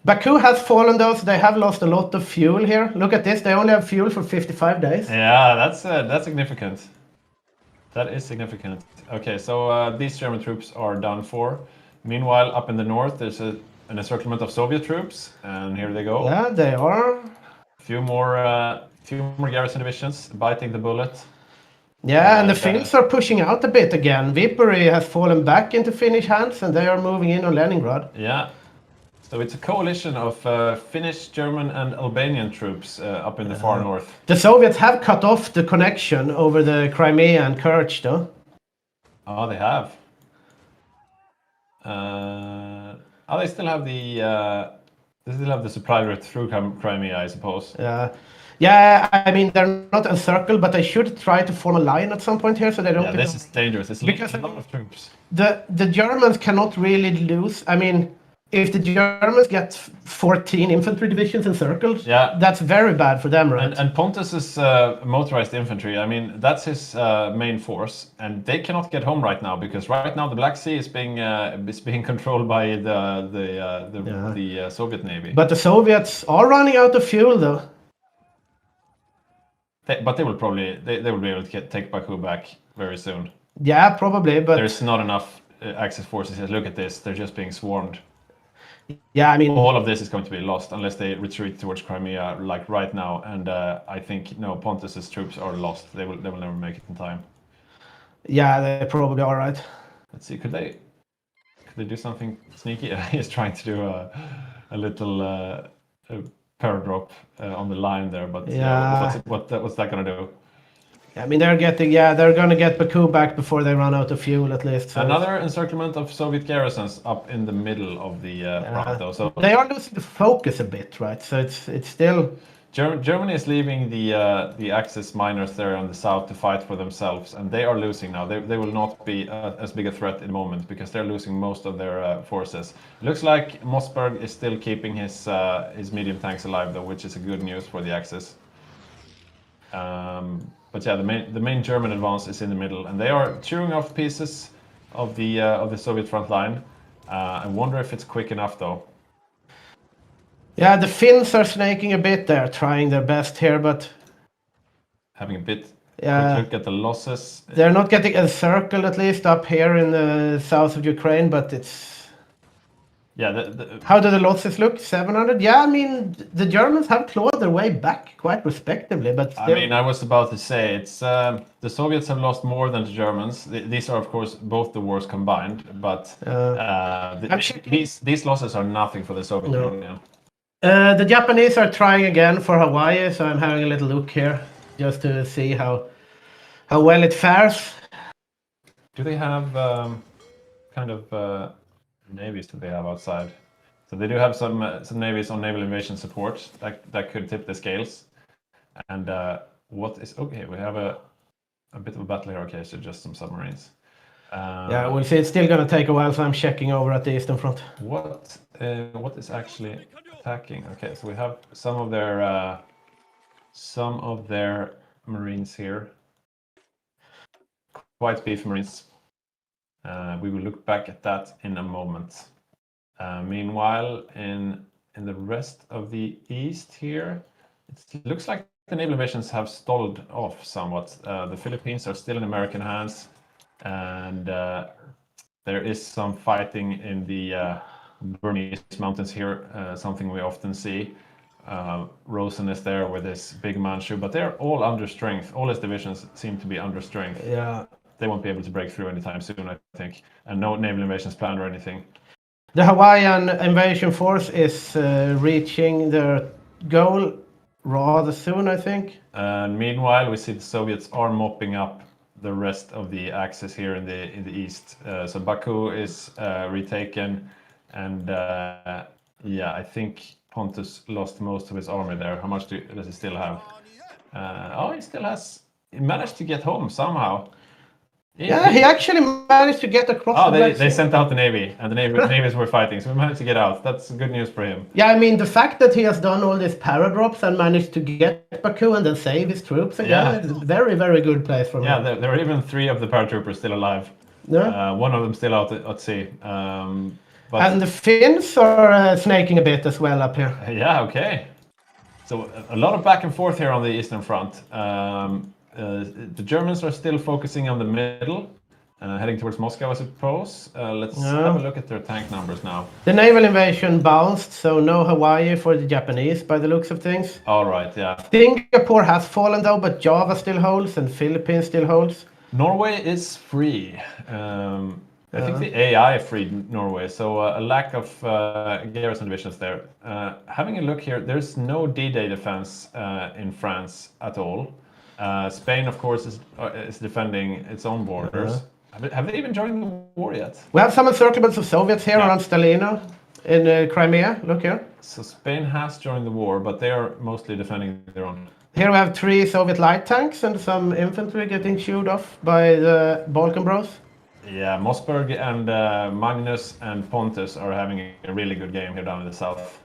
Baku has fallen though, so they have lost a lot of fuel here. Look at this, they only have fuel for 55 days. Yeah, that's significant. That is significant. Okay, so these German troops are done for. Meanwhile, up in the north, there's an encirclement of Soviet troops, and here they go. Yeah, they are. Few more garrison divisions biting the bullet. Yeah, and the Finns are pushing out a bit again. Viipuri has fallen back into Finnish hands, and they are moving in on Leningrad. Yeah. So it's a coalition of Finnish, German, and Albanian troops up in the far north. The Soviets have cut off the connection over the Crimea and Kerch, though. Oh, they have. They still have the supply route through Crimea, I suppose. Yeah, I mean, they're not encircled, but they should try to form a line at some point here so they don't... Yeah, this is dangerous. It's a lot of troops. The Germans cannot really lose. I mean, if the Germans get 14 infantry divisions encircled, that's very bad for them, right? And Pontus's motorized infantry, I mean, that's his main force, and they cannot get home right now because right now the Black Sea is being controlled by the Soviet Navy. But the Soviets are running out of fuel, though. But they will probably they will be able to take Baku back very soon. Yeah, probably, but there's not enough Axis forces yet. Look at this; they're just being swarmed. Yeah, I mean, all of this is going to be lost unless they retreat towards Crimea, like right now. And I think Pontus's troops are lost. They will never make it in time. Yeah, they probably are, right. Let's see. Could they do something sneaky? He's trying to do a little paradrop on the line there, but what's that gonna do? I mean, they're gonna get Baku back before they run out of fuel, at least. So another encirclement of Soviet garrisons up in the middle of the front, though. So they are losing the focus a bit, right? So it's still. Germany is leaving the Axis miners there on the south to fight for themselves, and they are losing now. They will not be as big a threat in the moment because they're losing most of their forces. It looks like Mossberg is still keeping his medium tanks alive, though, which is a good news for the Axis. But yeah, the main German advance is in the middle, and they are chewing off pieces of the Soviet front line. I wonder if it's quick enough, though. Yeah, the Finns are snaking a bit there, trying their best here, but... Having a bit quick look at the losses. They're not getting encircled, at least, up here in the south of Ukraine, but it's... Yeah, how do the losses look? 700? Yeah, I mean, the Germans have clawed their way back quite respectively, but still... I mean, I was about to say, it's the Soviets have lost more than the Germans. These are, of course, both the wars combined, but these losses are nothing for the Soviet Union. The Japanese are trying again for Hawaii, so I'm having a little look here just to see how well it fares. Do they have kind of navies that they have outside? So they do have some navies on naval invasion support that could tip the scales. And what is okay? We have a bit of a battle here. Okay, so just some submarines. Yeah, we'll see. It's still going to take a while, so I'm checking over at the Eastern Front. What is actually attacking? Okay, so we have some of their marines here. Quite beefy marines. We will look back at that in a moment. Meanwhile, in the rest of the east here, it looks like the naval invasions have stalled off somewhat. The Philippines are still in American hands, and there is some fighting in the Burmese mountains here, something we often see. Rosen is there with his big Manchu, but they're all under strength. All his divisions seem to be under strength. Yeah. They won't be able to break through anytime soon, I think. And no naval invasions planned or anything. The Hawaiian invasion force is reaching their goal rather soon, I think. And meanwhile, we see the Soviets are mopping up the rest of the Axis here in the east. So Baku is retaken, and yeah, I think Pontus lost most of his army there. How much does he still have? He still has. He managed to get home somehow. Yeah, he actually managed to get across. They sent out the navy, and the navies were fighting, so we managed to get out. That's good news for him. Yeah, I mean, the fact that he has done all these paradrops and managed to get Baku and then save his troops again, it's a very, very good place for him. Yeah, there are even 3 of the paratroopers still alive. Yeah. One of them still out at sea. But And the Finns are snaking a bit as well up here. yeah, okay. So a lot of back and forth here on the Eastern Front. The Germans are still focusing on the middle, heading towards Moscow, I suppose. Let's have a look at their tank numbers now. The naval invasion bounced, so no Hawaii for the Japanese by the looks of things. All right, yeah. Singapore has fallen though, but Java still holds and Philippines still holds. Norway is free. I think the AI freed Norway, so a lack of garrison divisions there. Having a look here, there's no D-Day defense in France at all. Spain, of course, is defending its own borders. Have they even joined the war yet? We have some encirclements of Soviets here around Stalino in Crimea. Look here. So Spain has joined the war, but they are mostly defending their own. Here we have 3 Soviet light tanks and some infantry getting chewed off by the Balkan Bros. Yeah, Mossberg and Magnus and Pontus are having a really good game here down in the south.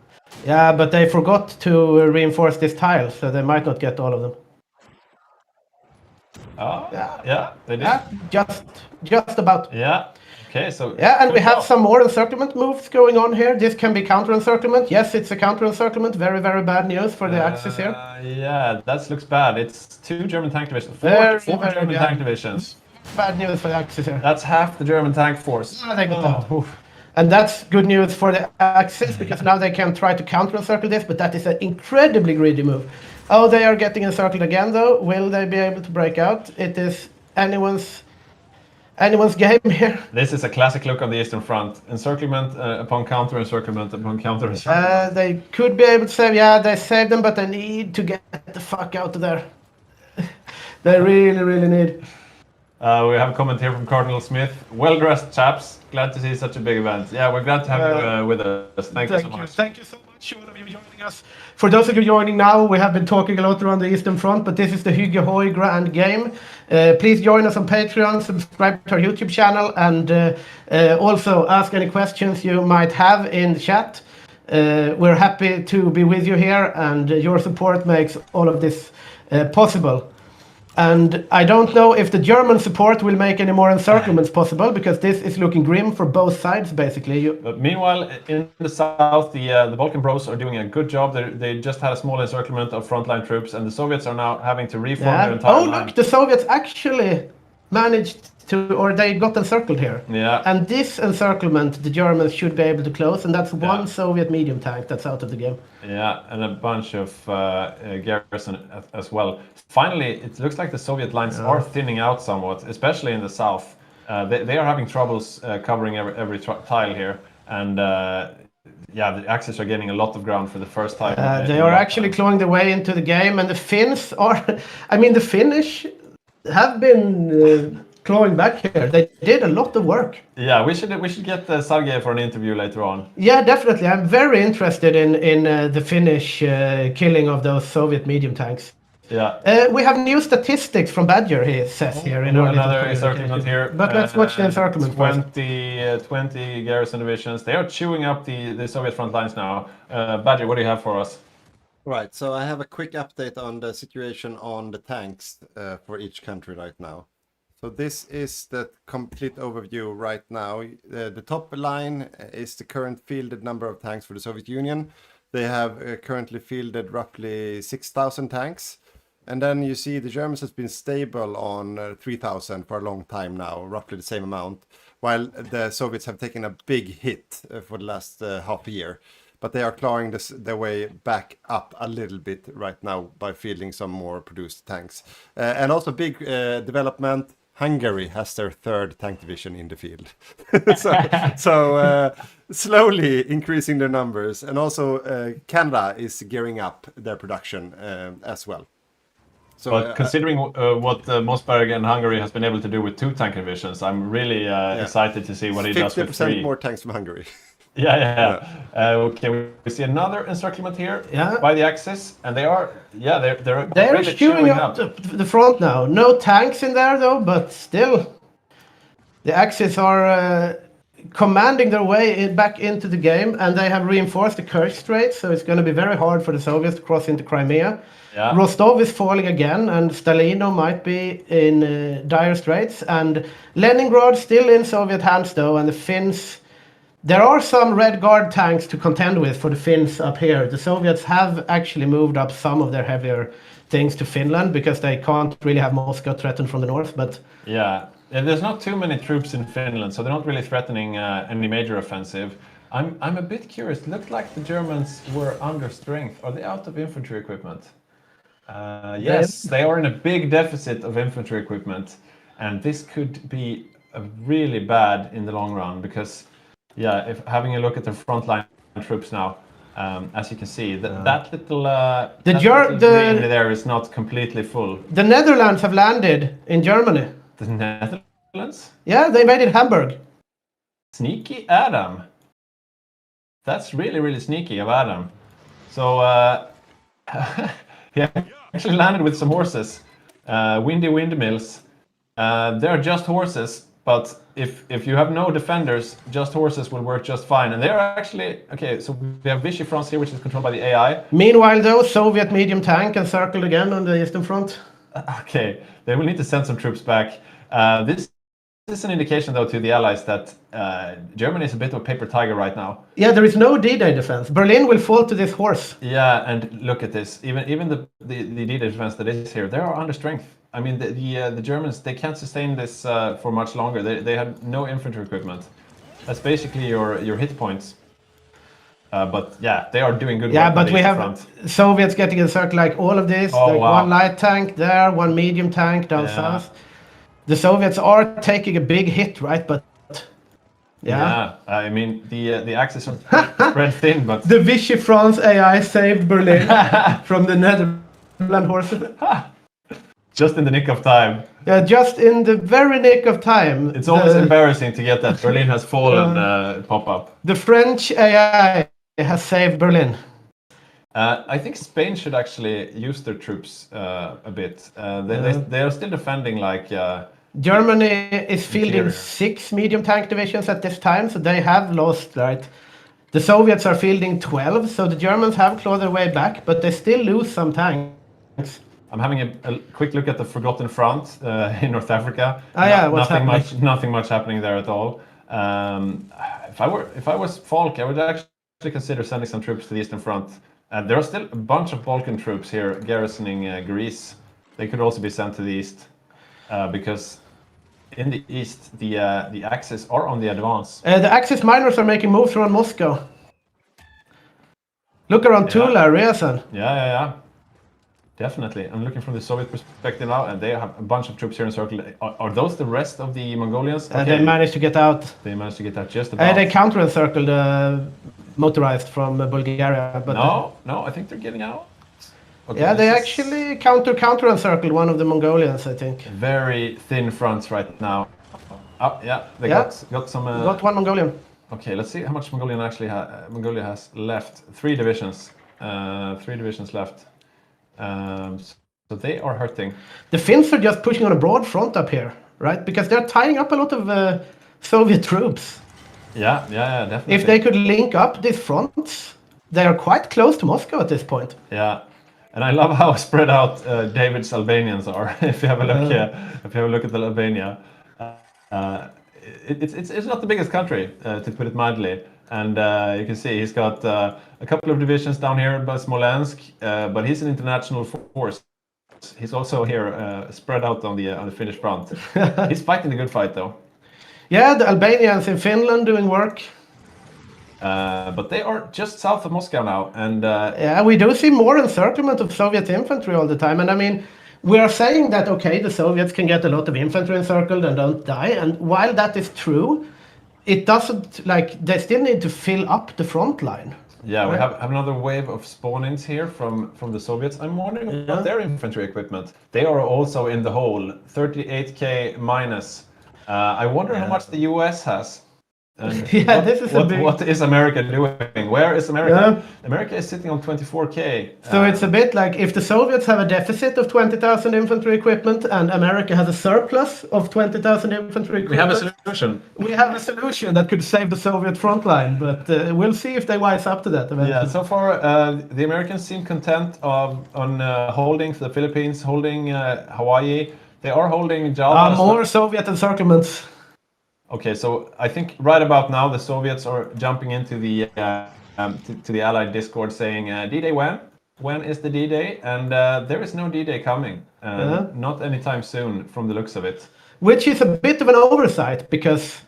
Yeah, but they forgot to reinforce this tile, so they might not get all of them. Oh, yeah, they did. Yeah, just about. Yeah, okay, so... Yeah, and we have some more encirclement moves going on here. This can be counter-encirclement. Yes, it's a counter-encirclement. Very, very bad news for the Axis here. Yeah, that looks bad. It's 2 German tank divisions. 4 Very German bad. tank divisions. Bad news for the Axis here. That's half the German tank force. They got that. And that's good news for the Axis, because now they can try to counter-encircle this, but that is an incredibly greedy move. Oh, they are getting encircled again, though. Will they be able to break out? It is anyone's game here. This is a classic look on the Eastern Front. Encirclement upon counter-encirclement upon counter-encirclement. They could be able to save. Yeah, they saved them, but they need to get the fuck out of there. They really, really need. We have a comment here from Cardinal Smith. Well-dressed chaps. Glad to see such a big event. Yeah, we're glad to have you with us. Thank you so much. Thank you so much, all of you joining us. For those of you joining now, we have been talking a lot around the Eastern Front, but this is the HyggeGaming Grand Game. Please join us on Patreon, subscribe to our YouTube channel, and also ask any questions you might have in the chat. We're happy to be with you here, and your support makes all of this possible. And I don't know if the German support will make any more encirclements possible, because this is looking grim for both sides, basically. But meanwhile, in the south, the Balkan Bros are doing a good job. They just had a small encirclement of frontline troops, and the Soviets are now having to reform their entire line. Look, the Soviets actually managed to, or they got encircled here. Yeah. And this encirclement, the Germans should be able to close, and that's one Soviet medium tank that's out of the game. Yeah, and a bunch of garrison as well. Finally, it looks like the Soviet lines are thinning out somewhat, especially in the south. They are having troubles covering every tile here, and the Axis are gaining a lot of ground for the first time. They are actually clawing their way into the game, and the Finns are... I mean, the Finnish have been... clawing back here. They did a lot of work. Yeah, we should get Sergei for an interview later on. Yeah, definitely. I'm very interested in the Finnish killing of those Soviet medium tanks. Yeah. We have new statistics from Badger, he says here. In another encirclement here. But let's watch the encirclement 20 garrison divisions. They are chewing up the Soviet front lines now. Badger, what do you have for us? Right, so I have a quick update on the situation on the tanks for each country right now. So this is the complete overview right now. The top line is the current fielded number of tanks for the Soviet Union. They have currently fielded roughly 6,000 tanks. And then you see the Germans has been stable on 3,000 for a long time now, roughly the same amount, while the Soviets have taken a big hit for the last half a year. But they are clawing their way back up a little bit right now by fielding some more produced tanks. And also big development. Hungary has their 3rd tank division in the field. so slowly increasing their numbers. And also Canada is gearing up their production as well. So, but considering what Mossberg and Hungary has been able to do with 2 tank divisions, I'm really excited to see what he does with 3. 50% more tanks from Hungary. Okay, we see another encirclement here by the Axis, and they're really chewing up the front now. No tanks in there though, but still, the Axis are commanding their way back into the game, and they have reinforced the Kerch Strait, so it's going to be very hard for the Soviets to cross into Crimea. Yeah. Rostov is falling again, and Stalino might be in dire straits, and Leningrad still in Soviet hands though, and the Finns. There are some Red Guard tanks to contend with for the Finns up here. The Soviets have actually moved up some of their heavier things to Finland because they can't really have Moscow threatened from the north, but... Yeah, and there's not too many troops in Finland, so they're not really threatening any major offensive. I'm a bit curious. It looked like the Germans were under strength. Are they out of infantry equipment? Yes, they are in a big deficit of infantry equipment, and this could be really bad in the long run because, yeah, if having a look at the frontline troops now, as you can see, that little green there is not completely full. The Netherlands have landed in Germany. The Netherlands? Yeah, they invaded Hamburg. Sneaky Adam. That's really, really sneaky of Adam. So, he actually landed with some horses. Windy windmills. They're just horses, but if you have no defenders, just horses will work just fine. And they're actually... Okay, so we have Vichy France here, which is controlled by the AI. Meanwhile, though, Soviet medium tank encircled again on the eastern front. Okay, they will need to send some troops back. This is an indication, though, to the Allies that Germany is a bit of a paper tiger right now. Yeah, there is no D-Day defense. Berlin will fall to this horse. Yeah, and look at this. Even the D-Day defense that is here, they are under strength. I mean, the Germans, they can't sustain this for much longer. They have no infantry equipment. That's basically your hit points. But yeah, they are doing good work. Yeah, but we have front. Soviets getting encircled like all of this. Oh, like wow. one light tank there, one medium tank down south. The Soviets are taking a big hit, right? But yeah, I mean the axis are spread thin, but the Vichy France AI saved Berlin from the Netherlands horses. Just in the nick of time. Yeah, just in the very nick of time. It's always embarrassing to get that Berlin has fallen pop up. The French AI has saved Berlin. I think Spain should actually use their troops a bit. They are still defending like... Germany is fielding 6 medium tank divisions at this time, so they have lost, right? The Soviets are fielding 12, so the Germans have clawed their way back, but they still lose some tanks. I'm having a quick look at the Forgotten Front in North Africa. Nothing much happening there at all. If I was Falk, I would actually consider sending some troops to the Eastern Front. There are still a bunch of Balkan troops here garrisoning Greece. They could also be sent to the east because in the east the Axis are on the advance. The Axis miners are making moves around Moscow. Look around Tula, Ryazan. Yeah. Definitely. I'm looking from the Soviet perspective now, and they have a bunch of troops here in circle. Are those the rest of the Mongolians? Okay. They managed to get out. They managed to get out just about. They counter-encircled motorized from Bulgaria. But no, I think they're getting out. Okay, yeah, they actually counter-encircled one of the Mongolians, I think. Very thin fronts right now. Oh, yeah, they got some... got one Mongolian. Okay, let's see how much Mongolia has left. 3 divisions. 3 divisions left. So they are hurting. The Finns are just pushing on a broad front up here, right? Because they're tying up a lot of Soviet troops. Yeah, definitely. If they could link up these fronts, they are quite close to Moscow at this point. Yeah, and I love how spread out David's Albanians are. If you have a look, at the Albania, it's not the biggest country, to put it mildly. And you can see he's got a couple of divisions down here by Smolensk, but he's an international force. He's also here spread out on the Finnish front. He's fighting the good fight, though. Yeah, the Albanians in Finland doing work. But they are just south of Moscow now, and yeah, we do see more encirclement of Soviet infantry all the time. And I mean, we are saying that okay, the Soviets can get a lot of infantry encircled and don't die. And while that is true, it doesn't, like, they still need to fill up the front line. Yeah, right? We have another wave of spawn-ins here from the Soviets. I'm wondering about their infantry equipment. They are also in the hole, 38k minus. I wonder how much the US has. And Yeah, this is a big- what is America doing? Where is America? Yeah. America is sitting on 24K. So it's a bit like if the Soviets have a deficit of 20,000 infantry equipment and America has a surplus of 20,000 infantry equipment. We have a solution. We have a solution that could save the Soviet front line, but we'll see if they wise up to that eventually. Yeah, so far the Americans seem content on holding the Philippines, holding Hawaii. They are holding Java. More Soviet encirclements. Okay, so I think right about now the Soviets are jumping into the to the Allied Discord saying D-Day when? When is the D-Day? And there is no D-Day coming, not anytime soon from the looks of it. Which is a bit of an oversight because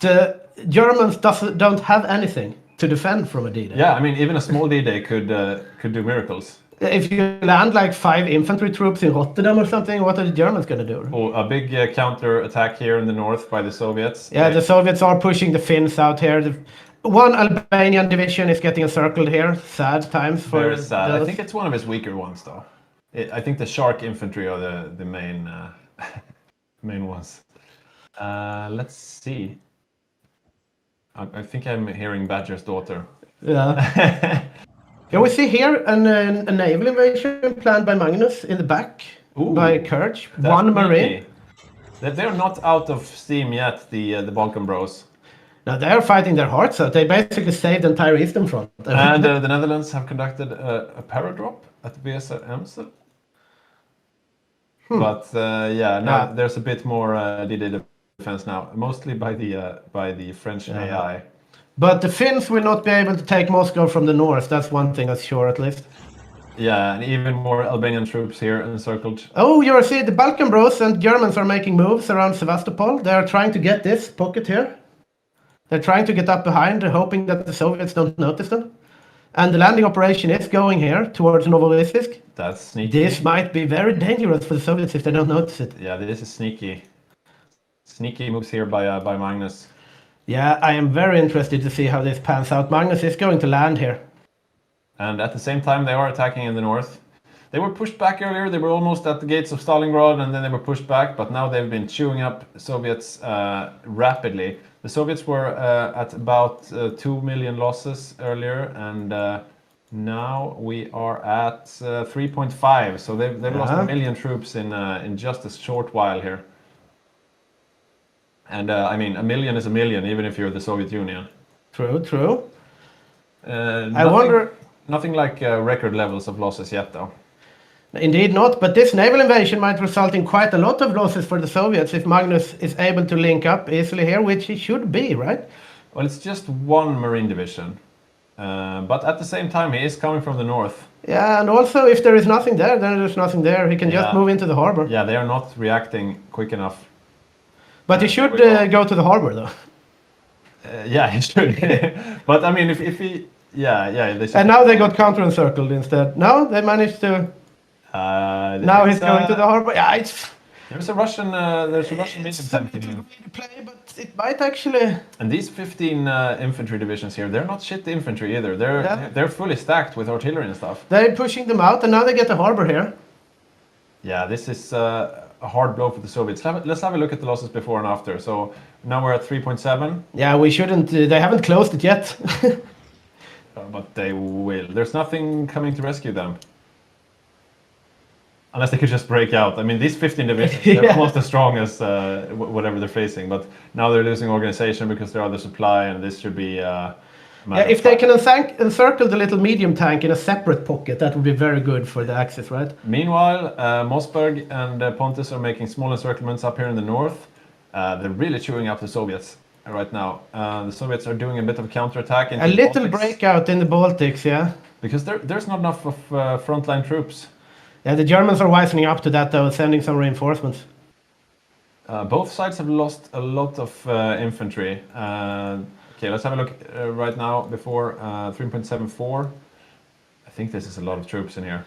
the Germans don't have anything to defend from a D-Day. Yeah, I mean even a small D-Day could do miracles. If you land like 5 infantry troops in Rotterdam or something, what are the Germans going to do? Or a big counter attack here in the north by the Soviets. Yeah, the Soviets are pushing the Finns out here. One Albanian division is getting encircled here. Sad times for Very sad. those. I think it's one of his weaker ones, though. I think the Shark infantry are the main main ones. Let's see. I think I'm hearing Badger's daughter. Yeah. Yeah, we see here a naval invasion planned by Magnus in the back by Kurch. One marine. They're not out of steam yet, the Balkan Bros. Now they are fighting their hearts out. They basically saved the entire Eastern Front. And the Netherlands have conducted a paradrop at BSR Emsel. But now there's a bit more D-Day defense now, mostly by the French AI. But the Finns will not be able to take Moscow from the north. That's one thing that's sure, at least. Yeah, and even more Albanian troops here encircled. Oh, you see, the Balkan Bros and Germans are making moves around Sevastopol. They are trying to get this pocket here. They're trying to get up behind, hoping that the Soviets don't notice them. And the landing operation is going here towards Novorossiysk. That's sneaky. This might be very dangerous for the Soviets if they don't notice it. Yeah, this is sneaky. Sneaky moves here by Magnus. Yeah, I am very interested to see how this pans out. Magnus is going to land here. And at the same time, they are attacking in the north. They were pushed back earlier. They were almost at the gates of Stalingrad, and then they were pushed back. But now they've been chewing up Soviets rapidly. The Soviets were at about 2 million losses earlier, and now we are at 3.5. So they've lost 1 million troops in just a short while here. And I mean, 1 million is 1 million, even if you're the Soviet Union. True. I wonder. Nothing like record levels of losses yet, though. Indeed not, but this naval invasion might result in quite a lot of losses for the Soviets if Magnus is able to link up easily here, which he should be, right? Well, it's just one Marine division. But at the same time, he is coming from the north. Yeah, and also if there is nothing there, then there's nothing there. He can just move into the harbor. Yeah, they are not reacting quick enough. But he should go to the harbor, though. Yeah, he should. But I mean, if he... Yeah. They should. And now they got counter-encircled instead. No, they managed to... now he's going to the harbor. Yeah, it's... There's a Russian medium tank in here. Play, but it might actually... And these 15 infantry divisions here, they're not shit infantry either. They're fully stacked with artillery and stuff. They're pushing them out, and now they get the harbor here. Yeah, this is a hard blow for the Soviets. Let's have a look at the losses before and after. So now we're at 3.7. Yeah, we shouldn't... they haven't closed it yet. But they will. There's nothing coming to rescue them. Unless they could just break out. I mean, these 15 divisions, they're almost as strong as whatever they're facing. But now they're losing organization because they're out of supply, and this should be... if they can encircle the little medium tank in a separate pocket, that would be very good for the Axis, right? Meanwhile, Mossberg and Pontus are making small encirclements up here in the north. They're really chewing up the Soviets right now. The Soviets are doing a bit of counterattack. A little breakout in the Baltics, yeah. Because there's not enough of frontline troops. Yeah, the Germans are wisening up to that, though, sending some reinforcements. Both sides have lost a lot of infantry. Okay, let's have a look right now before 3.74. I think this is a lot of troops in here.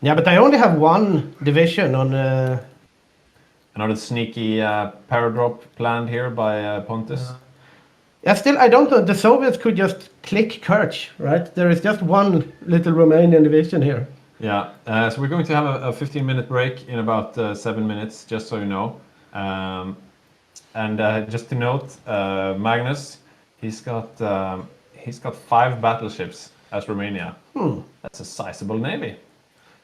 Yeah, but I only have one division on... Another sneaky paradrop planned here by Pontus. Yeah, still, I don't know. The Soviets could just click Kerch, right? There is just one little Romanian division here. Yeah, so we're going to have a 15-minute break in about 7 minutes, just so you know. And just to note, Magnus, he's got 5 battleships as Romania. That's a sizable navy.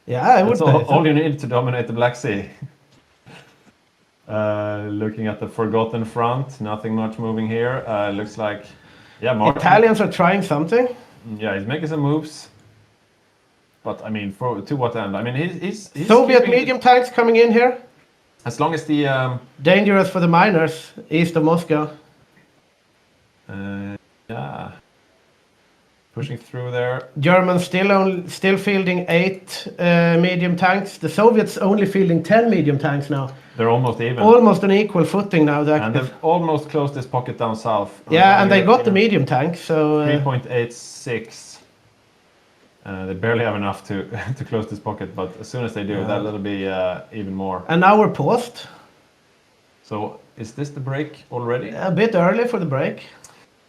Yeah, I would That's say so. all you need to dominate the Black Sea. Looking at the Forgotten Front, nothing much moving here. Looks like, yeah, Martin. Italians are trying something. Yeah, he's making some moves. But I mean, to what end? I mean, he's Soviet keeping medium tanks coming in here. as long as the Dangerous for the miners east of Moscow. yeah, pushing through there. Germans still fielding 8 medium tanks. The Soviets only fielding 10 medium tanks now. They're almost even. Almost on equal footing now. And they've almost closed this pocket down south. Yeah, and they got the medium tank, so 3.86. They barely have enough to to close this pocket, but as soon as they do, that'll be even more. And now we're paused. So is this the break already? A bit early for the break.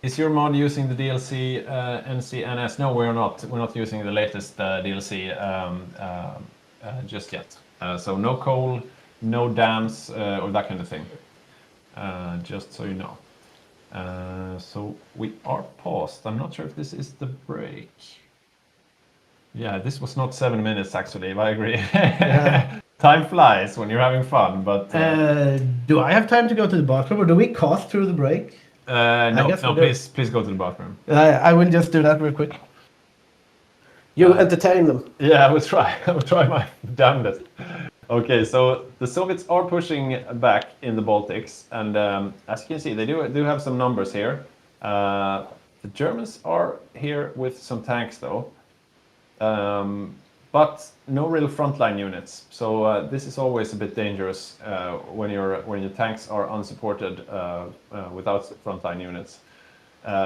Is your mod using the DLC NCNS? No, we're not. We're not using the latest DLC just yet. So no coal, no dams, or that kind of thing. Just so you know. So we are paused. I'm not sure if this is the break. Yeah, this was not 7 minutes actually, I agree. Time flies when you're having fun, but... do I have time to go to the bathroom, or do we cast through the break? No, please go to the bathroom. I will just do that real quick. You entertain them. Yeah, I will try. I will try my damnedest. Okay, so the Soviets are pushing back in the Baltics, and as you can see, they do have some numbers here. The Germans are here with some tanks, though, but no real frontline units. So this is always a bit dangerous when your tanks are unsupported without frontline units.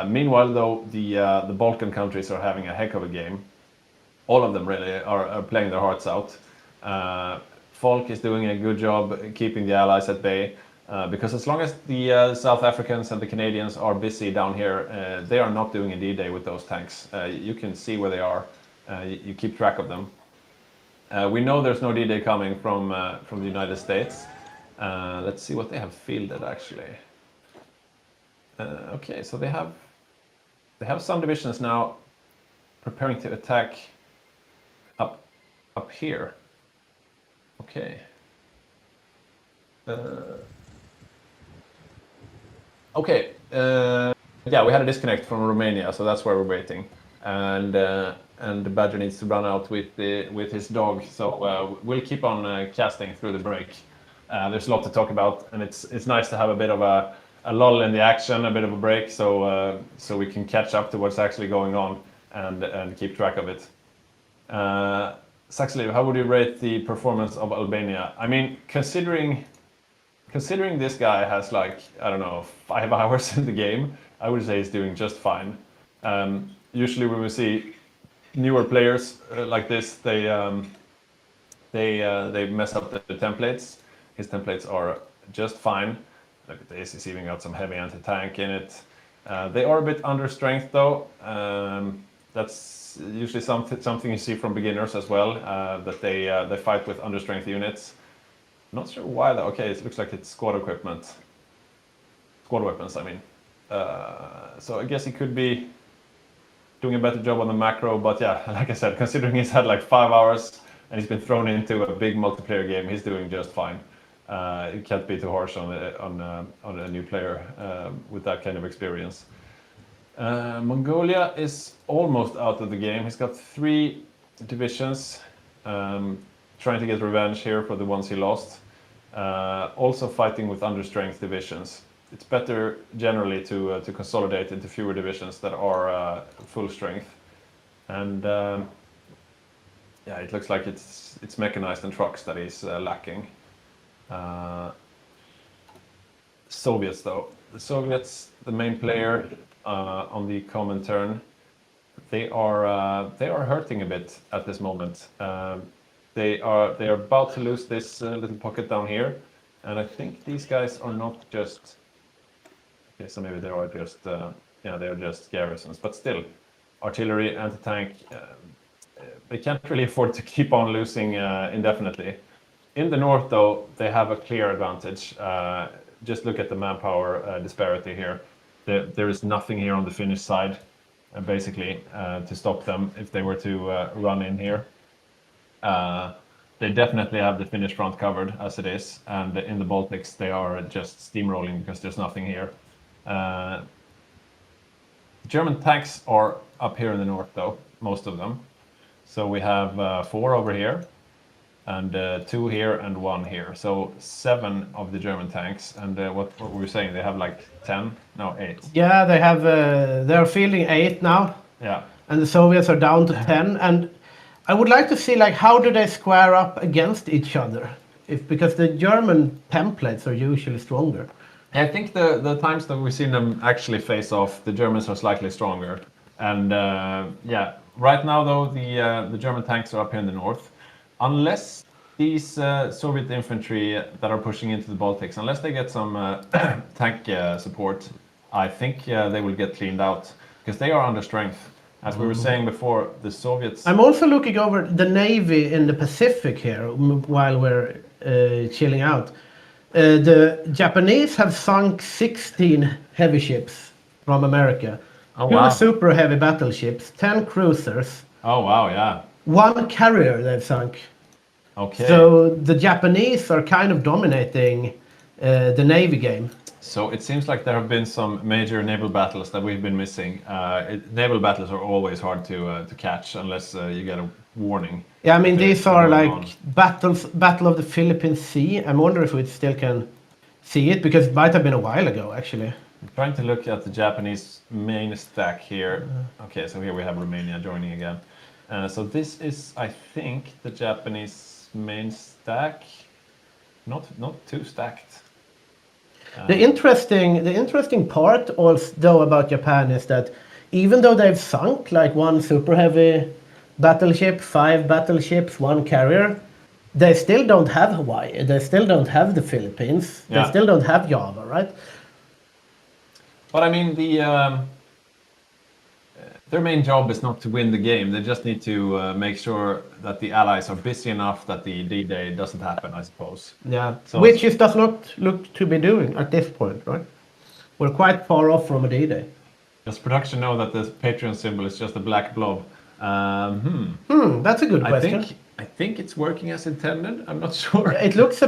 Meanwhile, though, the Balkan countries are having a heck of a game. All of them really are playing their hearts out. Falk is doing a good job keeping the Allies at bay, because as long as the South Africans and the Canadians are busy down here, they are not doing a D-Day with those tanks. You can see where they are. You keep track of them. We know there's no D-Day coming from the United States. Let's see what they have fielded actually. Okay, so they have some divisions now preparing to attack up here. Okay. Okay. Yeah, we had a disconnect from Romania, so that's why we're waiting. And the Badger needs to run out with his dog, so we'll keep on casting through the break. There's a lot to talk about, and it's nice to have a bit of a lull in the action, a bit of a break, so we can catch up to what's actually going on and keep track of it. Saxley, how would you rate the performance of Albania? I mean, considering this guy has like, I don't know, 5 hours in the game, I would say he's doing just fine. Usually when we see newer players like this, they mess up the templates. His templates are just fine. Look at this, he's even got some heavy anti-tank in it. They are a bit under strength though. That's usually something you see from beginners as well, that they fight with understrength units. Not sure why though. Okay, it looks like it's squad equipment. Squad weapons, I mean. So I guess he could be doing a better job on the macro, but yeah, like I said, considering he's had like 5 hours and he's been thrown into a big multiplayer game, he's doing just fine. You can't be too harsh on a new player with that kind of experience. Mongolia is almost out of the game. He's got 3 divisions, trying to get revenge here for the ones he lost. Also fighting with understrength divisions. It's better generally to consolidate into fewer divisions that are full strength. And yeah, it looks like it's mechanized and trucks that is lacking. Soviets though. The Soviets, the main player on the common turn, they are hurting a bit at this moment. They are about to lose this little pocket down here, and I think these guys are not just. Okay, so maybe they are just they are just garrisons, but still, artillery, anti-tank. They can't really afford to keep on losing indefinitely. In the north, though, they have a clear advantage. just look at the manpower disparity here. There is nothing here on the Finnish side, basically, to stop them if they were to run in here. They definitely have the Finnish front covered as it is, and in the Baltics they are just steamrolling because there's nothing here. German tanks are up here in the north, though, most of them. So we have 4 over here, and 2 here, and 1 here. So 7 of the German tanks. And what were we saying? They have like 10? No, 8. Yeah, they have. They're fielding 8 now, Yeah. and the Soviets are down to 10. And I would like to see like how do they square up against each other? Because the German templates are usually stronger. I think the times that we've seen them actually face off, the Germans are slightly stronger. And yeah, right now though, the German tanks are up here in the north. Unless these Soviet infantry that are pushing into the Baltics, unless they get some tank support, I think they will get cleaned out because they are under strength. As we were saying before, the Soviets. I'm also looking over the Navy in the Pacific here while we're chilling out. The Japanese have sunk 16 heavy ships from America. Oh, 2 wow. super heavy battleships, 10 cruisers, Oh wow, yeah. 1 carrier they've sunk. Okay. So the Japanese are kind of dominating the Navy game. So it seems like there have been some major naval battles that we've been missing. Naval battles are always hard to catch unless you get a warning. Yeah, I mean that these they're are going like on. Battle of the Philippine Sea. I wonder if we still can see it because it might have been a while ago actually. I'm trying to look at the Japanese main stack here. Okay, so here we have Romania joining again. So this is, I think, the Japanese main stack. Not too stacked. The interesting part also though about Japan is that even though they've sunk like 1 super heavy battleship, 5 battleships, 1 carrier, they still don't have Hawaii. They still don't have the Philippines. Yeah. They still don't have Java, right? But I mean, their main job is not to win the game. They just need to make sure that the allies are busy enough that the D-Day doesn't happen, I suppose. Yeah, So which it does not look to be doing at this point, right? We're quite far off from a D-Day. Does production know that the Patreon symbol is just a black blob? That's a good question. I think it's working as intended. I'm not sure. It looks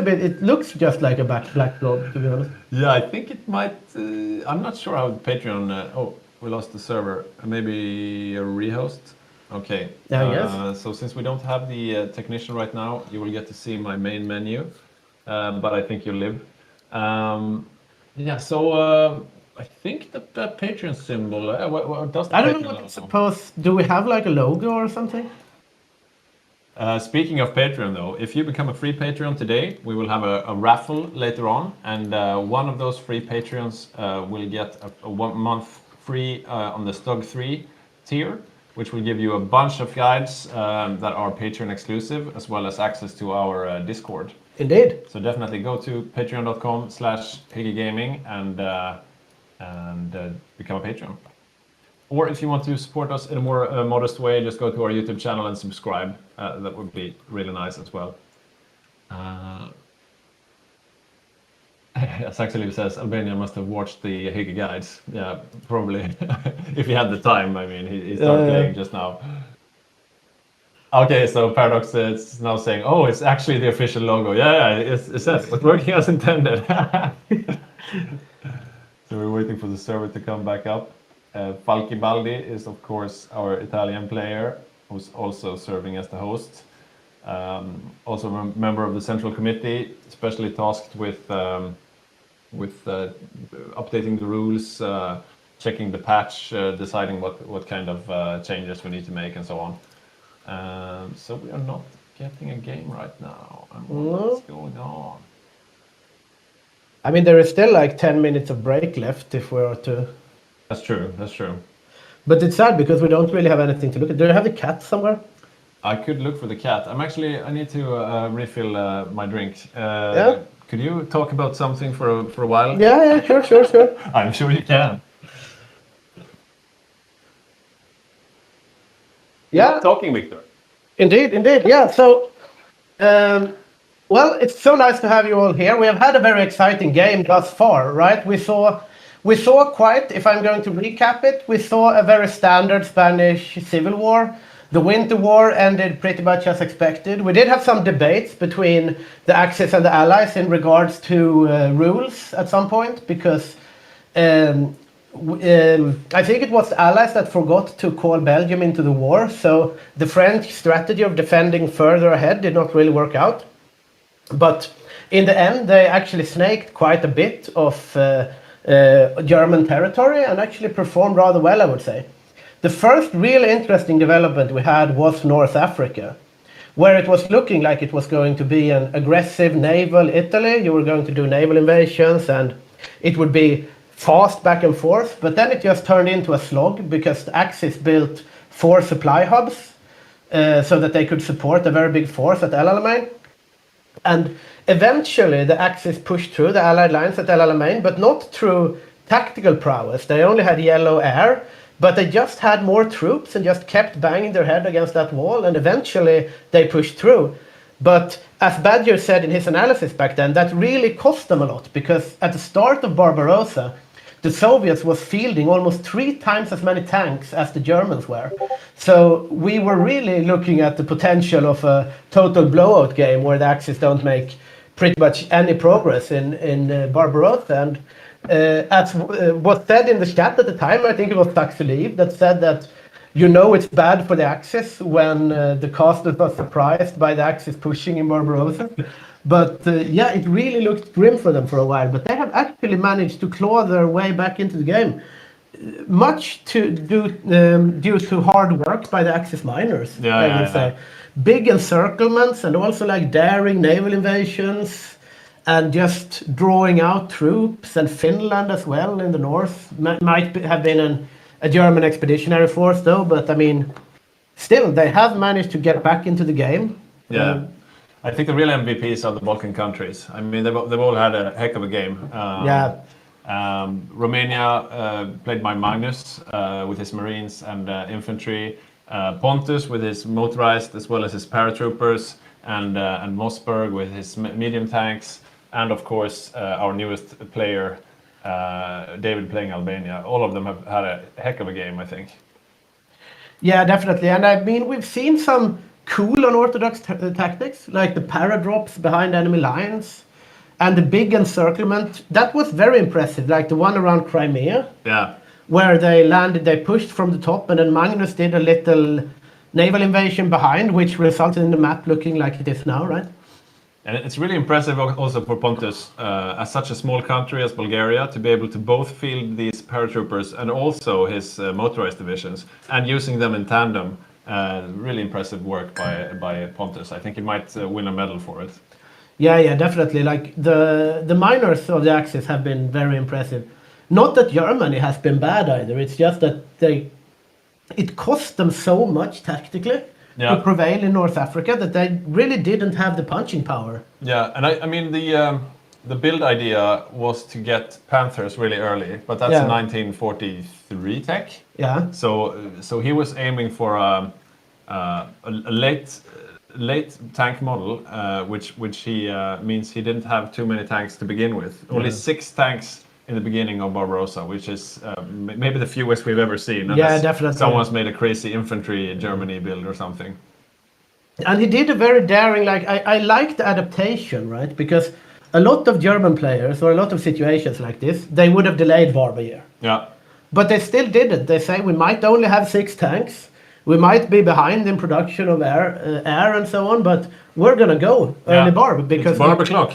just like a black blob, to be honest. Yeah, I think it might. I'm not sure how Patreon. Oh, we lost the server. Maybe a rehost. Okay. Yeah, I guess. So since we don't have the technician right now, you will get to see my main menu. But I think you'll live. Yeah. So I think the Patreon symbol. What does the I don't Patreon know what logo? it's supposed. Do we have like a logo or something? Speaking of Patreon, though, if you become a free Patreon today, we will have a raffle later on, and one of those free Patreons will get a 1 month free on the Stug 3 tier, which will give you a bunch of guides that are Patreon exclusive, as well as access to our Discord. Indeed. So definitely go to patreon.com/HyggeGaming and become a Patreon. Or if you want to support us in a more modest way, just go to our YouTube channel and subscribe. That would be really nice as well. As actually says, Albania must have watched the Hygge guides. Yeah, probably. If he had the time, I mean, he started playing just now. Okay, so Paradox is now saying, oh, it's actually the official logo. Yeah, it says it's working as intended. So we're waiting for the server to come back up. Falchi Baldi is, of course, our Italian player, who's also serving as the host. Also a member of the Central Committee, especially tasked with updating the rules, checking the patch, deciding what kind of changes we need to make, and so on. So we are not getting a game right now. And what's going on? I mean, there is still like 10 minutes of break left if we are to... That's true, that's true. But it's sad because we don't really have anything to look at. Do you have the cat somewhere? I could look for the cat. I need to refill my drink. Yeah. Could you talk about something for a while? Yeah, sure. I'm sure you can. Yeah. Talking, Victor. Indeed. Yeah. So Well, it's so nice to have you all here. We have had a very exciting game thus far, right? We saw quite, if I'm going to recap it, we saw a very standard Spanish civil war. The Winter War ended pretty much as expected. We did have some debates between the Axis and the Allies in regards to rules at some point, because I think it was the Allies that forgot to call Belgium into the war, so the French strategy of defending further ahead did not really work out. But in the end, they actually snaked quite a bit of German territory and actually performed rather well, I would say. The first really interesting development we had was North Africa, where it was looking like it was going to be an aggressive naval Italy. You were going to do naval invasions and it would be fast back and forth, but then it just turned into a slog because the Axis built 4 supply hubs so that they could support a very big force at El Alamein. And eventually the Axis pushed through the Allied lines at El Alamein, but not through tactical prowess. They only had yellow air, but they just had more troops and just kept banging their head against that wall, and eventually they pushed through. But as Badger said in his analysis back then, that really cost them a lot, because at the start of Barbarossa, the Soviets was fielding almost 3 times as many tanks as the Germans were. So we were really looking at the potential of a total blowout game where the Axis don't make pretty much any progress in Barbarossa. And as was said in the chat at the time, I think it was Taxiliv that said that it's bad for the Axis when the castles was surprised by the Axis pushing in Barbarossa. But it really looked grim for them for a while. But they have actually managed to claw their way back into the game, much due to hard work by the Axis miners. I would say big encirclements and also like daring naval invasions, and just drawing out troops, and Finland as well in the north might have been a German expeditionary force though. But I mean, still they have managed to get back into the game. Yeah. I think the real MVPs are the Balkan countries. I mean, they've all had a heck of a game. Romania played by Magnus with his Marines and infantry. Pontus with his motorized as well as his paratroopers, and Mossberg with his medium tanks, and of course our newest player, David, playing Albania. All of them have had a heck of a game, I think. Yeah, definitely. And I mean, we've seen some cool unorthodox tactics, like the paradrops behind enemy lines and the big encirclement. That was very impressive, like the one around Crimea. Yeah. Where they pushed from the top, and then Magnus did a little naval invasion behind, which resulted in the map looking like it is now, right? And it's really impressive also for Pontus, as such a small country as Bulgaria, to be able to both field these paratroopers and also his motorized divisions, and using them in tandem. Really impressive work by Pontus. I think he might win a medal for it. Yeah, definitely. Like the miners of the Axis have been very impressive. Not that Germany has been bad either. It's just that it cost them so much tactically to prevail in North Africa that they really didn't have the punching power. Yeah, and I mean the build idea was to get Panthers really early, but that's 1943 tech. Yeah. So he was aiming for a late tank model, which he means he didn't have too many tanks to begin with. Only 6 tanks in the beginning of Barbarossa, which is maybe the fewest we've ever seen. Definitely. Someone's made a crazy infantry Germany build or something. And he did a very daring, like, I like the adaptation, right? Because a lot of German players, or a lot of situations like this, they would have delayed Barb a year. Yeah. But they still did it. They say we might only have 6 tanks. We might be behind in production of air and so on, but we're going to go early Barb, because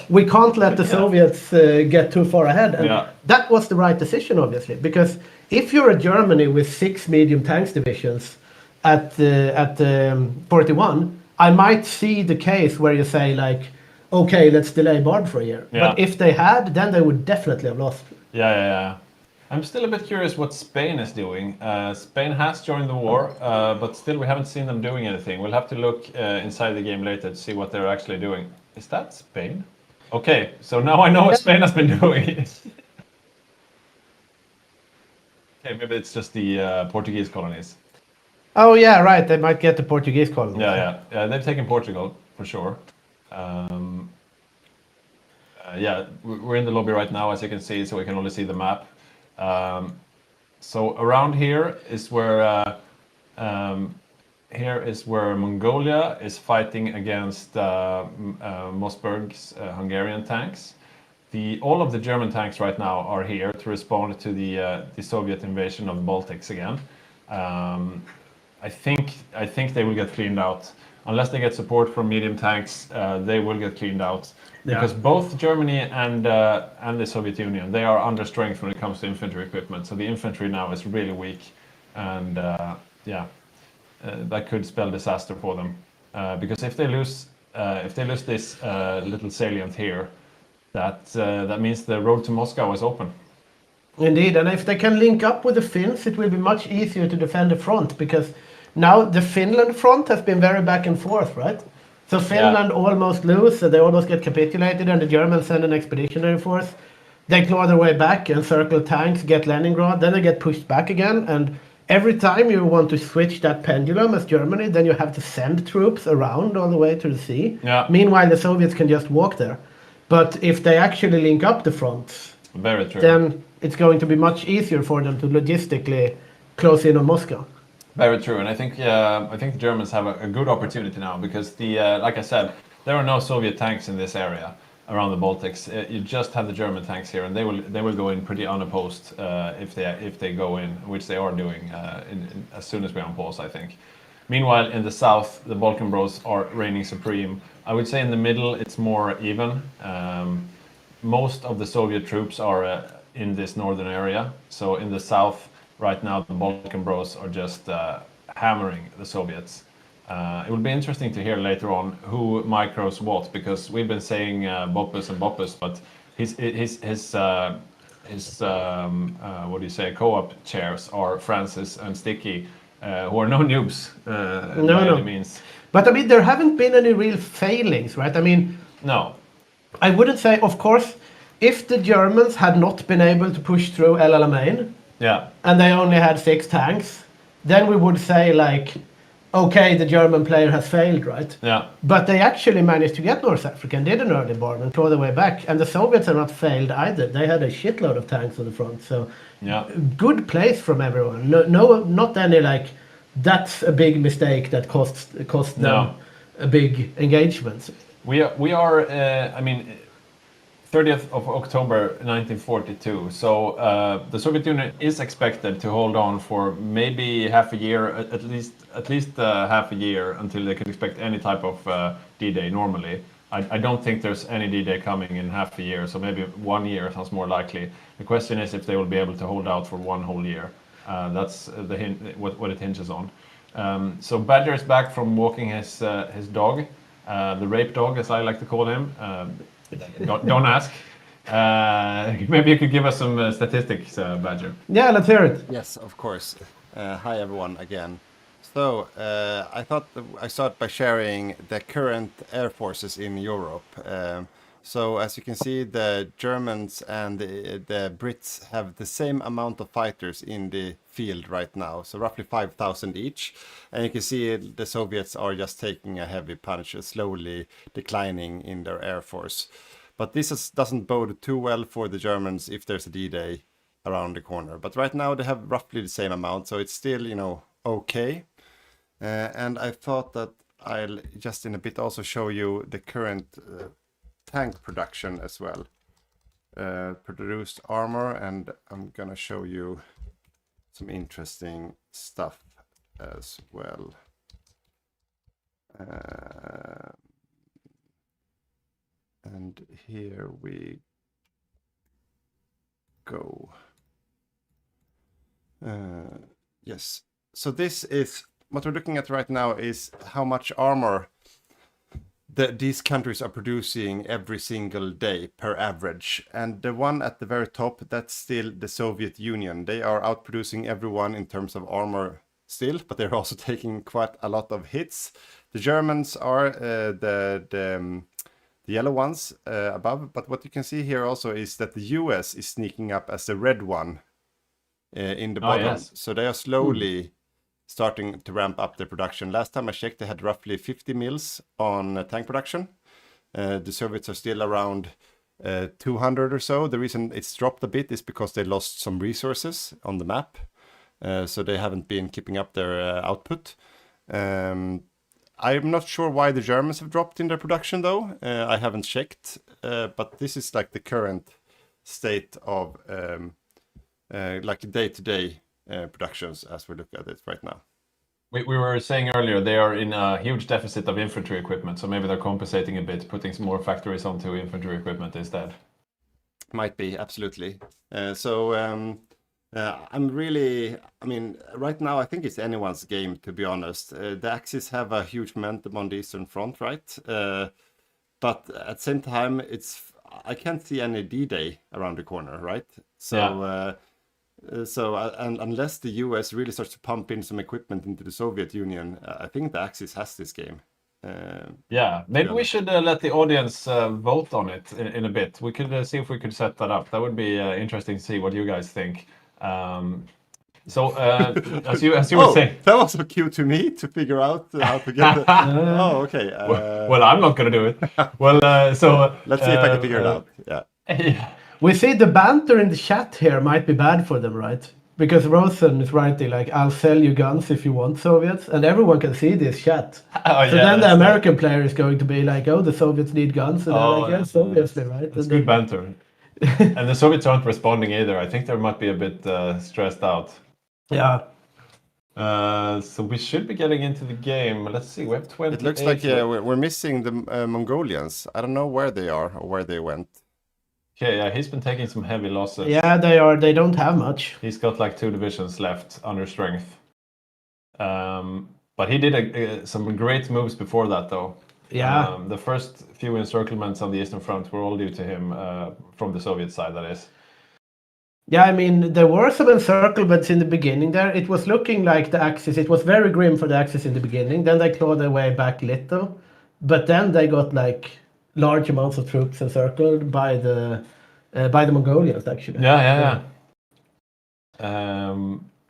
we can't let the Soviets get too far ahead. And that was the right decision, obviously, because if you're a Germany with 6 medium tanks divisions at 41, I might see the case where you say, like, okay, let's delay Barb for a year. Yeah. But if they had, then they would definitely have lost. Yeah. I'm still a bit curious what Spain is doing. Spain has joined the war, but still we haven't seen them doing anything. We'll have to look inside the game later to see what they're actually doing. Is that Spain? Okay, so now I know what Spain has been doing. Okay, maybe it's just the Portuguese colonies. Oh yeah, right. They might get the Portuguese colonies. Yeah. They've taken Portugal for sure. Yeah, we're in the lobby right now, as you can see, so we can only see the map. So around here is where Mongolia is fighting against Mossberg's Hungarian tanks. All of the German tanks right now are here to respond to the Soviet invasion of the Baltics again. I think they will get cleaned out. Unless they get support from medium tanks, they will get cleaned out. Because both Germany and the Soviet Union, they are under strength when it comes to infantry equipment. So the infantry now is really weak, and that could spell disaster for them. Because if they lose this little salient here, that means the road to Moscow is open. Indeed, and if they can link up with the Finns, it will be much easier to defend the front, because now the Finland front has been very back and forth, right? So Finland almost lose, so they almost get capitulated, and the Germans send an expeditionary force. They claw their way back and circle tanks, get Leningrad, then they get pushed back again, and every time you want to switch that pendulum as Germany, then you have to send troops around all the way to the sea. Yeah. Meanwhile, the Soviets can just walk there. But if they actually link up the fronts, very true, then it's going to be much easier for them to logistically close in on Moscow. Very true, and I think the Germans have a good opportunity now, because like I said, there are no Soviet tanks in this area around the Baltics. You just have the German tanks here, and they will go in pretty unopposed if they go in, which they are doing as soon as we're on pause, I think. Meanwhile, in the south, the Balkan Bros are reigning supreme. I would say in the middle, it's more even. Most of the Soviet troops are in this northern area. So in the south, right now, the Balkan Bros are just hammering the Soviets. It will be interesting to hear later on who micros what, because we've been saying Boppus and Boppus, but his what do you say, co-op chairs are Francis and Sticky, who are no noobs by any means. But I mean, there haven't been any real failings, right? I mean, no. I wouldn't say, of course, if the Germans had not been able to push through El Alamein, and they only had 6 tanks, then we would say, like, okay, the German player has failed, right? Yeah. But they actually managed to get North Africa and did an early bomb and claw their way back. And the Soviets have not failed either. They had a shitload of tanks on the front. So good place from everyone. No, not any, like, that's a big mistake that cost them a big engagement. We are I mean, 30th of October 1942. So the Soviet Union is expected to hold on for maybe half a year, at least half a year, until they can expect any type of D-Day normally. I don't think there's any D-Day coming in half a year, so maybe 1 year sounds more likely. The question is if they will be able to hold out for 1 whole year. That's what it hinges on. So Badger is back from walking his dog, the rape dog, as I like to call him. Don't ask. Maybe you could give us some statistics, Badger. Yeah, let's hear it. Yes, of course. Hi everyone again. So I thought I start by sharing the current air forces in Europe. So as you can see, the Germans and the Brits have the same amount of fighters in the field right now, so roughly 5,000 each. And you can see the Soviets are just taking a heavy punch, slowly declining in their air force. But this doesn't bode too well for the Germans if there's a D-Day around the corner. But right now they have roughly the same amount, so it's still, you know, okay. And I thought that I'll just in a bit also show you the current tank production as well. Produced armor, and I'm gonna show you some interesting stuff as well. And here we go. Yes, so this is what we're looking at right now, is how much armor these countries are producing every single day per average. And the one at the very top, that's still the Soviet Union. They are outproducing everyone in terms of armor still, but they're also taking quite a lot of hits. The Germans are the yellow ones above, but what you can see here also is that the US is sneaking up as the red one in the bottom. Yes. So they are slowly starting to ramp up their production. Last time I checked, they had roughly 50 mils on tank production. The Soviets are still around 200 or so. The reason it's dropped a bit is because they lost some resources on the map. So they haven't been keeping up their output. I'm not sure why the Germans have dropped in their production though. I haven't checked, but this is like the current state of like day-to-day productions as we look at it right now. We were saying earlier they are in a huge deficit of infantry equipment, so maybe they're compensating a bit, putting some more factories onto infantry equipment instead. Might be, absolutely. I'm really, I mean, right now I think it's anyone's game, to be honest. The Axis have a huge momentum on the Eastern Front, right? But at the same time, I can't see any D-Day around the corner, right? So, and unless the US really starts to pump in some equipment into the Soviet Union, I think the Axis has this game. Yeah, maybe we should let the audience vote on it in a bit. We could see if we could set that up. That would be interesting to see what you guys think. As you were saying, that was a cue to me to figure out how to get the... Oh, okay. well, I'm not gonna do it. Well, let's see if I can figure it out. Yeah. We see the banter in the chat here might be bad for them, right? Because Rosen is writing like, "I'll sell you guns if you want, Soviets," and everyone can see this chat. So then the American player is going to be like, "Oh, the Soviets need guns," and they're like, "Yes, obviously, right?" That's good banter. And the Soviets aren't responding either. I think they might be a bit stressed out. Yeah. So we should be getting into the game. Let's see, we have 20. It looks like we're missing the Mongolians. I don't know where they are or where they went. Okay, yeah, he's been taking some heavy losses. Yeah, they are. They don't have much. He's got like 2 divisions left under strength. But he did some great moves before that, though. Yeah. The first few encirclements on the Eastern Front were all due to him from the Soviet side, that is. Yeah, I mean, there were some encirclements in the beginning there. It was looking like the Axis, it was very grim for the Axis in the beginning. Then they clawed their way back little. But then they got like large amounts of troops encircled by the Mongolians, actually. Yeah.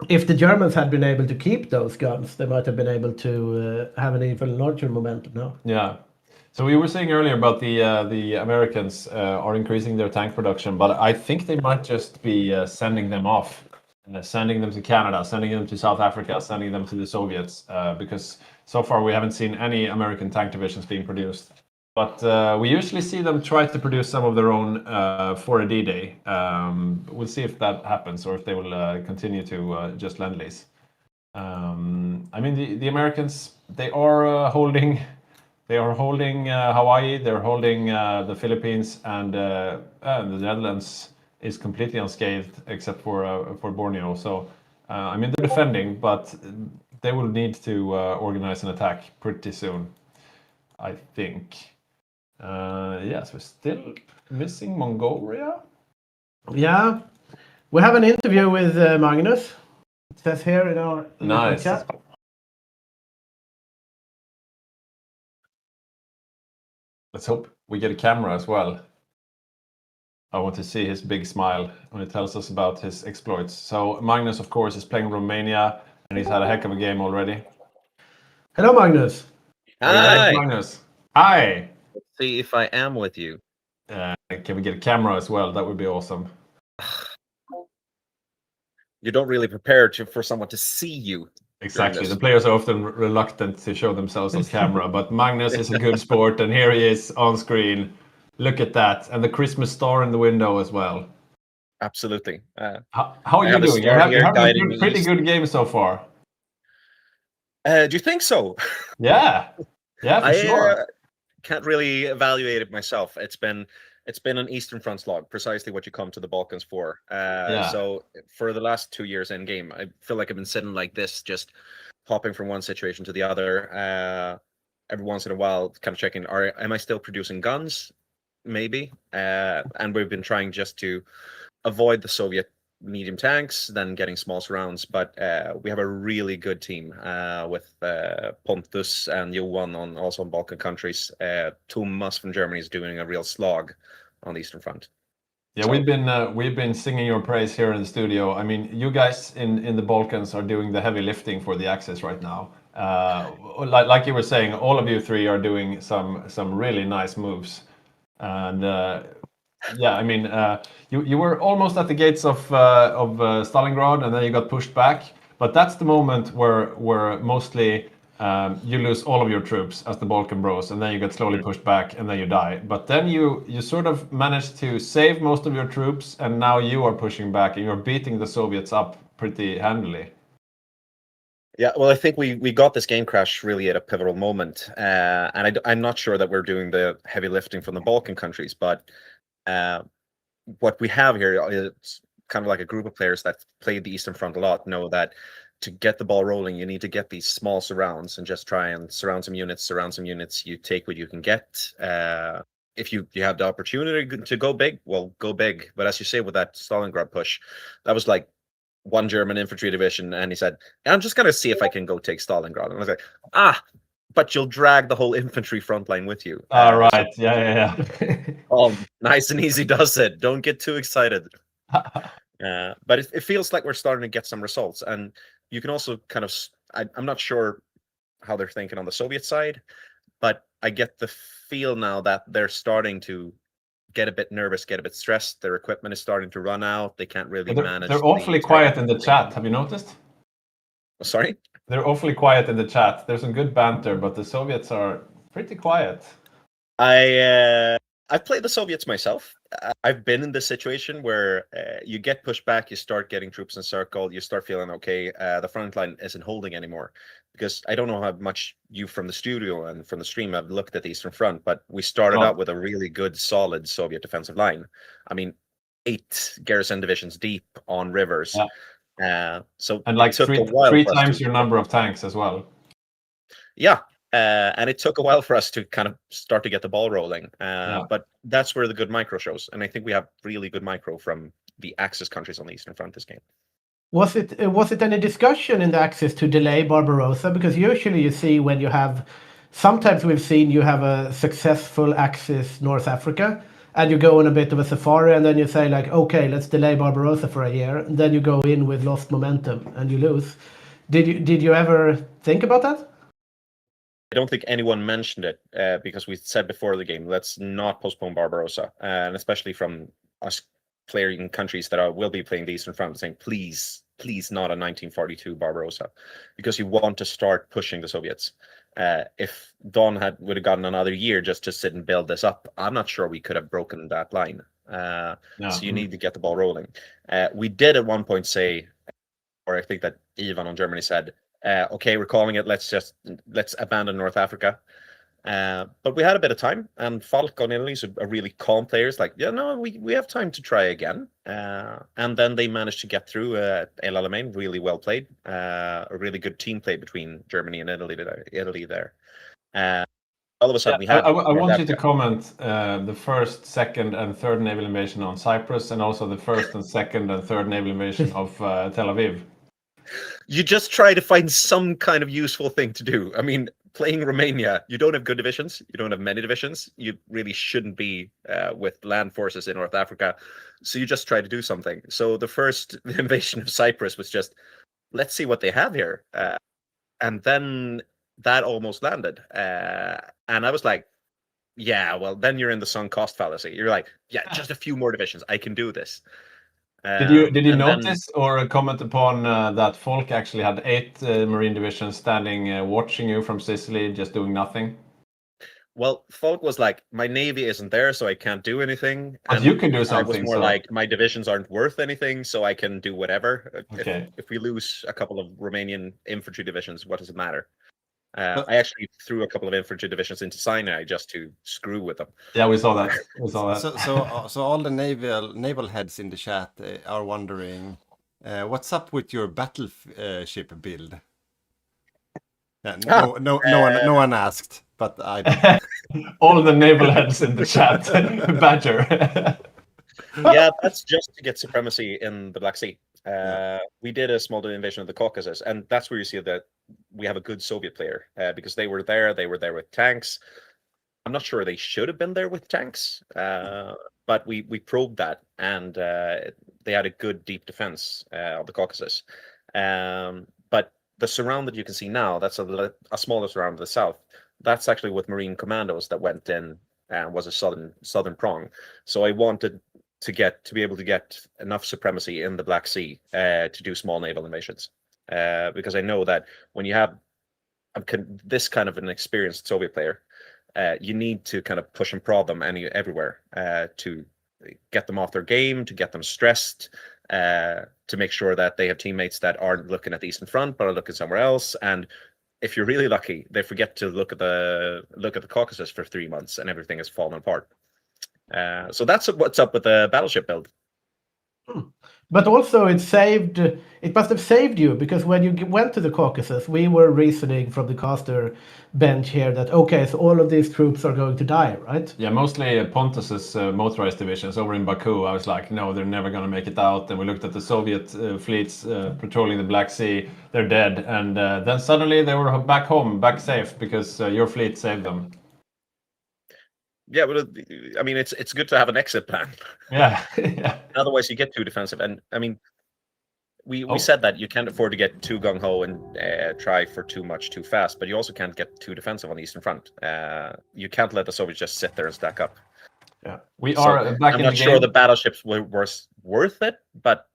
If the Germans had been able to keep those guns, they might have been able to have an even larger momentum now. Yeah. So we were saying earlier about the Americans are increasing their tank production, but I think they might just be sending them off, sending them to Canada, sending them to South Africa, sending them to the Soviets, because so far we haven't seen any American tank divisions being produced. But we usually see them try to produce some of their own for a D-Day. We'll see if that happens or if they will continue to just lend-lease. I mean, the Americans, they are holding Hawaii, they're holding the Philippines, and the Netherlands is completely unscathed except for Borneo. So, I mean, they're defending, but they will need to organize an attack pretty soon, I think. Yes, we're still missing Mongolia. Yeah, we have an interview with Magnus. It says here in our nice chat. Let's hope we get a camera as well. I want to see his big smile when he tells us about his exploits. So Magnus, of course, is playing Romania, and he's had a heck of a game already. Hello, Magnus. Hi. Magnus. Hi. Let's see if I am with you. Can we get a camera as well? That would be awesome. You don't really prepare for someone to see you. Exactly. The players are often reluctant to show themselves on camera, but Magnus is a good sport, and here he is on screen. Look at that, and the Christmas star in the window as well. Absolutely. How are you doing? You're having a pretty good game so far. Do you think so? Yeah, for sure. Can't really evaluate it myself. It's been an Eastern Front slog, precisely what you come to the Balkans for. So for the last 2 years in game, I feel like I've been sitting like this, just hopping from one situation to the other. Every once in a while, kind of checking, am I still producing guns? Maybe. And we've been trying just to avoid the Soviet medium tanks, then getting small surrounds. But we have a really good team with Pontus and Johan also on Balkan countries. Thomas from Germany is doing a real slog on the Eastern Front. Yeah, so, we've been singing your praise here in the studio. I mean, you guys in the Balkans are doing the heavy lifting for the Axis right now. Like you were saying, all of you three are doing some really nice moves. And Yeah, I mean, you were almost at the gates of Stalingrad, and then you got pushed back. But that's the moment where mostly you lose all of your troops as the Balkan Bros, and then you get slowly pushed back, and then you die. But then you sort of managed to save most of your troops, and now you are pushing back, and you're beating the Soviets up pretty handily. Yeah, well, I think we got this game crash really at a pivotal moment, and I'm not sure that we're doing the heavy lifting from the Balkan countries, but what we have here is kind of like a group of players that played the Eastern Front a lot know that to get the ball rolling, you need to get these small surrounds and just try and surround some units. You take what you can get. If you have the opportunity to go big, well, go big. But as you say, with that Stalingrad push, that was like one German infantry division, and he said, I'm just going to see if I can go take Stalingrad. And I was like, but you'll drag the whole infantry front line with you. Right. So, yeah. Oh, nice and easy does it. Don't get too excited. But it feels like we're starting to get some results. And you can also kind of, I'm not sure how they're thinking on the Soviet side, but I get the feel now that they're starting to get a bit nervous, get a bit stressed. Their equipment is starting to run out. They can't really manage. They're awfully quiet in the chat. Have you noticed? Sorry? They're awfully quiet in the chat. There's some good banter, but the Soviets are pretty quiet. I've played the Soviets myself. I've been in this situation where you get pushed back, you start getting troops encircled, you start feeling okay. The front line isn't holding anymore, because I don't know how much you from the studio and from the stream have looked at the Eastern Front, but we started out with a really good, solid Soviet defensive line. I mean, 8 garrison divisions deep on rivers. Yeah. So and like three times your number of tanks as well. Yeah. And it took a while for us to kind of start to get the ball rolling. But that's where the good micro shows. And I think we have really good micro from the Axis countries on the Eastern Front this game. Was it any discussion in the Axis to delay Barbarossa? Because usually you see when you have, sometimes we've seen you have a successful Axis North Africa, and you go on a bit of a safari, and then you say like, okay, let's delay Barbarossa for a year. And then you go in with lost momentum and you lose. Did you ever think about that? I don't think anyone mentioned it because we said before the game, let's not postpone Barbarossa, and especially from us playing countries that will be playing the Eastern Front, saying please not a 1942 Barbarossa, because you want to start pushing the Soviets. If Don would have gotten another year just to sit and build this up, I'm not sure we could have broken that line. So you need to get the ball rolling. We did at one point say, or I think that Ivan on Germany said, okay, we're calling it, let's abandon North Africa. But we had a bit of time, and Falk on Italy's a really calm player. It's like, yeah, no, we have time to try again. And then they managed to get through El Alamein, really well played. A really good team play between Germany and Italy there. All of a sudden we had... I want you to comment the first, second, and third naval invasion on Cyprus, and also the first and second and third naval invasion of Tel Aviv. You just try to find some kind of useful thing to do. I mean, playing Romania, you don't have good divisions. You don't have many divisions. You really shouldn't be with land forces in North Africa. So you just try to do something. So the first invasion of Cyprus was just, let's see what they have here. And then that almost landed. And I was like, yeah, well, then you're in the sunk cost fallacy. You're like, yeah, just a few more divisions. I can do this. Did you notice or comment upon that Falk actually had 8 Marine divisions standing watching you from Sicily, just doing nothing? Well, Falk was like, my navy isn't there, so I can't do anything. But you can do something. I was more like, my divisions aren't worth anything, so I can do whatever. Okay. If we lose a couple of Romanian infantry divisions, what does it matter? I actually threw a couple of infantry divisions into Sinai just to screw with them. Yeah, we saw that. So all the naval heads in the chat are wondering, what's up with your battleship build? No one asked, but I. All the naval heads in the chat, Badger. Yeah, that's just to get supremacy in the Black Sea. We did a small invasion of the Caucasus, and that's where you see that we have a good Soviet player because they were there with tanks. I'm not sure they should have been there with tanks, but we probed that, and they had a good deep defense of the Caucasus. But the surround that you can see now, that's a smaller surround to the south. That's actually with Marine commandos that went in was a southern prong. So I wanted to be able to get enough supremacy in the Black Sea to do small naval invasions, because I know that when you have this kind of an experienced Soviet player, you need to kind of push and prod them everywhere to get them off their game, to get them stressed, to make sure that they have teammates that aren't looking at the Eastern Front but are looking somewhere else. And if you're really lucky, they forget to look at the Caucasus for 3 months and everything has fallen apart. So that's what's up with the battleship build. But also it must have saved you, because when you went to the Caucasus, we were reasoning from the caster bench here that, okay, so all of these troops are going to die, right? Yeah, mostly Pontus's motorized divisions over in Baku. I was like, no, they're never going to make it out. And we looked at the Soviet fleets patrolling the Black Sea. They're dead. And then suddenly they were back home, back safe, because your fleet saved them. Yeah, but I mean, it's good to have an exit plan. Yeah. Yeah. Otherwise, you get too defensive. And I mean, we said that you can't afford to get too gung ho and try for too much too fast, but you also can't get too defensive on the Eastern Front. You can't let the Soviets just sit there and stack up. Yeah, we are back in the game. I'm not sure the battleships were worth it, but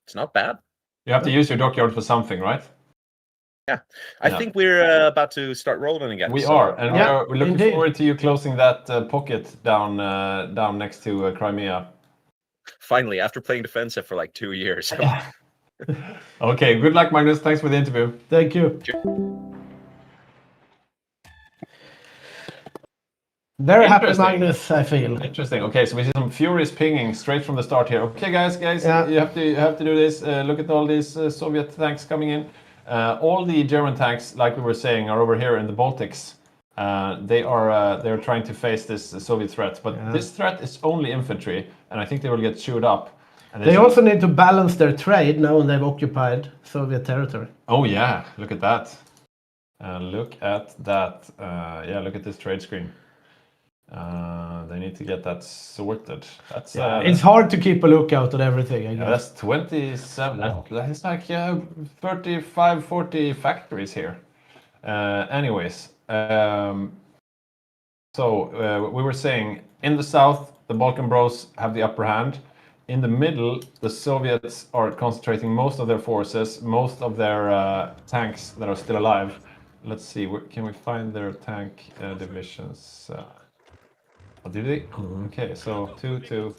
it's not bad. You have to use your dockyard for something, right? Yeah, I think we're about to start rolling again. We are, and we're looking indeed. forward to you closing that pocket down next to Crimea. Finally, after playing defensive for like 2 years. Okay, good luck, Magnus. Thanks for the interview. Thank you. Very happy, Magnus, I feel. Interesting. Okay, so we see some furious pinging straight from the start here. Okay, guys, Yeah. you have to do this. Look at all these Soviet tanks coming in. All the German tanks, like we were saying, are over here in the Baltics. They're trying to face this Soviet threat, but this threat is only infantry, and I think they will get chewed up. And They also need to balance their trade now when they've occupied Soviet territory. Oh yeah, look at that. Look at that. Yeah, look at this trade screen. They need to get that sorted. That's it's hard to keep a lookout on everything, I guess. That's 27. That's like 35, 40 factories here. Anyways, so we were saying in the south, the Balkan Bros have the upper hand. In the middle, the Soviets are concentrating most of their forces, most of their tanks that are still alive. Let's see, can we find their tank divisions? Do they? Okay, so 2.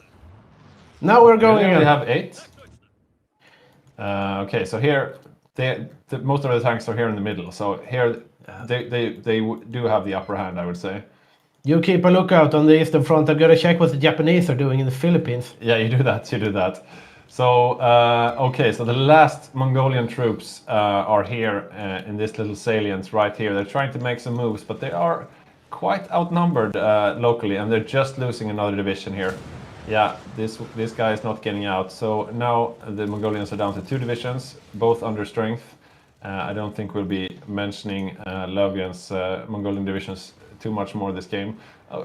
Now we're going We in. have 8. Okay, so here, most of the tanks are here in the middle. So here, they do have the upper hand, I would say. You keep a lookout on the Eastern Front. I've got to check what the Japanese are doing in the Philippines. Yeah, you do that. So, okay, so the last Mongolian troops are here in this little salient right here. They're trying to make some moves, but they are quite outnumbered locally, and they're just losing another division here. Yeah, this guy is not getting out. So now the Mongolians are down to 2 divisions, both under strength. I don't think we'll be mentioning Löfgren's Mongolian divisions too much more this game.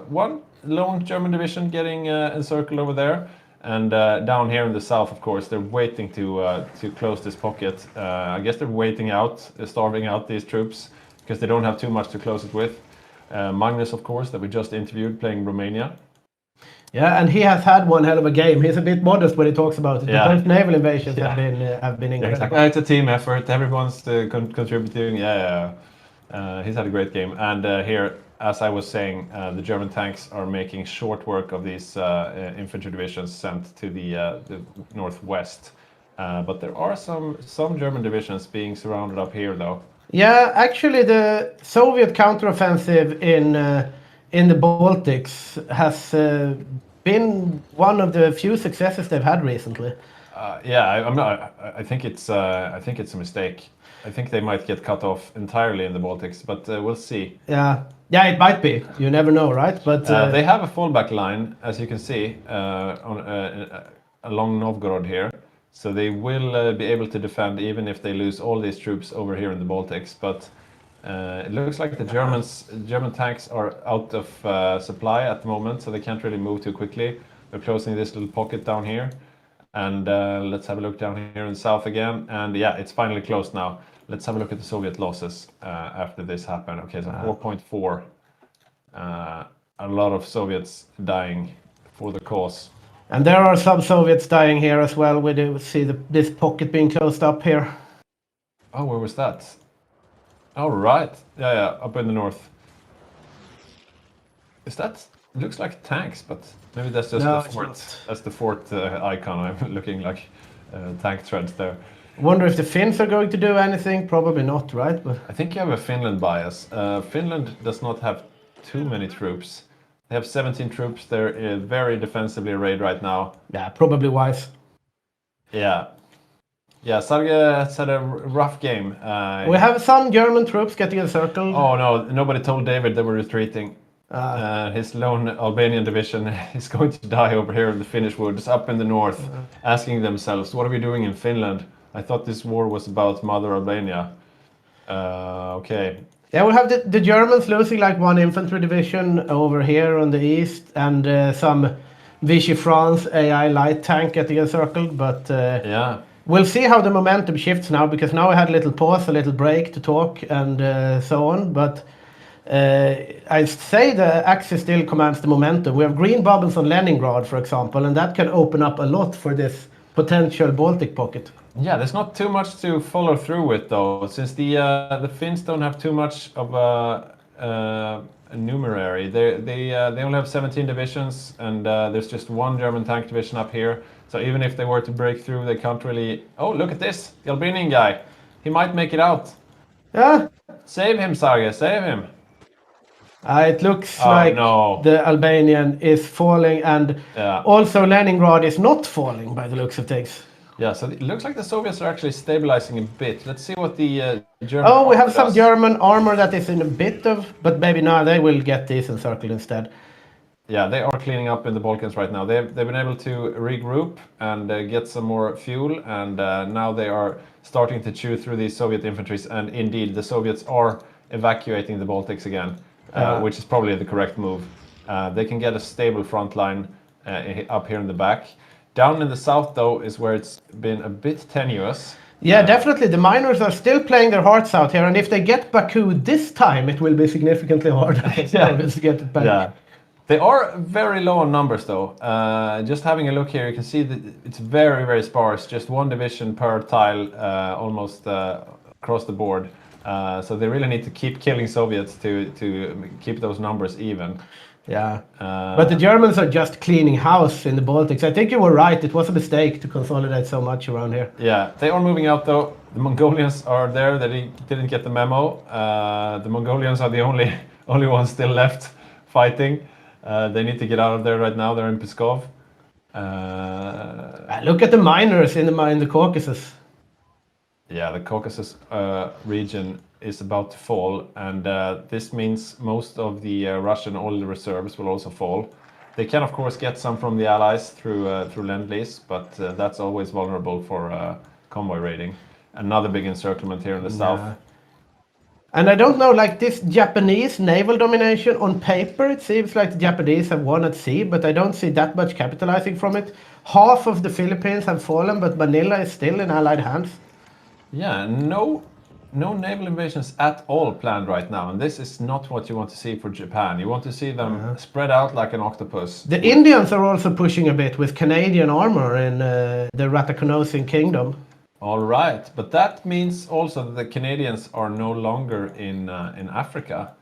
One lone German division getting encircled over there. And down here in the south, of course, they're waiting to close this pocket. I guess they're waiting out, starving out these troops, because they don't have too much to close it with. Magnus, of course, that we just interviewed, playing Romania. Yeah, and he has had one hell of a game. He's a bit modest when he talks about it. Yeah. Those naval invasions have been incredible. Exactly. It's a team effort. Everyone's contributing. He's had a great game. And here, as I was saying, the German tanks are making short work of these infantry divisions sent to the northwest. But there are some German divisions being surrounded up here, though. Yeah, actually, the Soviet counteroffensive in the Baltics has been one of the few successes they've had recently. I think it's a mistake. I think they might get cut off entirely in the Baltics, but we'll see. Yeah, it might be. You never know, right? But they have a fallback line, as you can see, along Novgorod here. So they will be able to defend even if they lose all these troops over here in the Baltics. But it looks like the German tanks are out of supply at the moment, so they can't really move too quickly. They're closing this little pocket down here. And let's have a look down here in the south again. And yeah, it's finally closed now. Let's have a look at the Soviet losses after this happened. Okay, so 4.4. a lot of Soviets dying for the cause. And there are some Soviets dying here as well. We do see this pocket being closed up here. Oh, where was that? Oh, right. Yeah, up in the north. Is that... It looks like tanks, but maybe that's just No, the it's fort. not. That's the fort icon. I'm looking like tank treads there. Wonder if the Finns are going to do anything. Probably not, right? But I think you have a Finland bias. Finland does not have too many troops. They have 17 troops. They're very defensively arrayed right now. yeah, probably wise. Yeah. Yeah, Sarge has had a rough game. We have some German troops getting encircled. Oh no, nobody told David they were retreating. His lone Albanian division is going to die over here in the Finnish woods up in the north, asking themselves, what are we doing in Finland? I thought this war was about Mother Albania. Okay. Yeah, we have the Germans losing like one infantry division over here on the east, and some Vichy France AI light tank getting encircled. But Yeah. we'll see how the momentum shifts now, because now we had a little pause, a little break to talk, and so on. But I say the Axis still commands the momentum. We have green bubbles on Leningrad, for example, and that can open up a lot for this potential Baltic pocket. Yeah, there's not too much to follow through with though, since the Finns don't have too much of a numerary. They only have 17 divisions, and there's just one German tank division up here. So even if they were to break through, they can't really. Oh, look at this, the Albanian guy. He might make it out. Yeah. Save him, Sarge. Save him. It looks like the Albanian is falling, and also Leningrad is not falling by the looks of things. Yeah, so it looks like the Soviets are actually stabilizing a bit. Let's see what the German. Oh, we have some German armor that is in a bit of, but maybe now they will get these encircled instead. Yeah, they are cleaning up in the Balkans right now. They've been able to regroup and get some more fuel, and now they are starting to chew through these Soviet infantries. And indeed, the Soviets are evacuating the Baltics again, which is probably the correct move. They can get a stable front line up here in the back. Down in the south, though, is where it's been a bit tenuous. Yeah, definitely. The miners are still playing their hearts out here, and if they get Baku this time, it will be significantly harder to get it back. Yeah. They are very low on numbers, though. Just having a look here, you can see that it's very, very sparse. Just one division per tile, almost across the board. So they really need to keep killing Soviets to keep those numbers even. Yeah, but the Germans are just cleaning house in the Baltics. I think you were right. It was a mistake to consolidate so much around here. Yeah, they are moving out though. The Mongolians are there. They didn't get the memo. The Mongolians are the only ones still left fighting. They need to get out of there right now. They're in Pskov. Look at the miners in the Caucasus. Yeah, the Caucasus region is about to fall, and this means most of the Russian oil reserves will also fall. They can, of course, get some from the Allies through Lend-Lease, but that's always vulnerable for convoy raiding. Another big encirclement here in the south. And I don't know, like this Japanese naval domination on paper, it seems like the Japanese have won at sea, but I don't see that much capitalizing from it. Half of the Philippines have fallen, but Manila is still in Allied hands. Yeah, no naval invasions at all planned right now, and this is not what you want to see for Japan. You want to see them spread out like an octopus. The Indians are also pushing a bit with Canadian armor in the Ratakonosin Kingdom. All right, but that means also that the Canadians are no longer in Africa.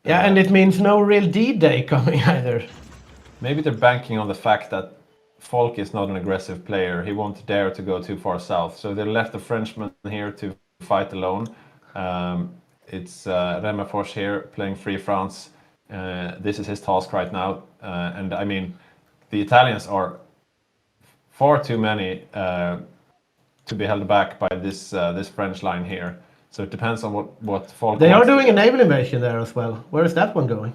Yeah, and it means no real D-Day coming either. Maybe they're banking on the fact that Falk is not an aggressive player. He won't dare to go too far south, so they left the Frenchman here to fight alone. It's Remafors here playing Free France. This is his task right now, and I mean, the Italians are far too many to be held back by this French line here. So it depends on what Falk. They are doing a naval invasion there as well. Where is that one going?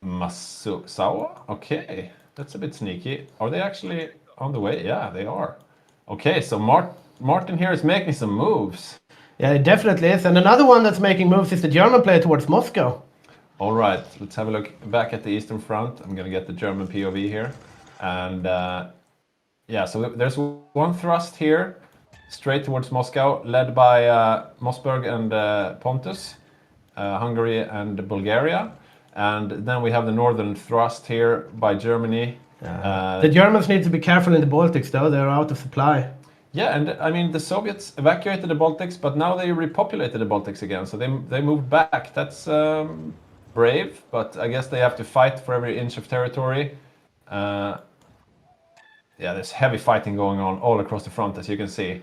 Masusawa? Okay, that's a bit sneaky. Are they actually on the way? Yeah, they are. Okay, so Martin here is making some moves. Yeah, it definitely is. And another one that's making moves is the German player towards Moscow. All right, let's have a look back at the Eastern Front. I'm going to get the German POV here. And yeah, so there's one thrust here, straight towards Moscow, led by Mossberg and Pontus, Hungary and Bulgaria. And then we have the northern thrust here by Germany. The Germans need to be careful in the Baltics, though. They're out of supply. Yeah, and I mean, the Soviets evacuated the Baltics, but now they repopulated the Baltics again. So they moved back. That's brave, but I guess they have to fight for every inch of territory. Yeah, there's heavy fighting going on all across the front, as you can see.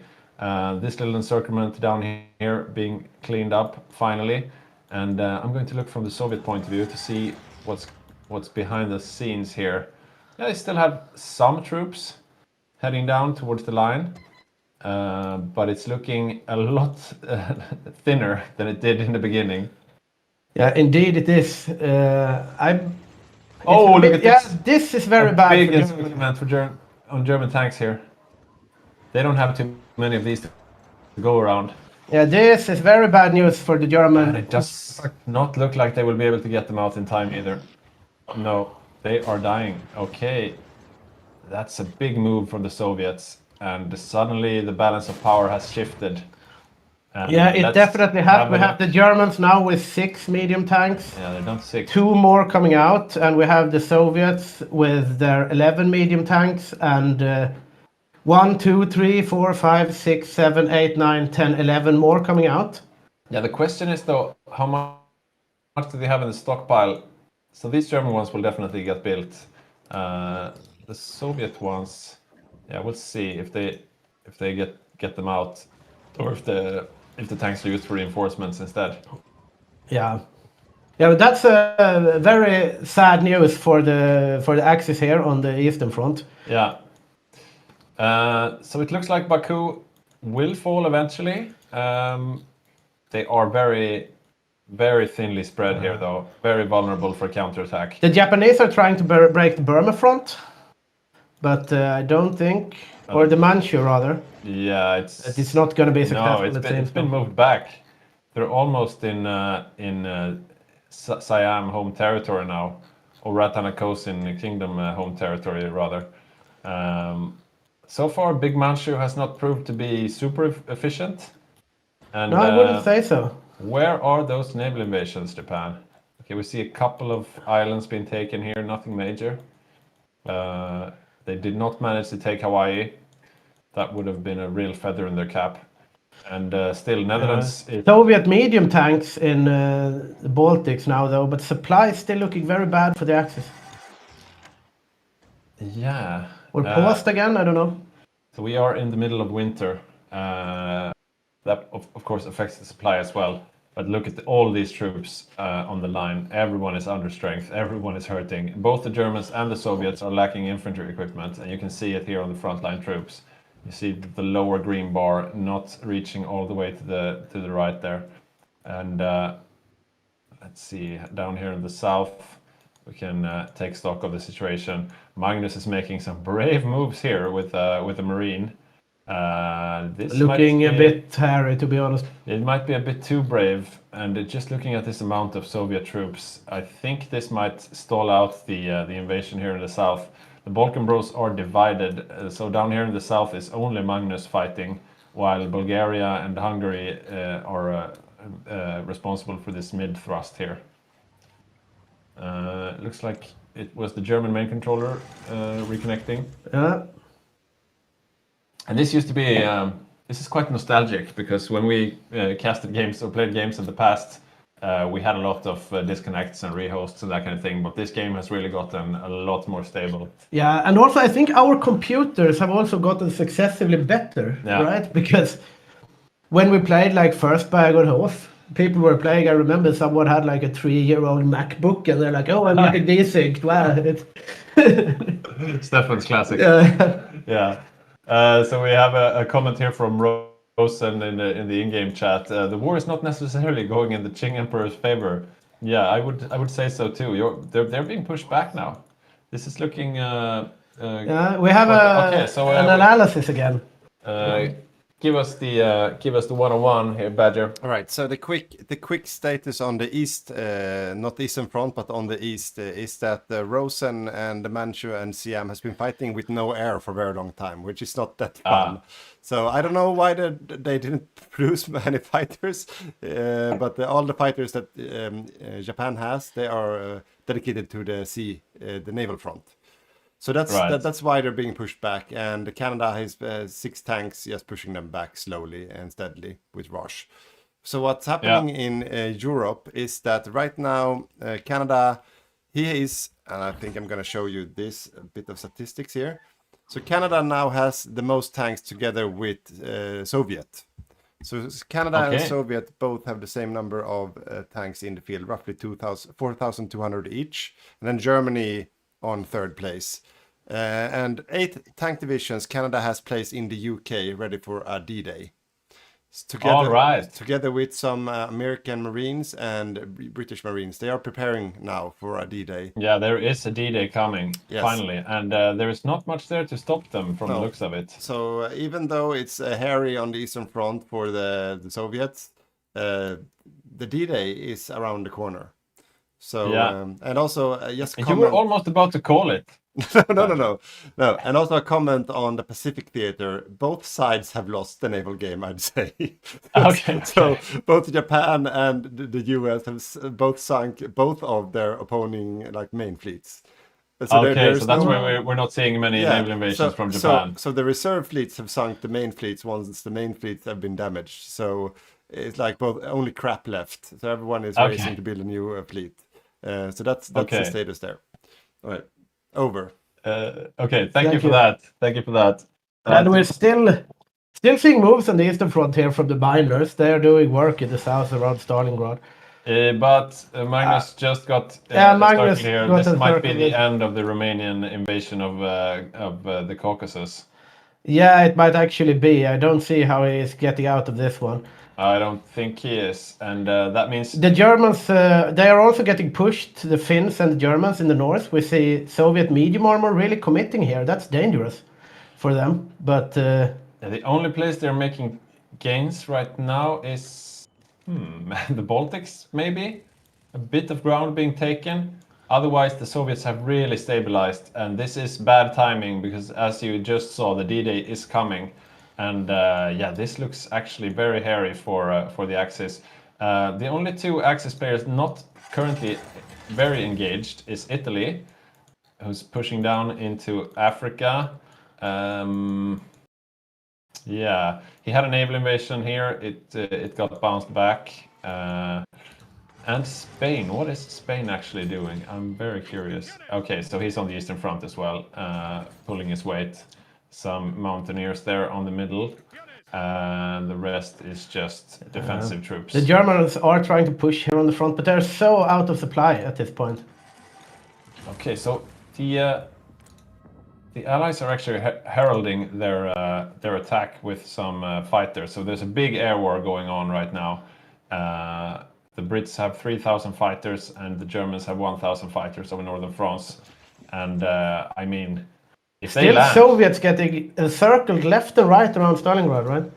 This little encirclement down here being cleaned up finally. And I'm going to look from the Soviet point of view to see what's behind the scenes here. Yeah, they still have some troops heading down towards the line, but it's looking a lot thinner than it did in the beginning. Yeah, indeed it is. Look at this! Yeah, this is very bad. Big encirclement on German tanks here. They don't have too many of these to go around. Yeah, this is very bad news for the German. And it does not look like they will be able to get them out in time either. No, they are dying. Okay, that's a big move from the Soviets, and suddenly the balance of power has shifted. Yeah, it definitely has. We have the Germans now with 6 medium tanks. Yeah, they're down to 6. 2 more coming out, and we have the Soviets with their 11 medium tanks and 1, 2, 3, 4, 5, 6, 7, 8, 9, 10, 11 more coming out. Yeah, the question is though, how much do they have in the stockpile? So these German ones will definitely get built. The Soviet ones, yeah, we'll see if they get them out, or if the tanks are used for reinforcements instead. Yeah, but that's very sad news for the Axis here on the Eastern Front. Yeah. So it looks like Baku will fall eventually. They are very, very thinly spread here, though. Very vulnerable for counterattack. The Japanese are trying to break the Burma front, but I don't think, or the Manchu rather. Yeah, it's not going to be successful. No, it's been moved back. They're almost in Siam home territory now, or Ratanakosin Kingdom home territory rather. So far, Big Manchu has not proved to be super efficient. And, no, I wouldn't say so. Where are those naval invasions, Japan? Okay, we see a couple of islands being taken here, nothing major. They did not manage to take Hawaii. That would have been a real feather in their cap. And still, Netherlands... Soviet medium tanks in the Baltics now, though, but supply is still looking very bad for the Axis. Yeah. Or paused again, I don't know. So we are in the middle of winter. That, of course, affects the supply as well. But look at all these troops on the line. Everyone is under strength. Everyone is hurting. Both the Germans and the Soviets are lacking infantry equipment. And you can see it here on the frontline troops. You see the lower green bar not reaching all the way to the right there. And let's see, down here in the south, we can take stock of the situation. Magnus is making some brave moves here with a Marine. This looking a bit hairy, to be honest. It might be a bit too brave, and just looking at this amount of Soviet troops, I think this might stall out the invasion here in the south. The Balkan Bros are divided, so down here in the south is only Magnus fighting, while Bulgaria and Hungary are responsible for this mid-thrust here. Looks like it was the German main controller reconnecting. Yeah. And this used to be, this is quite nostalgic, because when we casted games or played games in the past, we had a lot of disconnects and rehosts and that kind of thing, but this game has really gotten a lot more stable. Yeah, and also I think our computers have also gotten successively better, right? Because when we played like first Berg or Hof, people were playing, I remember someone had like a 3-year-old MacBook and they're like, oh, I'm getting desynced. Wow. Stefan's classic. Yeah. So we have a comment here from Rosen in the in-game chat. The war is not necessarily going in the Qing Emperor's favor. Yeah, I would say so too. They're being pushed back now. This is looking. Yeah, we have an analysis again. give us the 101 here, Badger. All right. So the quick status on the east, not Eastern Front, but on the east, is that Rosen and the Manchu and Siam has been fighting with no air for a very long time, which is not that fun. So I don't know why they didn't produce many fighters, but all the fighters that Japan has, they are dedicated to the sea, the naval front. So that's why they're being pushed back, and Canada has 6 tanks just pushing them back slowly and steadily with Roche. So what's happening in Europe is that right now Canada, he is, and I think I'm going to show you this a bit of statistics here. So Canada now has the most tanks together with Soviet. So Canada and Soviet both have the same number of tanks in the field, roughly 4,200 each, and then Germany on 3rd place. And 8 tank divisions Canada has placed in the UK ready for a D-Day. Together with some American Marines and British Marines. They are preparing now for a D-Day. Yeah, there is a D-Day coming, finally. And there is not much there to stop them from the looks of it. So even though it's hairy on the Eastern Front for the Soviets, the D-Day is around the corner. So and also you were almost about to call it. No. And also a comment on the Pacific Theater. Both sides have lost the naval game, I'd say. So both Japan and the US have both sunk both of their opposing main fleets. So so that's why we're not seeing many naval invasions from Japan. So the reserve fleets have sunk the main fleets once the main fleets have been damaged. So it's like only crap left. So everyone is racing to build a new fleet. So that's the status there. All right, over. Thank you for that. Thank you for that. And we're still seeing moves on the Eastern Front here from the binders. They are doing work in the south around Stalingrad. But Magnus just got started here. This might be the end of the Romanian invasion of the Caucasus. Yeah, it might actually be. I don't see how he is getting out of this one. I don't think he is, and that means the Germans. They are also getting pushed. The Finns and the Germans in the north. We see Soviet medium armor really committing here. That's dangerous for them. But the only place they're making gains right now is the Baltics. Maybe a bit of ground being taken. Otherwise, the Soviets have really stabilized, and this is bad timing because, as you just saw, the D-Day is coming. And this looks actually very hairy for the Axis. The only 2 Axis players not currently very engaged is Italy, who's pushing down into Africa. He had a naval invasion here. It got bounced back. And Spain, what is Spain actually doing? I'm very curious. Okay, so he's on the Eastern Front as well, pulling his weight. Some mountaineers there on the middle, and the rest is just defensive troops. The Germans are trying to push here on the front, but they're so out of supply at this point. Okay, so the Allies are actually heralding their attack with some fighters. So there's a big air war going on right now. The Brits have 3,000 fighters, and the Germans have 1,000 fighters over northern France. And I mean, if they land, Soviets getting encircled left and right around Stalingrad, right?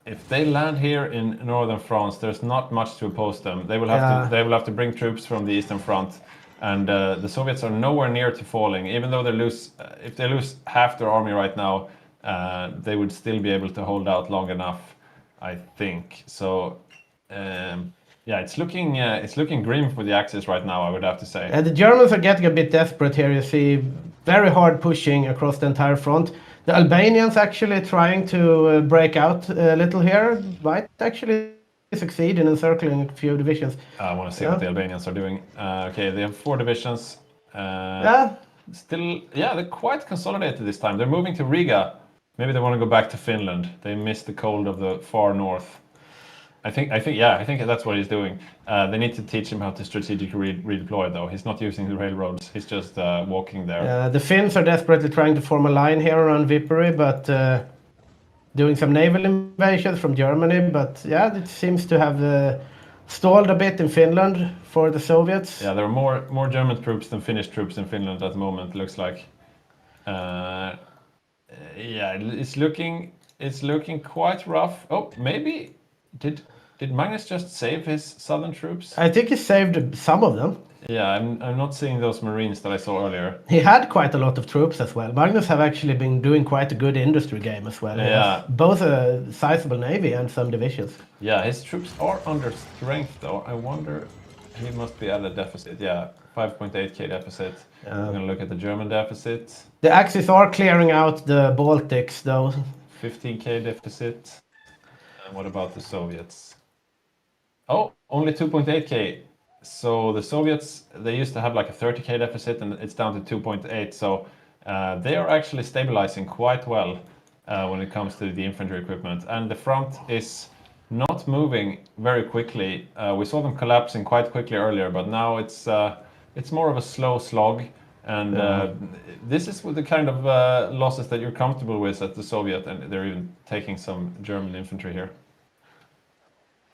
If they land here in northern France, there's not much to oppose them. They will have to bring troops from the Eastern Front, and the Soviets are nowhere near to falling. Even though if they lose half their army right now, they would still be able to hold out long enough, I think. So. It's looking grim for the Axis right now, I would have to say. The Germans are getting a bit desperate here. You see, very hard pushing across the entire front. The Albanians actually trying to break out a little here. Might actually succeed in encircling a few divisions. I want to see what the Albanians are doing. Okay, they have 4 divisions. Still, they're quite consolidated this time. They're moving to Riga. Maybe they want to go back to Finland. They missed the cold of the far north. I think that's what he's doing. They need to teach him how to strategically redeploy, though. He's not using the railroads. He's just walking there. The Finns are desperately trying to form a line here around Viipuri, but doing some naval invasions from Germany. But it seems to have stalled a bit in Finland for the Soviets. Yeah, there are more German troops than Finnish troops in Finland at the moment, looks like. It's looking it's looking quite rough. Oh, maybe did Magnus just save his southern troops? I think he saved some of them. Yeah, I'm not seeing those Marines that I saw earlier. He had quite a lot of troops as well. Magnus have actually been doing quite a good industry game as well. He Yeah. has both a sizable navy and some divisions. Yeah, his troops are under strength though. I wonder, he must be at a deficit. Yeah, 5.8k deficit. I'm gonna look at the German deficit. The Axis are clearing out the Baltics though. 15k deficit. And what about the Soviets? Oh, only 2.8k. So the Soviets, they used to have like a 30k deficit and it's down to 2.8. So they are actually stabilizing quite well when it comes to the infantry equipment. And the front is not moving very quickly. We saw them collapsing quite quickly earlier, but now it's more of a slow slog. And this is with the kind of losses that you're comfortable with at the Soviet, and they're even taking some German infantry here.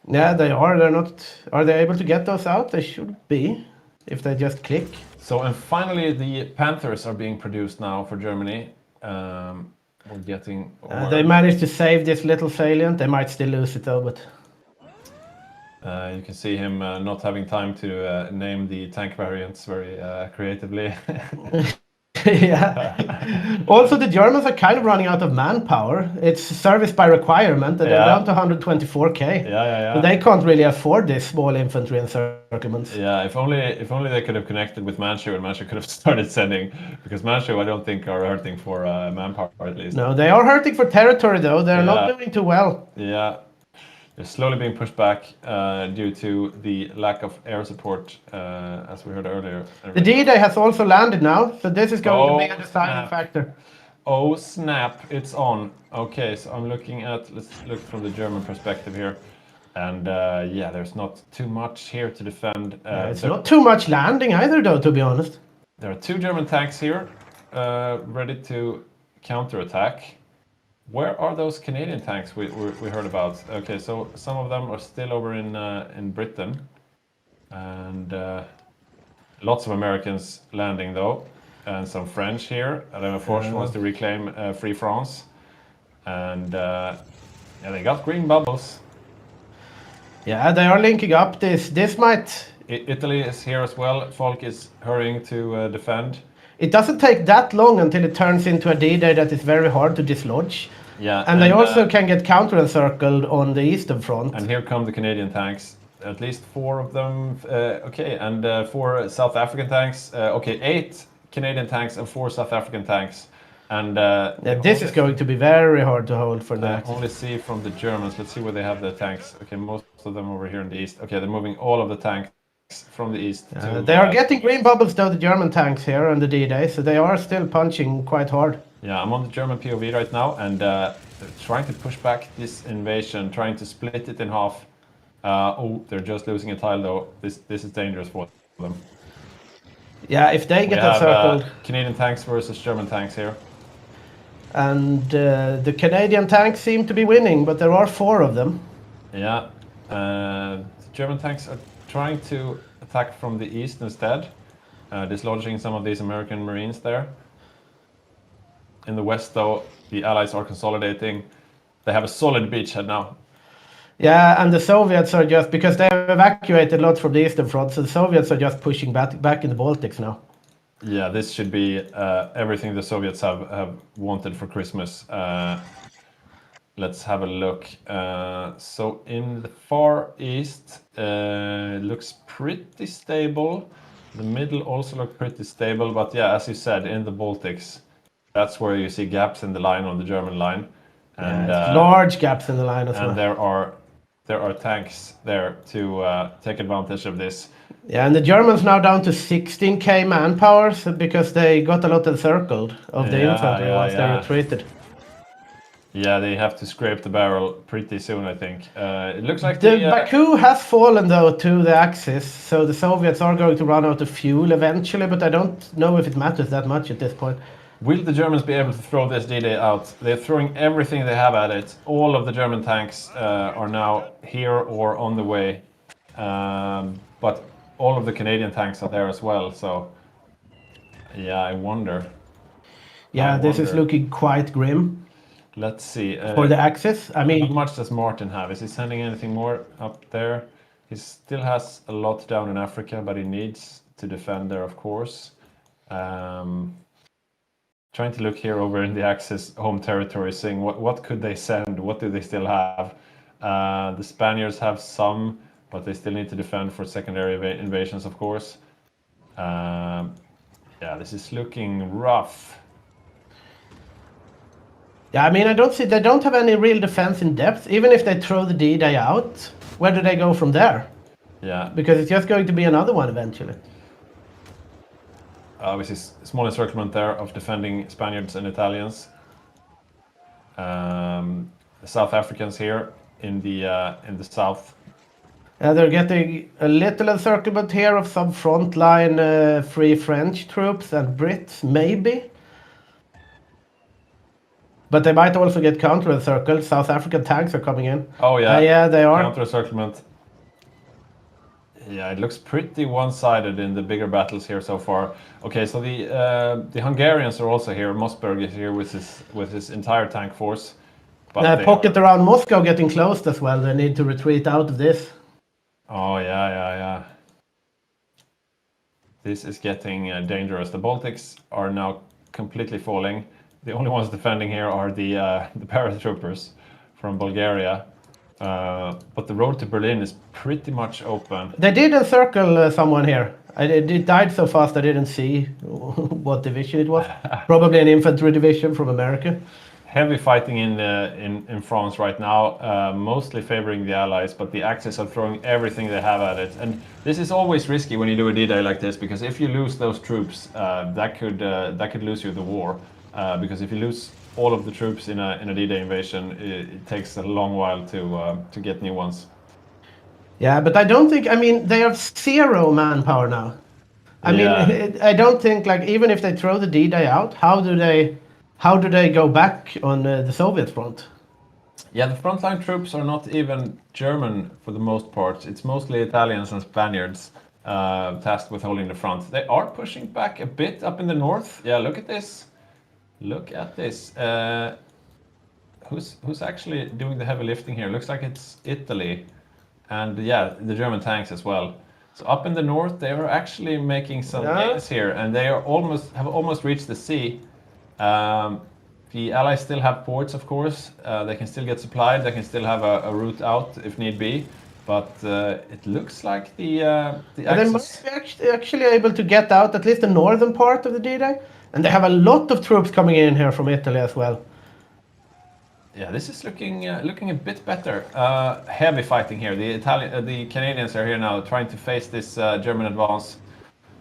Yeah, they are. They're not. Are they able to get those out? They should be, if they just click. So, and finally, the Panthers are being produced now for Germany. We're getting. They managed to save this little salient. They might still lose it though, but. You can see him not having time to name the tank variants very creatively. Yeah. Also, the Germans are kind of running out of manpower. It's service by requirement, and they're down to 124k. Yeah. So they can't really afford this small infantry encirclements. Yeah, if only they could have connected with Manchu, and Manchu could have started sending, because Manchu I don't think are hurting for manpower at least. No, they are hurting for territory though. They're not doing too well. Yeah. They're slowly being pushed back due to the lack of air support, as we heard earlier. The D-Day has also landed now, so this is going to be a deciding factor. Oh snap, it's on. Okay, so I'm looking at, let's look from the German perspective here. And yeah, there's not too much here to defend. It's not too much landing either though, to be honest. There are 2 German tanks here, ready to counterattack. Where are those Canadian tanks we heard about? Okay, so some of them are still over in Britain, and lots of Americans landing though, and some French here. And Force wants to reclaim Free France, and yeah, they got green bubbles. Yeah, they are linking up. This might. Italy is here as well. Folk is hurrying to defend. It doesn't take that long until it turns into a D-Day that is very hard to dislodge. Yeah, and they also can get counter-encircled on the eastern front. And here come the Canadian tanks. At least 4 of them. Okay, and 4 South African tanks. Okay, 8 Canadian tanks and 4 South African tanks. And yeah, this is going to be very hard to hold for that. that. Only see from the Germans. Let's see where they have the tanks. Okay, most of them over here in the east. Okay, they're moving all of the tanks from the east. They are getting green bubbles though, the German tanks here on the D-Day, so they are still punching quite hard. Yeah, I'm on the German POV right now, and they're trying to push back this invasion, trying to split it in half. Oh, they're just losing a tile though. This is dangerous for them. Yeah, if they get encircled. Canadian tanks versus German tanks here. And the Canadian tanks seem to be winning, but there are 4 of them. Yeah, the German tanks are trying to attack from the east instead, dislodging some of these American Marines there. In the west, though, the Allies are consolidating. They have a solid beachhead now. Yeah, and the Soviets are just, because they have evacuated lots from the eastern front, so the Soviets are just pushing back in the Baltics now. Yeah, this should be everything the Soviets have wanted for Christmas. Let's have a look. So in the far east, looks pretty stable. The middle also looks pretty stable, but yeah, as you said, in the Baltics, that's where you see gaps in the line on the German line, and large gaps in the line as well. And there are tanks there to take advantage of this. Yeah, and the Germans now down to 16k manpower because they got a lot encircled of the infantry once they retreated. Yeah, they have to scrape the barrel pretty soon, I think. It looks like the Baku has fallen though to the Axis, so the Soviets are going to run out of fuel eventually, but I don't know if it matters that much at this point. Will the Germans be able to throw this D-Day out? They're throwing everything they have at it. All of the German tanks are now here or on the way. But all of the Canadian tanks are there as well, so yeah, I wonder. Yeah, this is looking quite grim. Let's see. for the Axis. I How mean, much does Martin have? Is he sending anything more up there? He still has a lot down in Africa, but he needs to defend there, of course. Trying to look here over in the Axis home territory, seeing what could they send? What do they still have? The Spaniards have some, but they still need to defend for secondary invasions, of course. Yeah, this is looking rough. yeah, I mean, I don't see they don't have any real defense in depth. Even if they throw the D-Day out, where do they go from there? Yeah, Because it's just going to be another one eventually. obviously small encirclement there of defending Spaniards and Italians. The South Africans here in the south. They're getting a little encirclement here of some frontline Free French troops and Brits, maybe. But they might also get counter-encircled. South African tanks are coming in. Oh yeah, yeah, they are. Counter encirclement. Yeah, it looks pretty one-sided in the bigger battles here so far. Okay, so the Hungarians are also here. Mossberg is here with his entire tank force. But Pocket around Moscow getting closed as well. They need to retreat out of this. Oh yeah. This is getting dangerous. The Baltics are now completely falling. The only ones defending here are the paratroopers from Bulgaria. But the road to Berlin is pretty much open. They did encircle someone here. It died so fast I didn't see what division it was. Probably an infantry division from America. Heavy fighting in France right now, mostly favoring the Allies, but the Axis are throwing everything they have at it. And this is always risky when you do a D-Day like this, because if you lose those troops, that could lose you the war. Because if you lose all of the troops in a D-Day invasion, it takes a long while to get new ones. Yeah, but I don't think. I mean, they have 0 manpower now. I mean, I don't think like even if they throw the D-Day out, how do they go back on the Soviet front? Yeah, the frontline troops are not even German for the most part. It's mostly Italians and Spaniards tasked with holding the front. They are pushing back a bit up in the north. Yeah, look at this. Look at this. Who's actually doing the heavy lifting here? Looks like it's Italy, and yeah, the German tanks as well. So up in the north, they are actually making some gains here, and they are almost reached the sea. The Allies still have ports, of course. They can still get supplied. They can still have a route out if need be. But it looks like the Axis... They might be actually able to get out at least the northern part of the D-Day. And they have a lot of troops coming in here from Italy as well. Yeah, this is looking a bit better. Heavy fighting here. The Canadians are here now trying to face this German advance.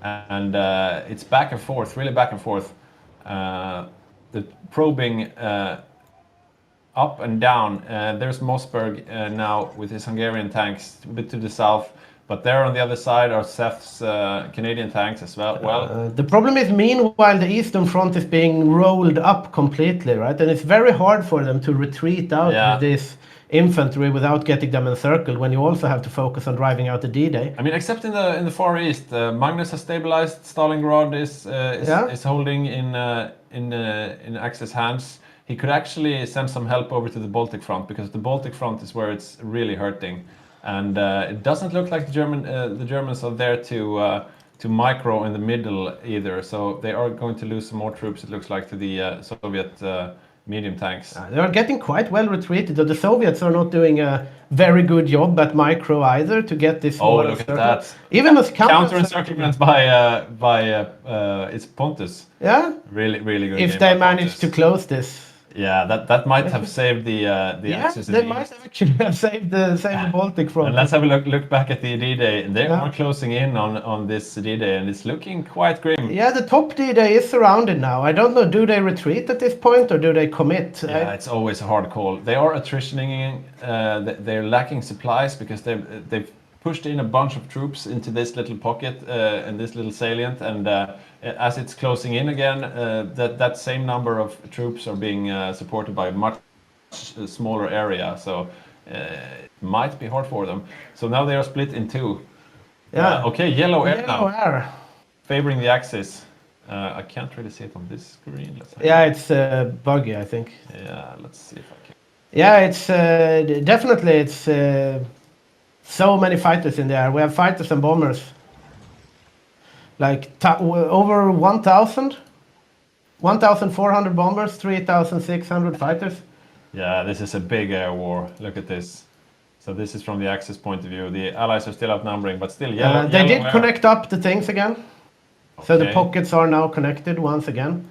And it's back and forth, really back and forth. The probing up and down. There's Mossberg now with his Hungarian tanks a bit to the south, but there on the other side are Seth's Canadian tanks as well. The problem is, meanwhile, the Eastern Front is being rolled up completely, right? And it's very hard for them to retreat out with this infantry without getting them encircled when you also have to focus on driving out the D-Day. I mean, except in the Far East, Magnus has stabilized. Stalingrad is holding in Axis hands. He could actually send some help over to the Baltic front, because the Baltic front is where it's really hurting, and it doesn't look like the Germans are there to micro in the middle either. So they are going to lose some more troops, it looks like, to the Soviet medium tanks. They are getting quite well retreated. The Soviets are not doing a very good job at micro either to get this. Oh, look at that! Even as counter encirclement by it's Pontus. Yeah, really good. If they manage to close this. Yeah, that might have saved the Axis. They might have actually have saved the Baltic front. And let's have a look back at the D-Day. They are closing in on this D-Day, and it's looking quite grim. Yeah, the top D-Day is surrounded now. I don't know, do they retreat at this point or do they commit? Yeah, it's always a hard call. They are attritioning. They're lacking supplies because they've pushed in a bunch of troops into this little pocket and this little salient, and as it's closing in again, that same number of troops are being supported by a much smaller area, so it might be hard for them. So now they are split in two. Yeah. Okay, yellow air now. Favoring the Axis. I can't really see it on this screen. Yeah, it's buggy, I think. Yeah, let's see if I can. Yeah, it's definitely it's so many fighters in there. We have fighters and bombers. Like over 1,000, 1,400 bombers, 3,600 fighters. Yeah, this is a big air war. Look at this. So this is from the Axis point of view. The Allies are still outnumbering, but still yellow. They did air. connect up the things again. So the Okay. pockets are now connected once again.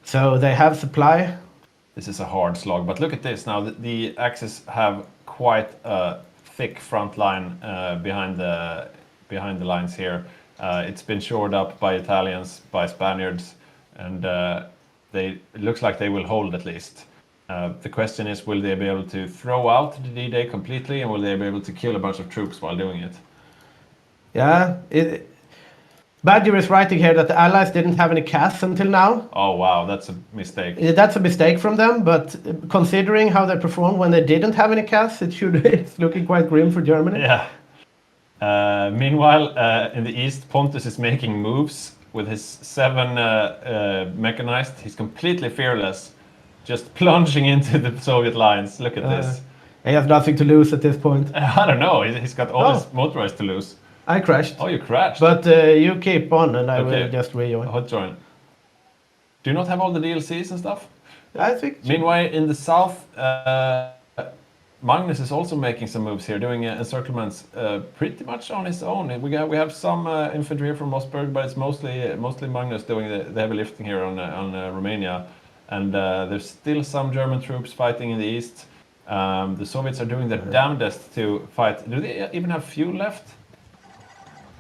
So they have supply. This is a hard slog, but look at this now. The Axis have quite a thick front line behind the lines here. It's been shored up by Italians, by Spaniards, and it looks like they will hold at least. The question is, will they be able to throw out the D-Day completely, and will they be able to kill a bunch of troops while doing it? Yeah, Badger is writing here that the Allies didn't have any CAS until now. Oh wow, that's a mistake. That's a mistake from them, but considering how they performed when they didn't have any CAS, it's looking quite grim for Germany. Yeah. Meanwhile, in the east, Pontus is making moves with his 7 mechanized. He's completely fearless, just plunging into the Soviet lines. Look at this. He has nothing to lose at this point. I don't know. He's got all his motorized to lose. I crashed. Oh, you crashed. But you keep on, and I will just rejoin. Hot join. Do you not have all the DLCs and stuff? I think. Meanwhile, in the south, Magnus is also making some moves here, doing encirclements pretty much on his own. We have some infantry here from Mossberg, but it's mostly Magnus doing the heavy lifting here on Romania. And there's still some German troops fighting in the east. The Soviets are doing their damnedest to fight. Do they even have fuel left?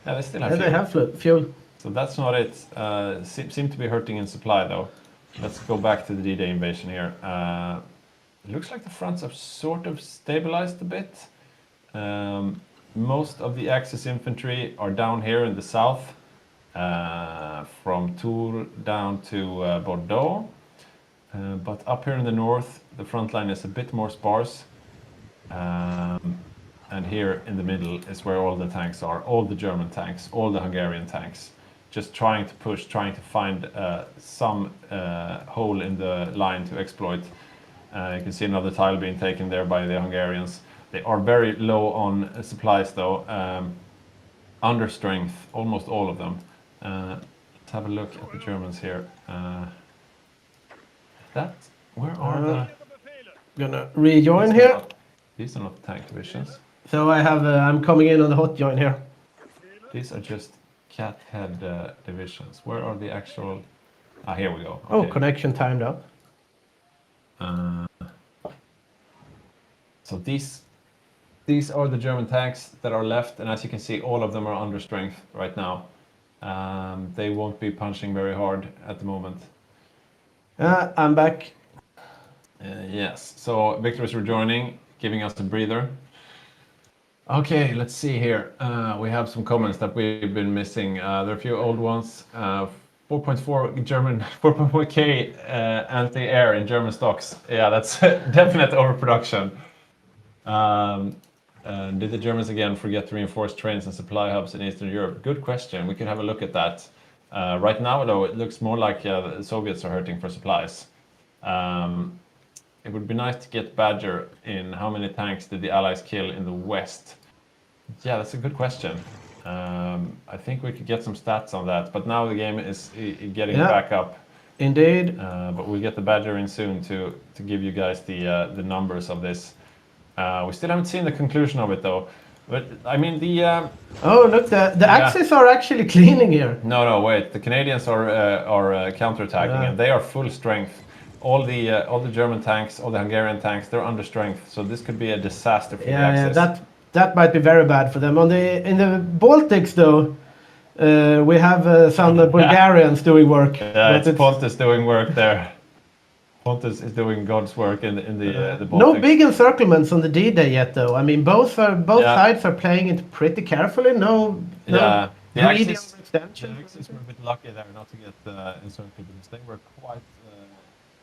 Yeah, they still have fuel. They have fuel. So that's not it. Seem to be hurting in supply though. Let's go back to the D-Day invasion here. It looks like the fronts are sort of stabilized a bit. Most of the Axis infantry are down here in the south, from Tours down to Bordeaux. But up here in the north, the front line is a bit more sparse. And here in the middle is where all the tanks are, all the German tanks, all the Hungarian tanks. Just trying to push, trying to find some hole in the line to exploit. You can see another tile being taken there by the Hungarians. They are very low on supplies though, under strength, almost all of them. Let's have a look at the Germans here. Where are the... Gonna rejoin here. These are not tank divisions. So I'm coming in on the hot join here. These are just cat head divisions. Where are the actual... here we go. Okay. Oh, connection timed up. So these are the German tanks that are left, and as you can see, all of them are under strength right now. They won't be punching very hard at the moment. I'm back. Yes, so Victor is rejoining, giving us a breather. Okay, let's see here. We have some comments that we've been missing. There are a few old ones. 4.4 German, 4.4K anti-air in German stocks. Yeah, that's definite overproduction. Did the Germans again forget to reinforce trains and supply hubs in Eastern Europe? Good question. We could have a look at that. Right now, though, it looks more like the Soviets are hurting for supplies. It would be nice to get Badger in. How many tanks did the Allies kill in the West? Yeah, that's a good question. I think we could get some stats on that, but now the game is getting back up. Indeed. But we'll get the Badger in soon to give you guys the numbers of this. We still haven't seen the conclusion of it though. But I mean oh look, the Axis are actually cleaning here. No, wait. The Canadians are counterattacking, and they are full strength. All the German tanks, all the Hungarian tanks, they're under strength. So this could be a disaster for the Axis. Yeah, that might be very bad for them. In the Baltics though, we have some Bulgarians doing work. Yeah, it's Pontus doing work there. Pontus is doing God's work in the Baltics. No big encirclements on the D-Day yet, though. I mean, both sides are playing it pretty carefully. No the Axis extension. were a bit lucky there not to get encircled because they were quite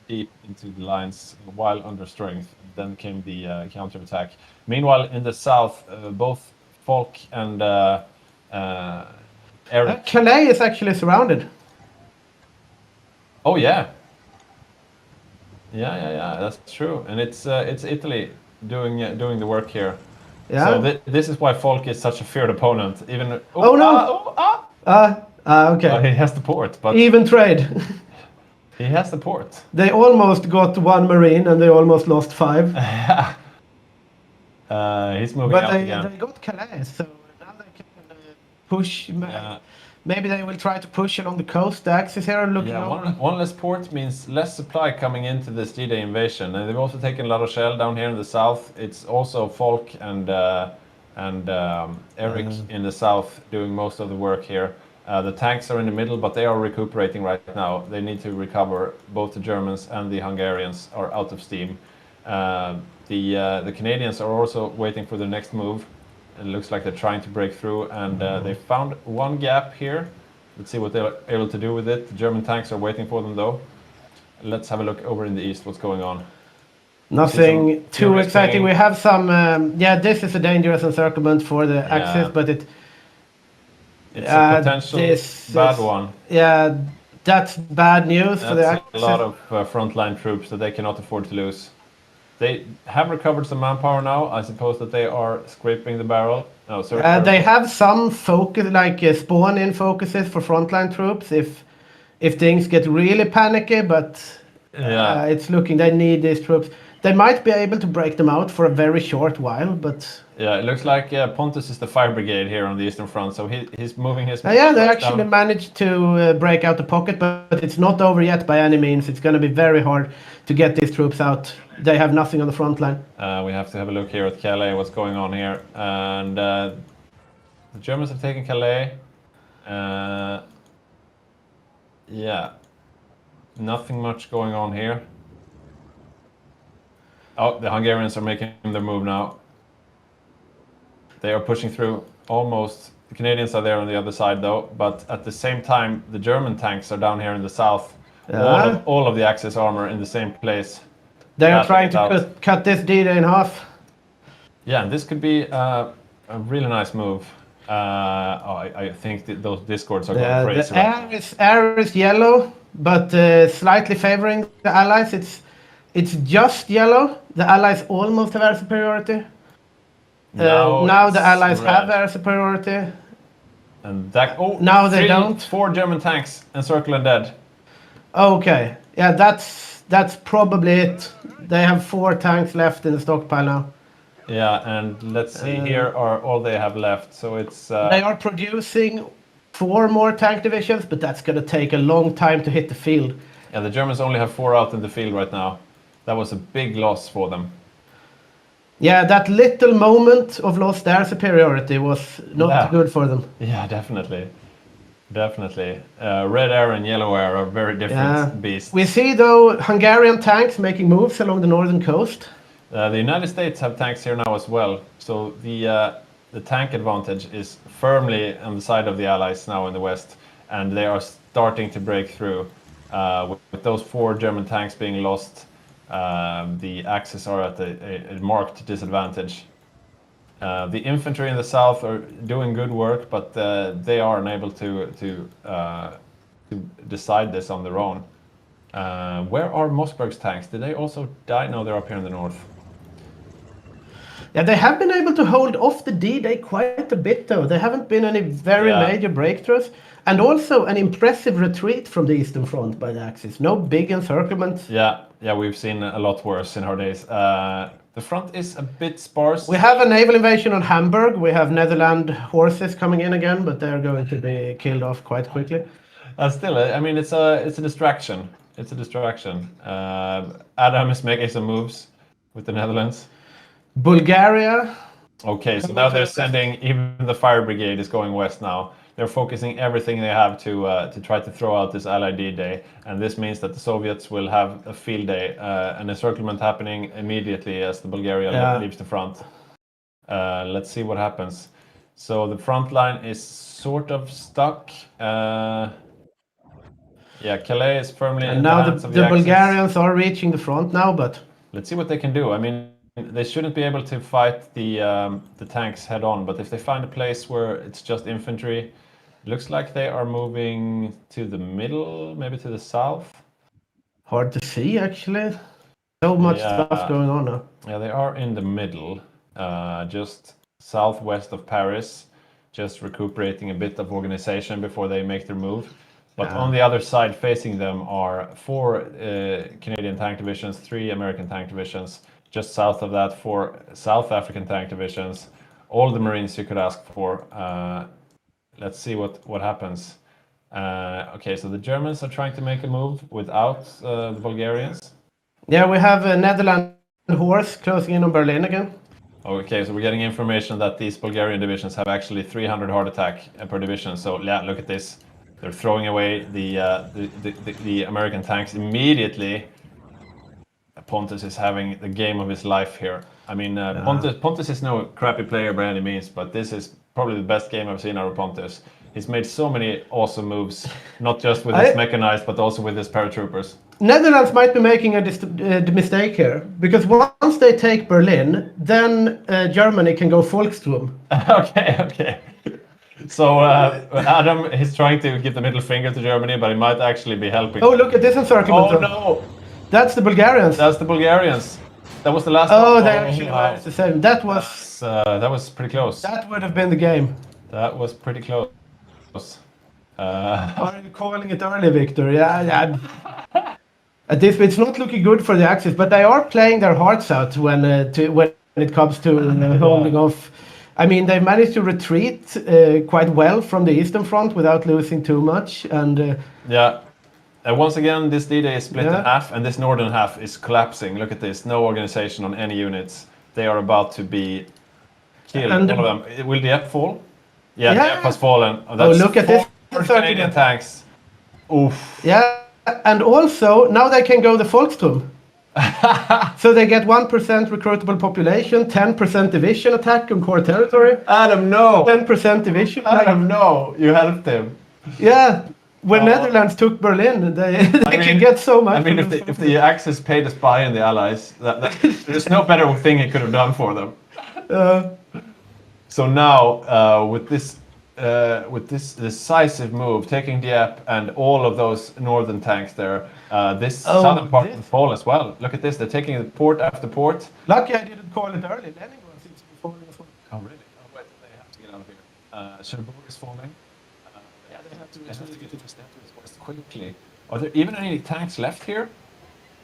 deep into the lines while under strength. Then came the counterattack. Meanwhile, in the south, both Falk and Eric. Calais is actually surrounded. Oh yeah. Yeah. That's true, and it's Italy doing the work here. Yeah. So this is why Folk is such a feared opponent. Even Oh, no. Okay. he has the port, but Even trade. he has the port. They almost got 1 marine and they almost lost 5. He's moving But out they again. got Calais, so now they can push. Yeah. Maybe they will try to push along the coast. The axis here are looking Yeah, open. one less port means less supply coming into this D-Day invasion, and they've also taken La Rochelle down here in the south. It's also Folk and Eric in the south doing most of the work here. The tanks are in the middle, but they are recuperating right now. They need to recover. Both the Germans and the Hungarians are out of steam. The Canadians are also waiting for the next move. It looks like they're trying to break through, and they found one gap here. Let's see what they're able to do with it. The German tanks are waiting for them, though. Let's have a look over in the east. What's going on? Nothing too furious exciting. pinging. We have some. Yeah, this is a dangerous encirclement for the axis, but It's a potential bad one. Yeah, that's bad news for the That's axis. a lot of frontline troops that they cannot afford to lose. They have recovered some manpower now. I suppose that they are scraping the barrel. No, sorry. They have some focus, like spawn-in focuses for frontline troops if things get really panicky, but it's looking they need these troops. They might be able to break them out for a very short while, but... Yeah, it looks like Pontus is the fire brigade here on the eastern front, so he's moving his... yeah, they troops actually down. managed to break out the pocket, but it's not over yet by any means. It's going to be very hard to get these troops out. They have nothing on the front line. We have to have a look here at Calais, what's going on here. And the Germans have taken Calais. Yeah, nothing much going on here. Oh, the Hungarians are making their move now. They are pushing through almost. The Canadians are there on the other side, though. But at the same time, the German tanks are down here in the south. All of the Axis armor in the same place. They are trying to cut this D-Day in half. Yeah, this could be a really nice move. I think those discords are going crazy. The air is yellow, but slightly favoring the Allies. It's just yellow. The Allies almost have air superiority. Now the Allies have air superiority. And that, now they don't. 4 German tanks encircled and dead. Okay, yeah, that's probably it. They have 4 tanks left in the stockpile now. Yeah, and let's see, here are all they have left. So it's... They are producing 4 more tank divisions, but that's going to take a long time to hit the field. Yeah, the Germans only have 4 out in the field right now. That was a big loss for them. Yeah, that little moment of lost air superiority was not good for them. Yeah, definitely. Definitely. Red air and yellow air are very different beasts. We see, though, Hungarian tanks making moves along the northern coast. The United States have tanks here now as well. So the tank advantage is firmly on the side of the Allies now in the west. And they are starting to break through. With those 4 German tanks being lost, the Axis are at a marked disadvantage. The infantry in the south are doing good work, but they are unable to decide this on their own. Where are Mossberg's tanks? Did they also die? No, they're up here in the north. Yeah, they have been able to hold off the D-Day quite a bit, though. There haven't been any very major breakthroughs. And also an impressive retreat from the Eastern Front by the Axis. No big encirclements. Yeah, we've seen a lot worse in our days. The front is a bit sparse. We have a naval invasion on Hamburg. We have Netherlands horses coming in again, but they're going to be killed off quite quickly. Still, I mean, it's a distraction. It's a distraction. Adam is making some moves with the Netherlands. Bulgaria. Okay, so now they're sending, even the fire brigade is going west now. They're focusing everything they have to try to throw out this Allied D-Day, and this means that the Soviets will have a field day, an encirclement happening immediately as the Bulgaria leaves the front. Let's see what happens. So the front line is sort of stuck. Yeah, Calais is firmly in the hands of the Axis. Bulgarians are reaching the front now, but let's see what they can do. I mean, they shouldn't be able to fight the tanks head on, but if they find a place where it's just infantry, it looks like they are moving to the middle, maybe to the south. Hard to see, actually. So much stuff going on now. Yeah, they are in the middle, just southwest of Paris, just recuperating a bit of organization before they make their move. But on the other side, facing them, are 4 Canadian tank divisions, 3 American tank divisions. Just south of that, 4 South African tank divisions. All the Marines you could ask for. Let's see what happens. Okay, so the Germans are trying to make a move without the Bulgarians. Yeah, we have a Netherlands horse closing in on Berlin again. Okay, so we're getting information that these Bulgarian divisions have actually 300 heart attack per division. So yeah, look at this. They're throwing away the American tanks immediately. Pontus is having the game of his life here. I mean, Pontus is no crappy player by any means, but this is probably the best game I've seen out of Pontus. He's made so many awesome moves, not just with his mechanized, but also with his paratroopers. Netherlands might be making a mistake here, because once they take Berlin, then Germany can go Volkssturm. Okay. So Adam is trying to give the middle finger to Germany, but he might actually be helping. Oh, look at this encirclement. Oh no! That's the Bulgarians. That's the Bulgarians. That was the last Oh, one. they actually managed the same. That was pretty close. That would have been the game. That was pretty close. Are you calling it early, Victor? Yeah. At this, it's not looking good for the Axis, but they are playing their hearts out when it comes to holding off. I mean, they managed to retreat quite well from the Eastern Front without losing too much. And once again, this D-Day is split in half, and this northern half is collapsing. Look at this. No organization on any units. They are about to be killed. And all of them. Will the F fall? Yeah, the F has fallen. Look at this. Canadian tanks. Oof. Yeah, and also, now they can go the Volkssturm. So they get 1% recruitable population, 10% division attack on core territory. Adam, no! 10% division. Adam, no! You helped him. Yeah. When Netherlands took Berlin, they could get so much. I mean, if the Axis paid a spy in the Allies, there's no better thing he could have done for them. So now, with this decisive move, taking Dieppe and all of those northern tanks there, this southern part will fall as well. Look at this, they're taking the port after port. Lucky I didn't call it early. Leningrad seems to be falling as well. Oh, really? Oh, wait, they have to get out of here. Cherbourg is falling. They have to get to the steps quickly. Are there even any tanks left here?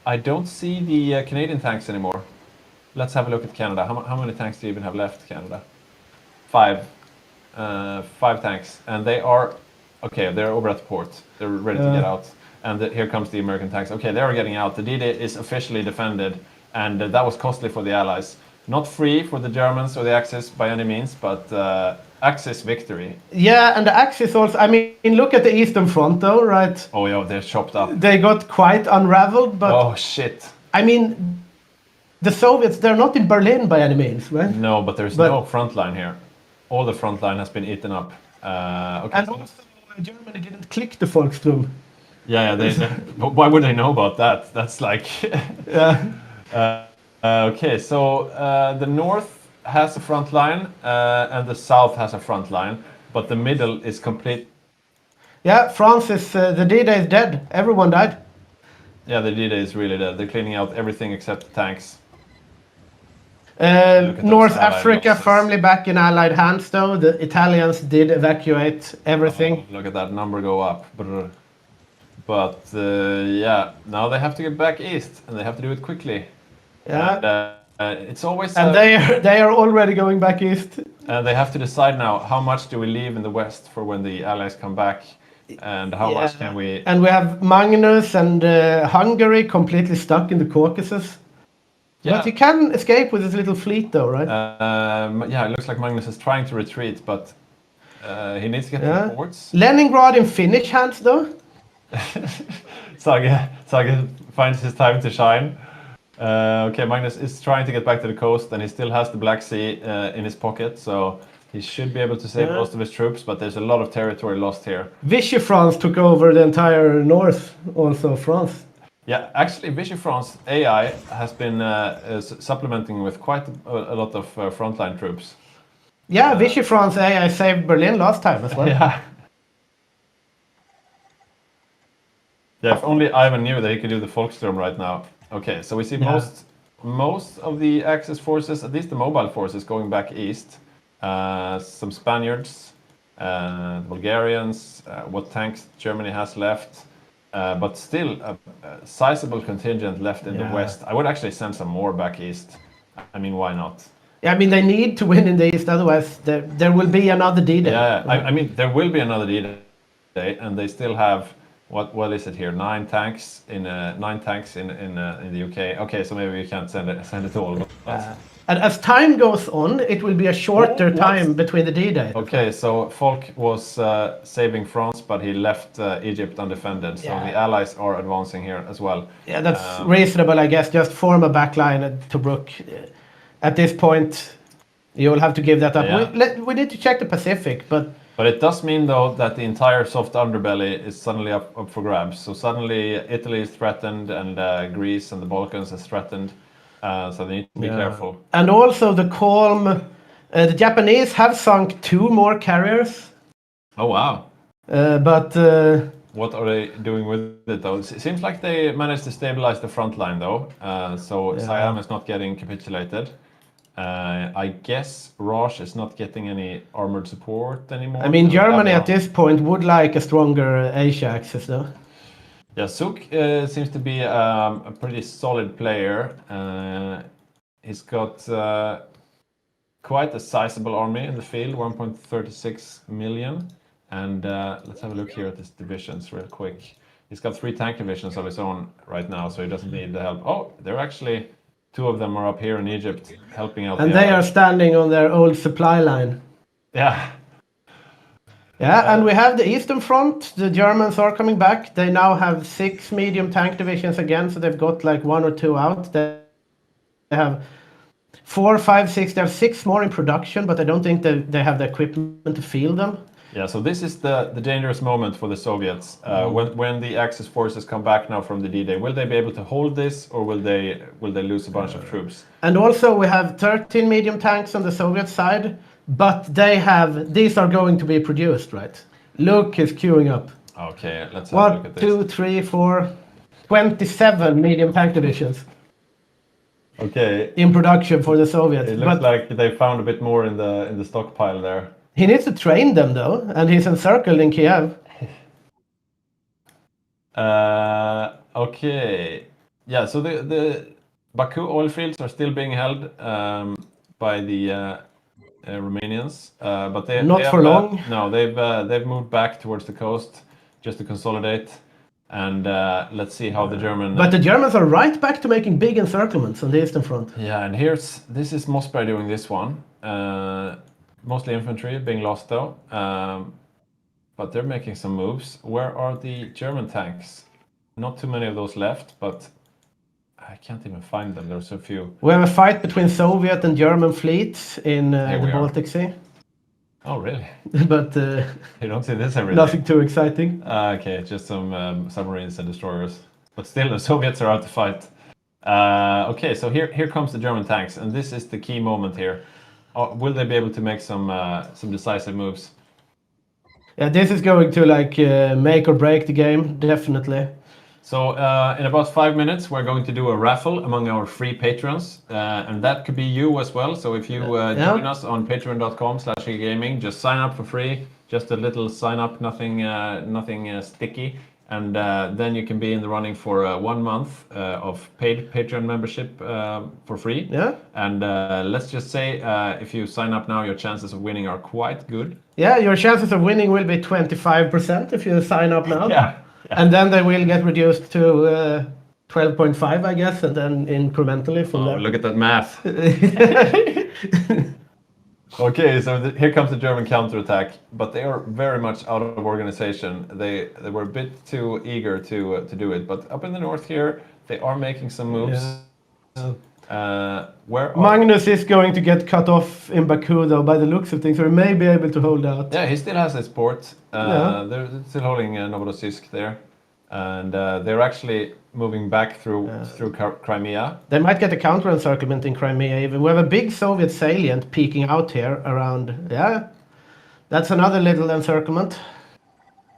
I don't see the Canadian tanks anymore. Let's have a look at Canada. How many tanks do you even have left, Canada? 5. 5 tanks, and they are they're over at the port. They're ready to get out, and here comes the American tanks. Okay, they are getting out. The D-Day is officially defended, and that was costly for the Allies. Not free for the Germans or the Axis by any means, but Axis victory. Yeah, and the Axis also. I mean, look at the Eastern Front, though, right? Oh yeah, they're chopped up. They got quite unraveled, but oh shit. I mean, the Soviets—they're not in Berlin by any means, right? No, but there's no front line here. All the front line has been eaten up. And also, Germany didn't click the Volkssturm. Yeah, why would they know about that? That's like... okay, so the north has a front line, and the south has a front line, but the middle is complete. Yeah, France is... the D-Day is dead. Everyone died. Yeah, the D-Day is really dead. They're cleaning out everything except the tanks. North Africa firmly back in Allied hands, though. The Italians did evacuate everything. Look at that number go up. But now they have to get back east, and they have to do it quickly. Yeah. And it's always... And they are already going back east. And they have to decide now, how much do we leave in the west for when the Allies come back? And how much can we... And we have Magnus and Hungary completely stuck in the Caucasus. Yeah. But he can escape with his little fleet, though, right? It looks like Magnus is trying to retreat, but he needs to get to the ports. Leningrad in Finnish hands, though. Sage finds his time to shine. Okay, Magnus is trying to get back to the coast, and he still has the Black Sea in his pocket, so he should be able to save most of his troops, but there's a lot of territory lost here. Vichy France took over the entire north, also France. Yeah, actually, Vichy France AI has been supplementing with quite a lot of frontline troops. Yeah, Vichy France AI saved Berlin last time as well. Yeah. Yeah, if only Ivan knew that he could do the Volkssturm right now. Okay, so we see most of the Axis forces, at least the mobile forces, going back east. Some Spaniards, Bulgarians, what tanks Germany has left. But still a sizable contingent left in the west. I would actually send some more back east. I mean, why not? Yeah, I mean, they need to win in the East, otherwise there will be another D-Day. Yeah, I mean, there will be another D-Day, and they still have, what is it here? 9 tanks in the UK. Okay, so maybe we can't send it all. And as time goes on, it will be a shorter time between the D-Day. Okay, so Folk was saving France, but he left Egypt undefended. So the Allies are advancing here as well. Yeah, that's reasonable, I guess. Just form a backline at Tobruk. At this point, you will have to give that up. Yeah. We need to check the Pacific, but it does mean, though, that the entire soft underbelly is suddenly up for grabs. So suddenly Italy is threatened, and Greece and the Balkans is threatened. So they need to be careful. And also the calm. The Japanese have sunk 2 more carriers. Oh, wow. But what are they doing with it, though? It seems like they managed to stabilize the front line, though. So Siam is not getting capitulated. I guess Roche is not getting any armored support anymore. I mean, Germany at this point would like a stronger Asia axis, though. Yeah, Suk seems to be a pretty solid player. He's got quite a sizable army in the field, 1.36 million. And let's have a look here at his divisions real quick. He's got 3 tank divisions of his own right now, so he doesn't need the help. Oh, they're actually 2 of them are up here in Egypt helping out. And they are standing on their old supply line. Yeah. Yeah, and we have the Eastern Front. The Germans are coming back. They now have 6 medium tank divisions again, so they've got like 1 or 2 out. They have 4, 5, 6. They have 6 more in production, but I don't think they have the equipment to field them. Yeah, so this is the dangerous moment for the Soviets. When the Axis forces come back now from the D-Day, will they be able to hold this, or will they lose a bunch of troops? And also we have 13 medium tanks on the Soviet side, but these are going to be produced, right? Luke is queuing up. Okay, let's have a look at this. 1, 2, 3, 4, 27 medium tank divisions. Okay. In production for the Soviets. It looks like they found a bit more in the stockpile there. He needs to train them, though, and he's encircled in Kiev. Okay. Yeah, so the Baku oil fields are still being held by the Romanians, but they not for long. No, they've moved back towards the coast just to consolidate, and let's see how the German. But the Germans are right back to making big encirclements on the Eastern Front. Yeah, and this is Mossberg doing this one. Mostly infantry being lost, though, but they're making some moves. Where are the German tanks? Not too many of those left, but I can't even find them. There's so few. We have a fight between Soviet and German fleets in the Baltic Sea. Oh, really? But you don't see this every day. Nothing too exciting. Okay, just some submarines and destroyers. But still, the Soviets are out to fight. Okay, so here comes the German tanks, and this is the key moment here. Will they be able to make some decisive moves? Yeah, this is going to make or break the game, definitely. So in about 5 minutes, we're going to do a raffle among our free patrons, and that could be you as well. So if you join us on patreon.com/HyggeGaming, just sign up for free. Just a little sign up, nothing sticky. And then you can be in the running for 1 month of paid Patreon membership for free. Yeah. And let's just say if you sign up now, your chances of winning are quite good. Yeah, your chances of winning will be 25% if you sign up now. Yeah. And then they will get reduced to 12.5, I guess, and then incrementally from there. Look at that math. Okay, so here comes the German counterattack, but they are very much out of organization. They were a bit too eager to do it, but up in the north here, they are making some moves. Yeah. Magnus is going to get cut off in Baku, though, by the looks of things, so he may be able to hold out. Yeah, he still has his port. They're still holding Novorossiysk there, and they're actually moving back through Crimea. They might get a counter-encirclement in Crimea even. We have a big Soviet salient peeking out here around... Yeah, that's another little encirclement.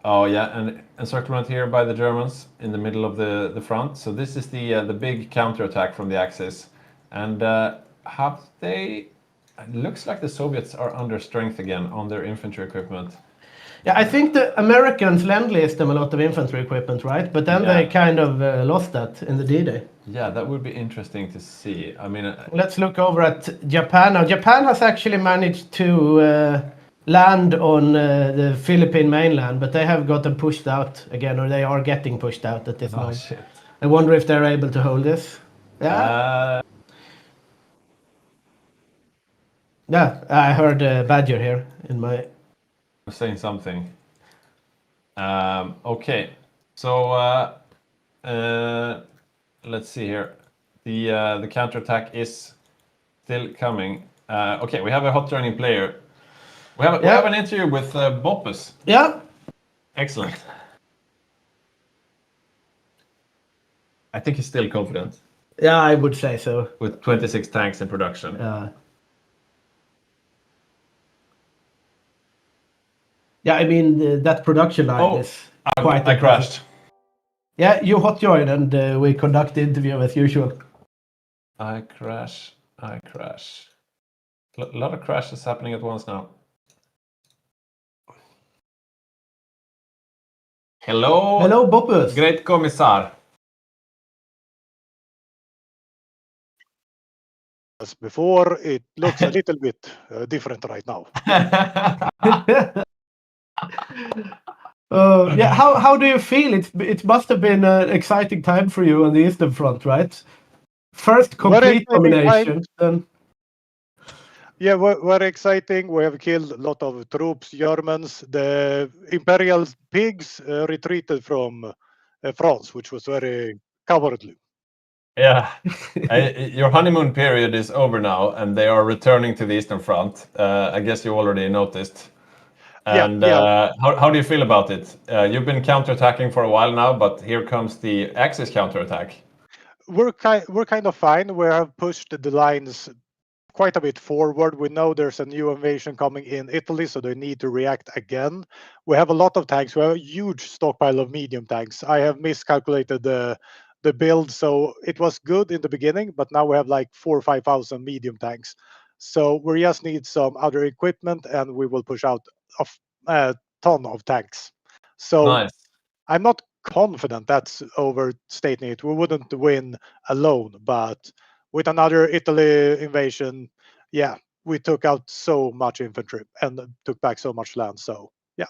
Oh yeah, and encirclement here by the Germans in the middle of the front. So this is the big counterattack from the Axis, and have they? It looks like the Soviets are under strength again on their infantry equipment. Yeah, I think the Americans lend-leased them a lot of infantry equipment, right? But then they kind of lost that in the D-Day. Yeah, that would be interesting to see. I mean, let's look over at Japan now. Japan has actually managed to land on the Philippine mainland, but they have gotten pushed out again, or they are getting pushed out at this moment. Shit. I wonder if they're able to hold this. Yeah. Yeah, I heard Badger here in my. Saying something. Okay, so let's see here. The counterattack is still coming. Okay, we have a hot joining player. We have an interview with Boppus. Yeah. Excellent. I think he's still confident. Yeah, I would say so. With 26 tanks in production. Yeah, I mean, that production line is quite I crashed. Yeah, you hot joined and we conduct the interview as usual. I crash. A lot of crashes happening at once now. Hello. Hello, Boppus. Great Commissar. As before, it looks a little bit different right now. Yeah, how do you feel? It must have been an exciting time for you on the Eastern Front, right? First complete domination. Yeah, very exciting. We have killed a lot of troops, Germans. The Imperial pigs retreated from France, which was very cowardly. Yeah, your honeymoon period is over now, and they are returning to the Eastern Front. I guess you already noticed. And how do you feel about it? You've been counterattacking for a while now, but here comes the Axis counterattack. We're kind of fine. We have pushed the lines quite a bit forward. We know there's a new invasion coming in Italy, so they need to react again. We have a lot of tanks. We have a huge stockpile of medium tanks. I have miscalculated the build, so it was good in the beginning, but now we have like 4,000 or 5,000 medium tanks. So we just need some other equipment, and we will push out a ton of tanks. So nice. I'm not confident that's overstating it. We wouldn't win alone, but with another Italy invasion, yeah, we took out so much infantry and took back so much land. So yeah.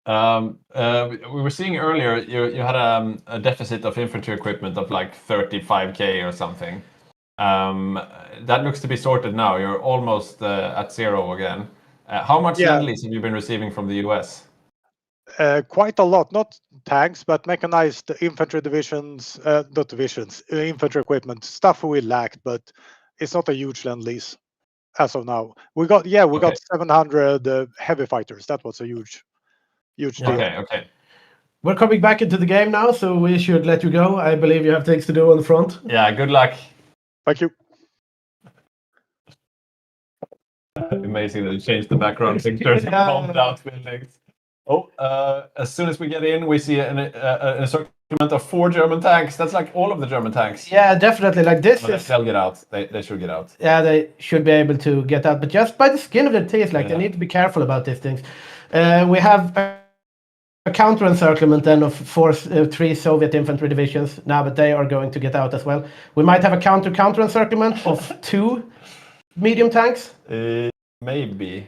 We were seeing earlier you had a deficit of infantry equipment of like 35k or something. That looks to be sorted now. You're almost at zero again. How much Lend-Lease have you been receiving from the US? Quite a lot, not tanks, but mechanized infantry divisions, not divisions, infantry equipment, stuff we lacked, but it's not a huge Lend-Lease as of now. We got 700 heavy fighters. That was a huge deal. Okay. We're coming back into the game now, so we should let you go. I believe you have things to do on the front. Yeah, good luck. Thank you. Amazing that you changed the background pictures and bombed out buildings. As soon as we get in, we see an assortment of 4 German tanks. That's like all of the German tanks. Yeah, definitely. Like this is. They'll get out. They should get out. Yeah, they should be able to get out, but just by the skin of their teeth, like they need to be careful about these things. We have a counter encirclement then of 3 Soviet infantry divisions now, but they are going to get out as well. We might have a counter encirclement of 2 medium tanks. Maybe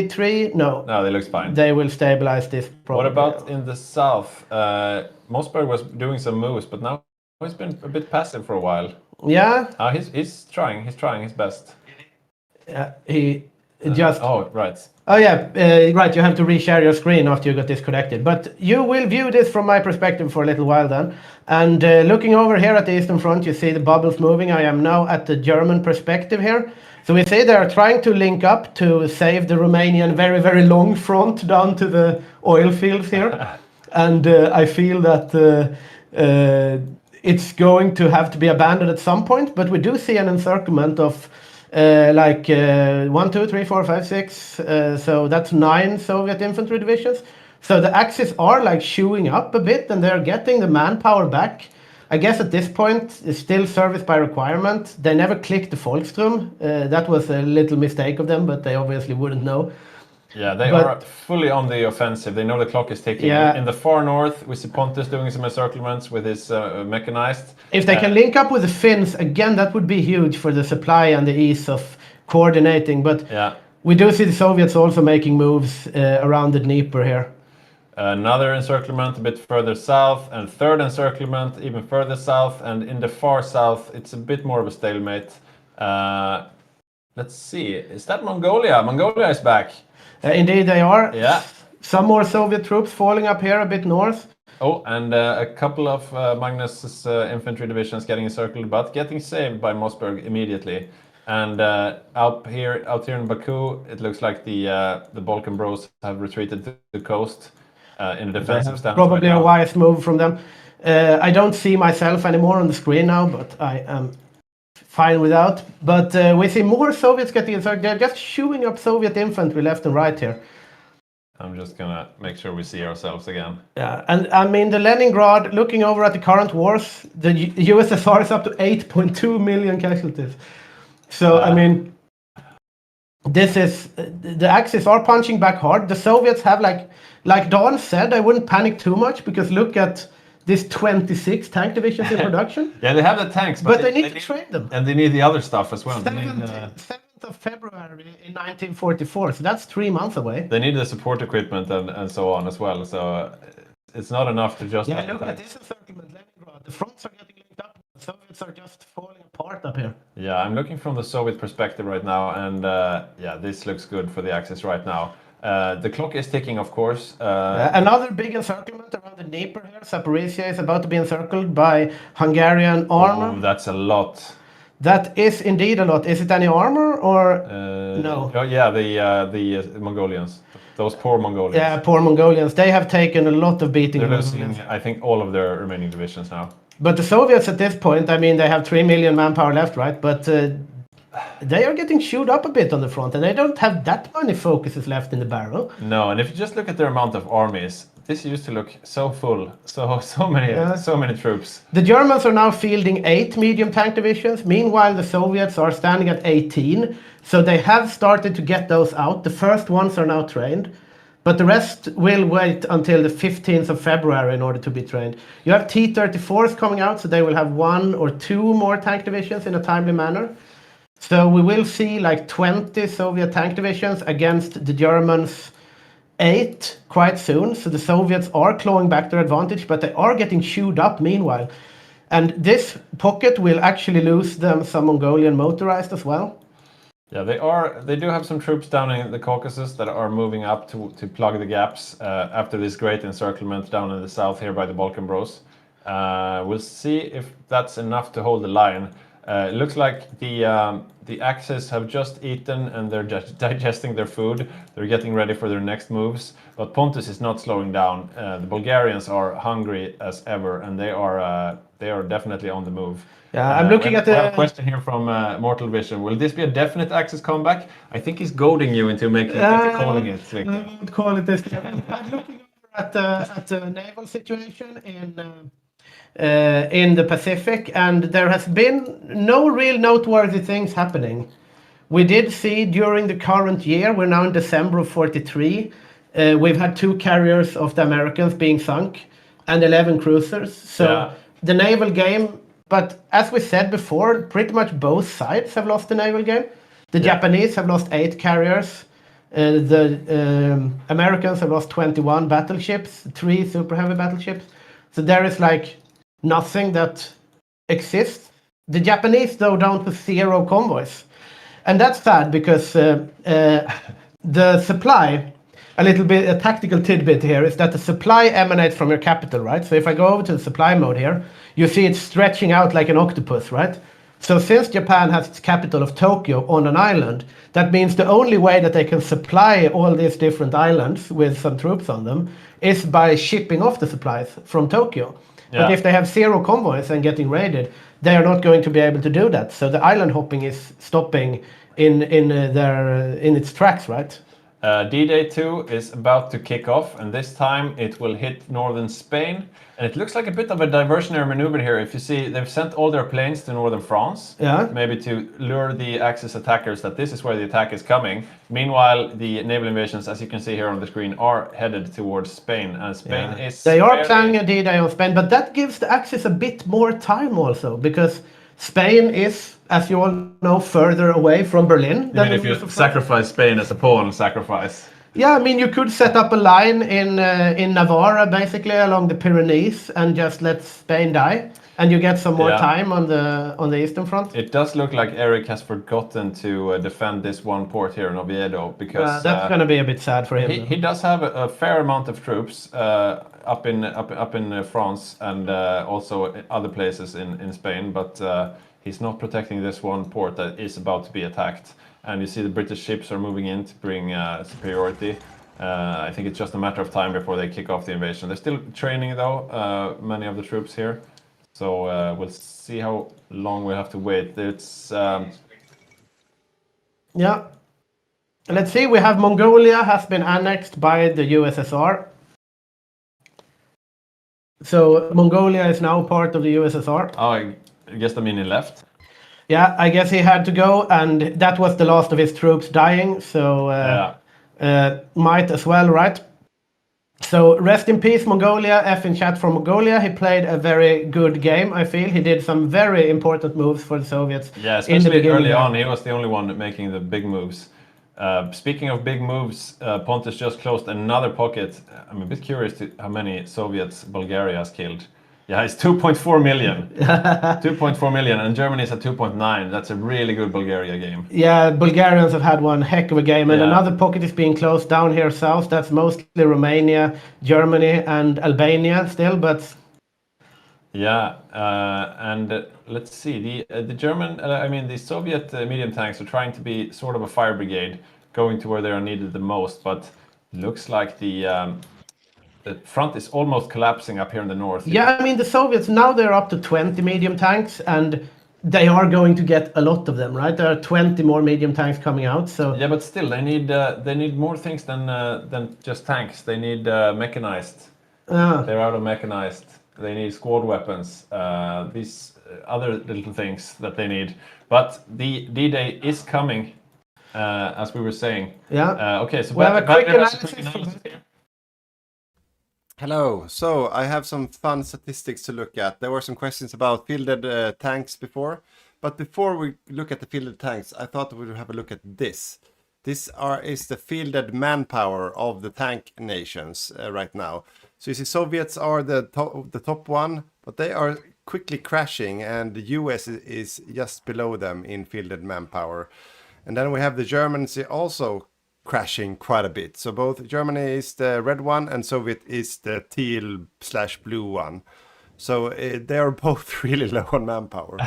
3. No, they look fine. They will stabilize this problem. What about in the south? Mossberg was doing some moves, but now he's been a bit passive for a while. Yeah. He's trying his best. Yeah, he just. Right. Oh yeah, right. You have to reshare your screen after you got disconnected. But you will view this from my perspective for a little while then. And looking over here at the Eastern Front, you see the bubbles moving. I am now at the German perspective here. So we see they are trying to link up to save the Romanian very, very long front down to the oil fields here. And I feel that it's going to have to be abandoned at some point. But we do see an encirclement of like 1, 2, 3, 4, 5, 6. So that's 9 Soviet infantry divisions. So the Axis are like chewing up a bit, and they're getting the manpower back. I guess at this point, it's still service by requirement. They never clicked the Volkssturm. That was a little mistake of them, but they obviously wouldn't know. Yeah, they are fully on the offensive. They know the clock is ticking. Yeah. In the far north, we see Pontus doing some encirclements with his mechanized. If they can link up with the Finns, again, that would be huge for the supply and the ease of coordinating. But Yeah. we do see the Soviets also making moves around the Dnieper here. Another encirclement a bit further south, and third encirclement even further south, and in the far south, it's a bit more of a stalemate. Let's see, is that Mongolia? Mongolia is back. Indeed, they are. Yeah. Some more Soviet troops falling up here a bit north. Oh, and a couple of Magnus's infantry divisions getting encircled, but getting saved by Mossberg immediately. And out here in Baku, it looks like the Balkan Bros have retreated to the coast in a defensive stance. Probably right a now. wise move from them. I don't see myself anymore on the screen now, but I am fine without. But we see more Soviets getting encircled. They're just shooing up Soviet infantry left and right here. I'm just gonna make sure we see ourselves again. Yeah, and I mean the Leningrad, looking over at the current wars, the USSR is up to 8.2 million casualties. So I mean, this is the Axis are punching back hard. The Soviets have like Don said, I wouldn't panic too much because look at this 26 tank divisions in production. Yeah, they have the tanks, but they need to train them. And they need the other stuff as well. 7th of February in 1944, so that's 3 months away. They need the support equipment and so on as well. So it's not enough to just. Yeah, look at this encirclement, Leningrad. The fronts are getting linked up. The Soviets are just falling apart up here. Yeah, I'm looking from the Soviet perspective right now, and yeah, this looks good for the Axis right now. The clock is ticking, of course. Another big encirclement around the Dnieper here. Zaporizhia is about to be encircled by Hungarian armor. Ooh, that's a lot. That is indeed a lot. Is it any armor or no? Oh yeah, the Mongolians. Those poor Mongolians. Yeah, poor Mongolians. They have taken a lot of beating. They're losing, I think, all of their remaining divisions now. But the Soviets at this point, I mean, they have 3 million manpower left, right? But they are getting chewed up a bit on the front, and they don't have that many focuses left in the barrel. No, and if you just look at their amount of armies, this used to look so full, so many troops. The Germans are now fielding 8 medium tank divisions. Meanwhile, the Soviets are standing at 18. So they have started to get those out. The first ones are now trained. But the rest will wait until the 15th of February in order to be trained. You have T-34s coming out, so they will have 1 or 2 more tank divisions in a timely manner. So we will see like 20 Soviet tank divisions against the Germans' 8 quite soon. So the Soviets are clawing back their advantage, but they are getting chewed up meanwhile. And this pocket will actually lose them some Mongolian motorized as well. Yeah, they do have some troops down in the Caucasus that are moving up to plug the gaps after this great encirclement down in the south here by the Balkan Bros. We'll see if that's enough to hold the line. It looks like the Axis have just eaten and they're just digesting their food. They're getting ready for their next moves. But Pontus is not slowing down. The Bulgarians are hungry as ever, and they are definitely on the move. Yeah, I'm looking at the. I have a question here from Mortal Vision. Will this be a definite Axis comeback? I think he's goading you into calling it. I won't call it this. I'm looking over at the naval situation in the Pacific, and there has been no real noteworthy things happening. We did see during the current year, we're now in December of 43, we've had 2 carriers of the Americans being sunk and 11 cruisers. So the naval game, but as we said before, pretty much both sides have lost the naval game. The Japanese have lost 8 carriers. The Americans have lost 21 battleships, 3 super heavy battleships. So there is like nothing that exists. The Japanese, though, down to 0 convoys. And that's sad because the supply, a tactical tidbit here, is that the supply emanates from your capital, right? So if I go over to the supply mode here, you see it stretching out like an octopus, right? So since Japan has its capital of Tokyo on an island, that means the only way that they can supply all these different islands with some troops on them is by shipping off the supplies from Tokyo. But Yeah. if they have 0 convoys and getting raided, they are not going to be able to do that. So the island hopping is stopping in its tracks, right? D-Day 2 is about to kick off, and this time it will hit northern Spain. And it looks like a bit of a diversionary maneuver here. If you see, they've sent all their planes to northern France, maybe to lure the Axis attackers that this is where the attack is coming. Meanwhile, the naval invasions, as you can see here on the screen, are headed towards Spain, and Spain is... They are planning a D-Day on Spain, but that gives the Axis a bit more time also, because Spain is, as you all know, further away from Berlin. Even if you sacrifice Spain as a pawn sacrifice. Yeah, I mean, you could set up a line in Navarra, basically, along the Pyrenees, and just let Spain die, and you get some more time on the eastern front. It does look like Eric has forgotten to defend this one port here in Oviedo, because that's going to be a bit sad for him. He does have a fair amount of troops up in France and also other places in Spain, but he's not protecting this one port that is about to be attacked. And you see the British ships are moving in to bring superiority. I think it's just a matter of time before they kick off the invasion. They're still training, though, many of the troops here. So we'll see how long we have to wait. It's... Yeah. Let's see, we have Mongolia has been annexed by the USSR. So Mongolia is now part of the USSR. Oh, I guess the Mini left. Yeah, I guess he had to go, and that was the last of his troops dying, so might as well, right? So rest in peace, Mongolia. F in chat for Mongolia. He played a very good game, I feel. He did some very important moves for the Soviets. Yeah, especially early on. He was the only one making the big moves. Speaking of big moves, Pontus just closed another pocket. I'm a bit curious to how many Soviets Bulgaria has killed. Yeah, it's 2.4 million. 2.4 million, and Germany is at 2.9. That's a really good Bulgaria game. Yeah, Bulgarians have had one heck of a game, and another pocket is being closed down here south. That's mostly Romania, Germany, and Albania still, but... Yeah, and let's see, the German, the Soviet medium tanks are trying to be sort of a fire brigade, going to where they are needed the most, but looks like the front is almost collapsing up here in the north. Yeah, I mean, the Soviets, now they're up to 20 medium tanks, and they are going to get a lot of them, right? There are 20 more medium tanks coming out, so... Yeah, but still, they need more things than just tanks. They need mechanized. They're out of mechanized. They need squad weapons, these other little things that they need. But the D-Day is coming, as we were saying. Yeah. Okay, so we have a quick analysis here. Hello. So I have some fun statistics to look at. There were some questions about fielded tanks before. But before we look at the fielded tanks, I thought we would have a look at this. This is the fielded manpower of the tank nations right now. So you see Soviets are the top one, but they are quickly crashing, and the US is just below them in fielded manpower. And then we have the Germans also crashing quite a bit. So both Germany is the red one and Soviet is the teal/blue one. So they are both really low on manpower.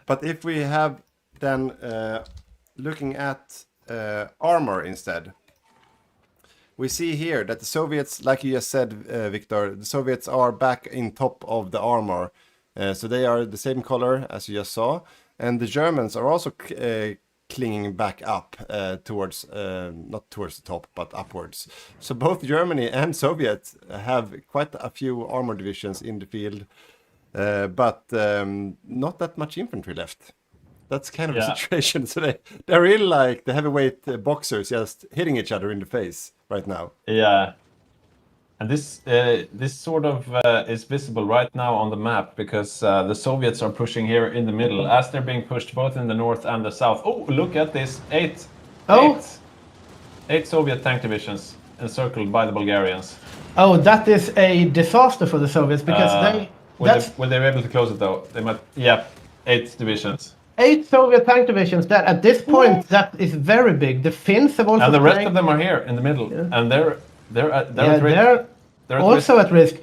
But if we have then looking at armor instead, we see here that the Soviets, like you just said, Victor, the Soviets are back in top of the armor. So they are the same color as you just saw. And the Germans are also clinging back up towards, not towards the top, but upwards. So both Germany and Soviet have quite a few armor divisions in the field, but not that much infantry left. That's kind of a situation. So they're really like the heavyweight boxers just hitting each other in the face right now. Yeah. And this sort of is visible right now on the map because the Soviets are pushing here in the middle as they're being pushed both in the north and the south. Oh, look at this. Eight Soviet tank divisions encircled by the Bulgarians. Oh, that is a disaster for the Soviets because Will they be able to close it though? They might. Yeah, 8 divisions. 8 Soviet tank divisions. That at this point, that is very big. The Finns have also. And the rest of them are here in the middle, and they're at risk. They're also at risk.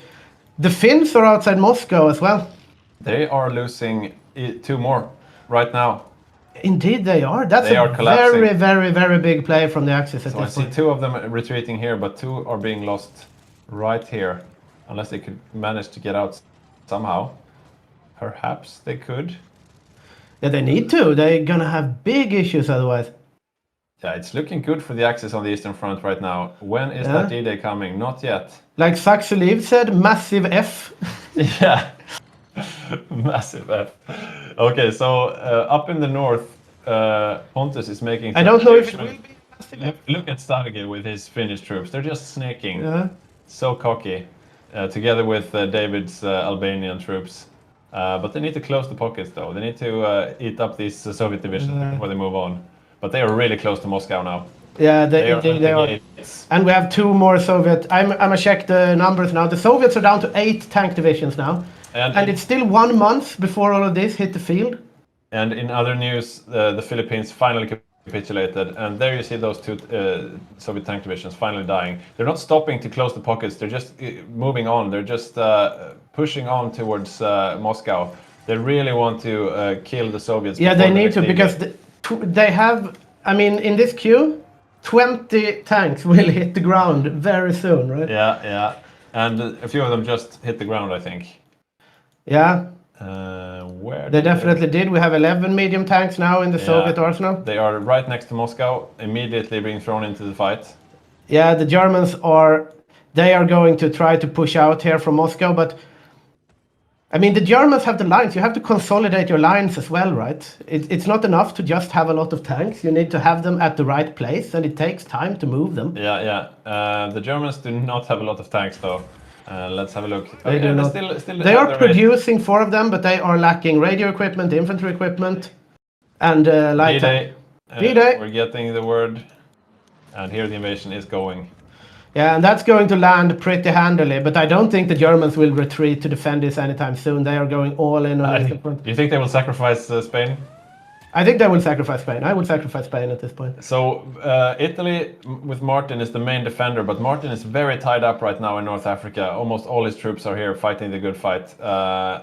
The Finns are outside Moscow as well. They are losing 2 more right now. Indeed, they are. That's they a very, very, very big play from the Axis at this point. I see 2 of them retreating here, but 2 are being lost right here, unless they could manage to get outside somehow. Perhaps they could. Yeah, they need to. They're gonna have big issues otherwise. Yeah, it's looking good for the Axis on the Eastern Front right now. When is Yeah. that D-Day coming? Not yet. Like Saxo Liv said, massive F. Yeah. Massive F. Okay, so up in the north, Pontus is making... I don't know if it will be massive F. Look at Stargate with his Finnish troops. They're just snaking. Yeah. So cocky. Together with David's Albanian troops. But they need to close the pockets, though. They need to eat up these Soviet divisions before they move on. But they are really close to Moscow now. Yeah, they They are. And we have 2 more Soviet. I'm gonna check the numbers now. The Soviets are down to 8 tank divisions now. And it's still 1 month before all of this hit the field. And in other news, the Philippines finally capitulated. And there you see those 2 Soviet tank divisions finally dying. They're not stopping to close the pockets. They're just moving on. They're just pushing on towards Moscow. They really want to kill the Soviets. Yeah, they need to, because they have, I mean, in this queue, 20 tanks will hit the ground very soon, right? Yeah, yeah. And a few of them just hit the ground, I think. Yeah. Where They definitely did. We have 11 medium tanks now in the Soviet arsenal. They are right next to Moscow, immediately being thrown into the fight. Yeah, the Germans they are going to try to push out here from Moscow, but I mean, the Germans have the lines. You have to consolidate your lines as well, right? It's not enough to just have a lot of tanks. You need to have them at the right place, and it takes time to move them. Yeah, yeah. The Germans do not have a lot of tanks, though. Let's have a look. They do not. They are producing 4 of them, but they are lacking radio equipment, infantry equipment, and light tank. D-Day. We're getting the word, and here the invasion is going. Yeah, and that's going to land pretty handily, but I don't think the Germans will retreat to defend this anytime soon. They are going all in on this front. Do you think they will sacrifice Spain? I think they will sacrifice Spain. I would sacrifice Spain at this point. So Italy with Martin is the main defender, but Martin is very tied up right now in North Africa. Almost all his troops are here fighting the good fight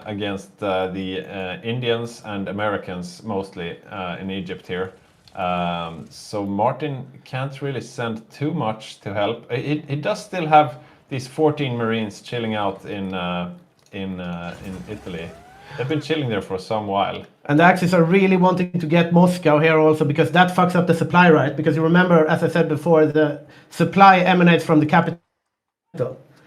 against the Indians and Americans, mostly in Egypt here. So Martin can't really send too much to help. He does still have these 14 Marines chilling out in Italy. They've been chilling there for some while. And the Axis are really wanting to get Moscow here also, because that fucks up the supply, right? Because you remember, as I said before, the supply emanates from the capital.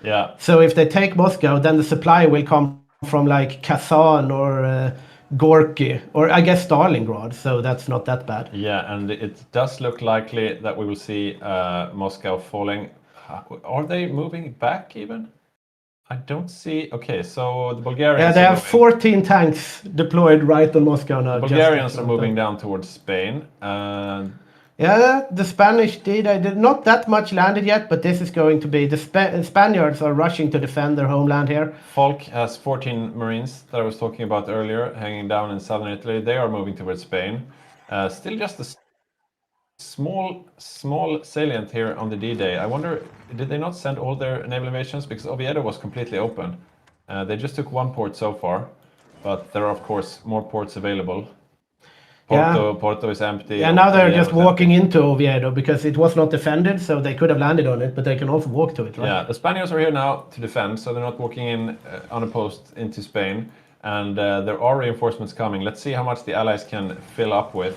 Yeah. So if they take Moscow, then the supply will come from like Kazan or Gorky, or I guess Stalingrad, so that's not that bad. Yeah, and it does look likely that we will see Moscow falling. Are they moving back even? I don't see... Okay, so the Bulgarians... Yeah, they have 14 tanks deployed right on Moscow now. The Bulgarians are moving down towards Spain. Yeah, the Spanish did not that much landed yet, but this is going to be... The Spaniards are rushing to defend their homeland here. Falk has 14 Marines that I was talking about earlier, hanging down in southern Italy. They are moving towards Spain. Still just a small salient here on the D-Day. I wonder, did they not send all their naval invasions? Because Oviedo was completely open. They just took 1 port so far, but there are of course more ports available. Porto is empty. Yeah, now they're just walking into Oviedo because it was not defended, so they could have landed on it, but they can also walk to it, right? Yeah, the Spaniards are here now to defend, so they're not walking in unopposed into Spain. And there are reinforcements coming. Let's see how much the Allies can fill up with.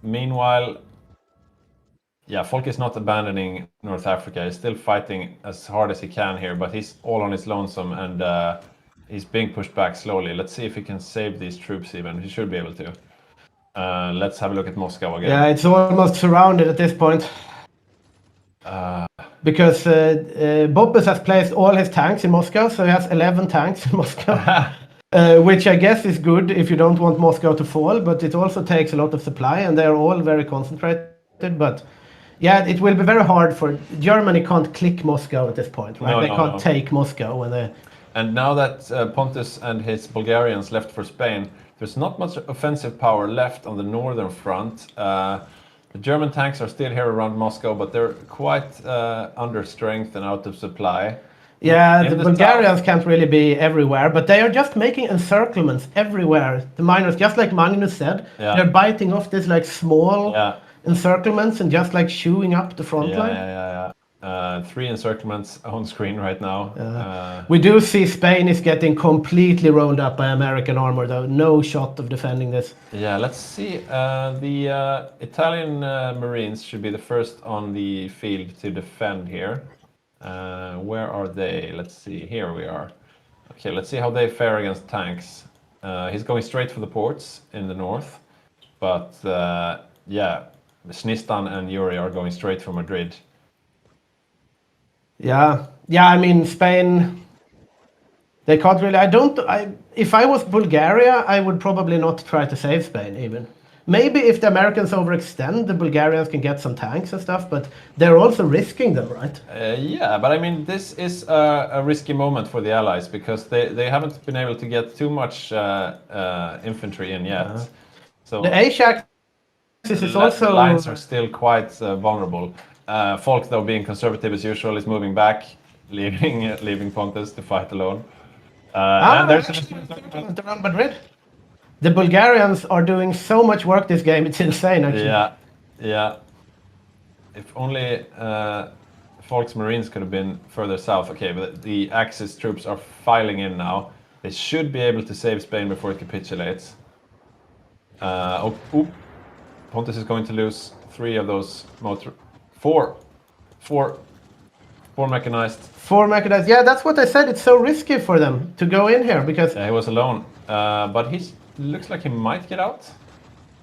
Meanwhile, yeah, Falk is not abandoning North Africa. He's still fighting as hard as he can here, but he's all on his lonesome, and he's being pushed back slowly. Let's see if he can save these troops even. He should be able to. Let's have a look at Moscow again. Yeah, it's almost surrounded at this point. Because Boppes has placed all his tanks in Moscow, so he has 11 tanks in Moscow. Which I guess is good if you don't want Moscow to fall, but it also takes a lot of supply, and they are all very concentrated. But yeah, it will be very hard for Germany. Can't click Moscow at this point, right? They can't take Moscow when they. And now that Pontus and his Bulgarians left for Spain, there's not much offensive power left on the northern front. The German tanks are still here around Moscow, but they're quite under strength and out of supply. Yeah, the Bulgarians can't really be everywhere, but they are just making encirclements everywhere. The miners, just like Magnus said, they're biting off this like small encirclements and just like chewing up the front line. 3 encirclements on screen right now. We do see Spain is getting completely rolled up by American armor, though. No shot of defending this. Yeah, let's see. The Italian Marines should be the first on the field to defend here. Where are they? Let's see. Here we are. Okay, let's see how they fare against tanks. He's going straight for the ports in the north, but yeah, Snistan and Yuri are going straight for Madrid. Yeah, I mean Spain. They can't really. If I was Bulgaria, I would probably not try to save Spain even. Maybe if the Americans overextend, the Bulgarians can get some tanks and stuff, but they're also risking them, right? Yeah, but I mean, this is a risky moment for the Allies because they haven't been able to get too much infantry in yet. So the Asia axis is also... The lines are still quite vulnerable. Falk, though, being conservative as usual, is moving back, leaving Pontus to fight alone. And there's around Madrid. The Bulgarians are doing so much work this game, it's insane, actually. Yeah. If only Falk's Marines could have been further south. Okay, but the Axis troops are filing in now. They should be able to save Spain before it capitulates. Pontus is going to lose 3 of those motor... 4 mechanized. 4 mechanized. Yeah, that's what I said. It's so risky for them to go in here because... Yeah, he was alone. But he looks like he might get out.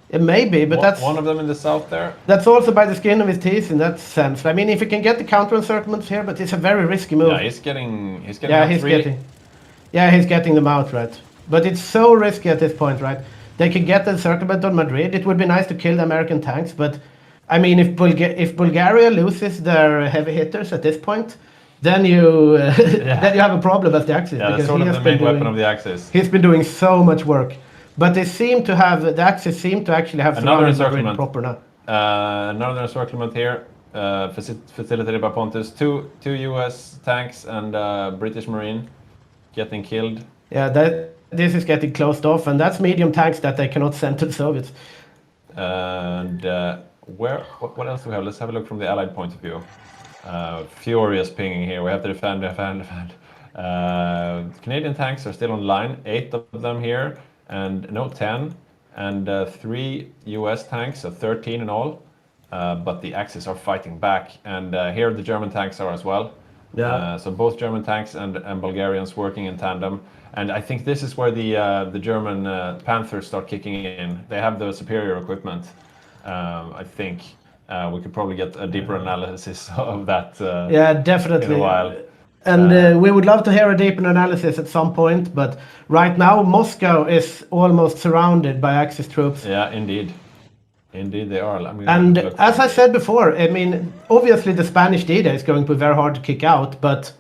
It may be, but that's... One of them in the south there. That's also by the skin of his teeth in that sense. I mean, if he can get the counter encirclements here, but it's a very risky move. Yeah, he's getting he's getting them out, right? But it's so risky at this point, right? They can get the encirclement on Madrid. It would be nice to kill the American tanks, but... I mean, if Bulgaria loses their heavy hitters at this point, then you then you have a problem at the Axis. Yeah, that's sort of the main weapon of the Axis. He's been doing so much work, but they seem to have the Axis seem to actually have another encirclement proper now. Another encirclement here, facilitated by Pontus. Two U.S. tanks and British Marine getting killed. Yeah, this is getting closed off, and that's medium tanks that they cannot send to the Soviets. And what else do we have? Let's have a look from the Allied point of view. Furious pinging here. We have to defend. Canadian tanks are still on line. 8 of them here, and no 10, and 3 U.S. tanks, so 13 in all. But the Axis are fighting back, and here the German tanks are as well. Yeah. So both German tanks and Bulgarians working in tandem. And I think this is where the German Panthers start kicking in. They have the superior equipment. I think we could probably get a deeper analysis of that. Yeah, definitely. In a while. And we would love to hear a deeper analysis at some point. But right now, Moscow is almost surrounded by Axis troops. Yeah, indeed. Indeed, they are. And as I said before, I mean, obviously the Spanish D-Day is going to be very hard to kick out, but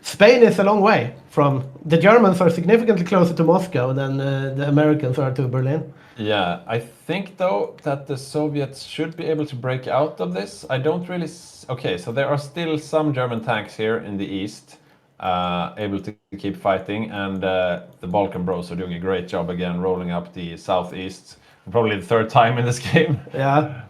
Spain is a long way from... The Germans are significantly closer to Moscow than the Americans are to Berlin. Yeah, I think, though, that the Soviets should be able to break out of this. I don't really... Okay, so there are still some German tanks here in the east able to keep fighting, and the Balkan Bros are doing a great job again, rolling up the southeast. Probably the 3rd time in this game. Yeah.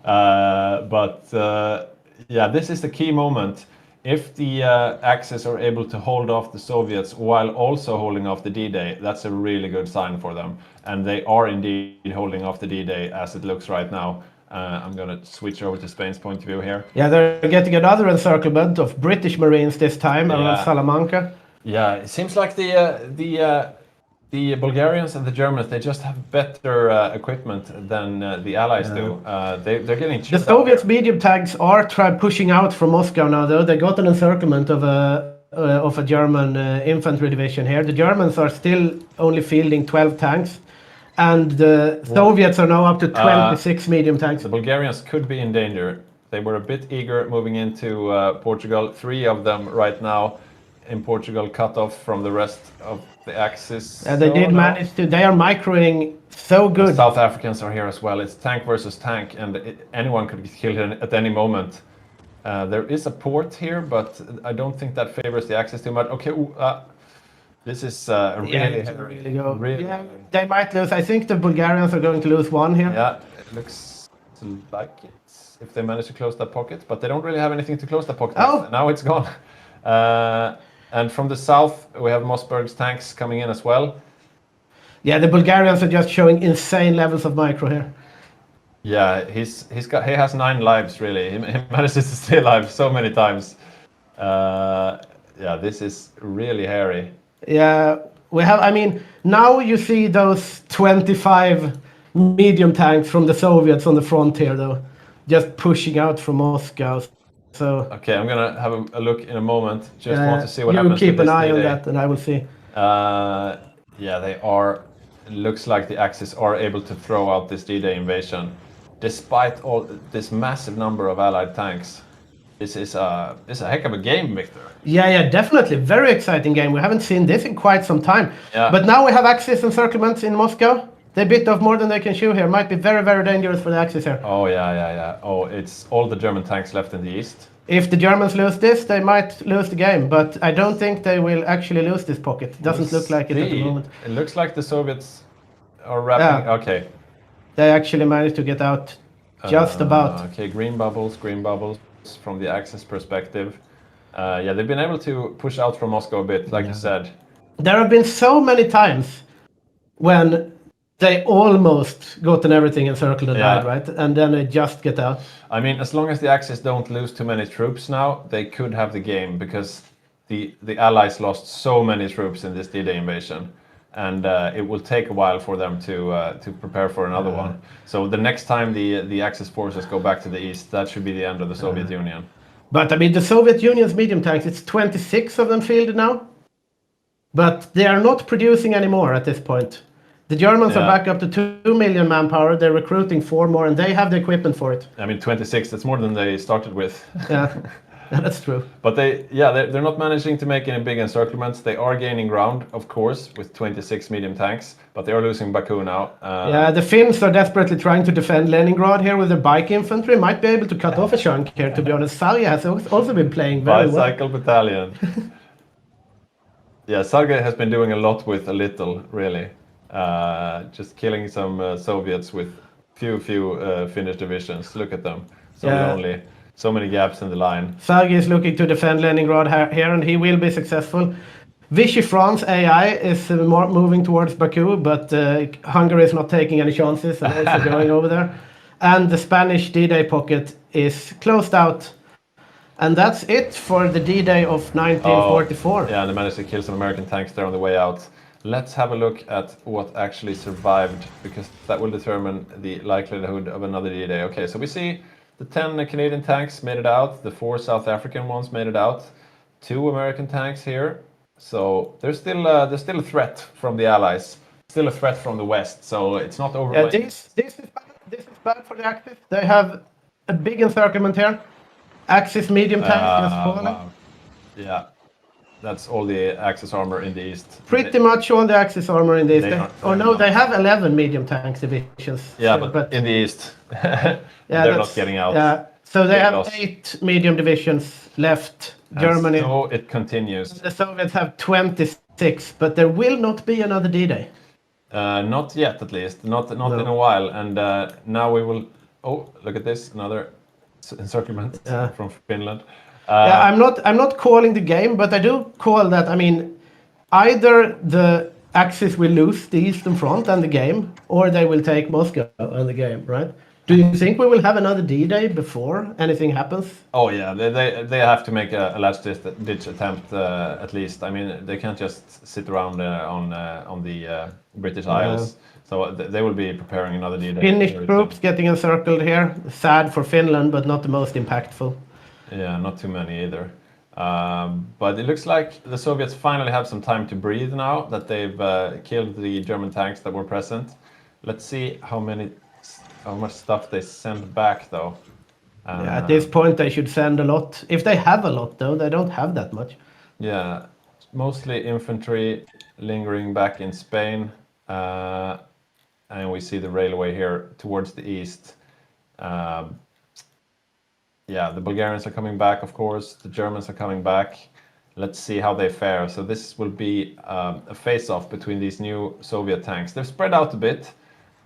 Yeah, this is the key moment. If the Axis are able to hold off the Soviets while also holding off the D-Day, that's a really good sign for them. And they are indeed holding off the D-Day as it looks right now. I'm going to switch over to Spain's point of view here. Yeah, they're getting another encirclement of British Marines this time around Salamanca. Yeah, it seems like the Bulgarians and the Germans, they just have better equipment than the Allies do. They're getting the Soviets' medium tanks are pushing out from Moscow now, though. They got an encirclement of a German infantry division here. The Germans are still only fielding 12 tanks, and the Soviets are now up to 26 medium tanks. The Bulgarians could be in danger. They were a bit eager moving into Portugal. 3 of them right now in Portugal, cut off from the rest of the Axis. They did manage to. They are microing so good. The South Africans are here as well. It's tank versus tank, and anyone could be killed at any moment. There is a port here, but I don't think that favors the Axis too much. Okay, this is really. Yeah, they might lose. I think the Bulgarians are going to lose 1 here. Yeah, it looks like it. if they manage to close that pocket, but they don't really have anything to close that pocket Oh. with. Now it's gone. And from the south, we have Mossberg's tanks coming in as well. Yeah, the Bulgarians are just showing insane levels of micro here. Yeah, he has 9 lives really. He manages to stay alive so many times. Yeah, this is really hairy. Yeah, I mean, now you see those 25 medium tanks from the Soviets on the front here, though, just pushing out from Moscow. So Okay, I'm gonna have a look in a moment. Just want to see what happens. You keep with an this eye on D-Day. that, and I will see. Yeah, they are. It looks like the Axis are able to throw out this D-Day invasion, despite all this massive number of Allied tanks. This is a heck of a game, Victor. Yeah, definitely. Very exciting game. We haven't seen this in quite some time. Yeah. But now we have Axis encirclements in Moscow. They bit off more than they can chew here. Might be very, very dangerous for the Axis here. Oh, yeah. Oh, it's all the German tanks left in the east. If the Germans lose this, they might lose the game. But I don't think they will actually lose this pocket. Doesn't look like it at the moment. It looks like the Soviets are wrapping. Yeah. Okay. They actually managed to get out just about. Okay, green bubbles from the Axis perspective. Yeah, they've been able to push out from Moscow a bit, like you said. There have been so many times when they almost gotten everything encircled and died, right? And then they just get out. I mean, as long as the Axis don't lose too many troops now, they could have the game, because the Allies lost so many troops in this D-Day invasion. And it will take a while for them to prepare for another one. So the next time the Axis forces go back to the east, that should be the end of the Soviet Union. But I mean, the Soviet Union's medium tanks, it's 26 of them fielded now. But they are not producing anymore at this point. The Germans are back up to 2 million manpower. They're recruiting 4 more, and they have the equipment for it. I mean, 26, that's more than they started with. Yeah, that's true. But they're not managing to make any big encirclements. They are gaining ground, of course, with 26 medium tanks, but they are losing Baku now. Yeah, the Finns are desperately trying to defend Leningrad here with their bike infantry. Might be able to cut off a chunk here, to be honest. Sarge has also been playing very well. Bicycle battalion. Yeah, Sarge has been doing a lot with a little, really. Just killing some Soviets with few Finnish divisions. Look at them. So lonely. So many gaps in the line. Sarge is looking to defend Leningrad here, and he will be successful. Vichy France AI is more moving towards Baku, but Hungary is not taking any chances and also going over there. And the Spanish D-Day pocket is closed out. And that's it for the D-Day of 1944. Yeah, and they managed to kill some American tanks there on the way out. Let's have a look at what actually survived, because that will determine the likelihood of another D-Day. Okay, so we see the 10 Canadian tanks made it out. The 4 South African ones made it out. 2 American tanks here. So there's still a threat from the Allies. Still a threat from the West. So it's not over. Yeah, this is bad for the Axis. They have a big encirclement here. Axis medium tanks just falling. Wow. Yeah, that's all the Axis armor in the east. Pretty much all the Axis armor in the east. They have 11 medium tanks divisions. Yeah, but in the east, they're not getting out. Yeah, so they have 8 medium divisions left. Germany. So it continues. The Soviets have 26, but there will not be another D-Day. Not yet, at least. Not in a while. And now we will. Oh, look at this! Another encirclement from Finland. I'm not calling the game, but I do call that. I mean, either the Axis will lose the Eastern Front and the game, or they will take Moscow and the game, right? Do you think we will have another D-Day before anything happens? Oh yeah, they have to make a last-ditch attempt at least. I mean, they can't just sit around on the British Isles. So they will be preparing another D-Day. Finnish troops getting encircled here. Sad for Finland, but not the most impactful. Yeah, not too many either. But it looks like the Soviets finally have some time to breathe now that they've killed the German tanks that were present. Let's see how much stuff they send back, though. At this point, they should send a lot. If they have a lot, though, they don't have that much. Yeah, mostly infantry lingering back in Spain. And we see the railway here towards the east. Yeah, the Bulgarians are coming back, of course. The Germans are coming back. Let's see how they fare. So this will be a face-off between these new Soviet tanks. They've spread out a bit.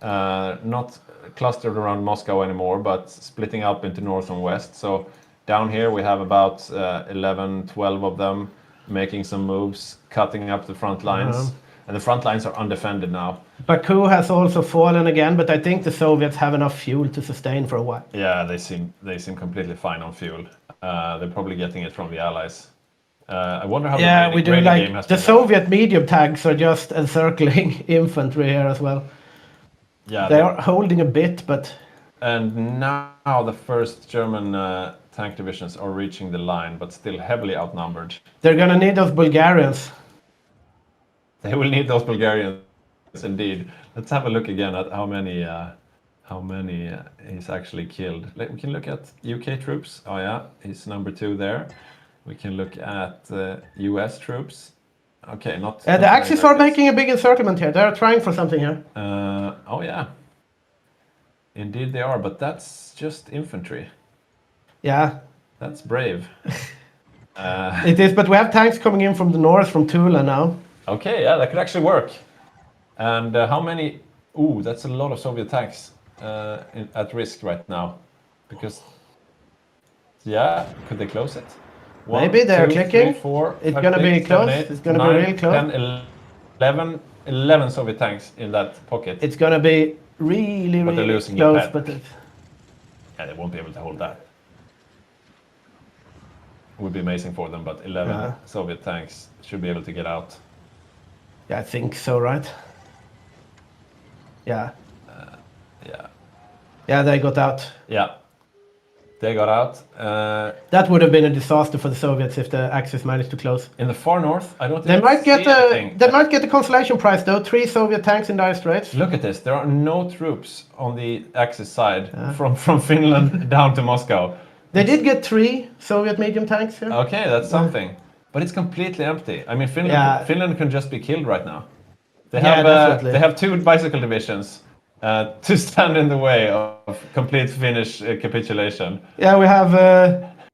not clustered around Moscow anymore, but splitting up into north and west. So down here we have about 11, 12 of them making some moves, cutting up the front lines. And the front lines are undefended now. Baku has also fallen again, but I think the Soviets have enough fuel to sustain for a while. Yeah, they seem completely fine on fuel. They're probably getting it from the Allies. I wonder how Yeah, we do raiding like game has the been Soviet medium tanks are just encircling infantry here as well. Yeah, They are holding a bit, but and now the first German tank divisions are reaching the line, but still heavily outnumbered. they're gonna need those Bulgarians. They will need those Bulgarians indeed. Let's have a look again at how many he's actually killed. We can look at UK troops. Oh yeah, he's number 2 there. We can look at US troops. Okay, not. The Axis are making a big encirclement here. They're trying for something here. Oh yeah. Indeed they are, but that's just infantry. Yeah. That's brave. It is, but we have tanks coming in from the north, from Tula now. Okay, yeah, that could actually work. And how many? Ooh, that's a lot of Soviet tanks at risk right now. Because, yeah, could they close it? Maybe they're clicking. 3, 4, It's 5, gonna 6, be 7, close. 8, It's gonna 9, be really close. 10, 11 Soviet tanks in that pocket. It's gonna be really, But they're really losing close. Japan. But Yeah, they won't be able to hold that. It would be amazing for them, but 11 Soviet tanks should be able to get out. yeah, I think so, right? Yeah. Yeah. Yeah, they got out. Yeah. They got out. That would have been a disaster for the Soviets if the Axis managed to close. In the far north, I don't. They might get anything. they might get the consolation prize though. 3 Soviet tanks in dire straits. Look at this. There are no troops on the Axis side from Finland down to Moscow. They did get 3 Soviet medium tanks here. Okay, that's something. But it's completely empty. I mean, Finland can just be killed right now. They have definitely. they have 2 bicycle divisions to stand in the way of complete Finnish capitulation. Yeah, we have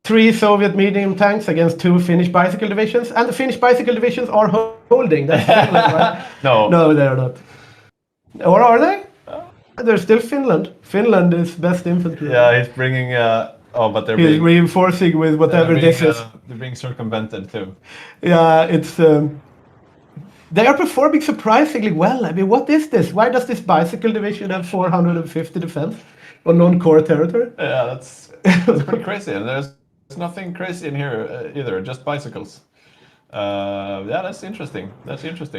3 Soviet medium tanks against 2 Finnish bicycle divisions, and the Finnish bicycle divisions are holding. That's Finland, right? No, they're not. Or are they? They're still Finland. Finland is best infantry. Yeah, he's bringing. But they're He's reinforcing with whatever this is. They're being circumvented too. Yeah, it's. They are performing surprisingly well. I mean, what is this? Why does this bicycle division have 450 defense on non-core territory? Yeah, that's pretty crazy. And there's nothing crazy in here either, just bicycles. Yeah, that's interesting.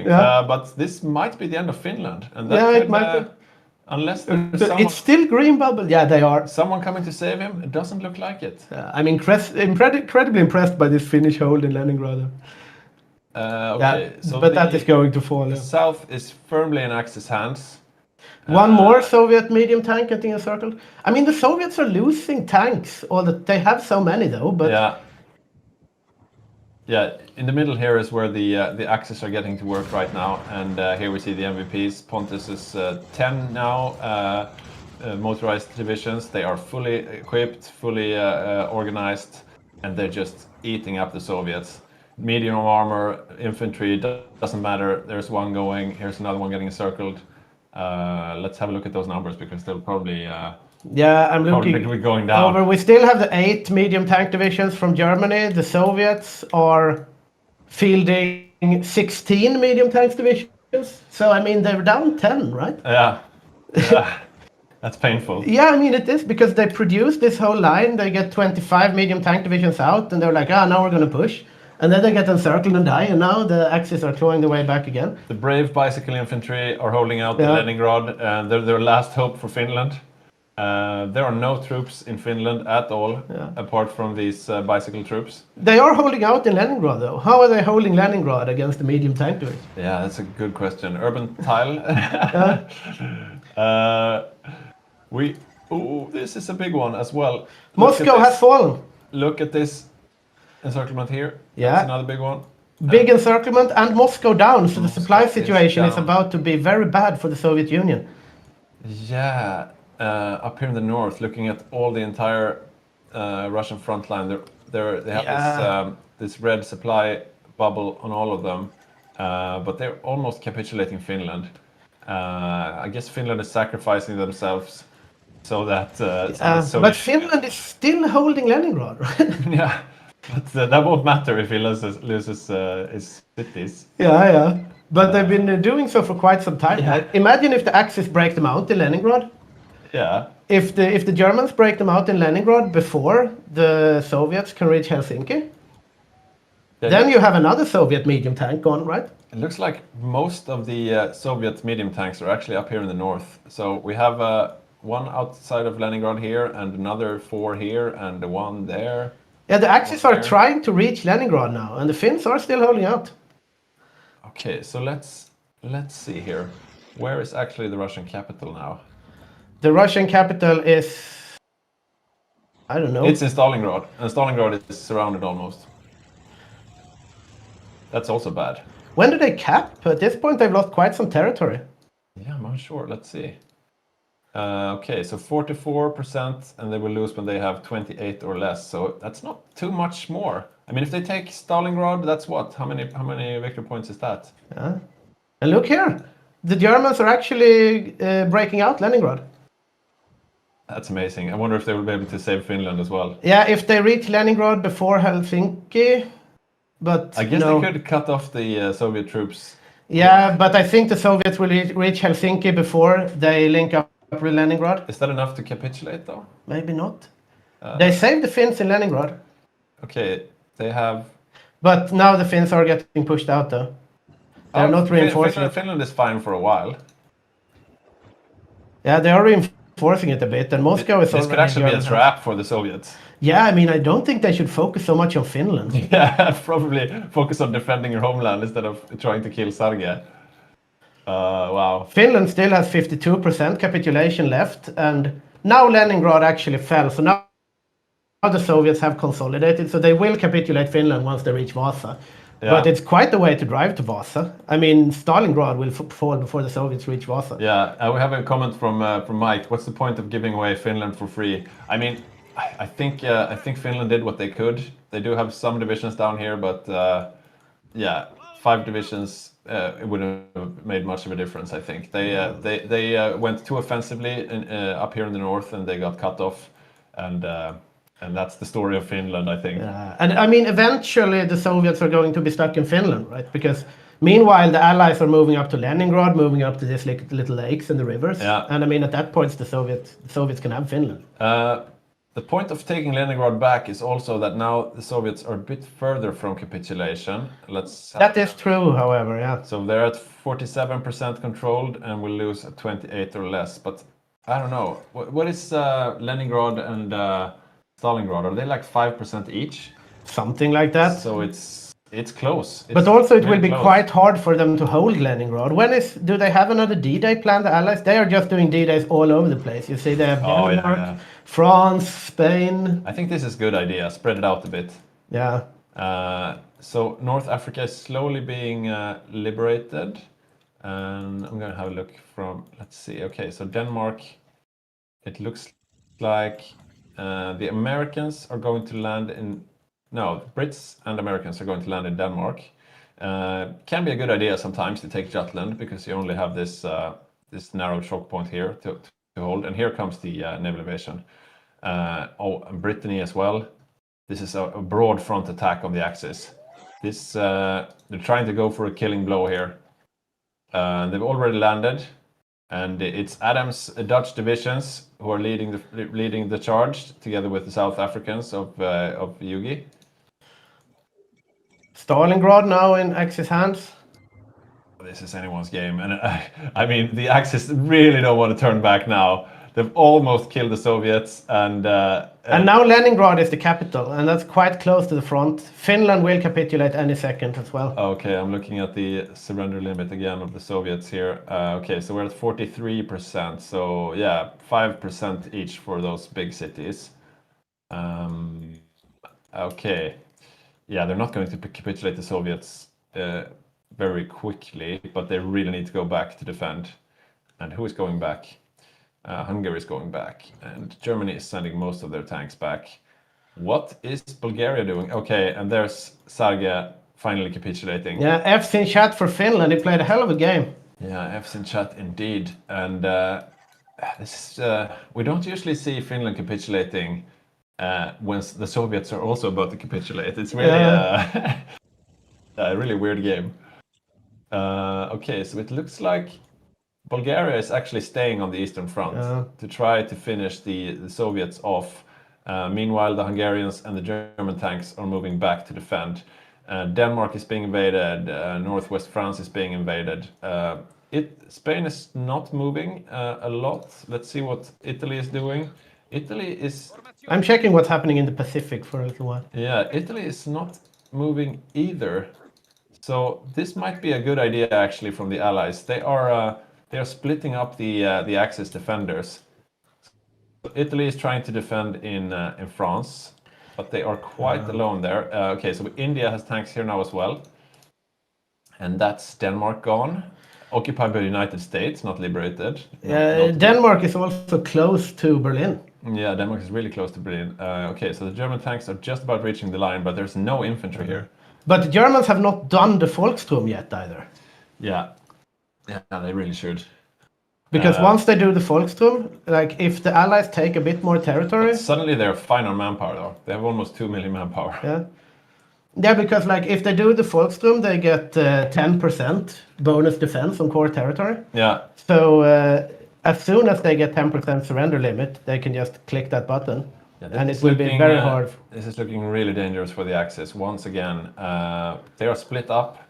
Yeah. But this might be the end of Finland. And it might be. Unless it's still green bubble. Yeah, they are. Someone coming to save him? It doesn't look like it. I'm incredibly impressed by this Finnish hold in Leningrad. Okay, yeah, so but that is going to fall. The south is firmly in Axis hands. One more Soviet medium tank getting encircled. I mean, the Soviets are losing tanks. They have so many though. But yeah. In the middle here is where the Axis are getting to work right now, and here we see the MVPs. Pontus is 10 now. Motorized divisions. They are fully equipped, fully organized, and they're just eating up the Soviets. Medium armor, infantry, doesn't matter. There's one going. Here's another one getting encircled. Let's have a look at those numbers because they'll probably. I'm looking going down. over. We still have the 8 medium tank divisions from Germany. The Soviets are fielding 16 medium tanks divisions. So I mean, they're down 10, right? Yeah. That's painful. Yeah, I mean it is because they produce this whole line. They get 25 medium tank divisions out, and they're like, now we're gonna push. And then they get encircled and die, and now the Axis are clawing the way back again. The brave bicycle infantry are holding out in Leningrad, and they're their last hope for Finland. There are no troops in Finland at all, apart from these bicycle troops. They are holding out in Leningrad, though. How are they holding Leningrad against the medium tank division? Yeah, that's a good question. Urban tile. This is a big one as well. Moscow has fallen. Look at this encirclement here. Yeah. That's another big one. Big encirclement and Moscow down, so the supply situation is about to be very bad for the Soviet Union. Yeah, up here in the north, looking at all the entire Russian front line, they have this red supply bubble on all of them, but they're almost capitulating Finland. I guess Finland is sacrificing themselves so that. But Finland is still holding Leningrad, right? Yeah, but that won't matter if he loses his cities. Yeah. But they've been doing so for quite some time. Yeah. Imagine if the Axis break them out in Leningrad. Yeah. If the Germans break them out in Leningrad before the Soviets can reach Helsinki, then you have another Soviet medium tank gone, right? It looks like most of the Soviet medium tanks are actually up here in the north. So we have one outside of Leningrad here, and another 4 here, and the one there. Yeah, the Axis are trying to reach Leningrad now, and the Finns are still holding out. Okay, so let's see here. Where is actually the Russian capital now? The Russian capital is, I don't know. It's in Stalingrad, and Stalingrad is surrounded almost. That's also bad. When do they cap? At this point, they've lost quite some territory. Yeah, I'm unsure. Let's see. Okay, so 44%, and they will lose when they have 28 or less. So that's not too much more. I mean, if they take Stalingrad, that's what? How many victory points is that? Yeah. And look here, the Germans are actually breaking out Leningrad. That's amazing. I wonder if they will be able to save Finland as well. Yeah, if they reach Leningrad before Helsinki, but I guess they could cut off the Soviet troops. Yeah, but I think the Soviets will reach Helsinki before they link up with Leningrad. Is that enough to capitulate, though? Maybe not. They saved the Finns in Leningrad. Okay, they have... But now the Finns are getting pushed out, though. They're not reinforcing Finland is fine for a while. Yeah, they are reinforcing it a bit, and Moscow is already... This could actually be a trap for the Soviets. Yeah, I mean, I don't think they should focus so much on Finland. Yeah, probably focus on defending your homeland instead of trying to kill Sarge. Wow. Finland still has 52% capitulation left, and now Leningrad actually fell, so now the Soviets have consolidated, so they will capitulate Finland once they reach Vasa. Yeah. But it's quite a way to drive to Vasa. I mean, Stalingrad will fall before the Soviets reach Vasa. Yeah, we have a comment from Mike. What's the point of giving away Finland for free? I mean, I think Finland did what they could. They do have some divisions down here, but yeah, 5 divisions it wouldn't have made much of a difference. I think they went too offensively up here in the north, and they got cut off, and that's the story of Finland, I think. Yeah, and I mean, eventually the Soviets are going to be stuck in Finland, right? Because meanwhile, the Allies are moving up to Leningrad, moving up to these little lakes and the rivers. Yeah. And I mean, at that point, the Soviets can have Finland. The point of taking Leningrad back is also that now the Soviets are a bit further from capitulation. That is true, however, yeah. So they're at 47% controlled and will lose at 28 or less. But I don't know. What is Leningrad and Stalingrad? Are they like 5% each? Something like that. So it's close. But also it will be quite hard for them to hold Leningrad. Do they have another D-Day plan, the Allies? They are just doing D-Days all over the place. You see, they have Denmark, France, Spain. I think this is a good idea. Spread it out a bit. Yeah. So North Africa is slowly being liberated. And I'm going to have a look from, let's see. Okay, so Denmark, it looks like the Americans are going to land in... No, Brits and Americans are going to land in Denmark. Can be a good idea sometimes to take Jutland, because you only have this narrow choke point here to hold. And here comes the naval invasion. And Brittany as well. This is a broad front attack on the Axis. They're trying to go for a killing blow here. They've already landed. And it's Adams' Dutch divisions who are leading the charge, together with the South Africans of Yugi. Stalingrad now in Axis hands. This is anyone's game, and I mean the Axis really don't want to turn back now. They've almost killed the Soviets, and now Leningrad is the capital, and that's quite close to the front. Finland will capitulate any second as well. Okay, I'm looking at the surrender limit again of the Soviets here. Okay, so we're at 43%. So yeah, 5% each for those big cities. Okay, yeah, they're not going to capitulate the Soviets very quickly, but they really need to go back to defend. And who is going back? Hungary is going back, and Germany is sending most of their tanks back. What is Bulgaria doing? Okay, and there's Sarge finally capitulating. Yeah, F's in chat for Finland. He played a hell of a game. Yeah, F's in chat indeed. And this is, we don't usually see Finland capitulating when the Soviets are also about to capitulate. It's really a really weird game. Okay, so it looks like Bulgaria is actually staying on the Eastern Front to try to finish the Soviets off. Meanwhile, the Hungarians and the German tanks are moving back to defend. Denmark is being invaded. Northwest France is being invaded. Spain is not moving a lot. Let's see what Italy is doing. Italy is... I'm checking what's happening in the Pacific for a little while. Yeah, Italy is not moving either. So this might be a good idea actually from the Allies. They are splitting up the Axis defenders. Italy is trying to defend in France, but they are quite alone there. Okay, so India has tanks here now as well, and that's Denmark gone, occupied by the United States, not liberated. Denmark is also close to Berlin. Yeah, Denmark is really close to Berlin. Okay, so the German tanks are just about reaching the line, but there's no infantry here. But the Germans have not done the Volkssturm yet either. Yeah, they really should. Because once they do the Volkssturm, like if the Allies take a bit more territory... Suddenly they're fine on manpower though. They have almost 2 million manpower. Yeah, because like if they do the Volkssturm, they get 10% bonus defense on core territory. Yeah. So as soon as they get 10% surrender limit, they can just click that button. Yeah, and it will be very hard. This is looking really dangerous for the Axis. Once again, they are split up.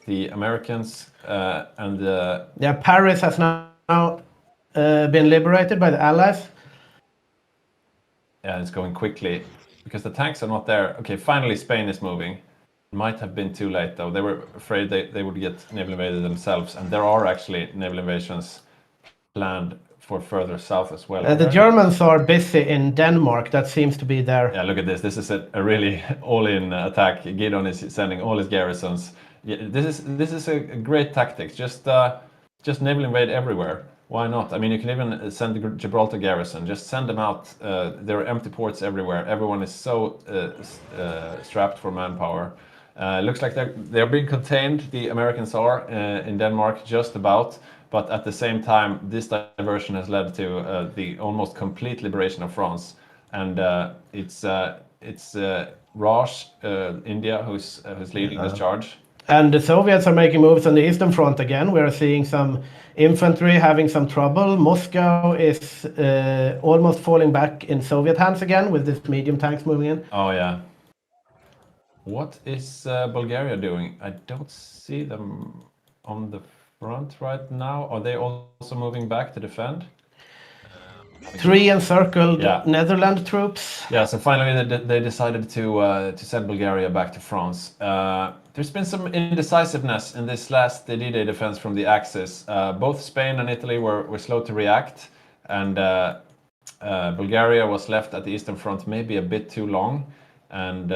The Americans and the... Yeah, Paris has now been liberated by the Allies. Yeah, it's going quickly because the tanks are not there. Okay, finally Spain is moving. It might have been too late though. They were afraid they would get naval invaded themselves, and there are actually naval invasions planned for further south as well. The Germans are busy in Denmark. That seems to be their... Yeah, look at this. This is a really all-in attack. Gideon is sending all his garrisons. Yeah, this is a great tactic. Just naval invade everywhere. Why not? I mean, you can even send the Gibraltar garrison. Just send them out. There are empty ports everywhere. Everyone is so strapped for manpower. Looks like they're being contained. The Americans are in Denmark just about. But at the same time, this diversion has led to the almost complete liberation of France, and it's Raj, India, who's leading this charge. And the Soviets are making moves on the Eastern Front again. We are seeing some infantry having some trouble. Moscow is almost falling back in Soviet hands again with these medium tanks moving in. Oh yeah. What is Bulgaria doing? I don't see them on the front right now. Are they also moving back to defend? 3 encircled Netherlands troops. Yeah, so finally they decided to send Bulgaria back to France. There's been some indecisiveness in this last D-Day defense from the Axis. Both Spain and Italy were slow to react, and Bulgaria was left at the Eastern Front maybe a bit too long. And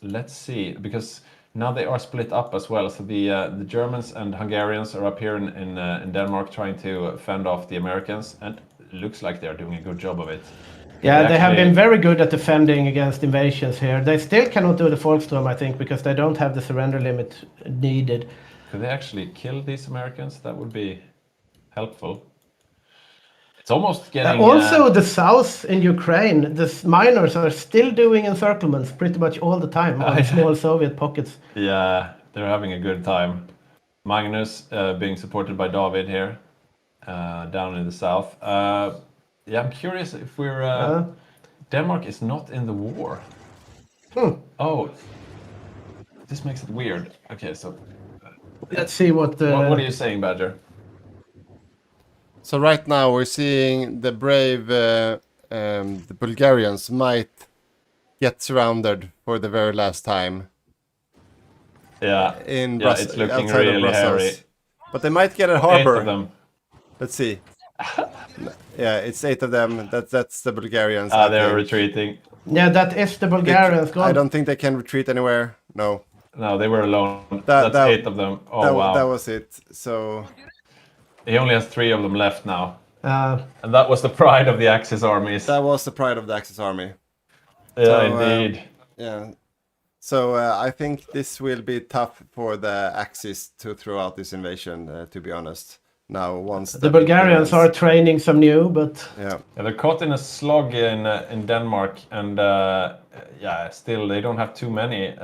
let's see, because now they are split up as well. So the Germans and Hungarians are up here in Denmark trying to fend off the Americans, and it looks like they're doing a good job of it. Yeah, they have been very good at defending against invasions here. They still cannot do the Volkssturm, I think, because they don't have the surrender limit needed. Could they actually kill these Americans? That would be helpful. It's almost getting... Also, the south in Ukraine, the miners are still doing encirclements pretty much all the time on small Soviet pockets. Yeah, they're having a good time. Magnus being supported by David here, down in the south. Yeah, I'm curious if we're... Denmark is not in the war. Oh, this makes it weird. Okay, so... Let's see what... What are you saying, Badger? So right now we're seeing the brave the Bulgarians might get surrounded for the very last time. Yeah, it's looking really hairy. But they might get a harbor. 8 of them. Let's see. Yeah, it's 8 of them. That's the Bulgarians. They're retreating. Yeah, that is the Bulgarians. I don't think they can retreat anywhere. No. No, they were alone. That's 8 of them. Oh, wow. That was it. So... He only has 3 of them left now. And that was the pride of the Axis armies. That was the pride of the Axis army. Yeah, so, indeed. Yeah. So I think this will be tough for the Axis to throw out this invasion, to be honest. Now, once The Bulgarians are training some new, but yeah, they're caught in a slog in Denmark, and still they don't have too many.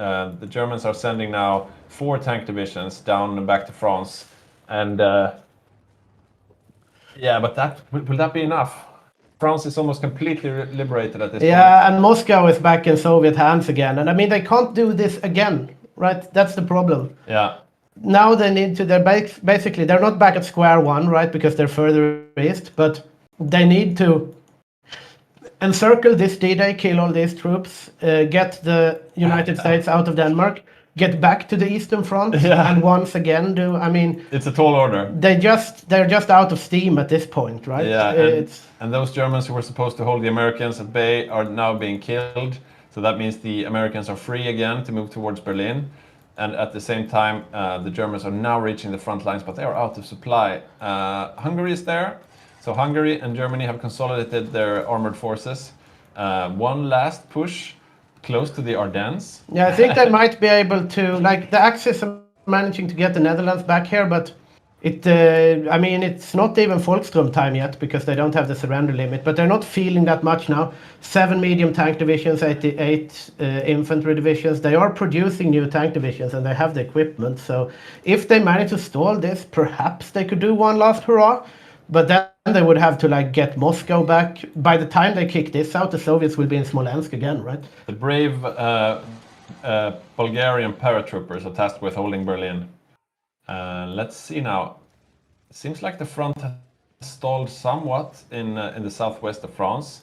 The Germans are sending now 4 tank divisions down and back to France, and but will that be enough? France is almost completely liberated at this point. Yeah, and Moscow is back in Soviet hands again, and I mean they can't do this again, right? That's the problem. Yeah. Now they need to. Basically they're not back at square one, right? Because they're further east, but they need to encircle this D-Day, kill all these troops, get the United States out of Denmark, get back to the Eastern Front, and once again do. I mean, it's a tall order. They're just out of steam at this point, right? Yeah, and those Germans who were supposed to hold the Americans at bay are now being killed. So that means the Americans are free again to move towards Berlin. And at the same time, the Germans are now reaching the front lines, but they are out of supply. Hungary is there. So Hungary and Germany have consolidated their armored forces. One last push close to the Ardennes. Yeah, I think they might be able to, like the Axis are managing to get the Netherlands back here, but I mean, it's not even Volkssturm time yet because they don't have the surrender limit, but they're not feeling that much now. 7 medium tank divisions, 88 infantry divisions. They are producing new tank divisions and they have the equipment. So if they manage to stall this, perhaps they could do one last hurrah. But then they would have to like get Moscow back. By the time they kick this out, the Soviets will be in Smolensk again, right? The brave Bulgarian paratroopers are tasked with holding Berlin. Let's see now. Seems like the front has stalled somewhat in the southwest of France,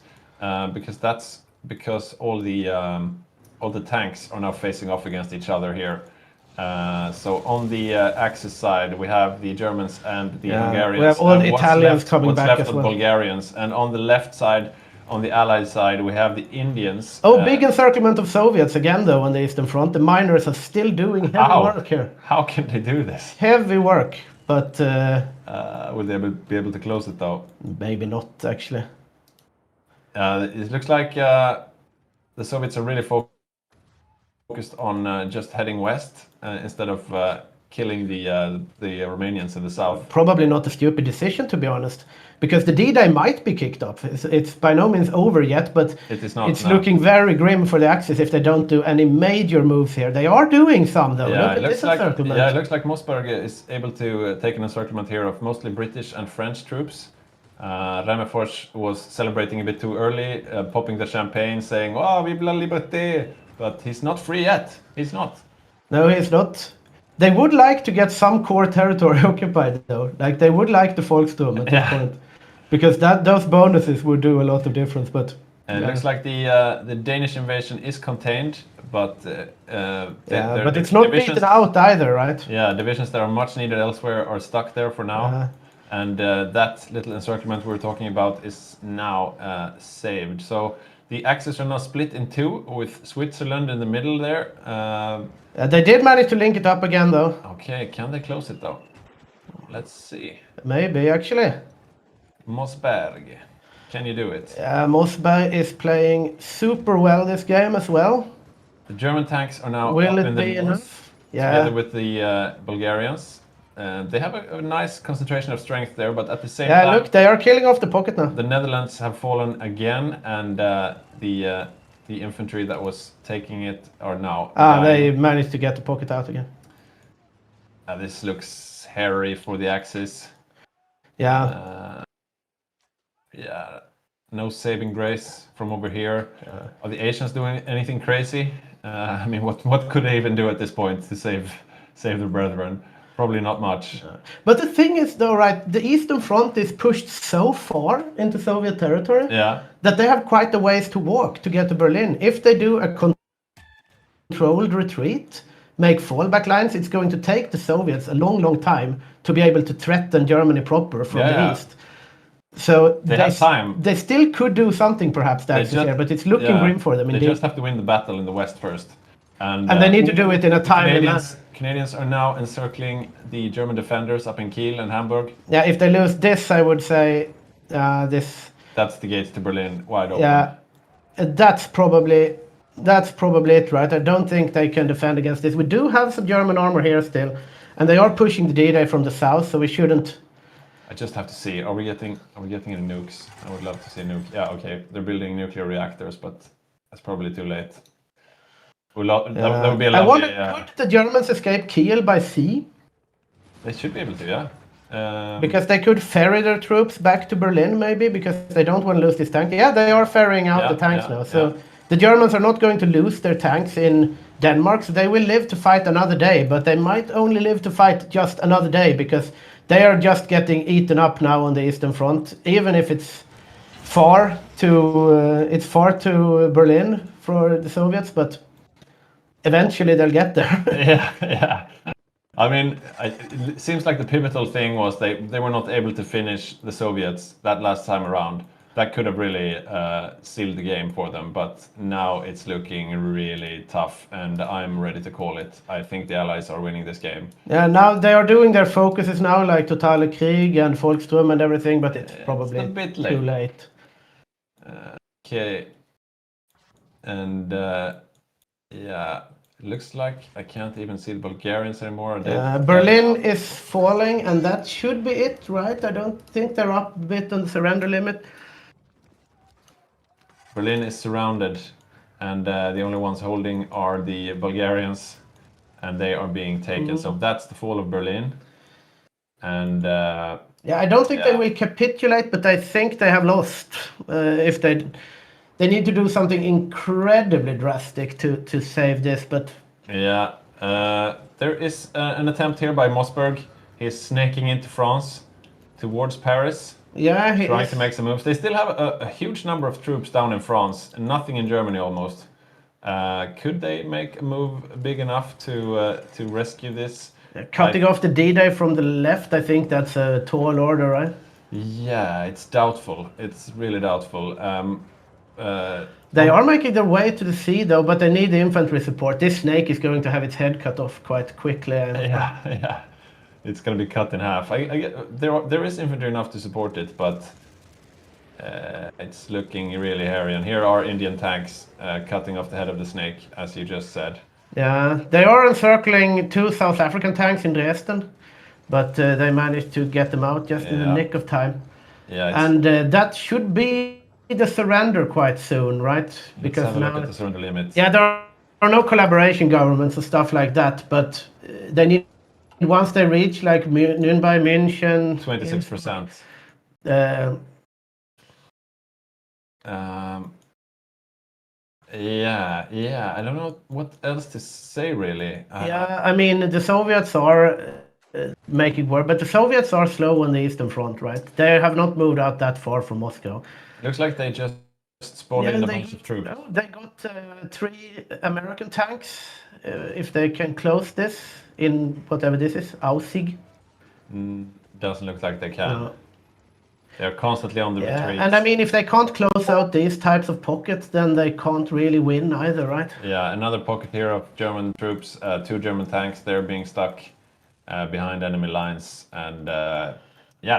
because all the tanks are now facing off against each other here. So on the Axis side, we have the Germans and the Hungarians. We have all the Italians coming back as well. Bulgarians, and on the left side, on the Allied side, we have the Indians. Big encirclement of Soviets again, though, on the Eastern Front. The miners are still doing heavy work here. How can they do this? Heavy work, but will they be able to close it though? Maybe not, actually. It looks like the Soviets are really focused on just heading west instead of killing the Romanians in the south. Probably not a stupid decision, to be honest, because the D-Day might be kicked off. It's by no means over yet, but it's looking very grim for the Axis if they don't do any major moves here. They are doing some, though. Yeah, Look at this encirclement. Yeah, it looks like Mossberg is able to take an encirclement here of mostly British and French troops. Remefors was celebrating a bit too early, popping the champagne, saying, "Oh, vive la liberté!" But he's not free yet. He's not. No, he's not. They would like to get some core territory occupied, though. Like, they would like the Volkssturm at this point. Because those bonuses would do a lot of difference, but... And it looks like the Danish invasion is contained, but... but it's not beaten out either, right? Yeah, divisions that are much needed elsewhere are stuck there for now. And that little encirclement we were talking about is now saved. So the Axis are now split in two, with Switzerland in the middle there. They did manage to link it up again, though. Okay, can they close it, though? Let's see. Maybe, actually. Mossberg, can you do it? Mossberg is playing super well this game as well. The German tanks are now Will up it in the be north, enough? Yeah. together with the Bulgarians. They have a nice concentration of strength there, but at the same time... Yeah, look, they are killing off the pocket now. The Netherlands have fallen again, and the infantry that was taking it are now... They managed to get the pocket out again. This looks hairy for the Axis. Yeah. Yeah, no saving grace from over here. Are the Asians doing anything crazy? I mean, what could they even do at this point to save their brethren? Probably not much. But the thing is, though, right, the Eastern Front is pushed so far into Soviet territory that they have quite a ways to walk to get to Berlin. If they do a controlled retreat, make fallback lines, it's going to take the Soviets a long, long time to be able to threaten Germany proper from the east. So they have time. They still could do something, perhaps, here, but it's looking grim for them. They just have to win the battle in the west first. And they need to do it in a timely manner. Canadians are now encircling the German defenders up in Kiel and Hamburg. Yeah, if they lose this, I would say this... That's the gates to Berlin wide open. Yeah, that's probably... That's probably it, right? I don't think they can defend against this. We do have some German armor here still, and they are pushing the D-Day from the south, so we shouldn't. I just have to see. Are we getting any nukes? I would love to see nuke. Yeah, okay. They're building nuclear reactors, but that's probably too late. That would be a I lovely. wonder, could the Germans escape Kiel by sea? They should be able to, yeah. Because they could ferry their troops back to Berlin, maybe, because they don't want to lose this tank. Yeah, they are ferrying out the tanks now. So the Germans are not going to lose their tanks in Denmark. So they will live to fight another day, but they might only live to fight just another day because they are just getting eaten up now on the Eastern Front. Even if it's far to Berlin for the Soviets, but eventually they'll get there. Yeah. I mean, it seems like the pivotal thing was they were not able to finish the Soviets that last time around. That could have really sealed the game for them, but now it's looking really tough, and I'm ready to call it. I think the Allies are winning this game. Yeah, now they are doing their focuses now, like Totale Krieg and Volkssturm and everything, but it's probably a bit too late. Okay. And yeah, it looks like I can't even see the Bulgarians anymore. Berlin is falling, and that should be it, right? I don't think they're up a bit on the surrender limit. Berlin is surrounded, and the only ones holding are the Bulgarians, and they are being taken. So that's the fall of Berlin. And yeah, I don't think they will capitulate, but I think they have lost. If they need to do something incredibly drastic to save this, but yeah, there is an attempt here by Mossberg. He's snaking into France towards Paris. Yeah, trying to make some moves. They still have a huge number of troops down in France, and nothing in Germany almost. Could they make a move big enough to rescue this? Cutting off the D-Day from the left, I think that's a tall order, right? Yeah, it's doubtful. It's really doubtful. They are making their way to the sea, though, but they need the infantry support. This snake is going to have its head cut off quite quickly. Yeah. It's going to be cut in half. There is infantry enough to support it, but it's looking really hairy. And here are Indian tanks cutting off the head of the snake, as you just said. Yeah, they are encircling 2 South African tanks in Dresden, but they managed to get them out just in the nick of time. Yeah, and that should be the surrender quite soon, right? Because let's have a look at the surrender limits. Yeah, there are no collaboration governments and stuff like that, but they need. Once they reach like Nürnberg, München, 26%. Yeah. I don't know what else to say really. Yeah, I mean the Soviets are making work, but the Soviets are slow on the Eastern Front, right? They have not moved out that far from Moscow. Looks like they just spawned in a bunch of troops. No, they got 3 American tanks. If they can close this in whatever this is, Aussig. Doesn't look like they can. No. They're constantly on the retreat. And I mean, if they can't close out these types of pockets, then they can't really win either, right? Yeah, another pocket here of German troops, 2 German tanks. They're being stuck behind enemy lines, and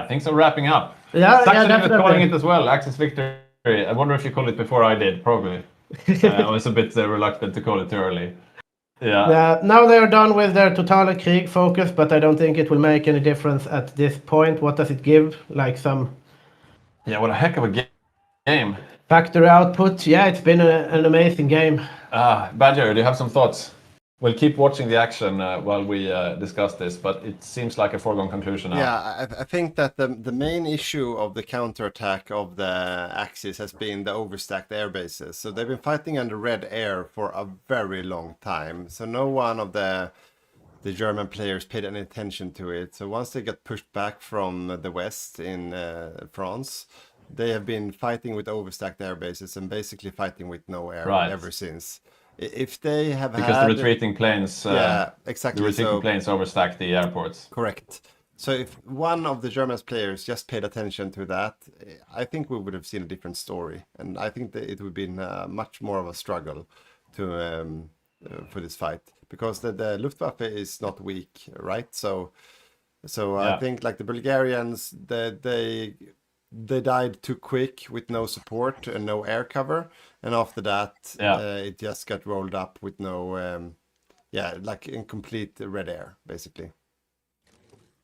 things are wrapping up. Yeah, definitely. Calling it as well, Axis victory. I wonder if you called it before I did. Probably. I was a bit reluctant to call it too early. Yeah. Now they are done with their Totale Krieg focus, but I don't think it will make any difference at this point. What does it give? Like some... Yeah, what a heck of a game. Factory output. Yeah, it's been an amazing game. Badger, do you have some thoughts? We'll keep watching the action while we discuss this, but it seems like a foregone conclusion now. Yeah, I think that the main issue of the counterattack of the Axis has been the overstacked air bases. So they've been fighting under red air for a very long time. So no one of the German players paid any attention to it. So once they got pushed back from the west in France, they have been fighting with overstacked air bases and basically fighting with no air ever since. If they have because the retreating planes, exactly. The retreating planes overstack the airports. Correct. So if one of the German players just paid attention to that, I think we would have seen a different story, and I think that it would have been much more of a struggle to for this fight, because the Luftwaffe is not weak, right? So I think like the Bulgarians, they they died too quick with no support and no air cover, and after that, it just got rolled up with no, like in complete red air, basically.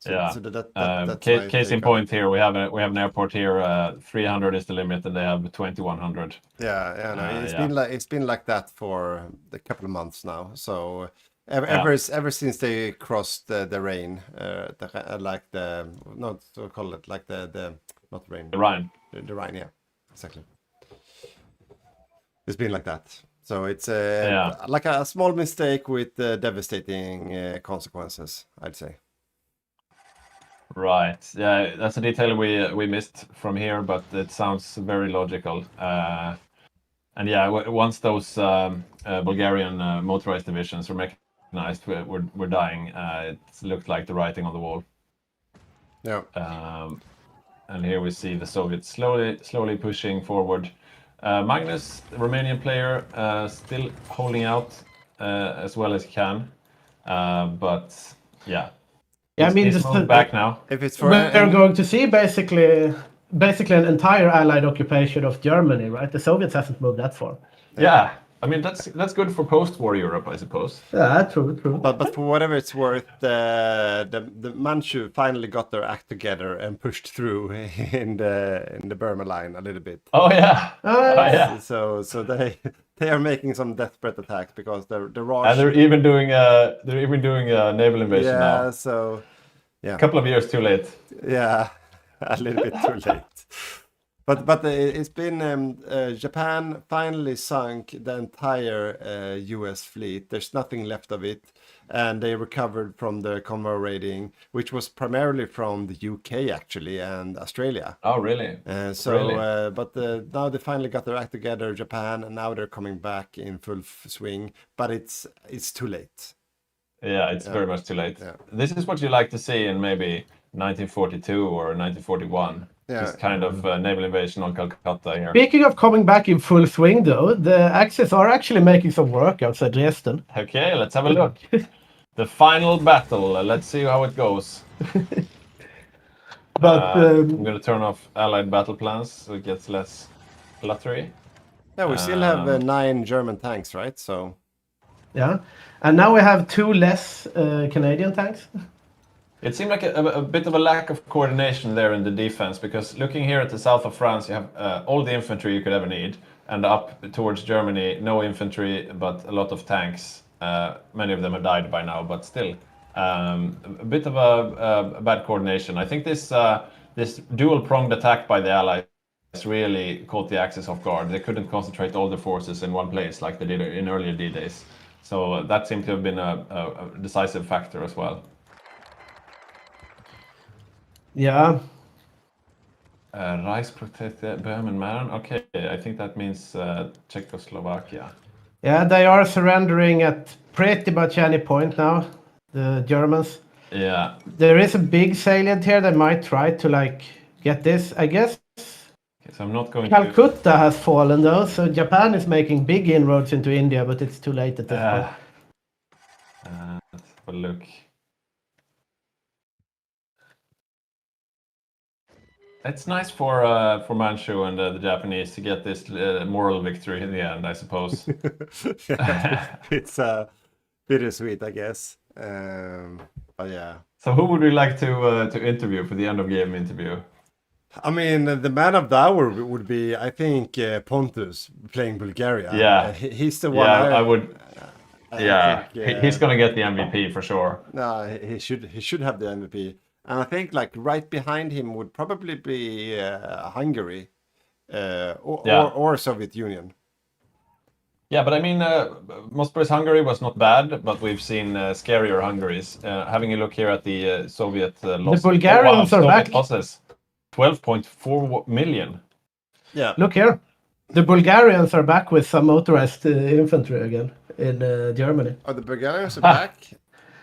So that's case in point here, we have an airport here. 300 is the limit, and they have 2100. It's been like that for a couple of months now. So ever since they crossed the Rhine, like the not so call it like the not Rhine, the Rhine, the Rhine, yeah, exactly. It's been like that. So it's like a small mistake with devastating consequences, I'd say. Right. Yeah, that's a detail we missed from here, but it sounds very logical. And yeah, once those Bulgarian motorized divisions were mechanized, were dying. It looked like the writing on the wall. Yeah. And here we see the Soviets slowly pushing forward. Magnus, the Romanian player, still holding out as well as he can, but yeah. Yeah, I mean, he's moved back now. If it's for we're going to see basically an entire Allied occupation of Germany, right? The Soviets hasn't moved that far. Yeah, I mean that's good for post-war Europe, I suppose. Yeah, true. But for whatever it's worth, the Manchu finally got their act together and pushed through in the Burma line a little bit. Oh yeah. Yeah. So they are making some desperate attacks because the Raj. And they're even doing a naval invasion now. So yeah. A couple of years too late. Yeah, a little bit too late. But it's been Japan finally sunk the entire U.S. fleet. There's nothing left of it, and they recovered from the convoy raiding, which was primarily from the UK actually and Australia. Oh, really? Really? But now they finally got their act together, Japan, and now they're coming back in full swing. But it's too late. Yeah, it's very much too late. Yeah. This is what you like to see in maybe 1942 or 1941. This kind of naval invasion on Calcutta here. Speaking of coming back in full swing, though, the Axis are actually making some work outside Dresden. Okay, let's have a look. The final battle. Let's see how it goes. But I'm going to turn off Allied battle plans so it gets less fluttery. Yeah, we still have 9 German tanks, right? So. Yeah, and now we have 2 less Canadian tanks. It seemed like a bit of a lack of coordination there in the defense, because looking here at the south of France, you have all the infantry you could ever need, and up towards Germany, no infantry, but a lot of tanks. Many of them have died by now, but still, a bit of a bad coordination. I think this dual-pronged attack by the Allies really caught the Axis off guard. They couldn't concentrate all the forces in one place like they did in earlier D-days. So that seemed to have been a decisive factor as well. Yeah. Reichsprotect Böhmen, Mähren. Okay, I think that means Czechoslovakia. Yeah, they are surrendering at pretty much any point now, the Germans. Yeah. There is a big salient here. They might try to get this, I guess. Okay, so I'm not going Calcutta has fallen though, so Japan is making big inroads into India, but it's too late at this point. Let's have a look. It's nice for Manchu and the Japanese to get this moral victory in the end, I suppose. It's bittersweet, I guess. But yeah. So who would we like to interview for the end of game interview? I mean, the man of the hour would be, I think, Pontus playing Bulgaria. Yeah, he's the one. Yeah, I would. I think, he's gonna get the MVP for sure. No, he should have the MVP. And I think right behind him would probably be Hungary or Soviet Union. Yeah, but I mean, Mosper's Hungary was not bad, but we've seen scarier Hungaries. Having a look here at the Soviet losses. The Bulgarians are back. Losses, 12.4 million. Yeah. Look here. The Bulgarians are back with some motorized infantry again in Germany. Oh, the Bulgarians are back?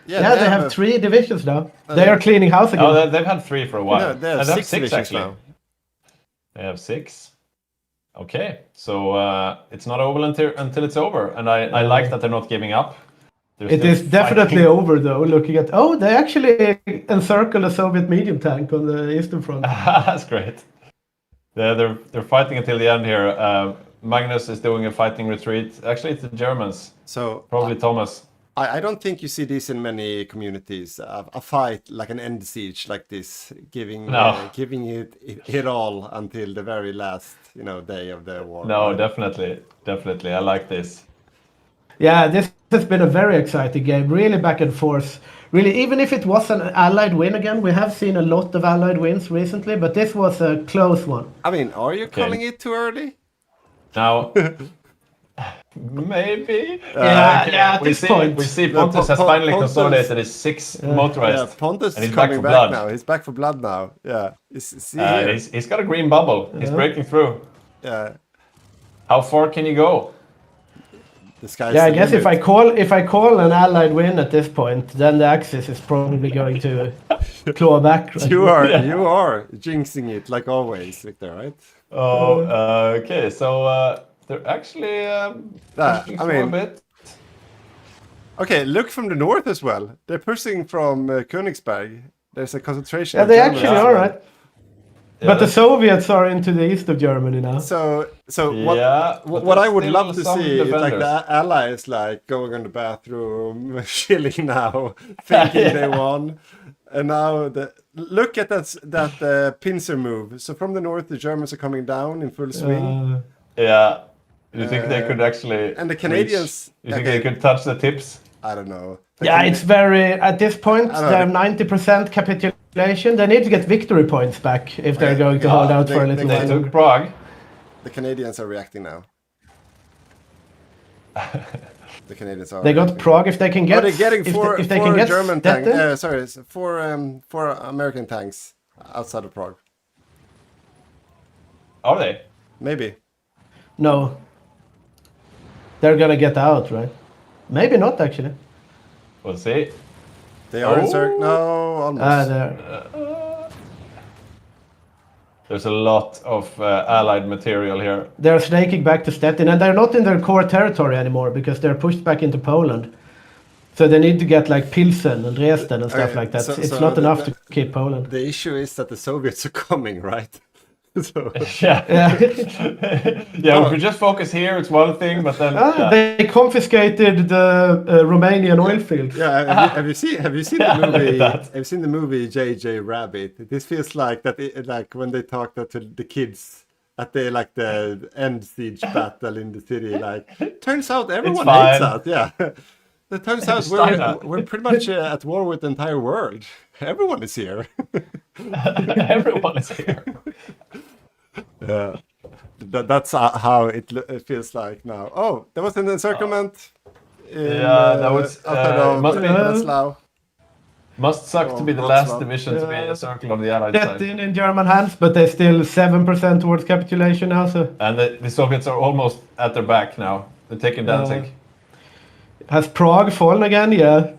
Yeah, they have 3 divisions now. They are cleaning house again. Oh, they've had 3 for a while. No, they have 6 divisions actually. now. They have 6. Okay, so it's not over until it's over, and I like that they're not giving up. It is definitely over though. Looking at they actually encircled a Soviet medium tank on the eastern front. That's great. They're fighting until the end here. Magnus is doing a fighting retreat. Actually, it's the Germans. So Probably Thomas. I don't think you see this in many communities. A fight like an end siege like this, giving it all until the very last day of the war. No, definitely. I like this. Yeah, this has been a very exciting game. Really back and forth. Really, even if it was an Allied win again, we have seen a lot of Allied wins recently, but this was a close one. I mean, are you calling it too early? Now, maybe. Yeah, at we this point. We see Pontus has finally consolidated his 6 motorized. Yeah, Pontus and is he's back coming for back blood. now. He's back for blood now. Yeah. He's got a green bubble. He's breaking through. Yeah. How far can you go? The sky's Yeah, I the guess limit. if I call an Allied win at this point, then the Axis is probably going to claw back. Right? You are jinxing it like always, Victor, right? Oh, okay. So they're actually pushing through a bit. Okay, look from the north as well. They're pushing from Königsberg. There's a concentration. Yeah, of they Germans actually as are, well. right? But the Soviets are into the east of Germany now. So Yeah, but what I there's would still love to some see is like defenders. the allies like going on the bathroom, chilling now, thinking they won, and now look at that pincer move. So from the north, the Germans are coming down in full swing. Yeah. You think they could actually? And the Canadians. You think they could touch the tips? I don't know. Yeah, it's very at this point I know, they have 90% capitulation. They need to get victory points back if they're going to yeah, hold out for a they- little They while. took Prague. The Canadians are reacting now. The Canadians are. They got reacting. Prague if they can Oh, get. they're getting if they four can get German tanks. Stettin. Sorry, four American tanks outside of Prague. Are they? Maybe. No. They're gonna get out, right? Maybe not actually. We'll see. They are in Oh. circle. No, almost. There. There's a lot of allied material here. They're snaking back to Stettin, and they're not in their core territory anymore because they're pushed back into Poland. So they need to get like Pilsen and Dresden and stuff Okay, like that. so- It's so not the- enough to keep Poland. The issue is that the Soviets are coming, right? So Yeah. Yeah. Yeah, if we just focus here, it's one thing, but then They confiscated the Romanian oil fields. yeah, have you seen the I like movie? that. Have you seen the movie J.J. Rabbit? This feels like that. Like when they talk that to the kids at the end siege battle in the city. Like, turns out everyone hates fine. us. Yeah. It turns out It's fine now. we're pretty much at war with the entire world. Everyone is here. everyone is here. Yeah, that's how it feels like now. Oh, there was an encirclement. Yeah, that was, outside of must be- Breslau. Must suck to be the Oh, last Wrocław. division to be in a circle on the Allied side. Stettin in German hands, but they're still 7% towards capitulation now. So And the Soviets are almost at their back now. They're taking Danzig. has Prague fallen again? Yeah.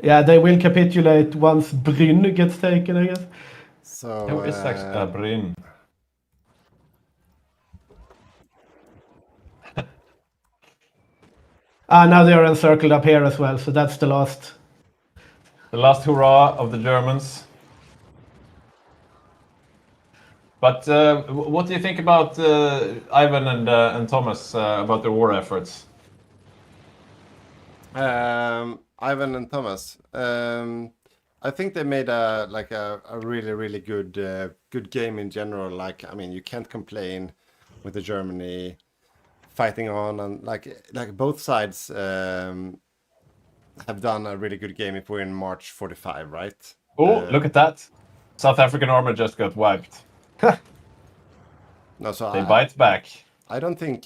Yeah, they will capitulate once Brünn gets taken, I guess. So Who is actually Brünn? Now they are encircled up here as well, so that's the last. The last hurrah of the Germans. But what do you think about Ivan and Thomas about their war efforts? Ivan and Thomas. I think they made a really good game in general. Like, I mean, you can't complain with the Germany fighting on, and like both sides have done a really good game if we're in March 45, right? Oh, look at that! South African armor just got wiped. No, so They bite back. I don't think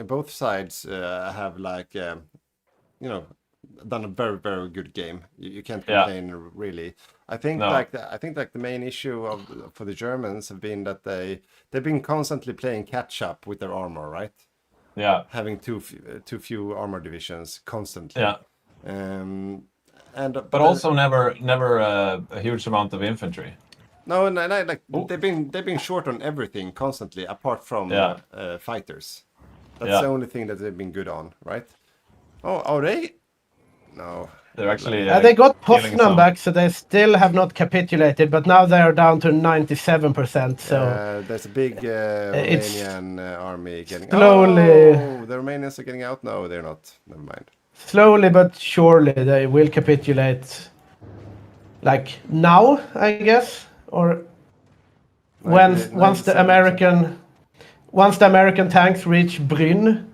both sides have done a very good game. You can't Yeah. complain really. I think No. the main issue for the Germans have been that they've been constantly playing catch up with their armor, right? Yeah, Having too few armor divisions constantly. yeah. But But also never a huge amount of infantry. no, and Oh. they've been short on everything constantly apart from Yeah. fighters. That's Yeah. the only thing that they've been good on, right? Oh, are they? No. They're actually. They got killing Poznan some. back, so they still have not capitulated, but now they are down to 97%. So there's a big Romanian army getting. slowly- Oh, the Romanians are getting out. No, they're not. Never mind. slowly but surely they will capitulate. Like now, I guess, or once the 97%. American tanks reach Brünn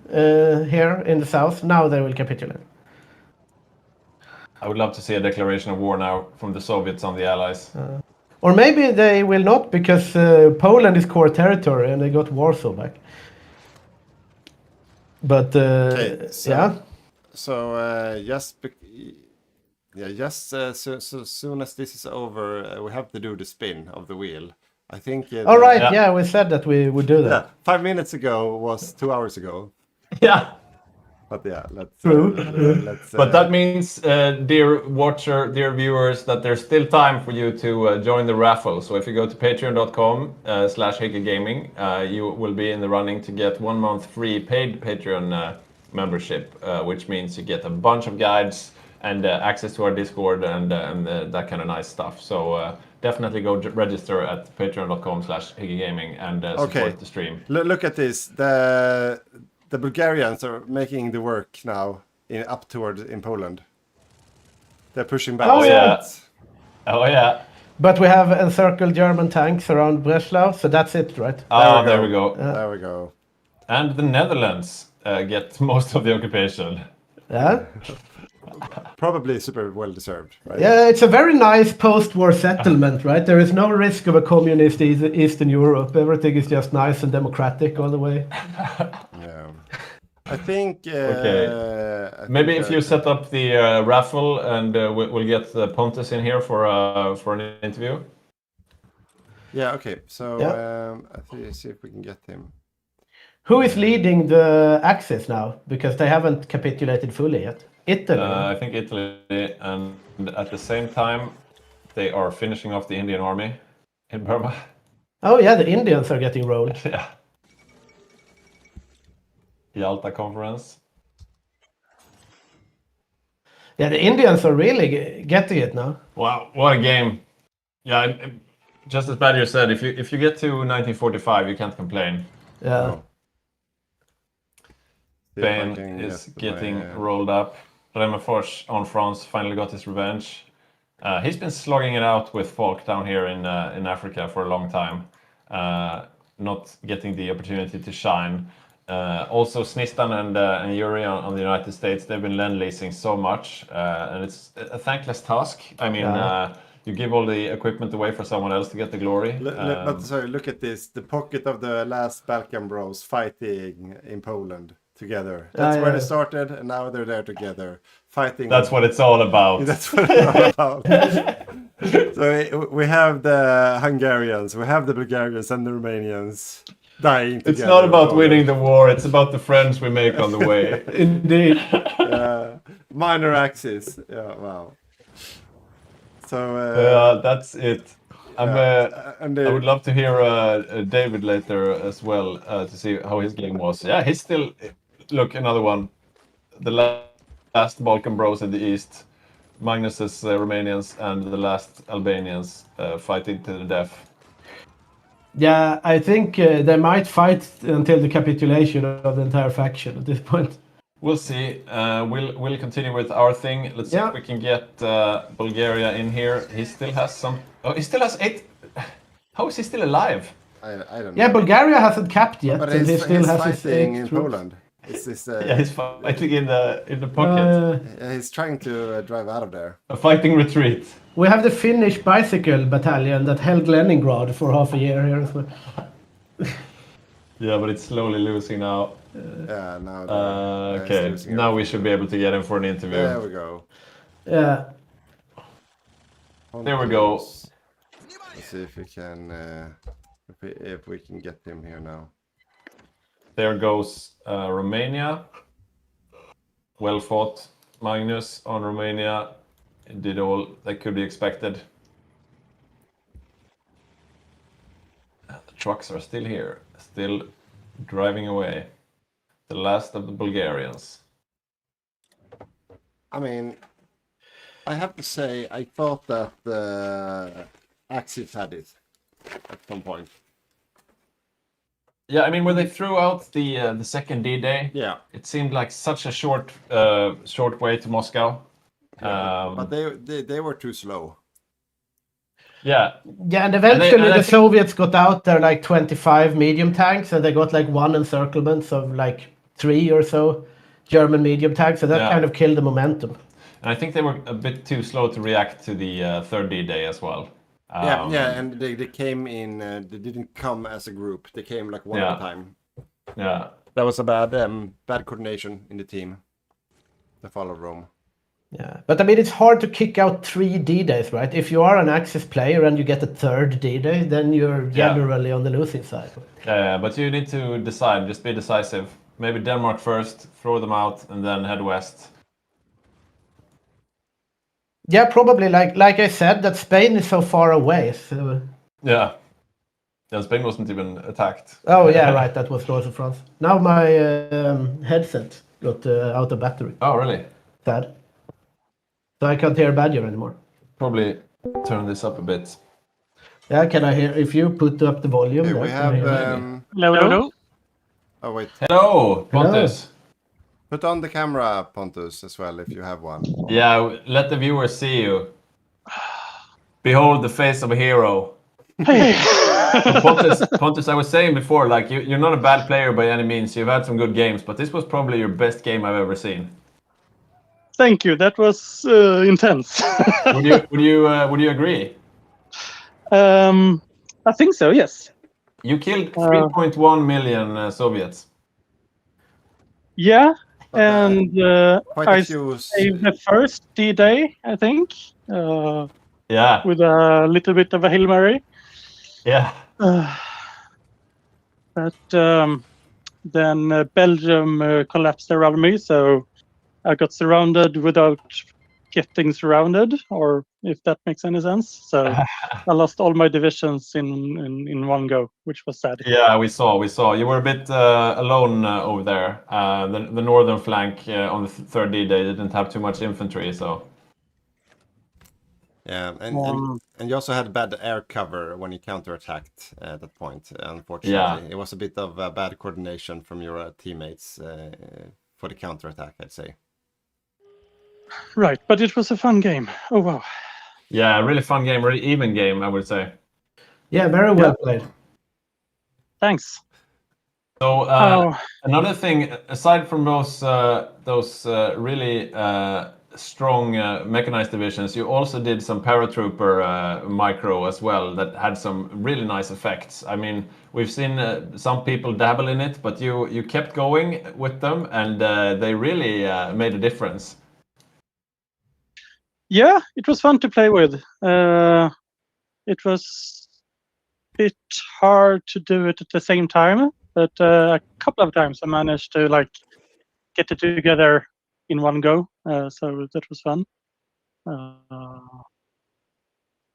here in the south, now they will capitulate. I would love to see a declaration of war now from the Soviets on the Allies. Or maybe they will not, because Poland is core territory and they got Warsaw back. But yeah. So just so soon as this is over, we have to do the spin of the wheel. I think. All right. Yeah, we said that we would do that. Yeah, 5 minutes ago was 2 hours ago. Yeah. But yeah, let's. Let's But that means, dear watcher, dear viewers, that there's still time for you to join the raffle. So if you go to patreon.com/HyggeGaming, you will be in the running to get 1 month free paid Patreon membership, which means you get a bunch of guides and access to our Discord and that kind of nice stuff. So definitely go register at patreon.com/HyggeGaming and support the stream. Look at this. The Bulgarians are making the work now up toward in Poland. They're pushing back. Oh, yeah. Oh yeah. But we have encircled German tanks around Breslau, so that's it, right? There we go. There we go. And the Netherlands get most of the occupation. Yeah. Probably super well deserved, right? Yeah, it's a very nice post-war settlement, right? There is no risk of a communist Eastern Europe. Everything is just nice and democratic all the way. Yeah. I think. Maybe if you set up the raffle and we'll get Pontus in here for an interview. Yeah. Okay. So let's see if we can get him. Who is leading the Axis now? Because they haven't capitulated fully yet. Italy. I think Italy, and at the same time, they are finishing off the Indian army in Burma. Oh yeah, the Indians are getting rolled. Yeah. Yalta conference. Yeah, the Indians are really getting it now. Wow, what a game! Yeah, just as Badger said, if you get to 1945, you can't complain. Yeah. Spain is getting rolled up. Remefors on France finally got his revenge. He's been slugging it out with folk down here in Africa for a long time, not getting the opportunity to shine. Also, Snistan and Yuri on the United States, they've been lend-leasing so much, and it's a thankless task. I mean, you give all the equipment away for someone else to get the glory. But sorry, look at this. The pocket of the last Balkan Bros fighting in Poland together. That's where they started, and now they're there together fighting. That's what it's all about. That's what it's all about. So we have the Hungarians, we have the Bulgarians and the Romanians dying together. It's not about winning the war, it's about the friends we make on the way. Indeed. Minor Axis. Yeah, wow. So that's it. I would love to hear David later as well to see how his game was. Yeah, he's still... Look, another one. The last Balkan Bros in the east. Magnus's Romanians and the last Albanians fighting to the death. Yeah, I think they might fight until the capitulation of the entire faction at this point. We'll see. We'll continue with our thing. Let's see if we can get Bulgaria in here. He still has some... Oh, he still has 8... How is he still alive? I don't know. Yeah, Bulgaria hasn't capped yet, but and he still has his fighting 8 in troops. Poland. It's this, yeah, he's fighting in the pocket. He's trying to drive out of there. A fighting retreat. We have the Finnish bicycle battalion that held Leningrad for half a year here as well. Yeah, but it's slowly losing now. Yeah, now. Okay, now we should be able to get him for an interview. There we go. Yeah. There we go. Let's see if we can, if we can get him here now. There goes Romania. Well fought, Magnus on Romania. Did all that could be expected. The trucks are still here, still driving away. The last of the Bulgarians. I mean, I have to say, I thought that Axis had it at some point. Yeah, I mean, when they threw out the second D-Day, Yeah. it seemed like such a short way to Moscow. But they were too slow. Yeah. Yeah, and eventually and I the think- Soviets got out there like 25 medium tanks, and they got like one encirclements of like 3 or so German medium tanks, so that Yeah. kind of killed the momentum. And I think they were a bit too slow to react to the third D-Day as well. Yeah, and they came in. They didn't come as a group. They came like one at a time. Yeah. That was a bad coordination in the team. The fall of Rome. Yeah, but I mean, it's hard to kick out 3 D-days, right? If you are an Axis player and you get a third D-day, then you're generally on the losing side. Yeah, but you need to decide. Just be decisive. Maybe Denmark first, throw them out, and then head west. Yeah, probably. Like I said, that Spain is so far away. So... Yeah. Yeah, Spain wasn't even attacked. Oh yeah, right. That was north of France. Now my headset got out of battery. Oh, really? Sad. So I can't hear Badger anymore. Probably turn this up a bit. Yeah, can I hear? If you put up the volume, Okay, then we can I have. hear Hello. Oh wait. Hello, Pontus. Put on the camera, Pontus, as well, if you have one. Yeah, let the viewers see you. Behold the face of a hero. Hey. So Pontus, I was saying before, like you're not a bad player by any means. You've had some good games, but this was probably your best game I've ever seen. Thank you. That was intense. Would you agree? I think so. Yes. You killed 3.1 million Soviets. Yeah, But, and quite I a few. saved the first D-Day, I think. Yeah. With a little bit of a Hail Mary. Yeah. But then Belgium collapsed around me, so I got surrounded without getting surrounded, or if that makes any sense. So I lost all my divisions in one go, which was sad. Yeah, we saw. You were a bit alone over there. The northern flank on the third D-Day didn't have too much infantry, so. Yeah, and you also had bad air cover when you counterattacked at that point. Unfortunately, it was a bit of bad coordination from your teammates for the counterattack, I'd say. Right, but it was a fun game. Oh wow. Yeah, really fun game, really even game, I would say. Yeah, very well played. Thanks. So another thing, aside from those really strong mechanized divisions, you also did some paratrooper micro as well that had some really nice effects. I mean, we've seen some people dabble in it, but you kept going with them, and they really made a difference. Yeah, it was fun to play with. It was a bit hard to do it at the same time, but a couple of times I managed to like get it together in one go. So that was fun.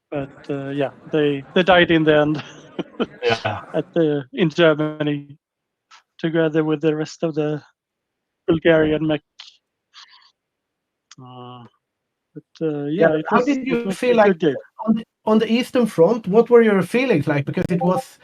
But yeah, they died in the end. Yeah. In Germany, together with the rest of the Bulgarian mech. Yeah, it how was, did you was feel a like good game. on the Eastern Front? What were your feelings like? Because it was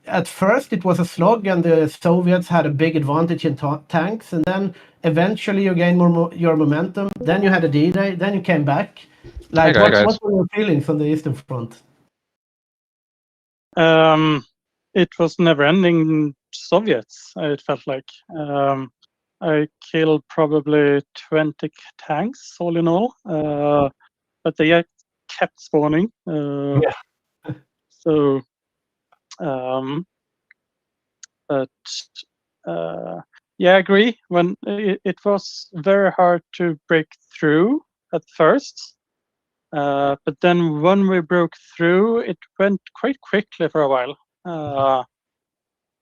at first it was a slog, and the Soviets had a big advantage in tanks, and then eventually you gained your momentum. Then you had a D-Day. Then you came back. Like, what were your feelings on the Eastern Front? It was never-ending Soviets. It felt like. I killed probably 20 tanks all in all, but they kept spawning. So, but yeah, I agree. When it was very hard to break through at first, but then when we broke through, it went quite quickly for a while.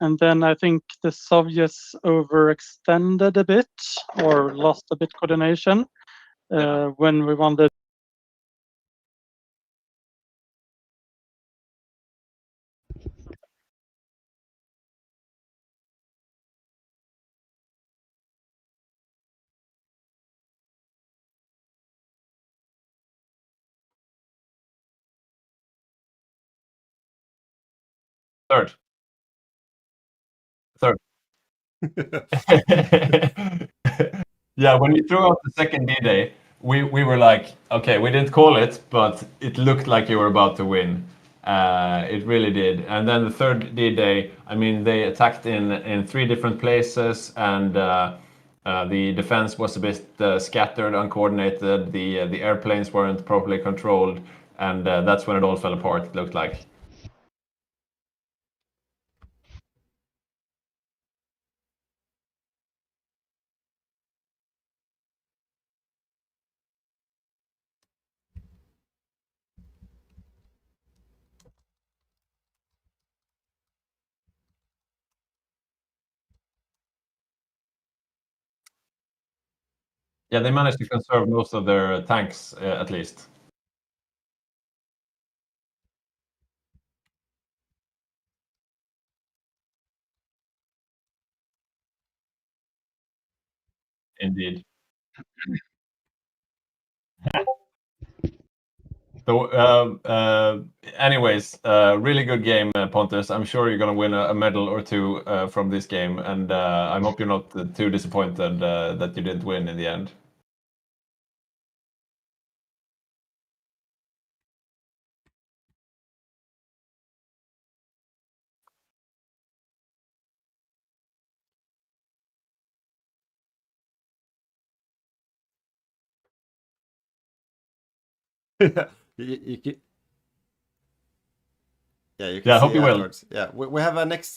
And then I think the Soviets overextended a bit or lost a bit coordination when we won the Third. Yeah, when we threw out the second D-Day, we were like, okay, we didn't call it, but it looked like you were about to win. It really did. And then the third D-Day, I mean, they attacked in 3 different places, and the defense was a bit scattered, uncoordinated. The airplanes weren't properly controlled, and that's when it all fell apart. It looked like. Yeah, they managed to conserve most of their tanks, at least. Indeed. So, anyways, really good game, Pontus. I'm sure you're gonna win a medal or 2 from this game, and I hope you're not too disappointed that you didn't win in the end. You can, yeah, you can Yeah, I see hope you will. afterwards. Yeah, we have a next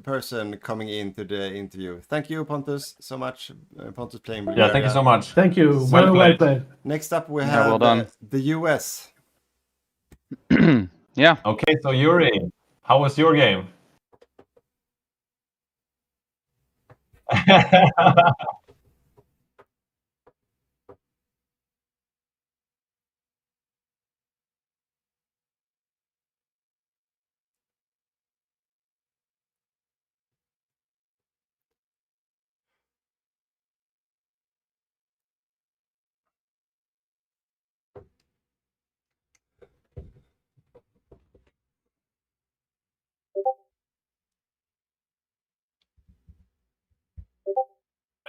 person coming into the interview. Thank you, Pontus, so much. Pontus playing Bulgaria. Yeah, thank you so much. Thank you. Well Well played. played. Next up, we Yeah, have well done. the US. Yeah. Okay, so Yuri, how was your game?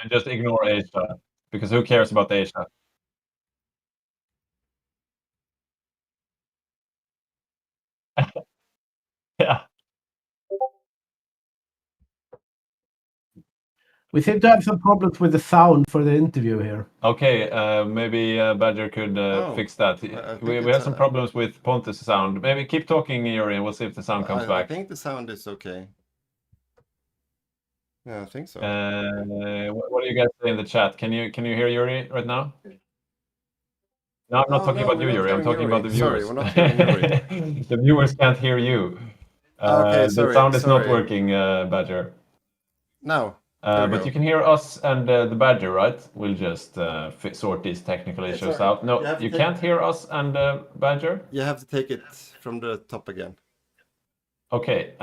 And just ignore Asia, because who cares about Asia? Yeah. We seem to have some problems with the sound for the interview here. Okay, maybe Badger could fix that. We have some problems with Pontus' sound. Maybe keep talking, Yuri, and we'll see if the sound comes I back. think the sound is okay. Yeah, I think so. What do you guys say in the chat? Can you hear Yuri right now? No, I'm not talking about you, Yuri. I'm talking about the viewers. Sorry, we're not hearing Yuri. The viewers can't hear you. Okay, The sorry, sound is not sorry. working, Badger. No. There we But go. you can hear us and the Badger, right? We'll just sort these technical issues sorry. out. No, You have to you take- can't hear us and Badger? You have to take it from the top again. Okay.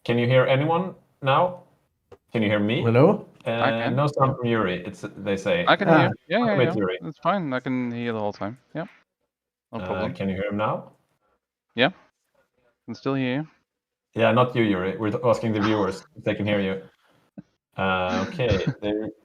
Can you hear anyone now? Can you hear me? Hello? I can. No sound from Yuri. They say. I can hear. Yeah, Welcome, yeah. Yuri. It's fine. I can hear the whole time. Yeah. No problem. Can you hear him now? Yeah. I can still hear you. Yeah, not you, Yuri. We're asking the viewers if they can hear you. Okay,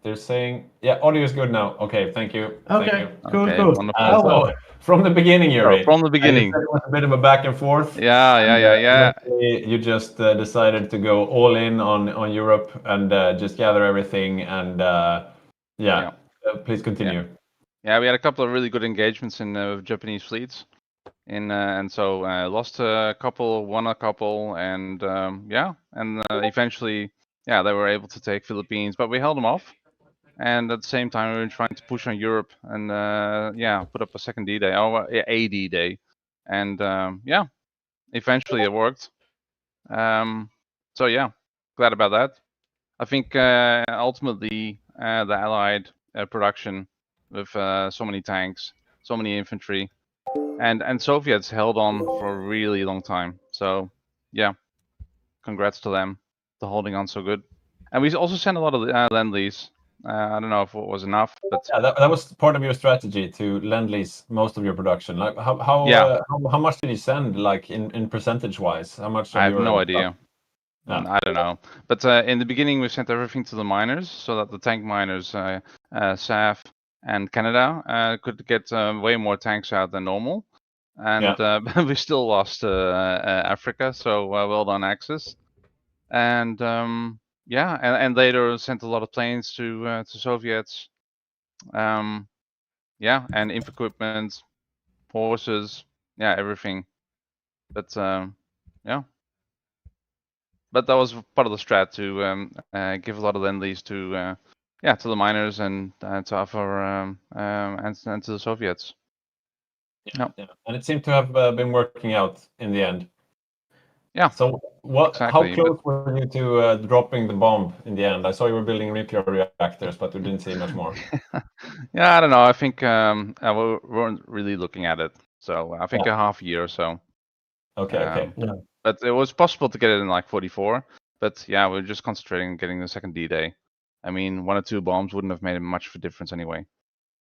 they're saying, yeah, audio is good now. Okay, thank you. Thank Okay, you. cool, Okay, cool. wonderful. So, from the beginning, Yuri. From the beginning. You said it was a bit of a back and forth. Yeah. Eventually you just decided to go all in on Europe and just gather everything. And please continue. Yeah, we had a couple of really good engagements in Japanese fleets, and so lost a couple, won a couple, and eventually, they were able to take Philippines, but we held them off. And at the same time, we were trying to push on Europe and put up a second D-Day, or a D-Day, and eventually it worked. So yeah, glad about that. I think ultimately the Allied production with so many tanks, so many infantry, and Soviets held on for a really long time. So yeah, congrats to them for holding on so good. And we also sent a lot of Lend-Lease I don't know if it was enough, but Yeah, that was part of your strategy to lend lease most of your production. Like how much did you send, like in percentage wise? How much of I have your no stuff? idea. Yeah. I don't know. But in the beginning, we sent everything to the miners so that the tank miners, SAF and Canada, could get way more tanks out than normal. And we still lost Africa, so well done, Axis. And yeah, and later sent a lot of planes to Soviets. Yeah, and info equipment, horses, yeah, everything. But yeah. But that was part of the strat to give a lot of lend lease to to the miners and to offer and to the Soviets. Yeah. And it seemed to have been working out in the end. Yeah. So what? Exactly, How close were you to dropping the bomb in the end? I saw you were building nuclear reactors, but we didn't see much more. Yeah, I don't know. I think we weren't really looking at it. So I think a half year or so. Okay. Yeah. But it was possible to get it in like 44. But yeah, we are just concentrating on getting the second D-Day. I mean, 1 or 2 bombs wouldn't have made much of a difference anyway.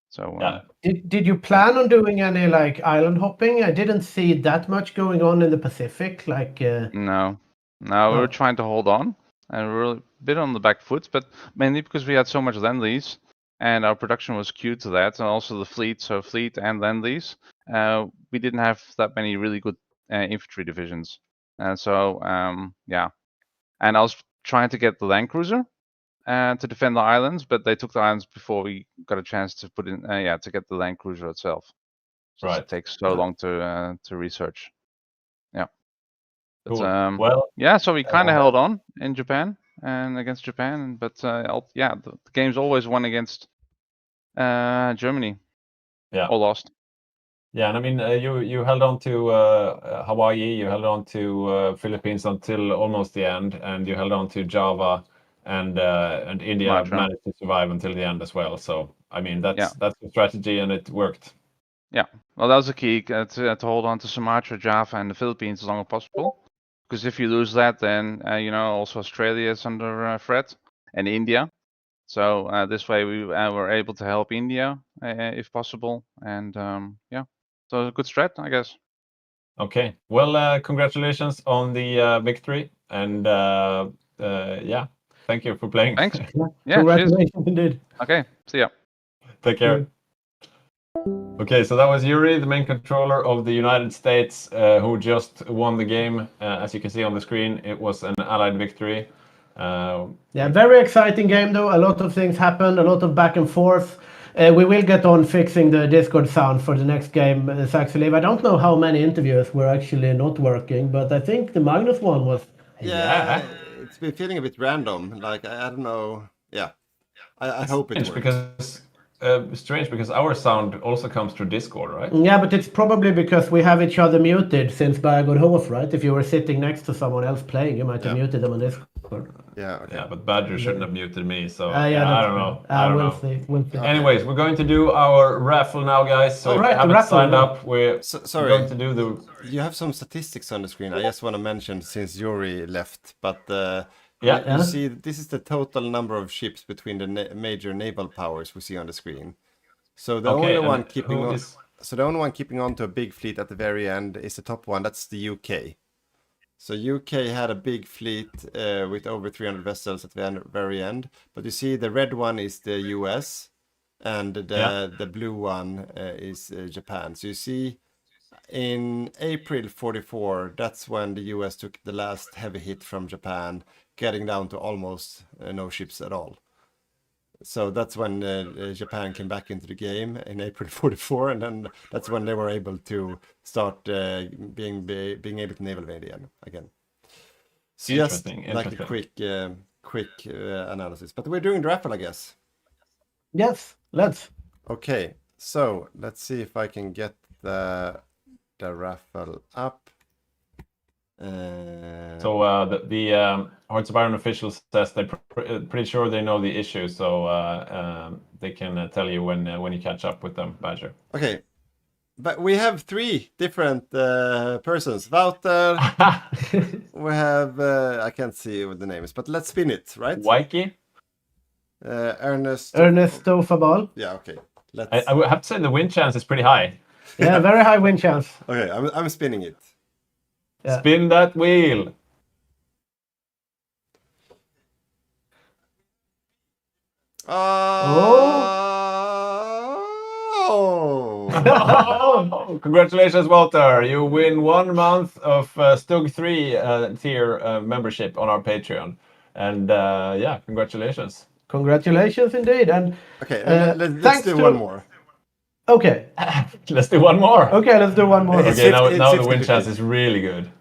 So Did you plan on doing any like island hopping? I didn't see that much going on in the Pacific. Like no, we were trying to hold on, and we were a bit on the back foot, but mainly because we had so much lend lease, and our production was skewed to that, and also the fleet, so fleet and lend lease. We didn't have that many really good infantry divisions, and so yeah. And I was trying to get the land cruiser to defend the islands, but they took the islands before we got a chance to put in to get the land cruiser itself. Just it takes so long to research. Yeah. But, Cool. Well, yeah, so we kind of held on in Japan and against Japan, but yeah, the game's always won against Germany. Yeah. Or lost. Yeah, and I mean, you held on to Hawaii, you held on to Philippines until almost the end, and you held on to Java, and India Sumatra. managed to survive until the end as well. So I mean, that's the strategy, and it worked. Yeah, well, that was the key to hold on to Sumatra, Java, and the Philippines as long as possible. Because if you lose that, then also Australia is under threat, and India. So this way we were able to help India if possible, and yeah, so a good strat, I guess. Okay, well, congratulations on the victory, and yeah, thank you for playing. Thanks. Yeah, congratulations indeed. Okay, see ya. Take care. Okay, so that was Yuri, the main controller of the United States, who just won the game. As you can see on the screen, it was an Allied victory. Yeah, very exciting game though. A lot of things happened, a lot of back and forth. We will get on fixing the Discord sound for the next game, Saxo. I don't know how many interviews were actually not working, but I think the Magnus one was. Yeah, it's been feeling a bit random. Like I don't know. Yeah, I hope it works. Strange because our sound also comes through Discord, right? Yeah, but it's probably because we have each other muted since Bergod Hof, right? If you were sitting next to someone else playing, you might have muted them on Discord. Yeah, okay. Yeah, but Badger shouldn't have muted me, so yeah, I don't know. I don't know. See. We'll see. Anyways, we're going to do our raffle now, guys. So if you haven't signed up, we're going to do the... You have some statistics on the screen. I just want to mention since Yuri left, but you see this is the total number of ships between the major naval powers we see on the screen. So the only one keeping on, so the only one keeping on to a big fleet at the very end is the top one. That's the UK. So UK had a big fleet with over 300 vessels at the very end. But you see the red one is the US and the blue one is Japan. So you see in April 44, that's when the US took the last heavy hit from Japan, getting down to almost no ships at all. So that's when Japan came back into the game in April 44, and then that's when they were able to start being able to naval invade again. So just like a quick analysis. But we're doing the raffle, I guess. Yes, let's. Okay, so let's see if I can get the raffle up. So the Hearts of Iron official says they're pretty sure they know the issue, so they can tell you when you catch up with them, Badger. Okay, but we have 3 different persons. Wouter, we have I can't see what the name is, but let's spin it, right? Waiki? Ernesto Fabal. Yeah, okay. I would have to say the win chance is pretty high. Yeah, very high win chance. Okay, I'm spinning it. Yeah. Spin that wheel. Oh, congratulations, Walter. You win 1 month of Stug 3 tier membership on our Patreon. And yeah, congratulations. Congratulations indeed. And okay, let's do one more. Okay. Let's do one more. Okay, let's do one more. Okay, now the win chance is really good.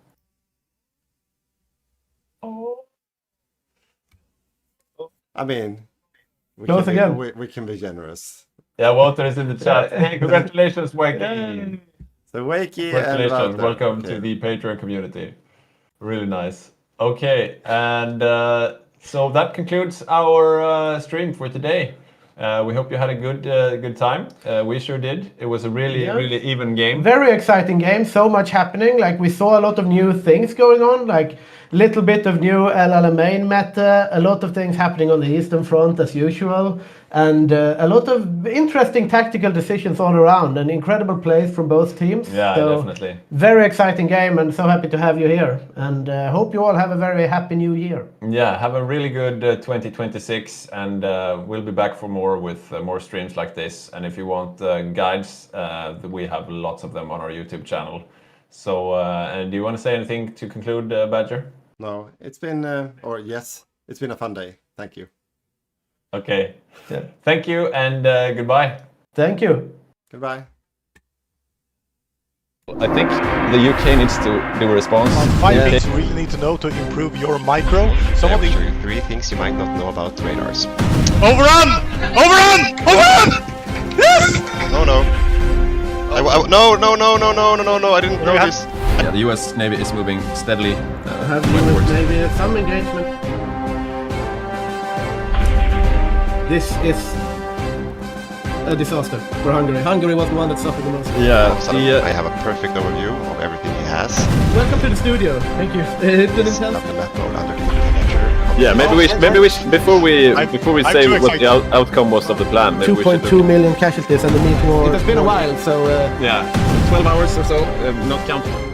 I mean, we can be generous. Yeah, Walter is in the chat. Hey, congratulations, Wakey. So Wakey, congratulations. and welcome to the Patreon community. Really nice. Okay, and so that concludes our stream for today. We hope you had a good time. We sure did. It was a really even game. Very exciting game. So much happening. Like we saw a lot of new things going on. Like little bit of new LLMA meta. A lot of things happening on the Eastern Front as usual, and a lot of interesting tactical decisions all around. And incredible plays from both teams. Yeah, so definitely. Very exciting game, and so happy to have you here. And hope you all have a very happy new year. Yeah, have a really good 2026, and we'll be back for more with more streams like this. And if you want guides, we have lots of them on our YouTube channel. So, and do you want to say anything to conclude, Badger? No, it's been, it's been a fun day. Thank you. Okay. Yeah. Thank you, and goodbye. Thank you. Goodbye. I think the UK needs to do a response. 5 things you really need to know to improve your micro. Some of the 3 things you might not know about radars. overrun! Yes! No, no. No, I didn't know this. Yeah, the US Navy is moving steadily Have westwards. maybe some engagement. This is a disaster for Hungary. Hungary was the one that suffered the most. Yeah, I have a perfect overview of everything he has. Welcome to the studio. Thank you. Set up the map mode under the yeah. Maybe we before we say what the outcome was of the plan. Maybe we should 2.2 million casualties and the meat war. It has been a while, so yeah, 12 hours or so, not counting.